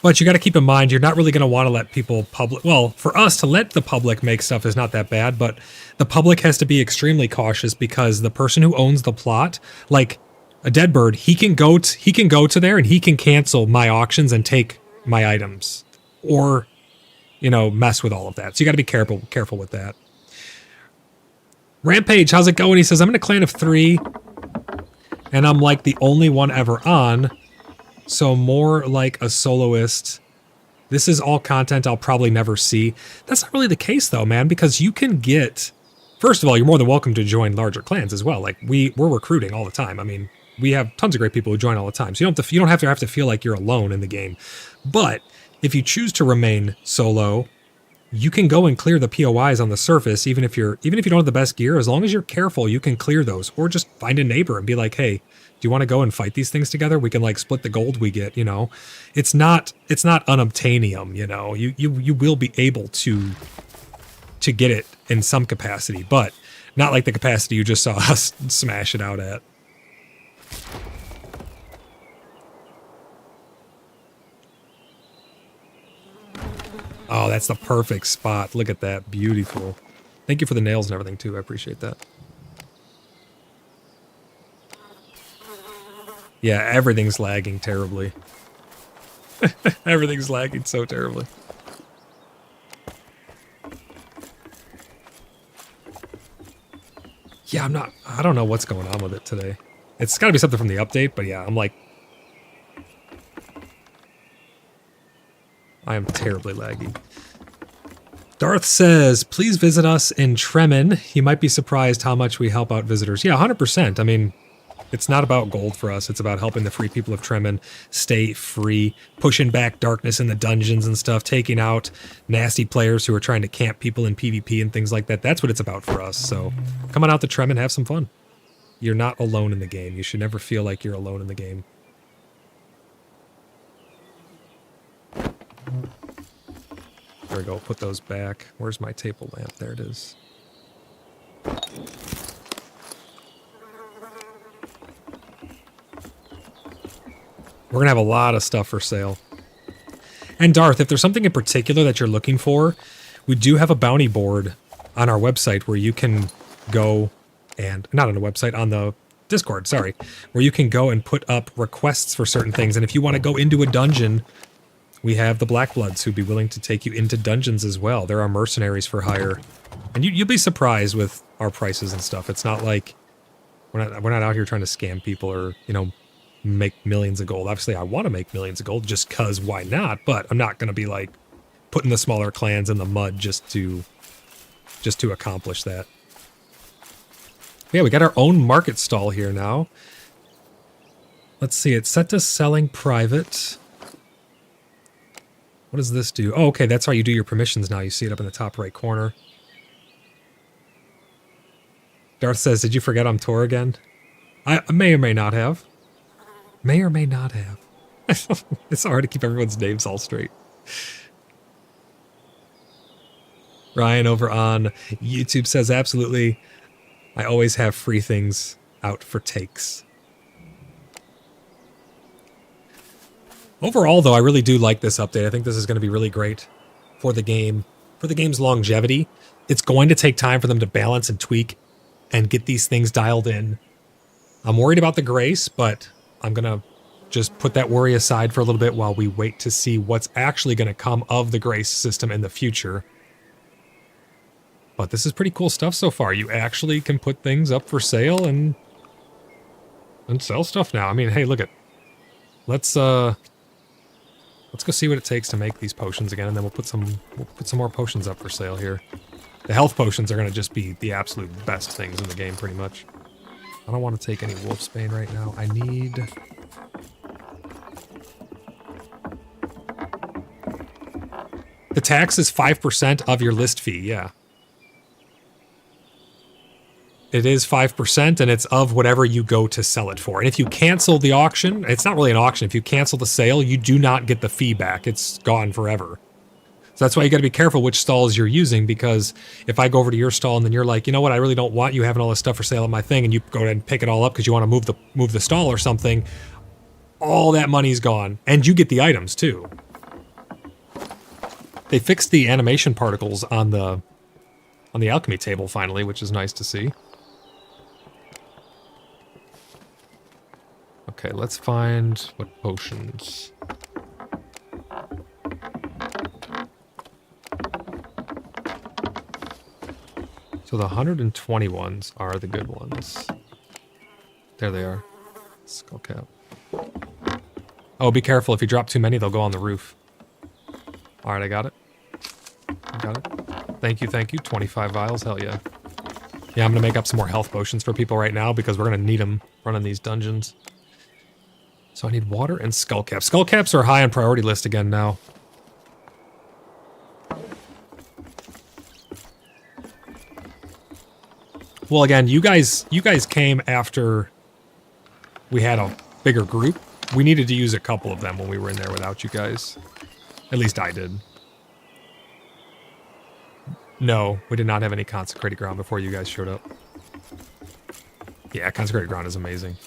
But you got to keep in mind, you're not really going to want to let people public... Well, for us to let the public make stuff is not that bad, but the public has to be extremely cautious because the person who owns the plot, like... A dead bird, he can go to there and he can cancel my auctions and take my items, or, you know, mess with all of that. So you got to be careful with that. Rampage, how's it going? He says, I'm in a clan of 3, and I'm like the only one ever on, so more like a soloist. This is all content I'll probably never see. That's not really the case though, man, because you can get... First of all, you're more than welcome to join larger clans as well. Like we're recruiting all the time. I mean, we have tons of great people who join all the time. So you don't have to feel like you're alone in the game. But if you choose to remain solo, you can go and clear the POIs on the surface, even if you don't have the best gear. As long as you're careful, you can clear those, or just find a neighbor and be like, hey, do you want to go and fight these things together? We can like split the gold we get, you know. It's not unobtainium, you know. You will be able to get it in some capacity, but not like the capacity you just saw us smash it out at. Oh, that's the perfect spot. Look at that. Beautiful. Thank you for the nails and everything, too. I appreciate that. Yeah, everything's lagging terribly. Everything's lagging so terribly. Yeah, I don't know what's going on with it today. It's got to be something from the update, but yeah, I'm like... I am terribly laggy. Darth says, please visit us in Tremin. You might be surprised how much we help out visitors. Yeah, 100%. I mean, it's not about gold for us. It's about helping the free people of Tremin stay free, pushing back darkness in the dungeons and stuff, taking out nasty players who are trying to camp people in PvP and things like that. That's what it's about for us. So come on out to Tremin, have some fun. You're not alone in the game. You should never feel like you're alone in the game. There we go. Put those back. Where's my table lamp? There it is. We're going to have a lot of stuff for sale. And Darth, if there's something in particular that you're looking for, we do have a bounty board on our website where you can go and... Not on the website, on the Discord, sorry. Where you can go and put up requests for certain things. And if you want to go into a dungeon, we have the Black Bloods who'd be willing to take you into dungeons as well. There are mercenaries for hire. And you'll be surprised with our prices and stuff. It's not like... We're not out here trying to scam people or, you know, make millions of gold. Obviously, I want to make millions of gold just because why not? But I'm not going to be like putting the smaller clans in the mud just to accomplish that. Yeah, we got our own market stall here now. Let's see, it's set to selling private. What does this do? Oh, okay, that's how you do your permissions now. You see it up in the top right corner. Darth says, did you forget I'm Tor again? I may or may not have. May or may not have. It's hard to keep everyone's names all straight. Ryan over on YouTube says, absolutely. I always have free things out for takes. Overall, though, I really do like this update. I think this is going to be really great for the game, for the game's longevity. It's going to take time for them to balance and tweak and get these things dialed in. I'm worried about the Grace, but I'm going to just put that worry aside for a little bit while we wait to see what's actually going to come of the Grace system in the future. But this is pretty cool stuff so far. You actually can put things up for sale and sell stuff now. I mean, hey, look at... Let's go see what it takes to make these potions again, and then we'll put some more potions up for sale here. The health potions are going to just be the absolute best things in the game, pretty much. I don't want to take any wolfsbane right now. I need... The tax is 5% of your list fee, yeah. It is 5%, and it's of whatever you go to sell it for. And if you cancel the auction, it's not really an auction. If you cancel the sale, you do not get the fee back. It's gone forever. So that's why you got to be careful which stalls you're using, because if I go over to your stall and then you're like, you know what, I really don't want you having all this stuff for sale on my thing, and you go ahead and pick it all up because you want to move the stall or something, all that money's gone, and you get the items too. They fixed the animation particles on the alchemy table finally, which is nice to see. Okay, let's find what potions. So the 120 ones are the good ones. There they are. Skull cap. Oh, be careful. If you drop too many, they'll go on the roof. Alright, I got it. I got it. Thank you, thank you. 25 vials, hell yeah. Yeah, I'm gonna make up some more health potions for people right now because we're gonna need them running these dungeons. So I need water and skull caps. Skull caps are high on priority list again now. Well, again, you guys came after we had a bigger group. We needed to use a couple of them when we were in there without you guys. At least I did. No, we did not have any consecrated ground before you guys showed up. Yeah, consecrated ground is amazing.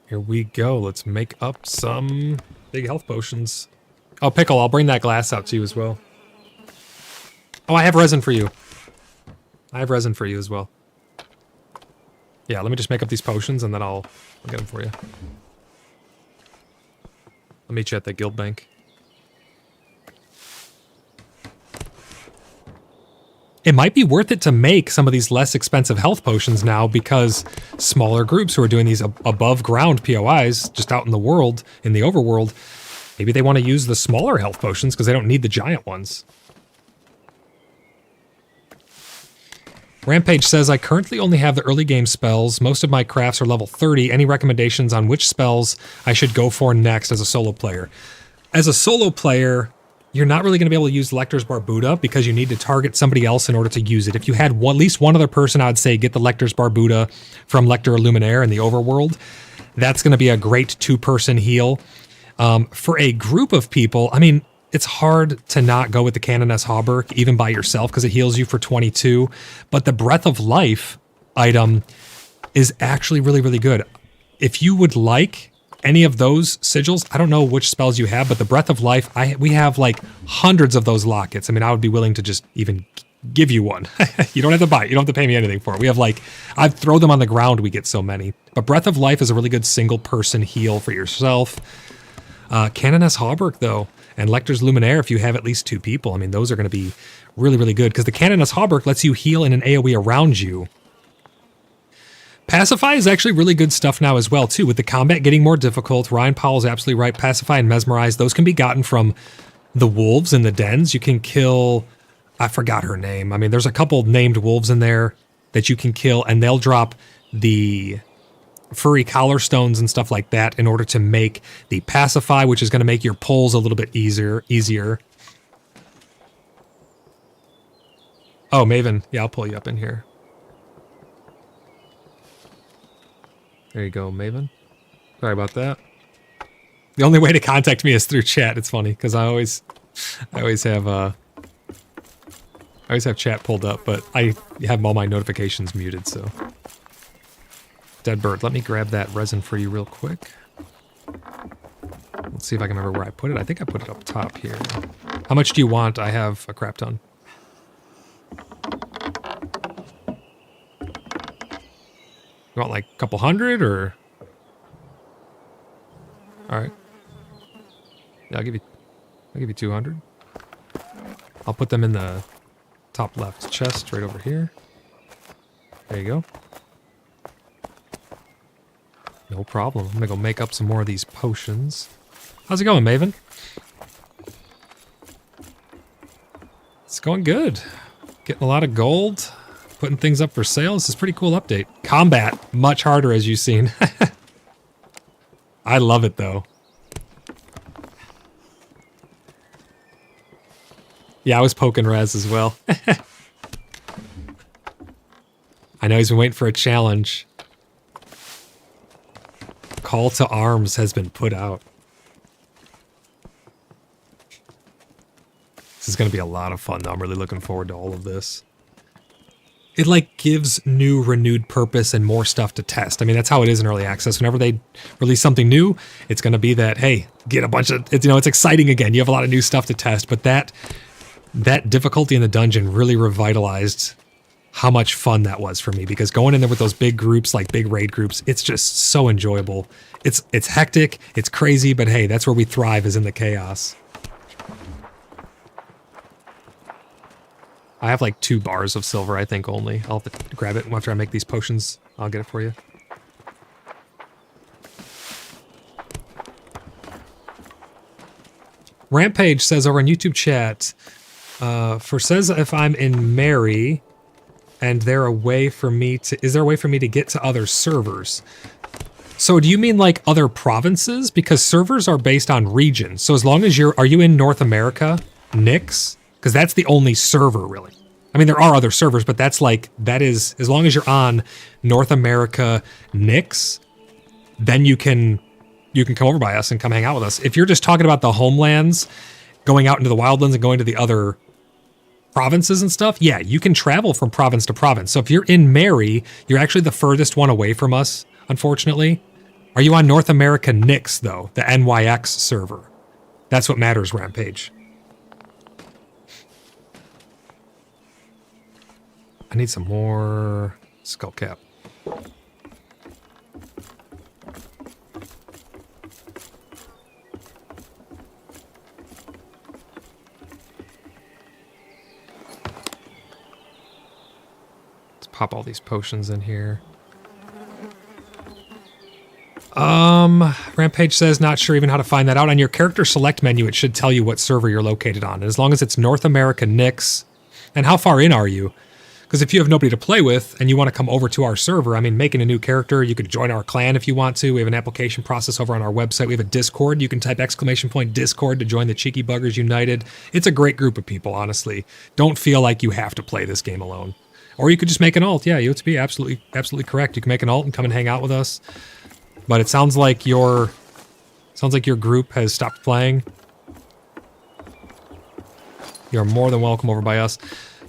Here we go. Let's make up some big health potions. Oh, Pickle, I'll bring that glass out to you as well. Oh, I have resin for you. I have resin for you as well. Yeah, let me just make up these potions and then I'll get them for you. I'll meet you at the guild bank. It might be worth it to make some of these less expensive health potions now because smaller groups who are doing these above ground POIs just out in the world, in the overworld, maybe they want to use the smaller health potions because they don't need the giant ones. Rampage says, I currently only have the early game spells. Most of my crafts are level 30. Any recommendations on which spells I should go for next as a solo player? As a solo player, you're not really going to be able to use Lecter's Barbuda because you need to target somebody else in order to use it. If you had at least one other person, I would say get the Lecter's Barbuda from Lecter Illuminaire in the overworld. That's going to be a great two-person heal. For a group of people, I mean, it's hard to not go with the Canoness Hauberk, even by yourself, because it heals you for 22. But the Breath of Life item is actually really, really good. If you would like any of those sigils, I don't know which spells you have, but the Breath of Life, we have like hundreds of those lockets. I mean, I would be willing to just even give you one. You don't have to buy it. You don't have to pay me anything for it. We have like, I've thrown them on the ground. We get so many. But Breath of Life is a really good single person heal for yourself. Canoness Hauberk, though, and Lecter's Luminaire, if you have at least 2 people, I mean, those are going to be really, really good because the Canoness Hauberk lets you heal in an AoE around you. Pacify is actually really good stuff now as well, too, with the combat getting more difficult. Ryan Powell's absolutely right. Pacify and Mesmerize, those can be gotten from the wolves in the dens. You can kill, I forgot her name. I mean, there's a couple named wolves in there that you can kill, and they'll drop the furry collar stones and stuff like that in order to make the Pacify, which is going to make your pulls a little bit easier. Oh, Maven. Yeah, I'll pull you up in here. There you go, Maven. Sorry about that. The only way to contact me is through chat. It's funny because I always have chat pulled up, but I have all my notifications muted, so. Dead bird, let me grab that resin for you real quick. Let's see if I can remember where I put it. I think I put it up top here. How much do you want? I have a crap ton. You want like a couple hundred or? All right. Yeah, I'll give you 200. I'll put them in the top left chest right over here. There you go. No problem. I'm gonna go make up some more of these potions. How's it going, Maven? It's going good. Getting a lot of gold. Putting things up for sale. This is a pretty cool update. Combat, much harder as you've seen. I love it though. Yeah, I was poking Raz as well. I know he's been waiting for a challenge. Call to arms has been put out. This is going to be a lot of fun though. I'm really looking forward to all of this. It like gives new renewed purpose and more stuff to test. I mean, that's how it is in early access. Whenever they release something new, it's going to be that, hey, get a bunch of, it's exciting again. You have a lot of new stuff to test, but that difficulty in the dungeon really revitalized how much fun that was for me, because going in there with those big groups, like big raid groups, it's just so enjoyable. It's hectic, it's crazy, but hey, that's where we thrive, is in the chaos. I have like 2 bars of silver, I think, only. I'll have to grab it after I make these potions. I'll get it for you. Rampage says over in YouTube chat, says if I'm in Mary and is there a way for me to get to other servers? So do you mean like other provinces? Because servers are based on region. So as long as are you in North America, Nyx? Because that's the only server, really. I mean, there are other servers, but that is, as long as you're on North America Nyx, then you can come over by us and come hang out with us. If you're just talking about the homelands, going out into the wildlands and going to the other provinces and stuff, yeah, you can travel from province to province. So if you're in Mary, you're actually the furthest one away from us, unfortunately. Are you on North America Nyx, though? The NYX server. That's what matters, Rampage. I need some more skull cap. Let's pop all these potions in here. Rampage says, not sure even how to find that out. On your character select menu, it should tell you what server you're located on. And as long as it's North America Nyx, and how far in are you? Because if you have nobody to play with and you want to come over to our server, I mean, making a new character, you could join our clan if you want to. We have an application process over on our website. We have a Discord. You can type !Discord to join the Cheeky Buggers United. It's a great group of people, honestly. Don't feel like you have to play this game alone. Or you could just make an alt. Yeah, UTB, absolutely correct. You can make an alt and come and hang out with us. But it sounds like your group has stopped playing. You're more than welcome over by us.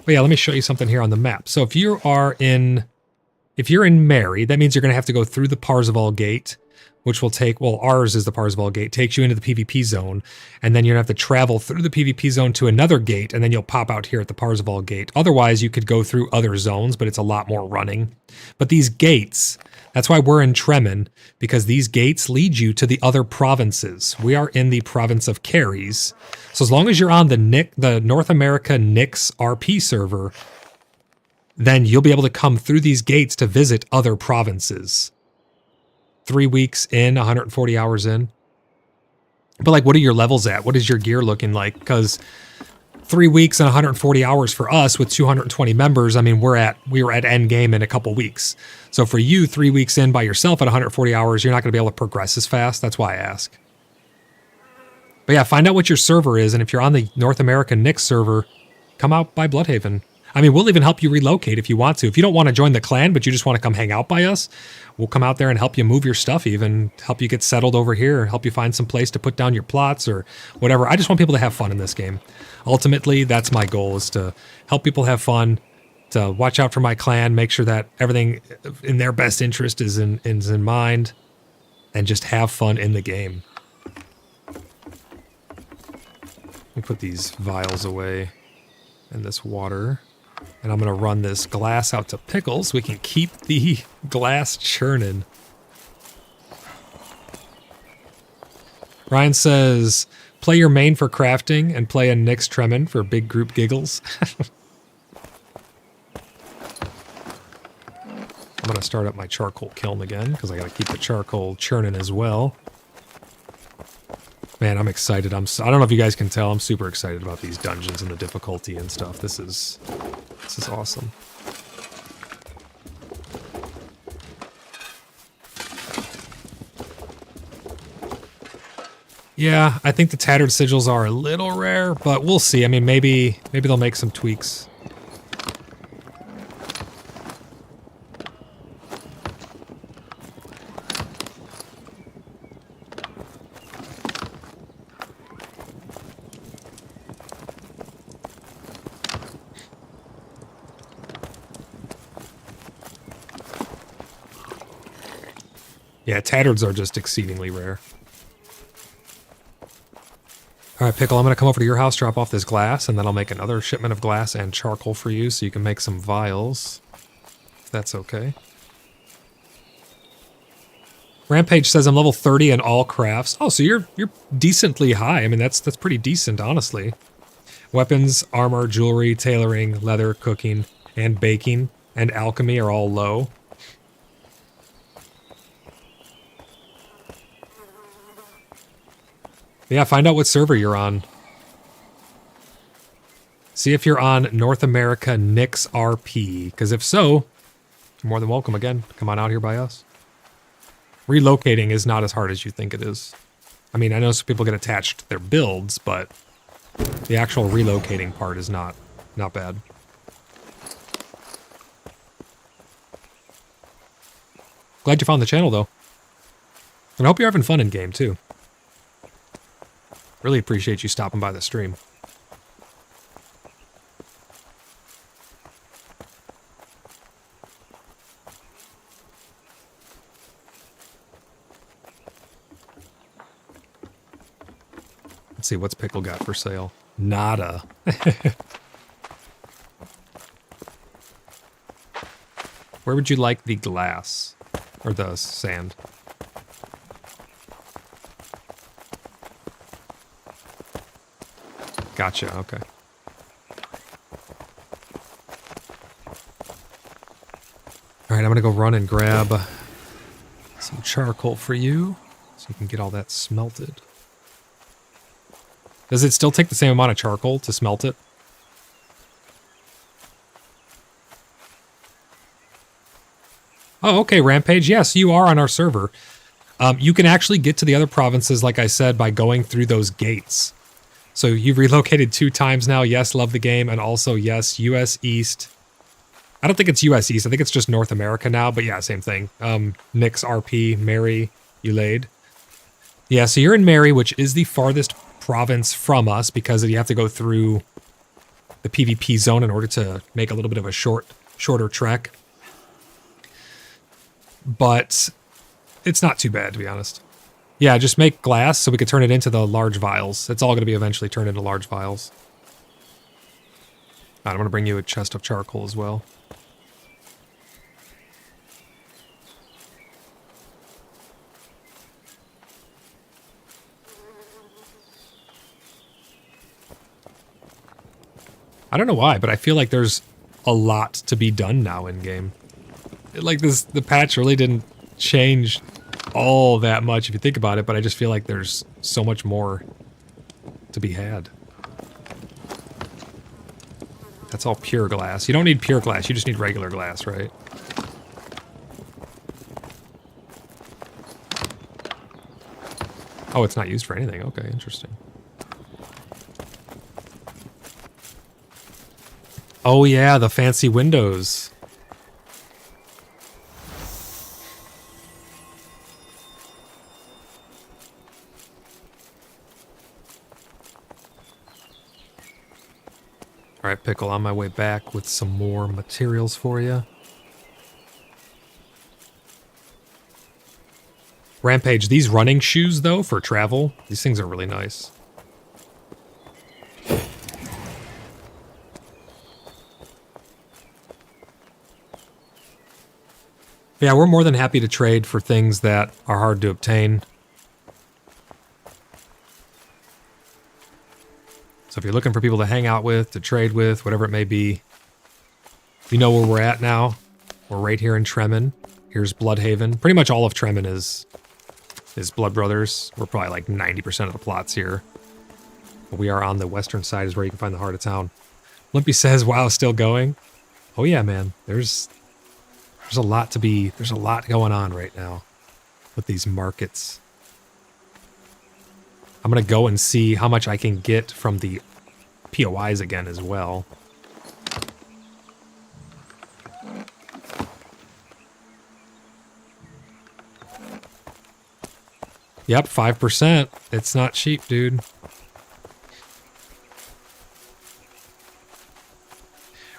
But yeah, let me show you something here on the map. So if you're in Mary, that means you're going to have to go through the Parzival Gate, which will take, well, ours is the Parzival Gate, takes you into the PvP zone, and then you're going to have to travel through the PvP zone to another gate, and then you'll pop out here at the Parzival Gate. Otherwise, you could go through other zones, but it's a lot more running. But these gates, that's why we're in Tremin, because these gates lead you to the other provinces. We are in the province of Caries. So as long as you're on the North America Nix RP server, then you'll be able to come through these gates to visit other provinces. 3 weeks in, 140 hours in. But like, what are your levels at? What is your gear looking like? Because 3 weeks and 140 hours for us with 220 members, I mean, we were at end game in a couple weeks. So for you, 3 weeks in by yourself at 140 hours, you're not going to be able to progress as fast. That's why I ask. But yeah, find out what your server is, and if you're on the North American Nix server, come out by Bloodhaven. I mean, we'll even help you relocate if you want to. If you don't want to join the clan, but you just want to come hang out by us, we'll come out there and help you move your stuff, even help you get settled over here, help you find some place to put down your plots or whatever. I just want people to have fun in this game. Ultimately, that's my goal, is to help people have fun, to watch out for my clan, make sure that everything in their best interest is in mind, and just have fun in the game. Let me put these vials away and this water. And I'm going to run this glass out to Pickles so we can keep the glass churning. Ryan says, play your main for crafting and play a Nix Tremin for big group giggles. I'm going to start up my charcoal kiln again because I got to keep the charcoal churning as well. Man, I'm excited. I don't know if you guys can tell, I'm super excited about these dungeons and the difficulty and stuff. This is awesome. Yeah, I think the tattered sigils are a little rare, but we'll see. I mean, maybe they'll make some tweaks. Yeah, tattareds are just exceedingly rare. All right, Pickle, I'm going to come over to your house, drop off this glass, and then I'll make another shipment of glass and charcoal for you so you can make some vials, if that's okay. Rampage says I'm level 30 in all crafts. Oh, so you're decently high. I mean, that's pretty decent, honestly. Weapons, armor, jewelry, tailoring, leather, cooking, and baking, and alchemy are all low. Yeah, find out what server you're on. See if you're on North America Nix RP, because if so, you're more than welcome again. Come on out here by us. Relocating is not as hard as you think it is. I mean, I know some people get attached to their builds, but the actual relocating part is not bad. Glad you found the channel, though. And I hope you're having fun in game, too. Really appreciate you stopping by the stream. Let's see, what's Pickle got for sale? Nada. Where would you like the glass? Or the sand? Gotcha, okay. Alright, I'm gonna go run and grab some charcoal for you, so you can get all that smelted. Does it still take the same amount of charcoal to smelt it? Oh, okay, Rampage. Yes, you are on our server. You can actually get to the other provinces, like I said, by going through those gates. So you've relocated 2 times now. Yes, love the game. And also, yes, US East. I don't think it's US East. I think it's just North America now. But yeah, same thing. Nix, RP, Mary, Ulaid. Yeah, so you're in Mary, which is the farthest province from us because you have to go through the PvP zone in order to make a little bit of a shorter trek. But it's not too bad, to be honest. Yeah, just make glass so we could turn it into the large vials. It's all going to be eventually turned into large vials. I'm going to bring you a chest of charcoal as well. I don't know why, but I feel like there's a lot to be done now in-game. Like the patch really didn't change all that much if you think about it, but I just feel like there's so much more to be had. That's all pure glass. You don't need pure glass, you just need regular glass, right? Oh, it's not used for anything. Okay, interesting. Oh yeah, the fancy windows. All right, Pickle, on my way back with some more materials for you. Rampage, these running shoes, though, for travel, these things are really nice. Yeah, we're more than happy to trade for things that are hard to obtain. So if you're looking for people to hang out with, to trade with, whatever it may be, you know where we're at now. We're right here in Tremin. Here's Bloodhaven. Pretty much all of Tremin is Blood Brothers. We're probably like 90% of the plots here. But we are on the western side is where you can find the heart of town. Limpy says, wow, still going? Oh yeah, man. There's a lot there's a lot going on right now with these markets. I'm going to go and see how much I can get from the POIs again as well. Yep, 5%. It's not cheap, dude.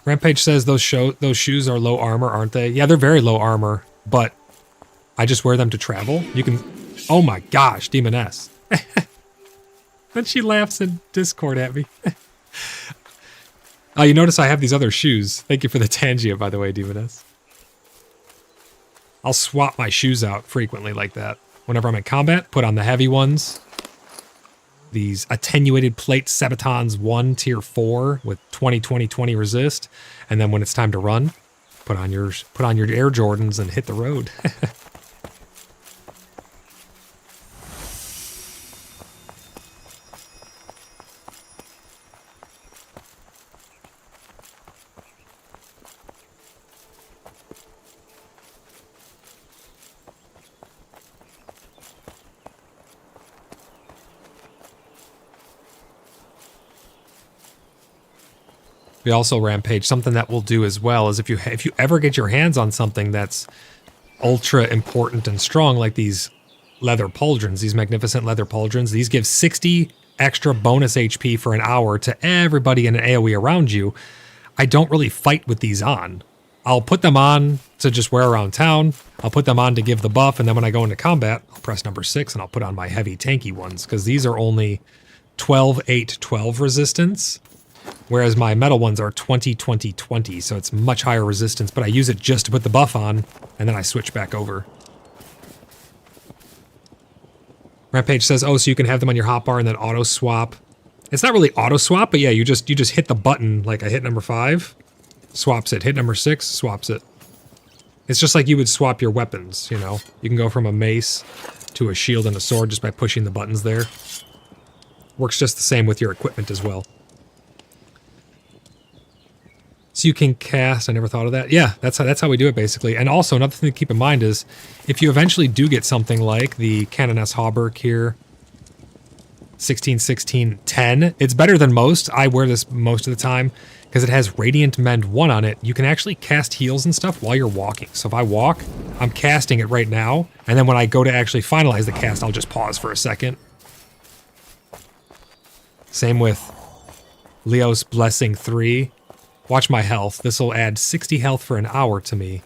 Rampage says those shoes are low armor, aren't they? Yeah, they're very low armor, but I just wear them to travel. You can... Oh my gosh, Demon S. Then she laughs in Discord at me. You notice I have these other shoes. Thank you for the Tangia, by the way, Demon S. I'll swap my shoes out frequently like that. Whenever I'm in combat, put on the heavy ones. These attenuated plate Sabatons 1 tier 4 with 20-20-20 resist. And then when it's time to run, put on your Air Jordans and hit the road. We also Rampage, something that we'll do as well is if you ever get your hands on something that's ultra important and strong, like these leather pauldrons, these magnificent leather pauldrons, these give 60 extra bonus HP for an hour to everybody in an AoE around you. I don't really fight with these on. I'll put them on to just wear around town. I'll put them on to give the buff, and then when I go into combat, I'll press number 6 and I'll put on my heavy tanky ones, because these are only 12, 8, 12 resistance. Whereas my metal ones are 20-20-20, so it's much higher resistance, but I use it just to put the buff on, and then I switch back over. Rampage says, oh, so you can have them on your hotbar and then auto swap. It's not really auto swap, but yeah, you just hit the button, like I hit number 5, swaps it. Hit number 6, swaps it. It's just like you would swap your weapons, you know? You can go from a mace to a shield and a sword just by pushing the buttons there. Works just the same with your equipment as well. So you can cast, I never thought of that. Yeah, that's how we do it basically. And also another thing to keep in mind is if you eventually do get something like the Canoness Hauberk here, 16, 16, 10, it's better than most. I wear this most of the time because it has Radiant Mend 1 on it. You can actually cast heals and stuff while you're walking. So if I walk, I'm casting it right now. And then when I go to actually finalize the cast, I'll just pause for a second. Same with Leo's Blessing 3. Watch my health. This will add 60 health for an hour to me.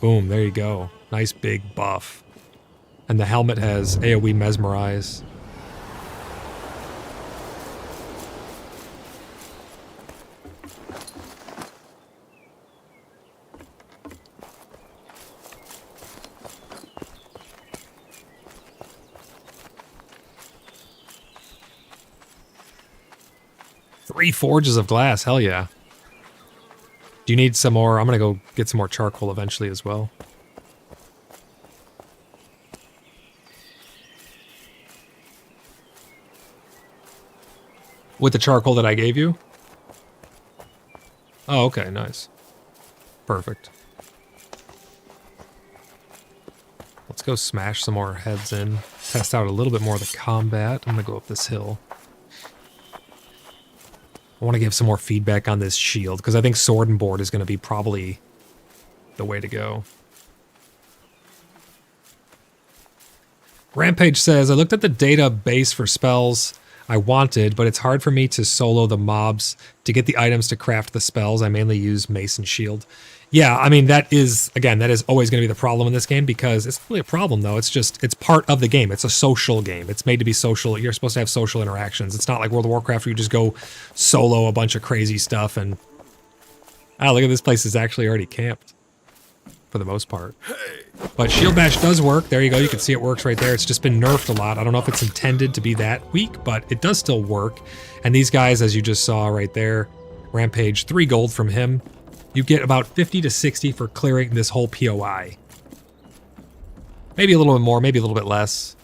Boom, there you go. Nice big buff. And the helmet has AoE Mesmerize. Three forges of glass, hell yeah. Do you need some more? I'm gonna go get some more charcoal eventually as well. With the charcoal that I gave you? Oh, okay, nice. Perfect. Let's go smash some more heads in. Test out a little bit more of the combat. I'm gonna go up this hill. I want to give some more feedback on this shield, because I think sword and board is going to be probably the way to go. Rampage says, I looked at the database for spells I wanted, but it's hard for me to solo the mobs to get the items to craft the spells. I mainly use Mace and Shield. Yeah, I mean, that is, again, that is always going to be the problem in this game, because it's not really a problem, though. It's just, it's part of the game. It's a social game. It's made to be social. You're supposed to have social interactions. It's not like World of Warcraft where you just go solo a bunch of crazy stuff and... Ah, look at this place is actually already camped. For the most part. But Shield Bash does work. There you go. You can see it works right there. It's just been nerfed a lot. I don't know if it's intended to be that weak, but it does still work. And these guys, as you just saw right there, Rampage, 3 gold from him. You get about 50 to 60 for clearing this whole POI. Maybe a little bit more, maybe a little bit less.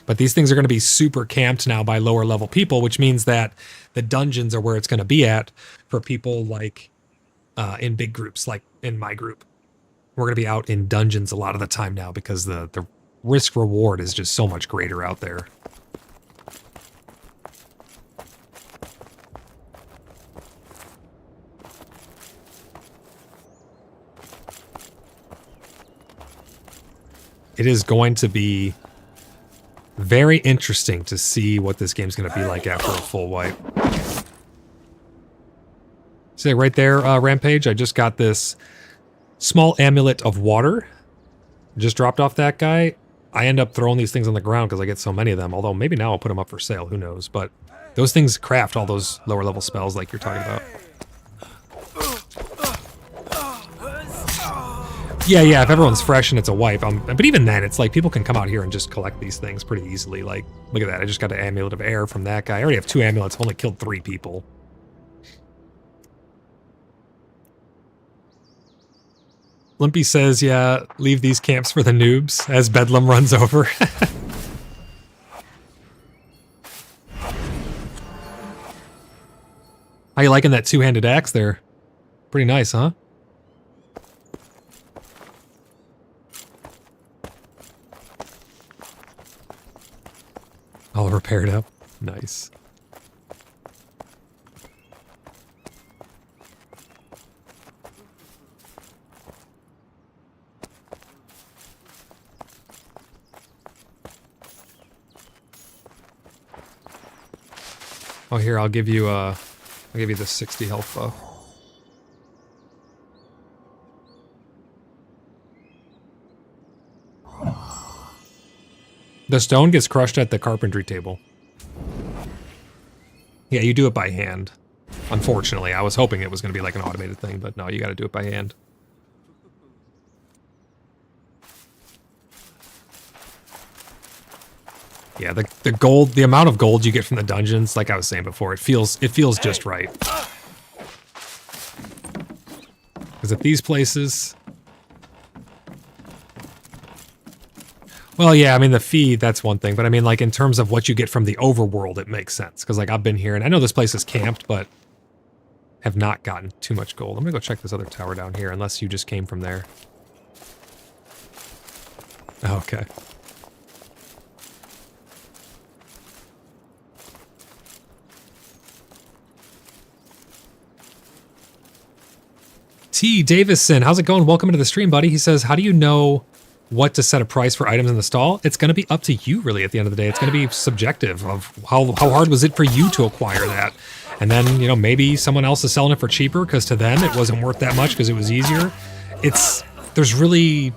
But these things are going to be super camped now by lower level people, which means that the dungeons are where it's going to be at for people like in big groups, like in my group. We're going to be out in dungeons a lot of the time now because the risk reward is just so much greater out there. It is going to be very interesting to see what this game's going to be like after a full wipe. See right there, Rampage, I just got this small amulet of water. Just dropped off that guy. I end up throwing these things on the ground because I get so many of them, although maybe now I'll put them up for sale, who knows. But those things craft all those lower level spells like you're talking about. Yeah, if everyone's fresh and it's a wipe. But even then, it's like people can come out here and just collect these things pretty easily. Like, look at that. I just got an Amulet of Air from that guy. I already have 2 amulets. I've only killed 3 people. Limpy says, yeah, leave these camps for the noobs as Bedlam runs over. How you liking that 2-handed axe there? Pretty nice, huh? All repaired up. Nice. Oh, here, I'll give you the 60 health buff. The stone gets crushed at the carpentry table. Yeah, you do it by hand. Unfortunately, I was hoping it was going to be like an automated thing, but no, you got to do it by hand. Yeah, the gold, the amount of gold you get from the dungeons, like I was saying before, it feels just right. Because at these places... Well, yeah, I mean, the fee, that's one thing. But I mean, like, in terms of what you get from the overworld, it makes sense. Because, like, I've been here, and I know this place is camped, but have not gotten too much gold. I'm going to go check this other tower down here, unless you just came from there. Okay. T. Davison, how's it going? Welcome into the stream, buddy. He says, how do you know what to set a price for items in the stall? It's going to be up to you, really, at the end of the day. It's going to be subjective of how hard was it for you to acquire that. And then, you know, maybe someone else is selling it for cheaper because to them it wasn't worth that much because it was easier. There's really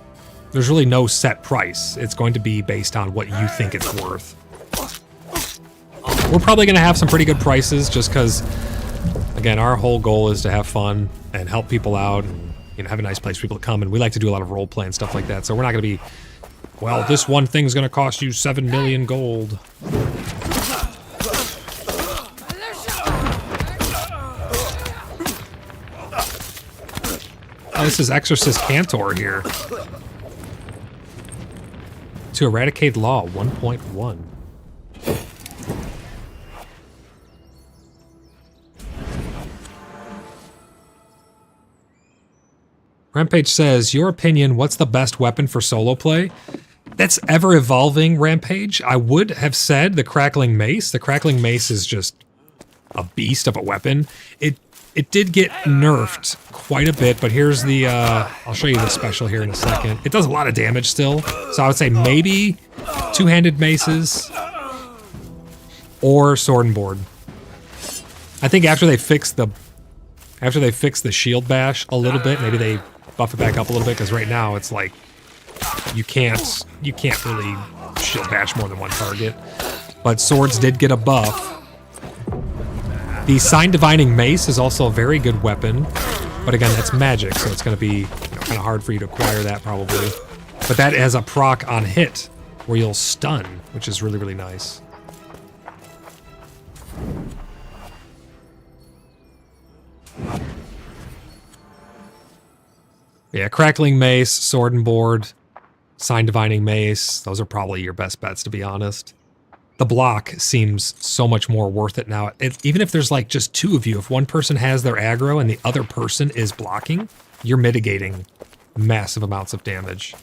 no set price. It's going to be based on what you think it's worth. We're probably going to have some pretty good prices just because, again, our whole goal is to have fun and help people out and, you know, have a nice place for people to come. And we like to do a lot of role play and stuff like that. So we're not going to be, well, this one thing's going to cost you 7 million gold. Oh, this is Exorcist Cantor here. To eradicate law 1.1. Rampage says, your opinion, what's the best weapon for solo play? That's ever evolving, Rampage. I would have said the Crackling Mace. The Crackling Mace is just a beast of a weapon. It did get nerfed quite a bit, but here's the, I'll show you the special here in a second. It does a lot of damage still, so I would say maybe two-handed maces or sword and board. I think after they fix the shield bash a little bit, maybe they buff it back up a little bit, because right now it's like you can't really shield bash more than one target. But swords did get a buff. The Sign Divining Mace is also a very good weapon, but again, that's magic, so it's going to be kind of hard for you to acquire that probably. But that has a proc on hit, where you'll stun, which is really, really nice. Yeah, Crackling Mace, Sword and Board, Sign Divining Mace, those are probably your best bets, to be honest. The block seems so much more worth it now. Even if there's like just two of you, if one person has their aggro and the other person is blocking, you're mitigating massive amounts of damage.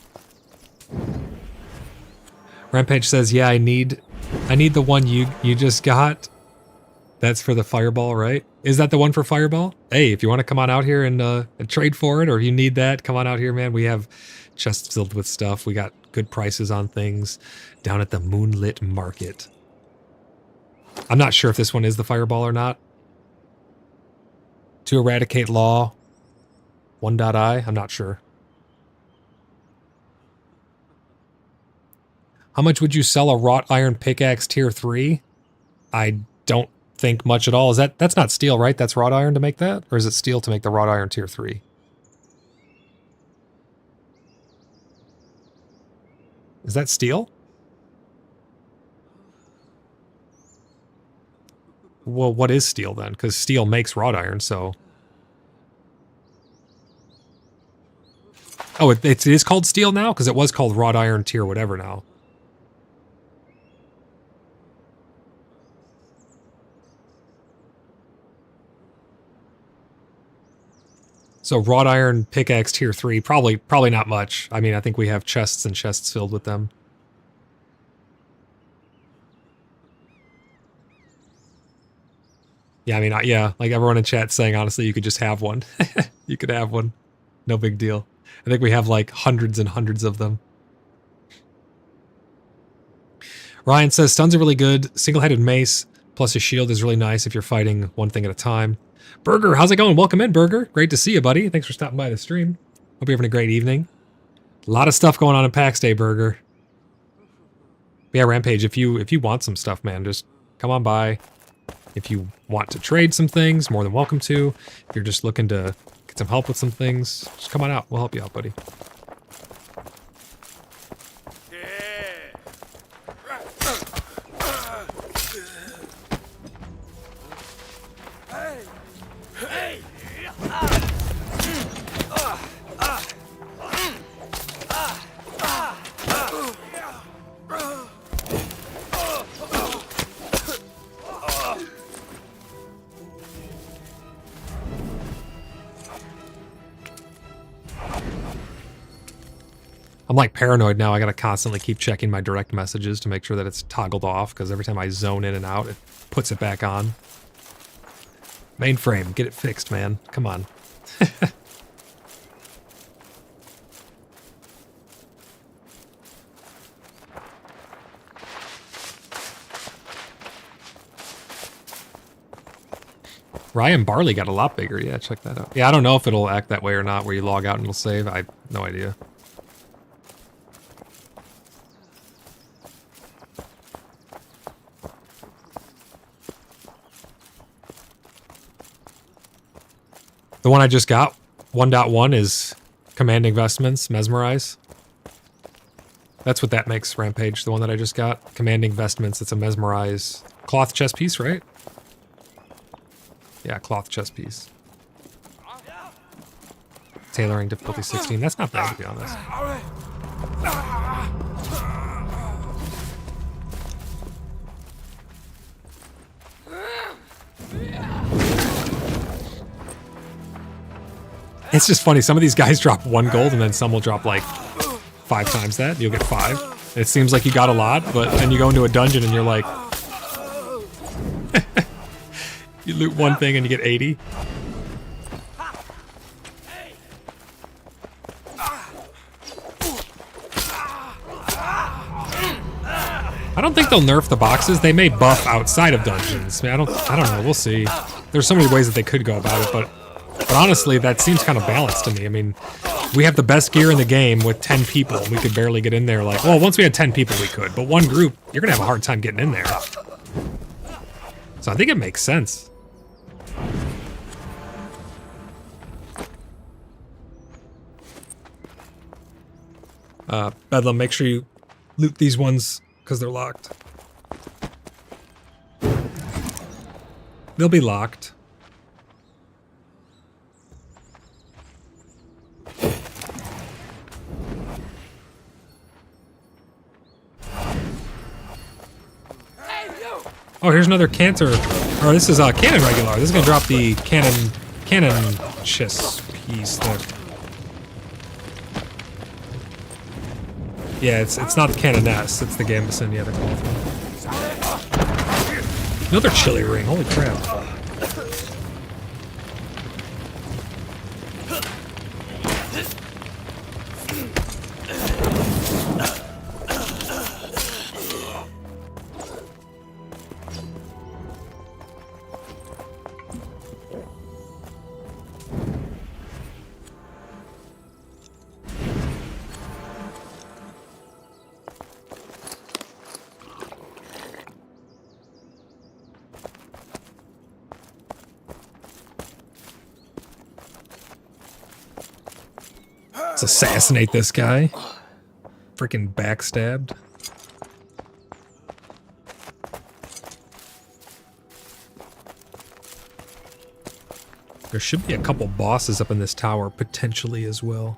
Rampage says, yeah, I need the one you just got. That's for the Fireball, right? Is that the one for Fireball? Hey, if you want to come on out here and trade for it, or if you need that, come on out here, man. We have chests filled with stuff. We got good prices on things down at the Moonlit Market. I'm not sure if this one is the Fireball or not. To eradicate law 1.I, I'm not sure. How much would you sell a wrought iron pickaxe tier 3? I don't think much at all. Is that's not steel, right? That's wrought iron to make that? Or is it steel to make the wrought iron tier 3? Is that steel? Well, what is steel then? Because steel makes wrought iron, so... Oh, it is called steel now? Because it was called wrought iron tier whatever now. So wrought iron pickaxe tier 3, probably not much. I mean, I think we have chests and chests filled with them. Yeah, I mean, yeah, like everyone in chat saying, honestly, you could just have one. You could have one. No big deal. I think we have like hundreds and hundreds of them. Ryan says, stuns are really good. Single-headed mace plus a shield is really nice if you're fighting one thing at a time. Burger, how's it going? Welcome in, Burger. Great to see you, buddy. Thanks for stopping by the stream. Hope you're having a great evening. A lot of stuff going on in PAX Day, Burger. Yeah, Rampage, if you want some stuff, man, just come on by. If you want to trade some things, more than welcome to. If you're just looking to get some help with some things, just come on out. We'll help you out, buddy. I'm like paranoid now. I gotta constantly keep checking my direct messages to make sure that it's toggled off, because every time I zone in and out, it puts it back on. Mainframe, get it fixed, man. Come on. Ryan Barley got a lot bigger. Yeah, check that out. Yeah, I don't know if it'll act that way or not, where you log out and it'll save. I have no idea. The one I just got, 1.1, is Command Investments, Mesmerize. That's what that makes, Rampage, the one that I just got. Command Investments, it's a Mesmerize cloth chess piece, right? Yeah, cloth chess piece. Tailoring difficulty 16. That's not bad, to be honest. It's just funny. Some of these guys drop 1 gold, and then some will drop like 5 times that. You'll get 5. It seems like you got a lot, but then you go into a dungeon and you're like... You loot one thing and you get 80. I don't think they'll nerf the boxes. They may buff outside of dungeons. I don't know. We'll see. There's so many ways that they could go about it, but honestly, that seems kind of balanced to me. I mean, we have the best gear in the game with 10 people, and we could barely get in there. Like, well, once we had 10 people, we could, but one group, you're gonna have a hard time getting in there. So I think it makes sense. Bedlam, make sure you loot these ones because they're locked. They'll be locked. Oh, here's another cancer. Oh, this is cannon regular. This is gonna drop the cannon chess piece. Yeah, it's not the Canoness, it's the Gambeson, yeah, they're called. Another chili ring, holy crap. Let's assassinate this guy. Freaking backstabbed. There should be a couple bosses up in this tower, potentially as well.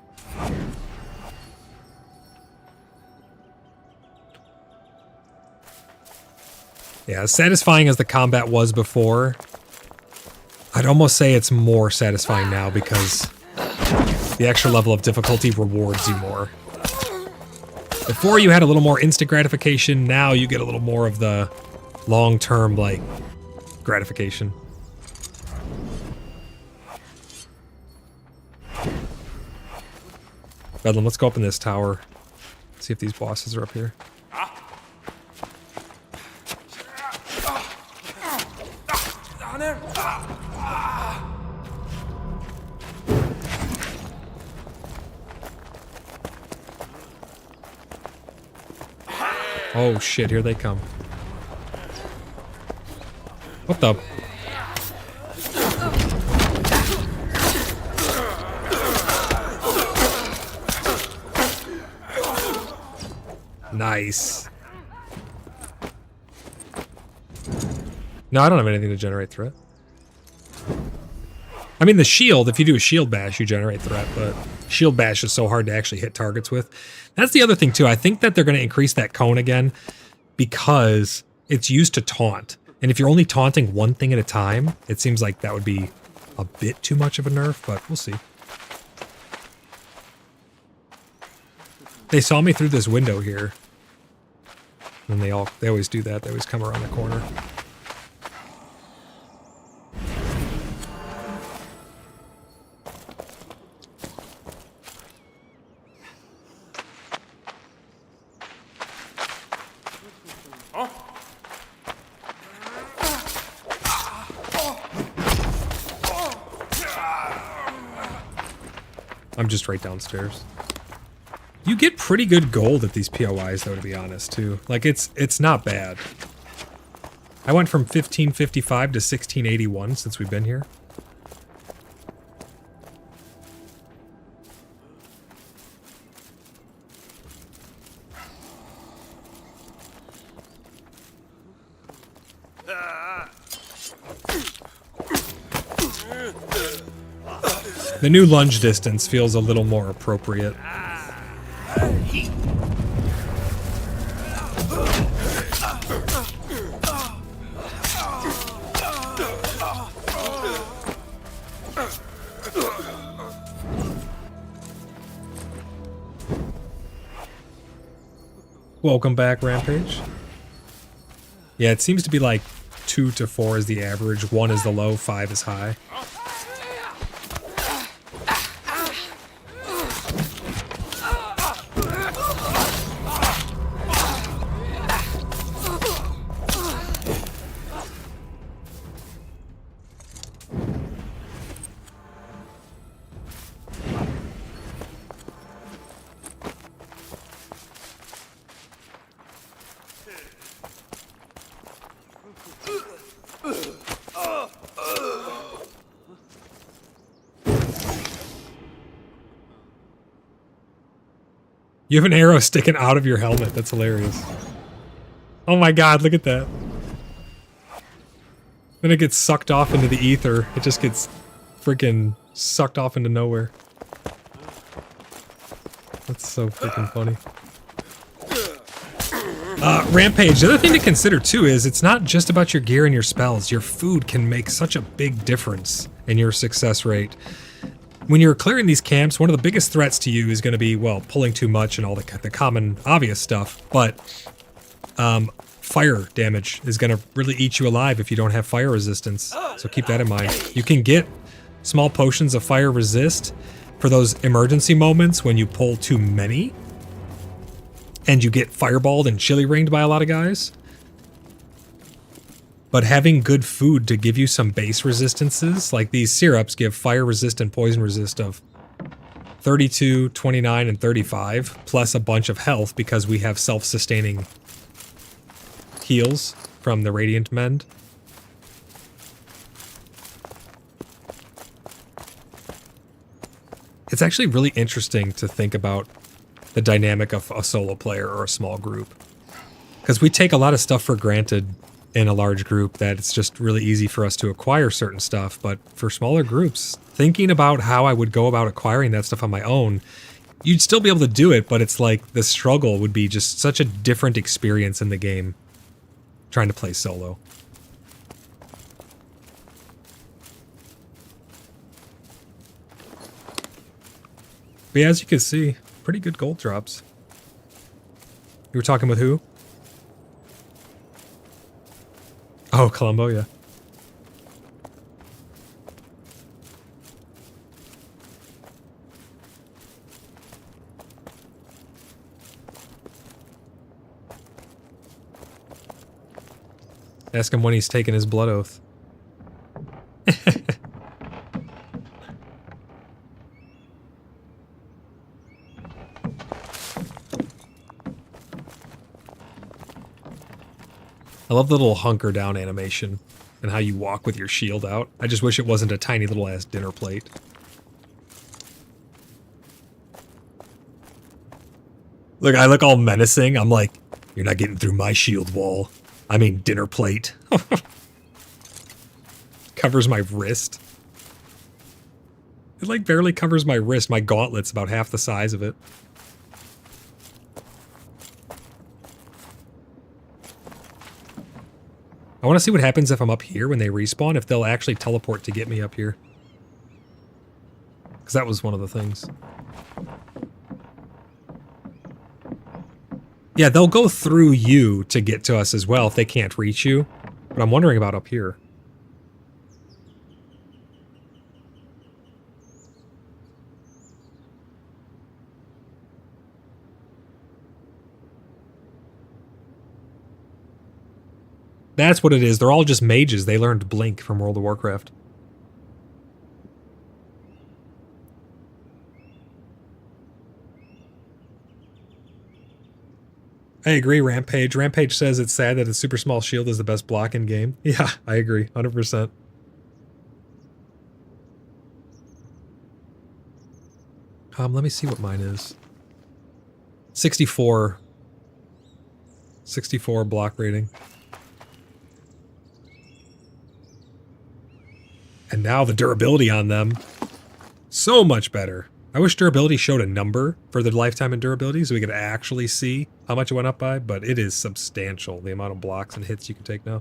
Yeah, as satisfying as the combat was before, I'd almost say it's more satisfying now because the extra level of difficulty rewards you more. Before you had a little more instant gratification, now you get a little more of the long-term, like, gratification. Bedlam, let's go up in this tower. See if these bosses are up here. Oh shit, here they come. What the? Nice. No, I don't have anything to generate threat. I mean, the shield, if you do a shield bash, you generate threat, but shield bash is so hard to actually hit targets with. That's the other thing, too. I think that they're going to increase that cone again because it's used to taunt. And if you're only taunting one thing at a time, it seems like that would be a bit too much of a nerf, but we'll see. They saw me through this window here. And they always do that. They always come around the corner. I'm just right downstairs. You get pretty good gold at these POIs, though, to be honest, too. Like, it's not bad. I went from 1555 to 1681 since we've been here. The new lunge distance feels a little more appropriate. Welcome back, Rampage. Yeah, it seems to be like 2 to 4 is the average, 1 is the low, 5 is high. You have an arrow sticking out of your helmet. That's hilarious. Oh my god, look at that. Then it gets sucked off into the ether. It just gets freaking sucked off into nowhere. That's so freaking funny. Rampage, the other thing to consider too is it's not just about your gear and your spells. Your food can make such a big difference in your success rate. When you're clearing these camps, one of the biggest threats to you is going to be, well, pulling too much and all the common obvious stuff, but fire damage is going to really eat you alive if you don't have fire resistance, so keep that in mind. You can get small potions of fire resist for those emergency moments when you pull too many and you get fireballed and chili ringed by a lot of guys. But having good food to give you some base resistances, like these syrups give fire resist and poison resist of 32, 29, and 35, plus a bunch of health because we have self-sustaining heals from the Radiant Mend. It's actually really interesting to think about the dynamic of a solo player or a small group. Because we take a lot of stuff for granted in a large group that it's just really easy for us to acquire certain stuff, but for smaller groups, thinking about how I would go about acquiring that stuff on my own, you'd still be able to do it, but it's like the struggle would be just such a different experience in the game trying to play solo. But yeah, as you can see, pretty good gold drops. You were talking with who? Oh, Columbo, yeah. Ask him when he's taking his blood oath. I love the little hunker down animation and how you walk with your shield out. I just wish it wasn't a tiny little ass dinner plate. Look, I look all menacing. I'm like, you're not getting through my shield wall. I mean dinner plate. Covers my wrist. It like barely covers my wrist. My gauntlet's about half the size of it. I want to see what happens if I'm up here when they respawn, if they'll actually teleport to get me up here. Because that was one of the things. Yeah, they'll go through you to get to us as well if they can't reach you. But I'm wondering about up here. That's what it is. They're all just mages. They learned Blink from World of Warcraft. I agree, Rampage. Rampage says it's sad that a super small shield is the best block in game. Yeah, I agree. 100%. Let me see what mine is. 64. 64 block rating. And now the durability on them, so much better. I wish durability showed a number for the lifetime and durability so we could actually see how much it went up by, but it is substantial, the amount of blocks and hits you can take now.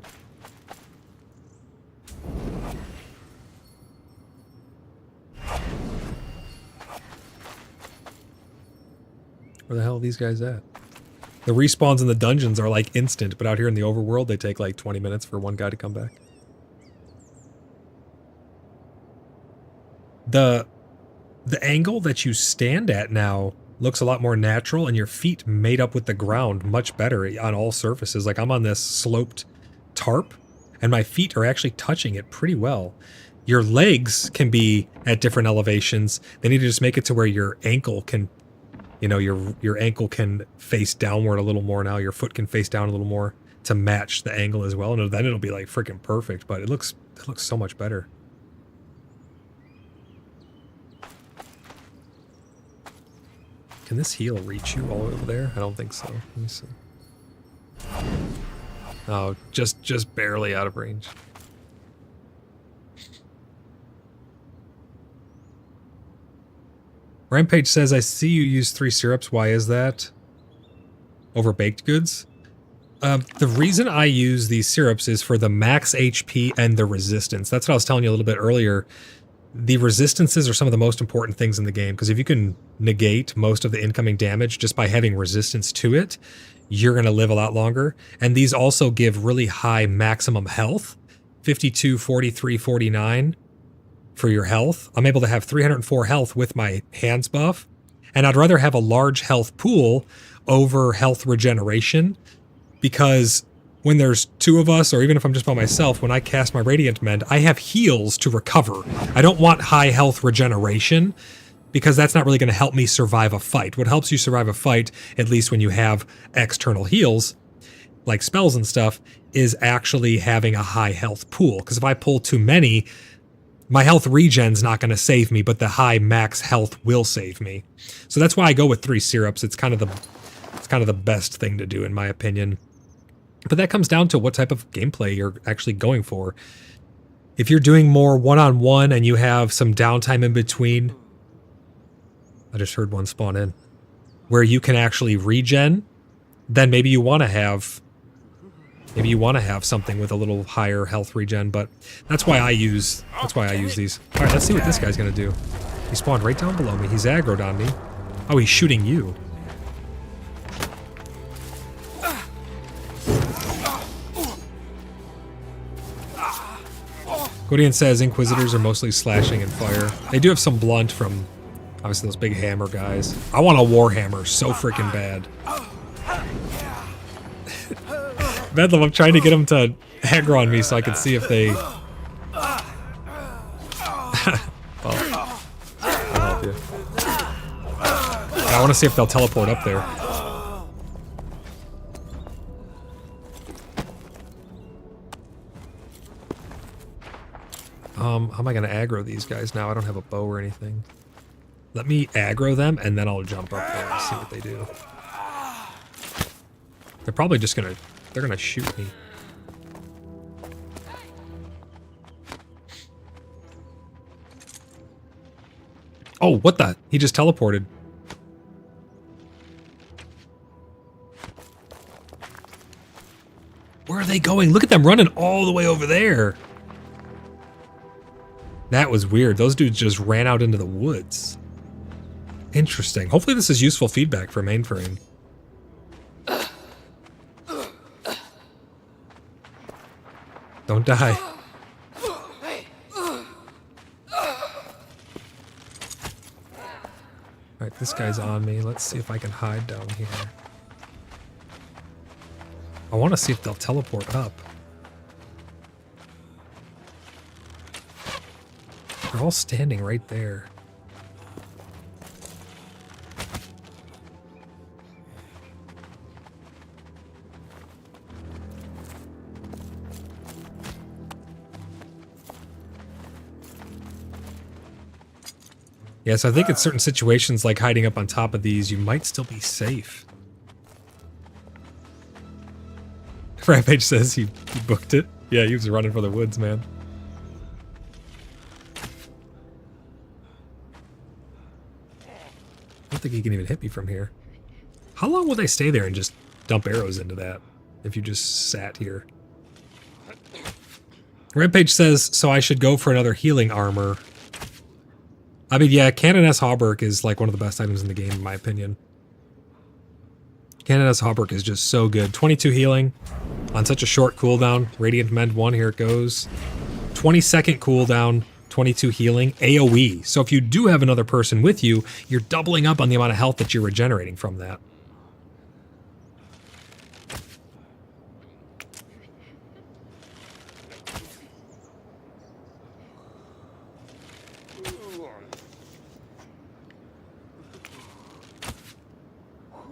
Where the hell are these guys at? The respawns in the dungeons are like instant, but out here in the overworld they take like 20 minutes for one guy to come back. The angle that you stand at now looks a lot more natural, and your feet made up with the ground much better on all surfaces. Like I'm on this sloped tarp, and my feet are actually touching it pretty well. Your legs can be at different elevations. They need to just make it to where your ankle can, you know, your ankle can face downward a little more now. Your foot can face down a little more to match the angle as well, and then it'll be like freaking perfect. But it looks so much better. Can this heal reach you all over there? I don't think so. Let me see. Oh, just barely out of range. Rampage says, I see you use 3 syrups. Why is that? Over baked goods? The reason I use these syrups is for the max HP and the resistance. That's what I was telling you a little bit earlier. The resistances are some of the most important things in the game, because if you can negate most of the incoming damage just by having resistance to it, you're going to live a lot longer. And these also give really high maximum health, 52, 43, 49 for your health. I'm able to have 304 health with my hands buff, and I'd rather have a large health pool over health regeneration, because when there's 2 of us, or even if I'm just by myself, when I cast my Radiant Mend, I have heals to recover. I don't want high health regeneration, because that's not really going to help me survive a fight. What helps you survive a fight, at least when you have external heals, like spells and stuff, is actually having a high health pool. Because if I pull too many, my health regen's not going to save me, but the high max health will save me. So that's why I go with 3 syrups. It's kind of the best thing to do, in my opinion. But that comes down to what type of gameplay you're actually going for. If you're doing more one-on-one and you have some downtime in between, I just heard one spawn in, where you can actually regen, then maybe you want to have something with a little higher health regen. But that's why I use these. All right, let's see what this guy's gonna do. He spawned right down below me. He's aggroed on me. Oh, he's shooting you. Godian says Inquisitors are mostly slashing and fire. They do have some blunt from, obviously, those big hammer guys. I want a Warhammer so freaking bad. Bedlam, I'm trying to get them to aggro on me so I can see if they... Well, I'll help you. I want to see if they'll teleport up there. How am I going to aggro these guys now? I don't have a bow or anything. Let me aggro them, and then I'll jump up there and see what they do. They're probably just going to... They're going to shoot me. Oh, what the? He just teleported. Where are they going? Look at them running all the way over there. That was weird. Those dudes just ran out into the woods. Interesting. Hopefully this is useful feedback for mainframe. Don't die. Alright, this guy's on me. Let's see if I can hide down here. I want to see if they'll teleport up. They're all standing right there. Yeah, so I think in certain situations, like hiding up on top of these, you might still be safe. Rampage says he booked it. Yeah, he was running for the woods, man. I don't think he can even hit me from here. How long will they stay there and just dump arrows into that if you just sat here? Rampage says, so I should go for another healing armor. I mean, yeah, Canoness Hauberk is like one of the best items in the game, in my opinion. Canoness Hauberk is just so good. 22 healing on such a short cooldown. Radiant Mend 1, here it goes. 20-second cooldown, 22 healing, AoE. So if you do have another person with you, you're doubling up on the amount of health that you're regenerating from that.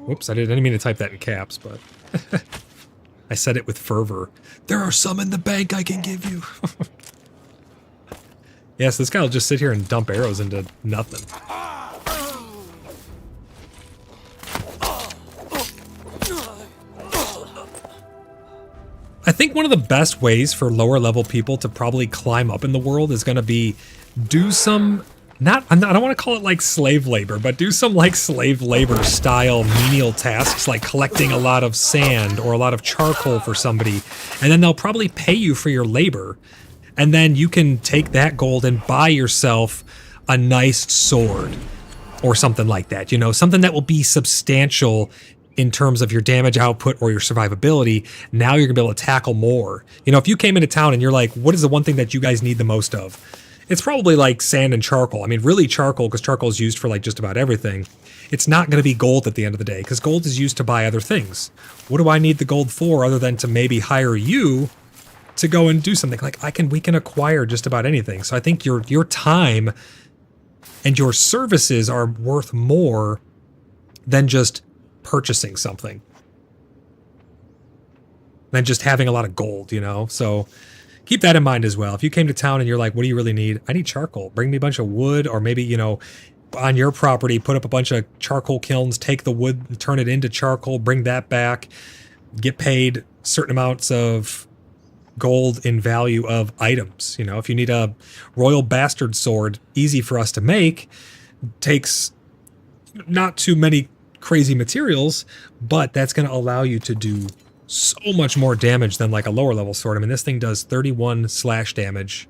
Whoops, I didn't mean to type that in caps, but I said it with fervor. There are some in the bank I can give you. Yes, this guy will just sit here and dump arrows into nothing. I think one of the best ways for lower level people to probably climb up in the world is going to be do some... I don't want to call it like slave labor, but do some like slave labor style menial tasks like collecting a lot of sand or a lot of charcoal for somebody, and then they'll probably pay you for your labor. And then you can take that gold and buy yourself a nice sword or something like that, you know, something that will be substantial in terms of your damage output or your survivability. Now you're gonna be able to tackle more. You know, if you came into town and you're like, what is the one thing that you guys need the most of? It's probably like sand and charcoal. I mean, really charcoal, because charcoal is used for like just about everything. It's not going to be gold at the end of the day, because gold is used to buy other things. What do I need the gold for other than to maybe hire you to go and do something? Like we can acquire just about anything. So I think your time and your services are worth more than just purchasing something. Than just having a lot of gold, you know? So keep that in mind as well. If you came to town and you're like, what do you really need? I need charcoal. Bring me a bunch of wood, or maybe, you know, on your property, put up a bunch of charcoal kilns, take the wood, turn it into charcoal, bring that back, get paid certain amounts of gold in value of items. You know, if you need a royal bastard sword, easy for us to make, takes not too many crazy materials, but that's going to allow you to do so much more damage than like a lower level sword. I mean, this thing does 31 slash damage.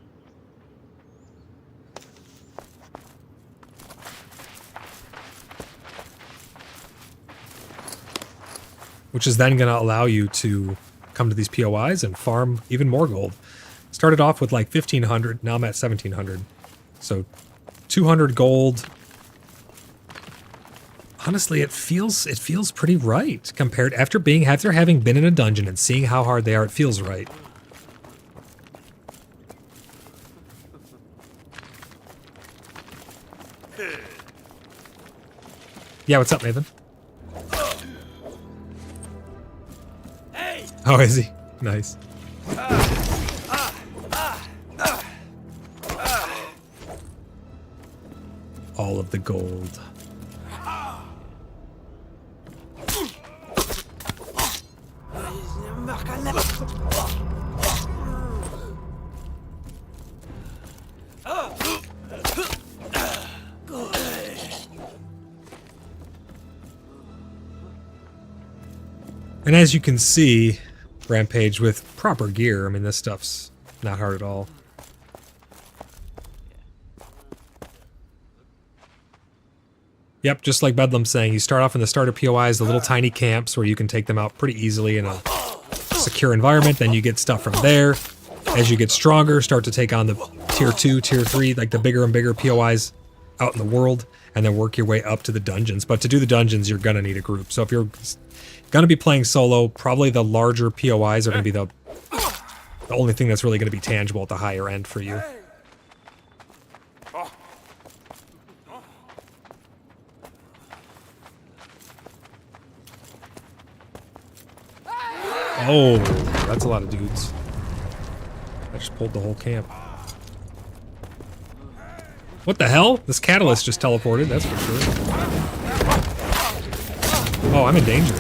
Which is then going to allow you to come to these POIs and farm even more gold. Started off with like 1,500, now I'm at 1,700. So 200 gold. Honestly, it feels pretty right compared after having been in a dungeon and seeing how hard they are. It feels right. Yeah, what's up, Nathan? Hey! Oh, is he? Nice. All of the gold. And as you can see, Rampage, with proper gear, I mean, this stuff's not hard at all. Yep, just like Bedlam's saying, you start off in the starter POIs, the little tiny camps where you can take them out pretty easily in a secure environment, then you get stuff from there. as you get stronger, start to take on the tier 2, tier 3, like the bigger and bigger POIs out in the world, and then work your way up to the dungeons. But to do the dungeons, you're going to need a group. So if you're going to be playing solo, probably the larger POIs are going to be the only thing that's really going to be tangible at the higher end for you. Oh, that's a lot of dudes. I just pulled the whole camp. What the hell? This catalyst just teleported, that's for sure. Oh, I'm in danger.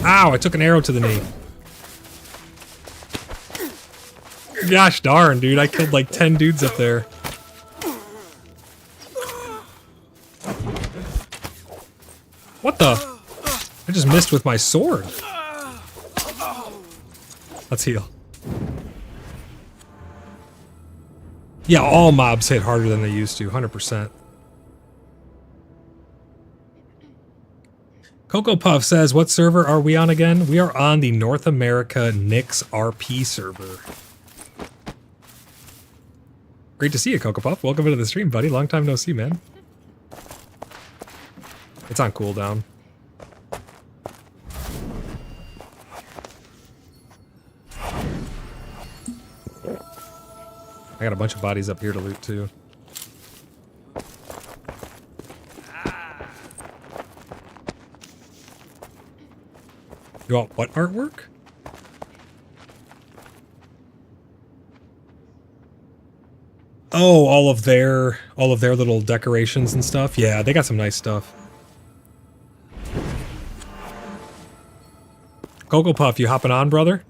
Ow, I took an arrow to the knee. Gosh darn, dude, I killed like 10 dudes up there. What the? I just missed with my sword. Let's heal. Yeah, all mobs hit harder than they used to, 100%. Coco Puff says, what server are we on again? We are on the North America Nix RP server. Great to see you, Coco Puff. Welcome into the stream, buddy. Long time no see, man. It's on cooldown. I got a bunch of bodies up here to loot, too. You want what artwork? Oh, all of their little decorations and stuff. Yeah, they got some nice stuff. Coco Puff, you hopping on, brother?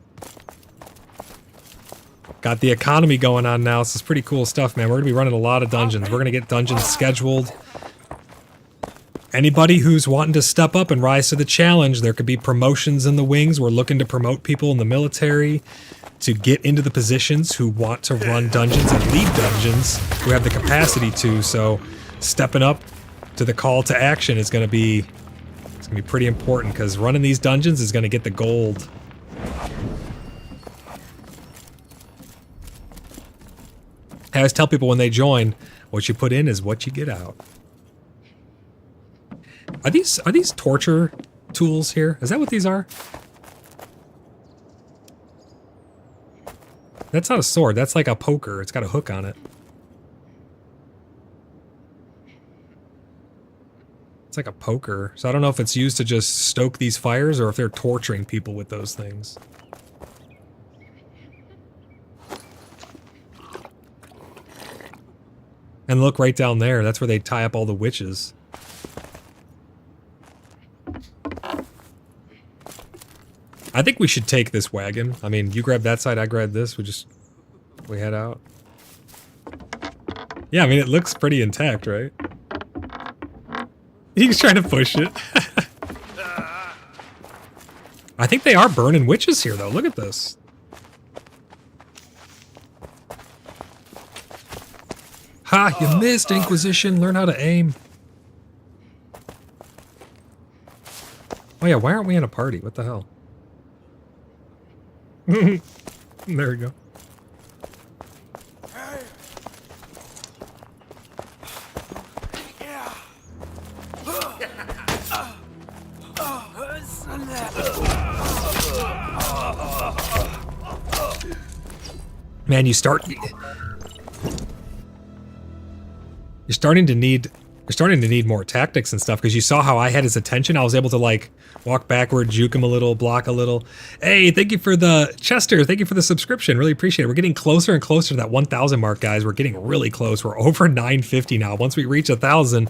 Got the economy going on now. This is pretty cool stuff, man. We're gonna be running a lot of dungeons. We're gonna get dungeons scheduled. Anybody who's wanting to step up and rise to the challenge, there could be promotions in the wings. We're looking to promote people in the military to get into the positions who want to run dungeons and lead dungeons, who have the capacity to. So stepping up to the call to action is going to be pretty important, because running these dungeons is going to get the gold. I always tell people when they join, what you put in is what you get out. Are these torture tools here? Is that what these are? That's not a sword. That's like a poker. It's got a hook on it. It's like a poker. So I don't know if it's used to just stoke these fires or if they're torturing people with those things. And look right down there. That's where they tie up all the witches. I think we should take this wagon. I mean, you grab that side, I grab this. We head out. Yeah, I mean, it looks pretty intact, right? He's trying to push it. I think they are burning witches here, though. Look at this. Ha! You missed, Inquisition. Learn how to aim. Oh yeah, why aren't we in a party? What the hell? There we go. Man, you're starting to need more tactics and stuff, because you saw how I had his attention. I was able to like walk backward, juke him a little, block a little. Hey, thank you for the Chester. Thank you for the subscription. Really appreciate it. We're getting closer and closer to that 1,000 mark, guys. We're getting really close. We're over 950 now. Once we reach 1,000,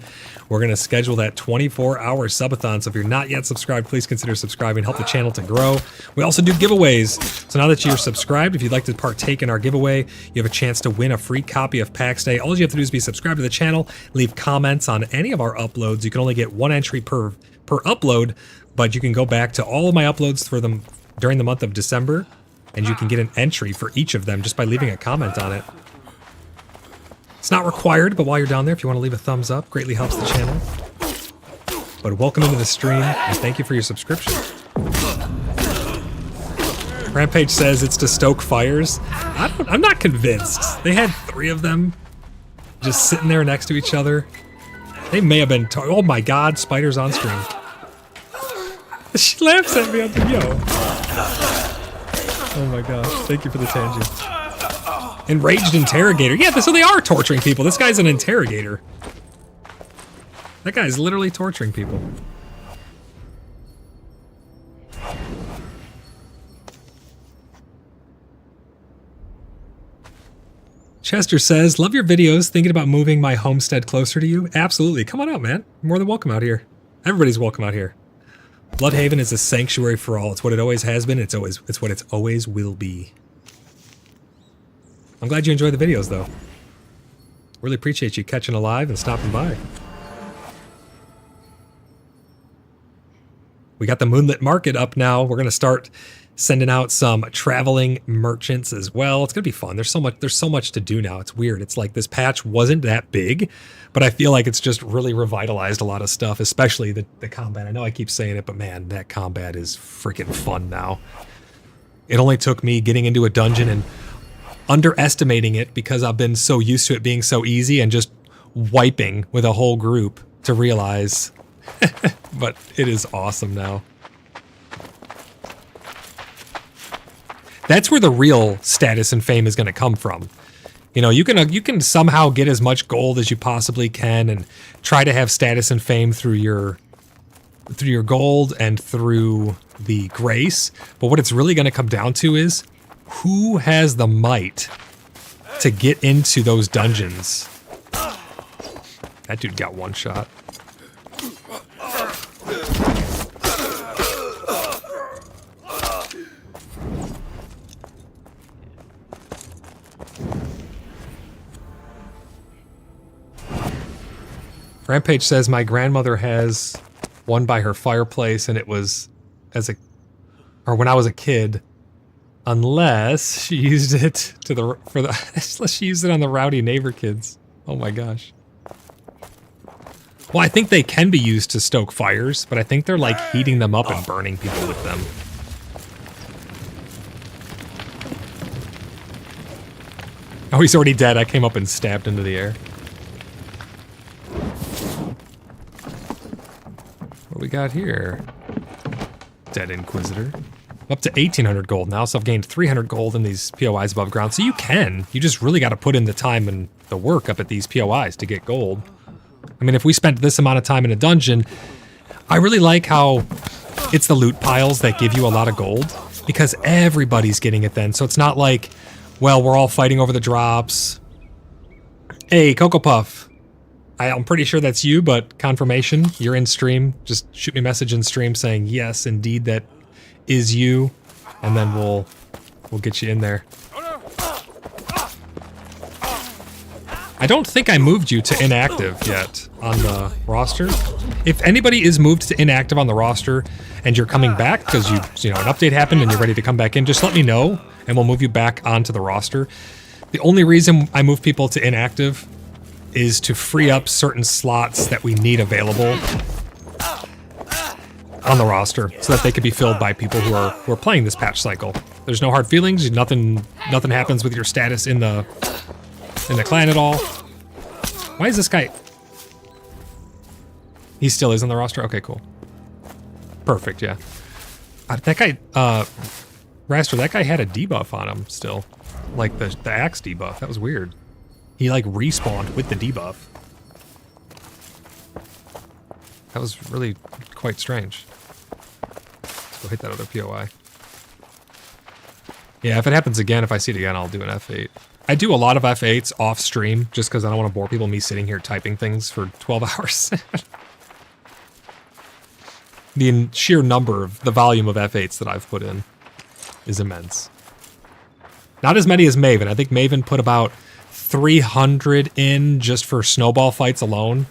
we're going to schedule that 24-hour subathon. So if you're not yet subscribed, please consider subscribing. Help the channel to grow. We also do giveaways. So now that you're subscribed, if you'd like to partake in our giveaway, you have a chance to win a free copy of PAX Day. All you have to do is be subscribed to the channel, leave comments, comments on any of our uploads, you can only get 1 entry per upload, but you can go back to all of my uploads for them during the month of December, and you can get an entry for each of them just by leaving a comment on it. It's not required, but while you're down there, if you want to leave a thumbs up, greatly helps the channel. But welcome into the stream, and thank you for your subscription. Rampage says it's to stoke fires. I'm not convinced. They had 3 of them just sitting there next to each other. They may have been. Oh my God, spiders on stream. She laughs at me on the yo. Oh my gosh, thank you for the tangent. Enraged interrogator. Yeah, so they are torturing people. This guy's an interrogator. That guy's literally torturing people. Chester says, love your videos, thinking about moving my homestead closer to you. Absolutely. Come on out, man. You're more than welcome out here. Everybody's welcome out here. Bloodhaven is a sanctuary for all. It's what it always has been. It's what it always will be. I'm glad you enjoy the videos, though. Really appreciate you catching alive and stopping by. We got the Moonlit Market up now. We're going to start sending out some traveling merchants as well. It's going to be fun. There's so much to do now. It's weird. It's like this patch wasn't that big, but I feel like it's just really revitalized a lot of stuff, especially the combat. I know I keep saying it, but man, that combat is freaking fun now. It only took me getting into a dungeon and underestimating it because I've been so used to it being so easy and just wiping with a whole group to realize, but it is awesome now. That's where the real status and fame is going to come from. You know, you can somehow get as much gold as you possibly can and try to have status and fame through your gold and through the grace. But what it's really going to come down to is who has the might to get into those dungeons. That dude got one shot. Rampage says my grandmother has one by her fireplace, and it was when I was a kid. Unless she used it unless she used it on the rowdy neighbor kids. Oh my gosh. Well, I think they can be used to stoke fires, but I think they're like heating them up and burning people with them. Oh, he's already dead. I came up and stabbed into the air. What we got here? Dead Inquisitor. Up to 1,800 gold now, so I've gained 300 gold in these POIs above ground. So you just really got to put in the time and the work up at these POIs to get gold. I mean, if we spent this amount of time in a dungeon, I really like how it's the loot piles that give you a lot of gold, because everybody's getting it then. So it's not like, well, we're all fighting over the drops. Hey, Cocoa Puff. I'm pretty sure that's you, but confirmation, you're in stream. Just shoot me a message in stream saying, yes, indeed, that is you, and then we'll get you in there. I don't think I moved you to inactive yet on the roster. If anybody is moved to inactive on the roster and you're coming back because you know an update happened and you're ready to come back in, just let me know and we'll move you back onto the roster. The only reason I move people to inactive is to free up certain slots that we need available on the roster so that they could be filled by people who are playing this patch cycle. There's no hard feelings. Nothing happens with your status in the clan at all. Why is this guy? He still is on the roster? Okay, cool. Perfect, yeah. That guy, Raster, that guy had a debuff on him still. Like the axe debuff. That was weird. He like respawned with the debuff. That was really quite strange. Let's go hit that other POI. Yeah, if it happens again, if I see it again, I'll do an F8. I do a lot of F8s off stream just because I don't want to bore people me sitting here typing things for 12 hours. The sheer number of the volume of F8s that I've put in is immense. Not as many as Maven. I think Maven put about 300 in just for snowball fights alone.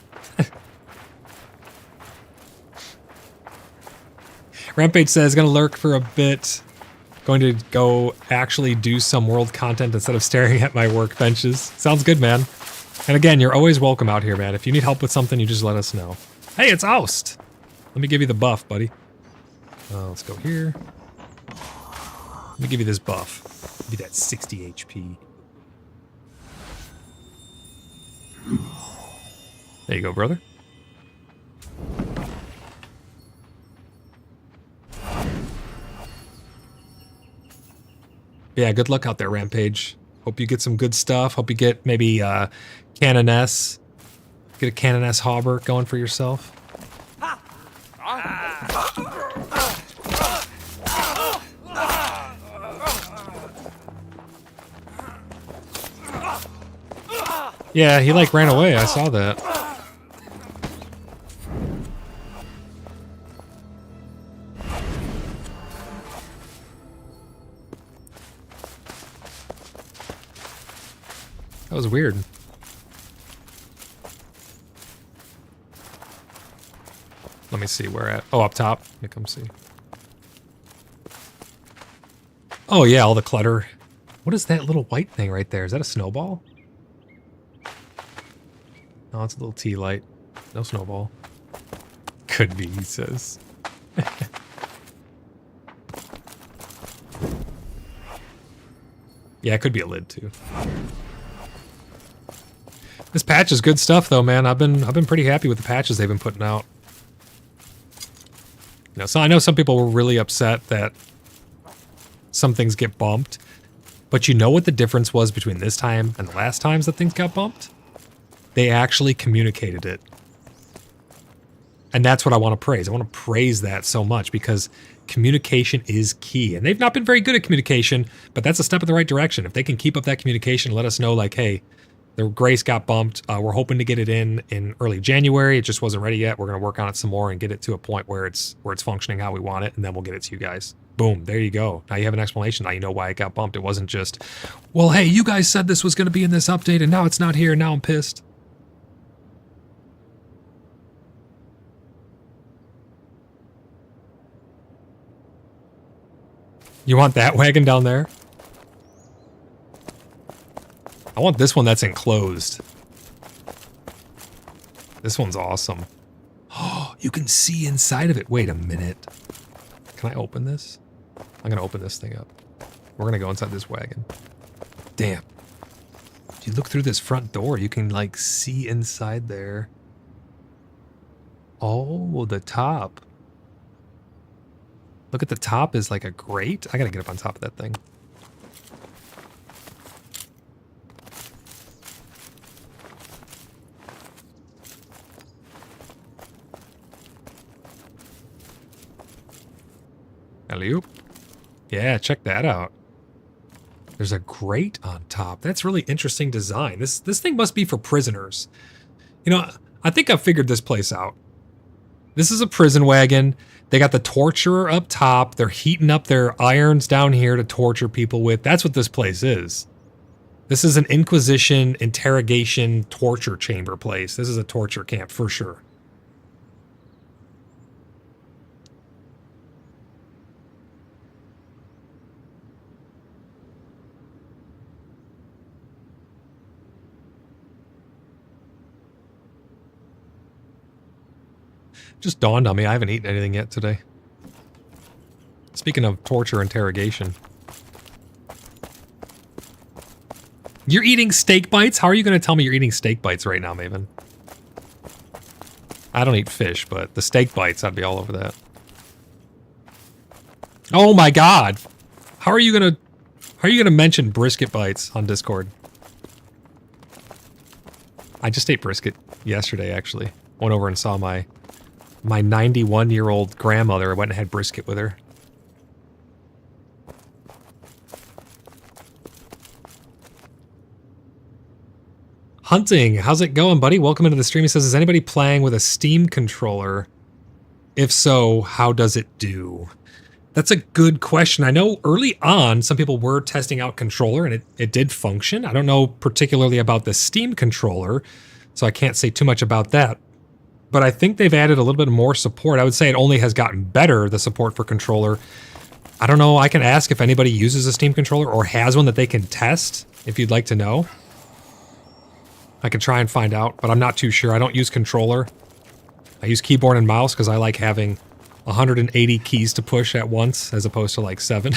Rampage says, gonna lurk for a bit. Going to go actually do some world content instead of staring at my workbenches. Sounds good, man. And again, you're always welcome out here, man. If you need help with something, you just let us know. Hey, it's Oust! Let me give you the buff, buddy. Let's go here. Let me give you this buff. Give you that 60 HP. There you go, brother. Yeah, good luck out there, Rampage. Hope you get some good stuff. Hope you get maybe Cannon S. Get a Cannon S Hauber going for yourself. Yeah, he like ran away. I saw that. That was weird. Let me see where at. Oh, up top. Let me come see. Oh yeah, all the clutter. What is that little white thing right there? Is that a snowball? No, it's a little tea light. No snowball. Could be, he says. Yeah, it could be a lid too. This patch is good stuff though, man. I've been pretty happy with the patches they've been putting out. You know, so I know some people were really upset that some things get bumped, but you know what the difference was between this time and the last times that things got bumped? They actually communicated it. And that's what I want to praise. I want to praise that so much because communication is key. And they've not been very good at communication, but that's a step in the right direction. If they can keep up that communication, let us know like, hey, the Grace got bumped. We're hoping to get it in early January. It just wasn't ready yet. We're going to work on it some more and get it to a point where it's functioning how we want it, and then we'll get it to you guys. Boom, there you go. Now you have an explanation. Now you know why it got bumped. It wasn't just, well, hey, you guys said this was going to be in this update, and now it's not here, and now I'm pissed. You want that wagon down there? I want this one that's enclosed. This one's awesome. Oh, you can see inside of it. Wait a minute. Can I open this? I'm going to open this thing up. We're going to go inside this wagon. Damn. If you look through this front door, you can like see inside there. Oh, the top. Look at the top is like a grate. I got to get up on top of that thing. Alley-oop. Yeah, check that out. There's a grate on top. That's really interesting design. This thing must be for prisoners. You know, I think I've figured this place out. This is a prison wagon. They got the torturer up top. They're heating up their irons down here to torture people with. That's what this place is. This is an Inquisition interrogation torture chamber place. This is a torture camp for sure. Just dawned on me, I haven't eaten anything yet today. Speaking of torture interrogation. You're eating steak bites? How are you going to tell me you're eating steak bites right now, Maven? I don't eat fish, but the steak bites, I'd be all over that. Oh my god! How are you gonna mention brisket bites on Discord? I just ate brisket yesterday, actually. Went over and saw my 91-year-old grandmother. I went and had brisket with her. Hunting, how's it going, buddy? Welcome into the stream. He says, is anybody playing with a Steam controller? If so, how does it do? That's a good question. I know early on, some people were testing out controller, and it did function. I don't know particularly about the Steam controller, so I can't say too much about that. but I think they've added a little bit more support. I would say it only has gotten better, the support for controller. I don't know. I can ask if anybody uses a Steam controller or has one that they can test, if you'd like to know. I can try and find out, but I'm not too sure. I don't use controller. I use keyboard and mouse because I like having 180 keys to push at once as opposed to like 7.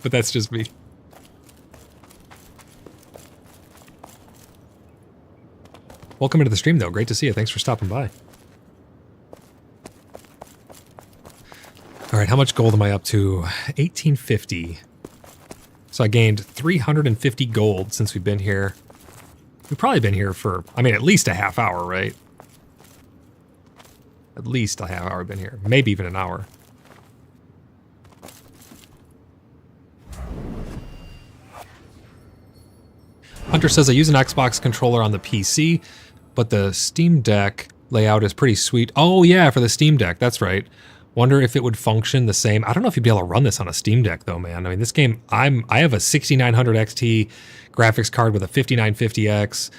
But that's just me. Welcome into the stream, though. Great to see you. Thanks for stopping by. All right, how much gold am I up to? 1850. So I gained 350 gold since we've been here. We've probably been here for, I mean, at least a half hour, right? At least a half hour I've been here. Maybe even an hour. Hunter says, I use an Xbox controller on the PC, but the Steam Deck layout is pretty sweet. Oh yeah, for the Steam Deck, that's right. Wonder if it would function the same. I don't know if you'd be able to run this on a Steam Deck though, man. I mean, this game, I have a 6900 XT graphics card with a 5950X,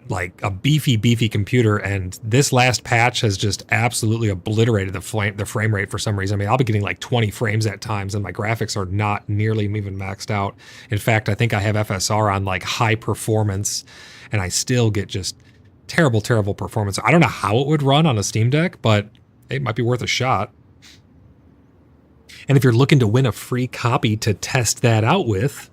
like a beefy computer, and this last patch has just absolutely obliterated the frame rate for some reason. I mean, I'll be getting like 20 frames at times, and my graphics are not nearly even maxed out. In fact, I think I have FSR on like high performance, and I still get just terrible performance. I don't know how it would run on a Steam Deck, but it might be worth a shot. And if you're looking to win a free copy to test that out with,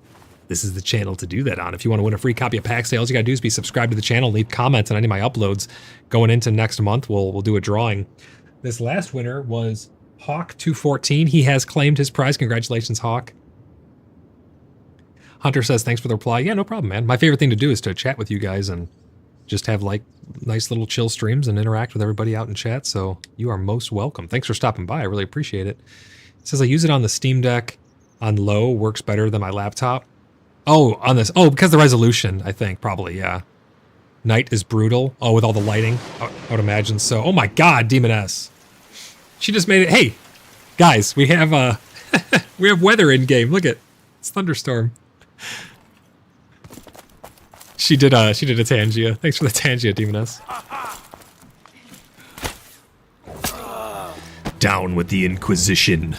this is the channel to do that on. If you want to win a free copy of Pack Sales, all you gotta do is be subscribed to the channel, leave comments on any of my uploads. Going into next month, we'll do a drawing. This last winner was Hawk214. He has claimed his prize. Congratulations, Hawk. Hunter says, thanks for the reply. Yeah, no problem, man. My favorite thing to do is to chat with you guys and just have like nice little chill streams and interact with everybody out in chat. So you are most welcome. Thanks for stopping by. I really appreciate it. It says I use it on the Steam Deck on low, works better than my laptop. Oh, on this. Oh, because the resolution, I think, probably, yeah. Night is brutal. Oh, with all the lighting. I would imagine so. Oh my god, Demon S. She just made it. Hey, guys, we have we have weather in game. Look at it's thunderstorm. She did a Tangia. Thanks for the Tangia, Demon S. Down with the Inquisition.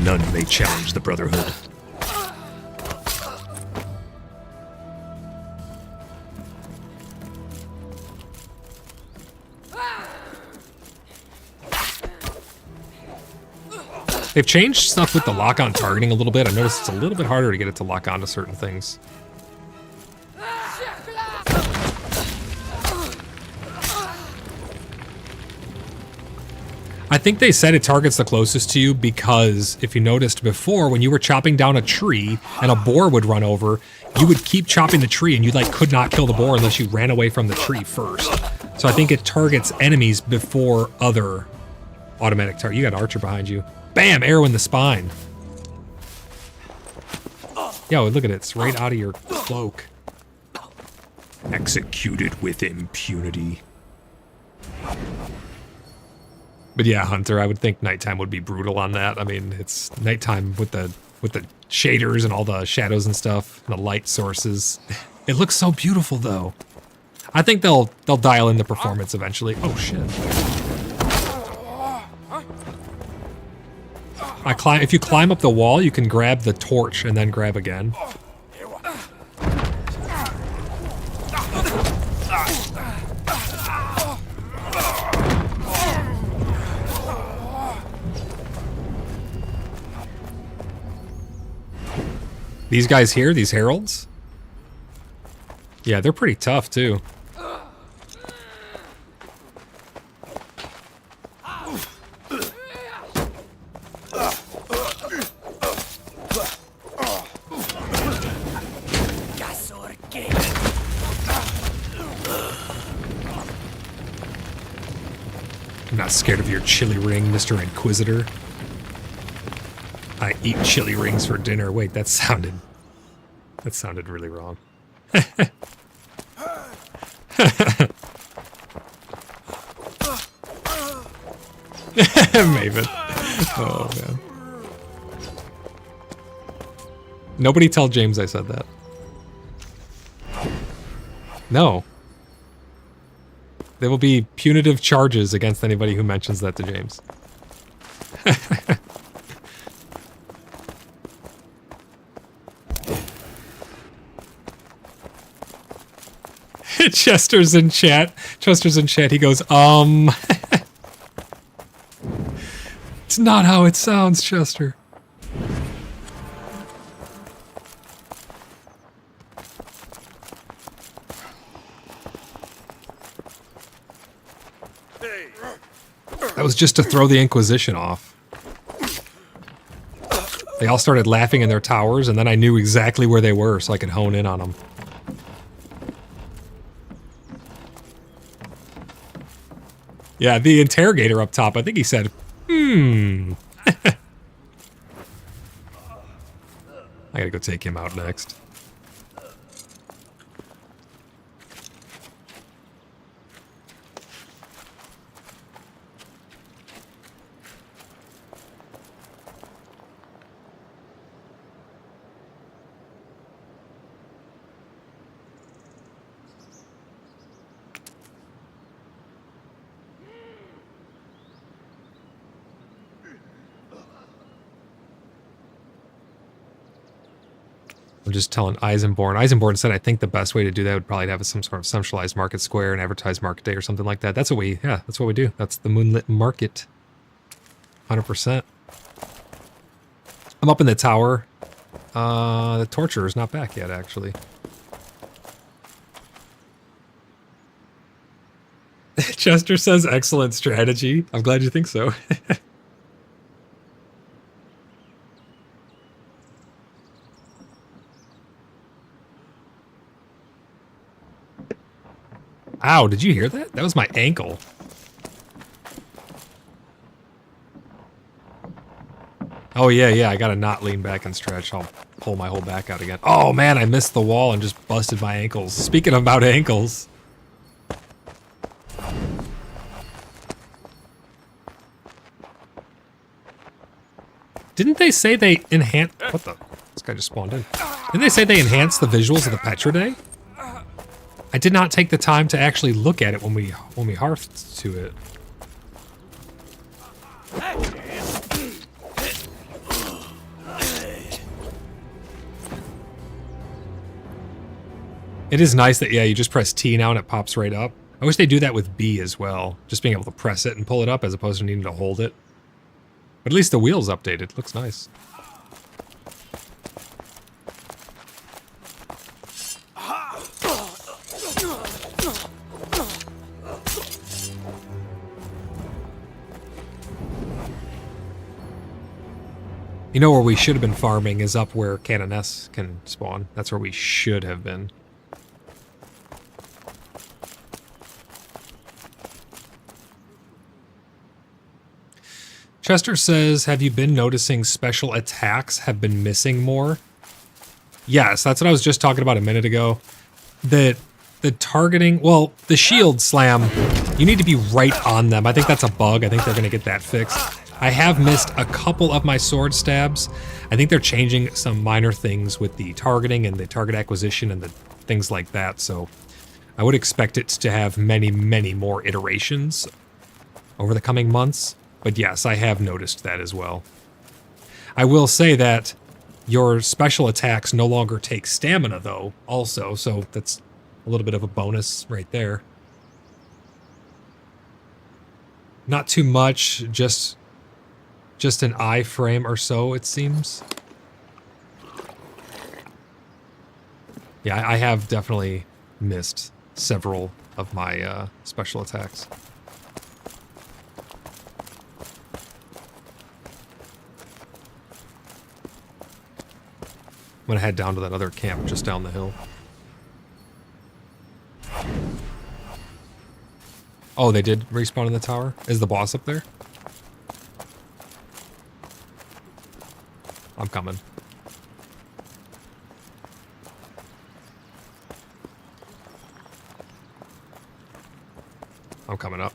None may challenge the Brotherhood. They've changed stuff with the lock-on targeting a little bit. I've noticed it's a little bit harder to get it to lock on to certain things. I think they said it targets the closest to you because if you noticed before, when you were chopping down a tree and a boar would run over, you would keep chopping the tree and you like could not kill the boar unless you ran away from the tree first. So I think it targets enemies before other automatic targets. You got an archer behind you. Bam! Arrow in the spine. Yo, look at it. It's right out of your cloak. Executed with impunity. But yeah, Hunter, I would think nighttime would be brutal on that. I mean, it's nighttime with the shaders and all the shadows and stuff, and the light sources. It looks so beautiful, though. I think they'll dial in the performance eventually. Oh shit! If you climb up the wall, you can grab the torch and then grab again. These guys here, these heralds? Yeah, they're pretty tough too. I'm not scared of your chili ring, Mr. Inquisitor. I eat chili rings for dinner. Wait, that sounded really wrong. Maven. Oh, man. Nobody tell James I said that. No. There will be punitive charges against anybody who mentions that to James. Chester's in chat. Chester's in chat. He goes, It's not how it sounds, Chester. That was just to throw the Inquisition off. They all started laughing in their towers, and then I knew exactly where they were, so I could hone in on them. Yeah, the interrogator up top, I think he said, I gotta go take him out next. I'm just telling Eisenborn. Eisenborn said, I think the best way to do that would probably have some sort of centralized market square and advertise market day or something like that. That's what we do. That's the moonlit market. 100%. I'm up in the tower. The torturer is not back yet, actually. Chester says, excellent strategy. I'm glad you think so. Ow, did you hear that? That was my ankle. Oh, yeah, I gotta not lean back and stretch. I'll pull my whole back out again. Oh, man, I missed the wall and just busted my ankles. Speaking about ankles. Didn't they say they enhance... What the... This guy just spawned in. Didn't they say they enhanced the visuals of the Petra Day? I did not take the time to actually look at it when we hearthed to it. It is nice that, yeah, you just press T now and it pops right up. I wish they do that with B as well. Just being able to press it and pull it up as opposed to needing to hold it. But at least the wheel's updated. Looks nice. You know where we should have been farming is up where Canoness can spawn. That's where we should have been. Chester says, have you been noticing special attacks have been missing more? Yes, that's what I was just talking about a minute ago. That the targeting, well, the shield slam, you need to be right on them. I think that's a bug. I think they're going to get that fixed. I have missed a couple of my sword stabs. I think they're changing some minor things with the targeting and the target acquisition and the things like that. So I would expect it to have many, many more iterations over the coming months. But yes, I have noticed that as well. I will say that your special attacks no longer take stamina, though, also. So that's a little bit of a bonus right there. Not too much, just an iframe or so, it seems. Yeah, I have definitely missed several of my special attacks. I'm gonna head down to that other camp just down the hill. Oh, they did respawn in the tower? Is the boss up there? I'm coming. I'm coming up.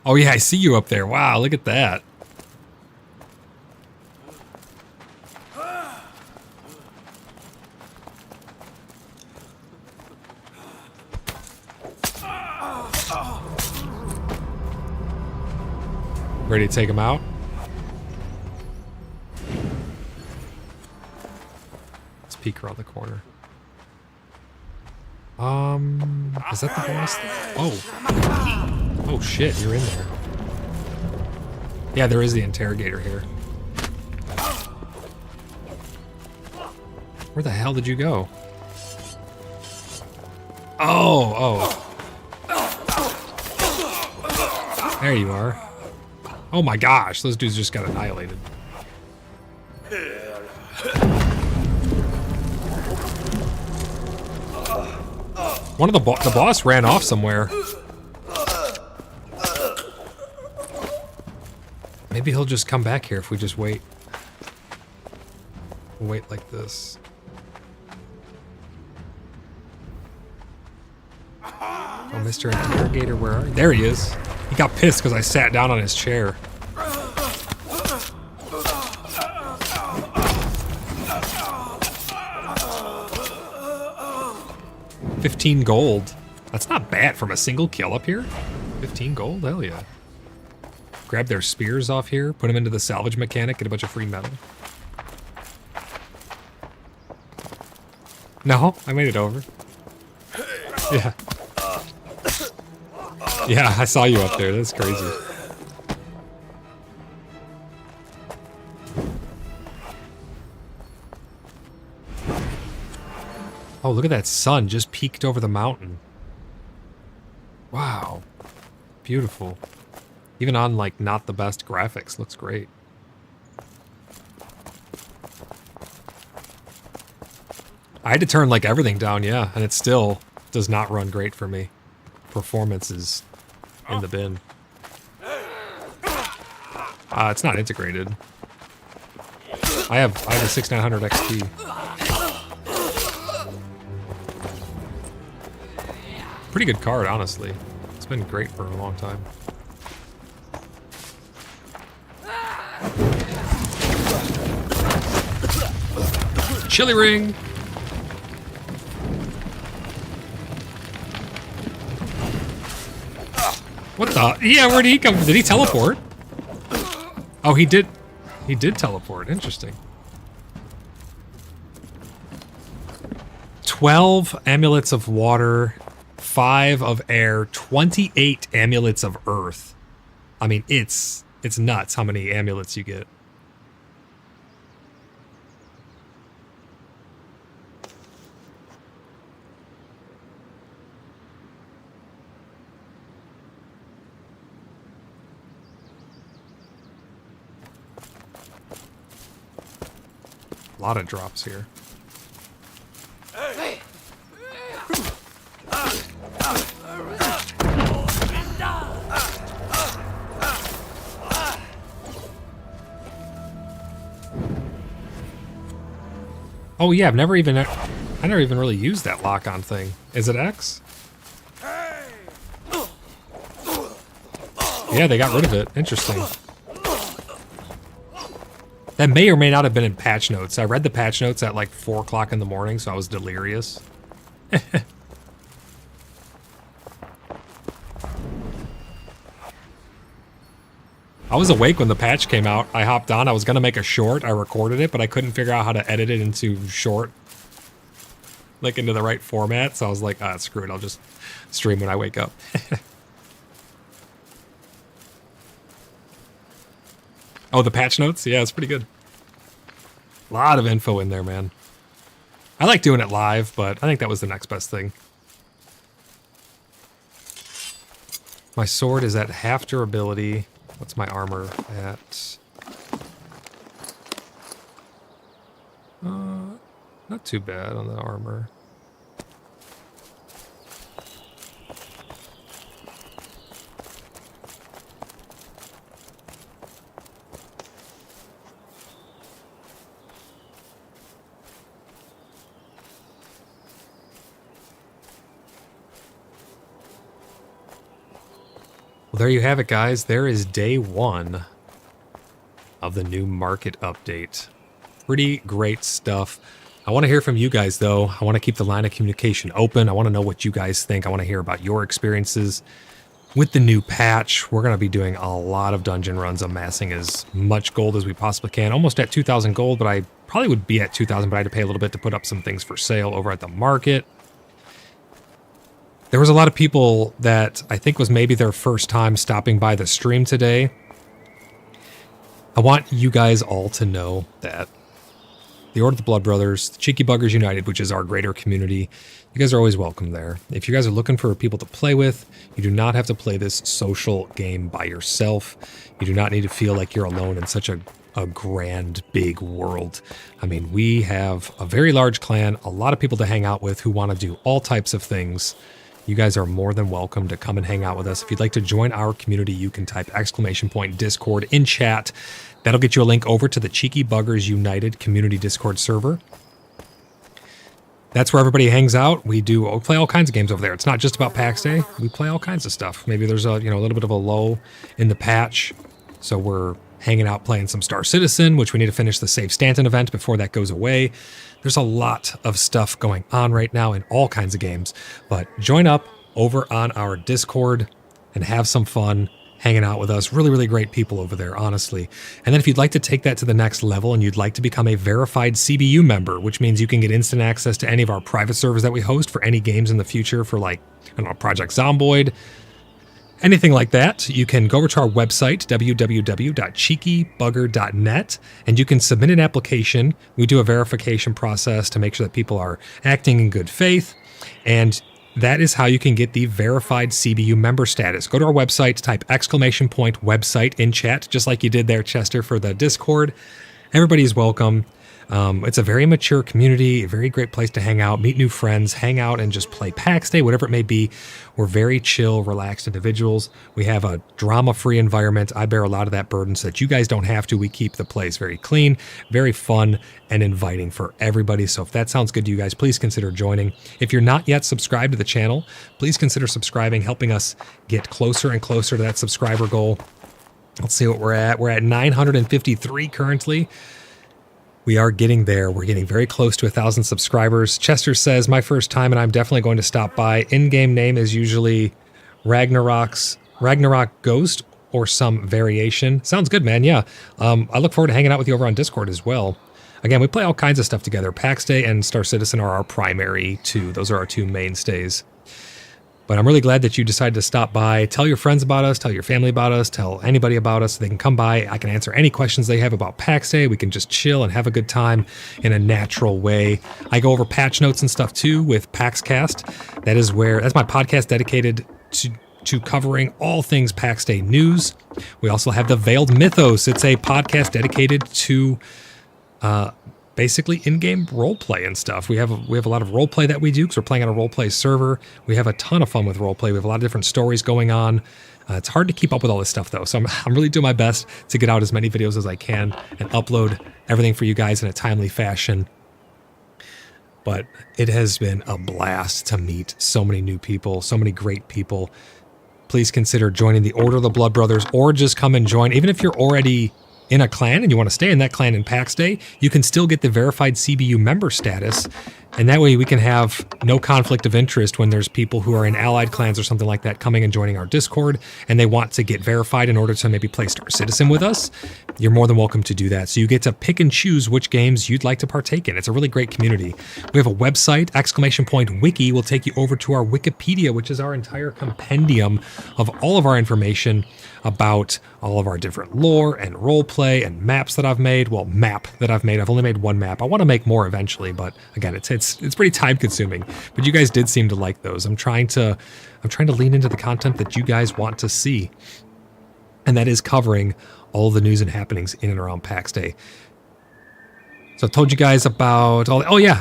Oh yeah, I see you up there. Wow, look at that. Ready to take him out? Let's peek around the corner. Is that the boss? Oh. Oh shit, you're in there. Yeah, there is the interrogator here. Where the hell did you go? Oh, oh. There you are. Oh my gosh, those dudes just got annihilated. One of the boss ran off somewhere. Maybe he'll just come back here if we just wait. We'll wait like this. Oh, Mr. Interrogator, where are you? There he is. He got pissed because I sat down on his chair. $15 gold. That's not bad from a single kill up here. 15 gold? Hell yeah. Grab their spears off here, put them into the salvage mechanic, get a bunch of free metal. No, I made it over. Yeah. Yeah, I saw you up there. That's crazy. Oh, look at that sun just peeked over the mountain. Wow. Beautiful. Even on, like, not the best graphics, looks great. I had to turn, like, everything down, yeah, and it still does not run great for me. Performance is in the bin. It's not integrated. I have a 6900 XP. Pretty good card, honestly. It's been great for a long time. Chili ring! What the? Yeah, where did he come from? Did he teleport? Oh, he did. He did teleport. Interesting. 12 amulets of water, 5 of air, 28 amulets of earth. I mean, it's nuts how many amulets you get. A lot of drops here. Oh yeah, I never even really used that lock-on thing. Is it X? Yeah, they got rid of it. Interesting. That may or may not have been in patch notes. I read the patch notes at like 4 o'clock in the morning, so I was delirious. I was awake when the patch came out. I hopped on. I was going to make a short. I recorded it, but I couldn't figure out how to edit it into short. Like into the right format. So I was like, screw it. I'll just stream when I wake up. Oh, the patch notes? Yeah, it's pretty good. A lot of info in there, man. I like doing it live, but I think that was the next best thing. My sword is at half durability. What's my armor at? Not too bad on the armor. Well, there you have it, guys. There is day 1 of the new market update. Pretty great stuff. I want to hear from you guys, though. I want to keep the line of communication open. I want to know what you guys think. I want to hear about your experiences. with the new patch, we're going to be doing a lot of dungeon runs, amassing as much gold as we possibly can. Almost at 2,000 gold, but I probably would be at 2,000, but I had to pay a little bit to put up some things for sale over at the market. There was a lot of people that I think was maybe their first time stopping by the stream today. I want you guys all to know that the Order of the Blood Brothers, the Cheeky Buggers United, which is our greater community, you guys are always welcome there. If you guys are looking for people to play with, you do not have to play this social game by yourself. You do not need to feel like you're alone in such a grand, big world. I mean, we have a very large clan, a lot of people to hang out with who want to do all types of things. You guys are more than welcome to come and hang out with us. If you'd like to join our community, you can type !Discord in chat. That'll get you a link over to the Cheeky Buggers United community Discord server. That's where everybody hangs out. We play all kinds of games over there. It's not just about PAX Day. We play all kinds of stuff. Maybe there's a little bit of a lull in the patch, so we're hanging out playing some Star Citizen, which we need to finish the Save Stanton event before that goes away. There's a lot of stuff going on right now in all kinds of games, but join up over on our Discord and have some fun hanging out with us. Really, really great people over there, honestly. And then if you'd like to take that to the next level and you'd like to become a verified CBU member, which means you can get instant access to any of our private servers that we host for any games in the future for, like, I don't know, Project Zomboid, anything like that, you can go over to our website, www.cheekybugger.net, and you can submit an application. We do a verification process to make sure that people are acting in good faith, and that is how you can get the verified CBU member status. Go to our website, type !website in chat, just like you did there, Chester, for the Discord. Everybody is welcome. It's a very mature community, a very great place to hang out, meet new friends, hang out, and just play PAX Day, whatever it may be. We're very chill, relaxed individuals. We have a drama-free environment. I bear a lot of that burden so that you guys don't have to. We keep the place very clean, very fun, and inviting for everybody. So if that sounds good to you guys, please consider joining. If you're not yet subscribed to the channel, please consider subscribing, helping us get closer and closer to that subscriber goal. Let's see what we're at. We're at 953 currently. We are getting there. We're getting very close to 1,000 subscribers. Chester says, my first time, and I'm definitely going to stop by. In-game name is usually Ragnarok Ghost or some variation. Sounds good, man. Yeah. I look forward to hanging out with you over on Discord as well. Again, we play all kinds of stuff together. PAX Day and Star Citizen are our primary two. Those are our two mainstays. But I'm really glad that you decided to stop by. Tell your friends about us, tell your family about us, tell anybody about us. They can come by. I can answer any questions they have about PAX Day. We can just chill and have a good time in a natural way. I go over patch notes and stuff too with PAXcast. That's my podcast dedicated to covering all things PAX Day news. We also have the Veiled Mythos. It's a podcast dedicated to basically in-game roleplay and stuff. We have a lot of roleplay that we do because we're playing on a roleplay server. We have a ton of fun with roleplay. We have a lot of different stories going on. It's hard to keep up with all this stuff though, so I'm really doing my best to get out as many videos as I can and upload everything for you guys in a timely fashion. But it has been a blast to meet so many new people, so many great people. Please consider joining the Order of the Blood Brothers, or just come and join. Even if you're already in a clan and you want to stay in that clan in PAX Day, you can still get the verified CBU member status, and that way we can have no conflict of interest when there's people who are in allied clans or something like that coming and joining our Discord and they want to get verified in order to maybe play Star Citizen with us. You're more than welcome to do that. So you get to pick and choose which games you'd like to partake in. It's a really great community. We have a website, !Wiki will take you over to our Wikipedia, which is our entire compendium of all of our information about all of our different lore and roleplay and maps that I've made. Well, I've only made one map. I want to make more eventually, but again, it's pretty time consuming. But you guys did seem to like those. I'm trying to lean into the content that you guys want to see, and that is covering all the news and happenings in and around PAX Day. So I've told you guys about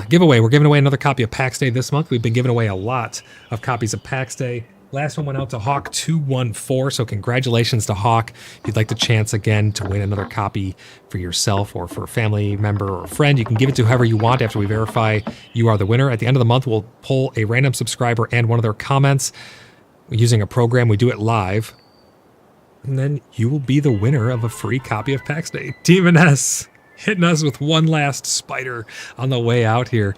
giveaway. We're giving away another copy of PAX Day this month. We've been giving away a lot of copies of PAX Day. Last one went out to Hawk214, so congratulations to Hawk. If you'd like the chance again to win another copy for yourself or for a family member or a friend, you can give it to whoever you want after we verify you are the winner. At the end of the month, we'll pull a random subscriber and one of their comments using a program. We do it live, and then you will be the winner of a free copy of PAX Day. Demon S hitting us with one last spider on the way out here.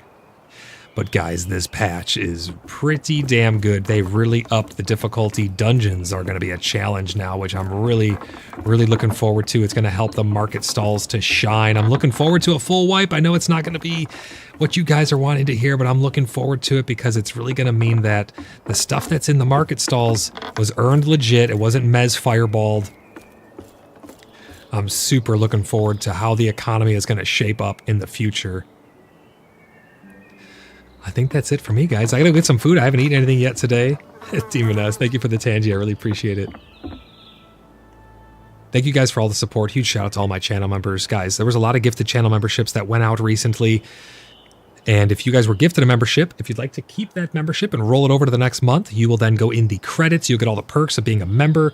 But guys, this patch is pretty damn good. They really upped the difficulty. Dungeons are going to be a challenge now, which I'm really looking forward to. It's going to help the market stalls to shine. I'm looking forward to a full wipe. I know it's not going to be what you guys are wanting to hear, but I'm looking forward to it because it's really going to mean that the stuff that's in the market stalls was earned legit. It wasn't Mez fireballed. I'm super looking forward to how the economy is going to shape up in the future. I think that's it for me, guys. I gotta get some food. I haven't eaten anything yet today. Demon S, thank you for the Tangy. I really appreciate it. Thank you guys for all the support. Huge shout out to all my channel members. Guys, there was a lot of gifted channel memberships that went out recently. And if you guys were gifted a membership, if you'd like to keep that membership and roll it over to the next month, you will then go in the credits. You'll get all the perks of being a member.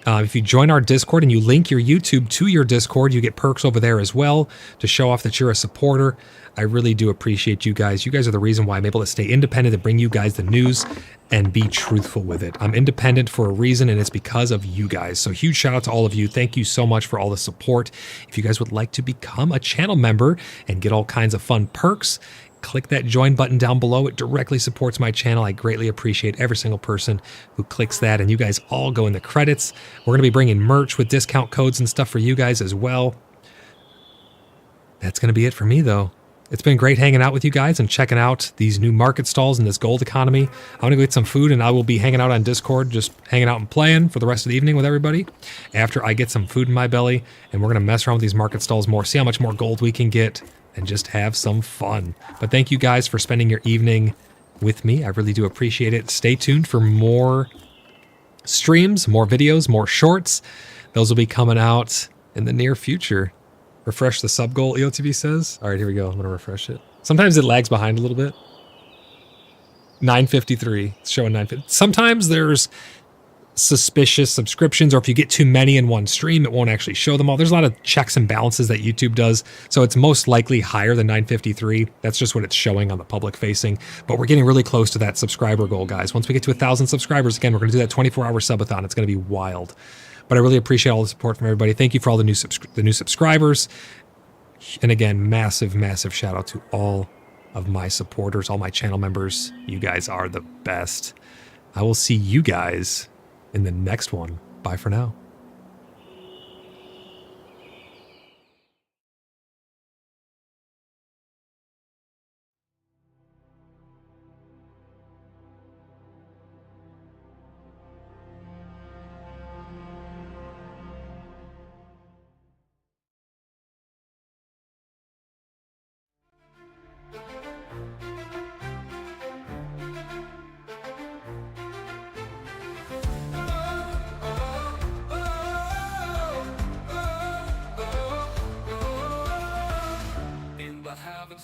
If you join our Discord and you link your YouTube to your Discord, you get perks over there as well to show off that you're a supporter. I really do appreciate you guys. You guys are the reason why I'm able to stay independent and bring you guys the news and be truthful with it. I'm independent for a reason, and it's because of you guys. So huge shout out to all of you. Thank you so much for all the support. If you guys would like to become a channel member and get all kinds of fun perks, click that join button down below. It directly supports my channel. I greatly appreciate every single person who clicks that, and you guys all go in the credits. We're going to be bringing merch with discount codes and stuff for you guys as well. That's going to be it for me, though. It's been great hanging out with you guys and checking out these new market stalls in this gold economy. I'm going to go get some food, and I will be hanging out on Discord, just hanging out and playing for the rest of the evening with everybody after I get some food in my belly, and we're going to mess around with these market stalls more, see how much more gold we can get, and just have some fun. But thank you guys for spending your evening with me. I really do appreciate it. Stay tuned for more streams, more videos, more shorts. Those will be coming out in the near future. Refresh the sub goal, EOTV says. All right, here we go. I'm going to refresh it. Sometimes it lags behind a little bit. 953. It's showing 950. Sometimes there's suspicious subscriptions, or if you get too many in one stream, it won't actually show them all. There's a lot of checks and balances that YouTube does, so it's most likely higher than 953. That's just what it's showing on the public facing, but we're getting really close to that subscriber goal, guys. Once we get to 1,000 subscribers, again, we're going to do that 24-hour subathon. It's going to be wild, but I really appreciate all the support from everybody. Thank you for all the new subscribers, and again, massive shout out to all of my supporters, all my channel members. You guys are the best. I will see you guys in the next one. Bye for now.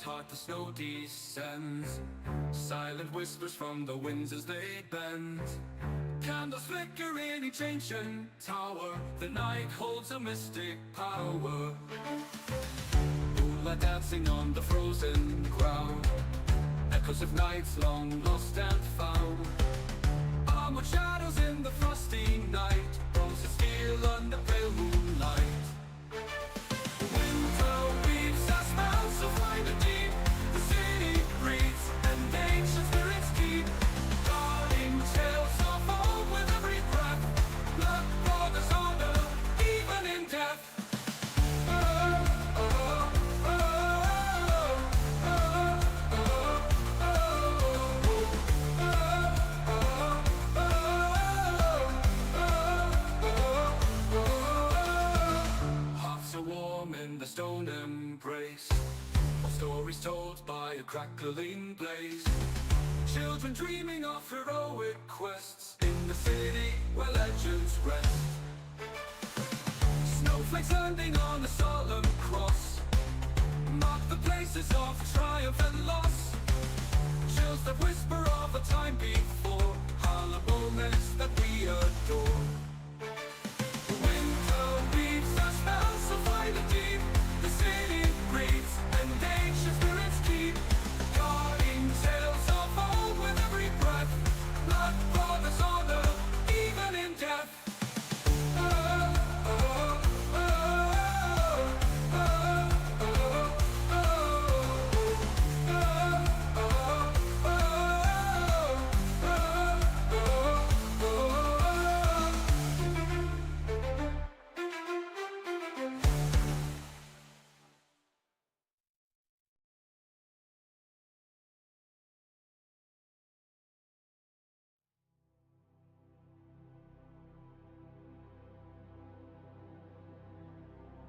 Heart, the snow descends, silent whispers from the winds as they bend. Candles flicker in each ancient tower, the night holds a mystic power. Moonlight dancing on the frozen ground, echoes of nights long lost and found. Armored shadows in the frosty night, bones of steel under pale moonlight. Stone embrace, stories told by a crackling blaze. Children dreaming of heroic quests in the city where legends rest. Snowflakes landing on a solemn cross mark the places of triumph and loss. Chills that whisper of a time before, hollow moments that we adore.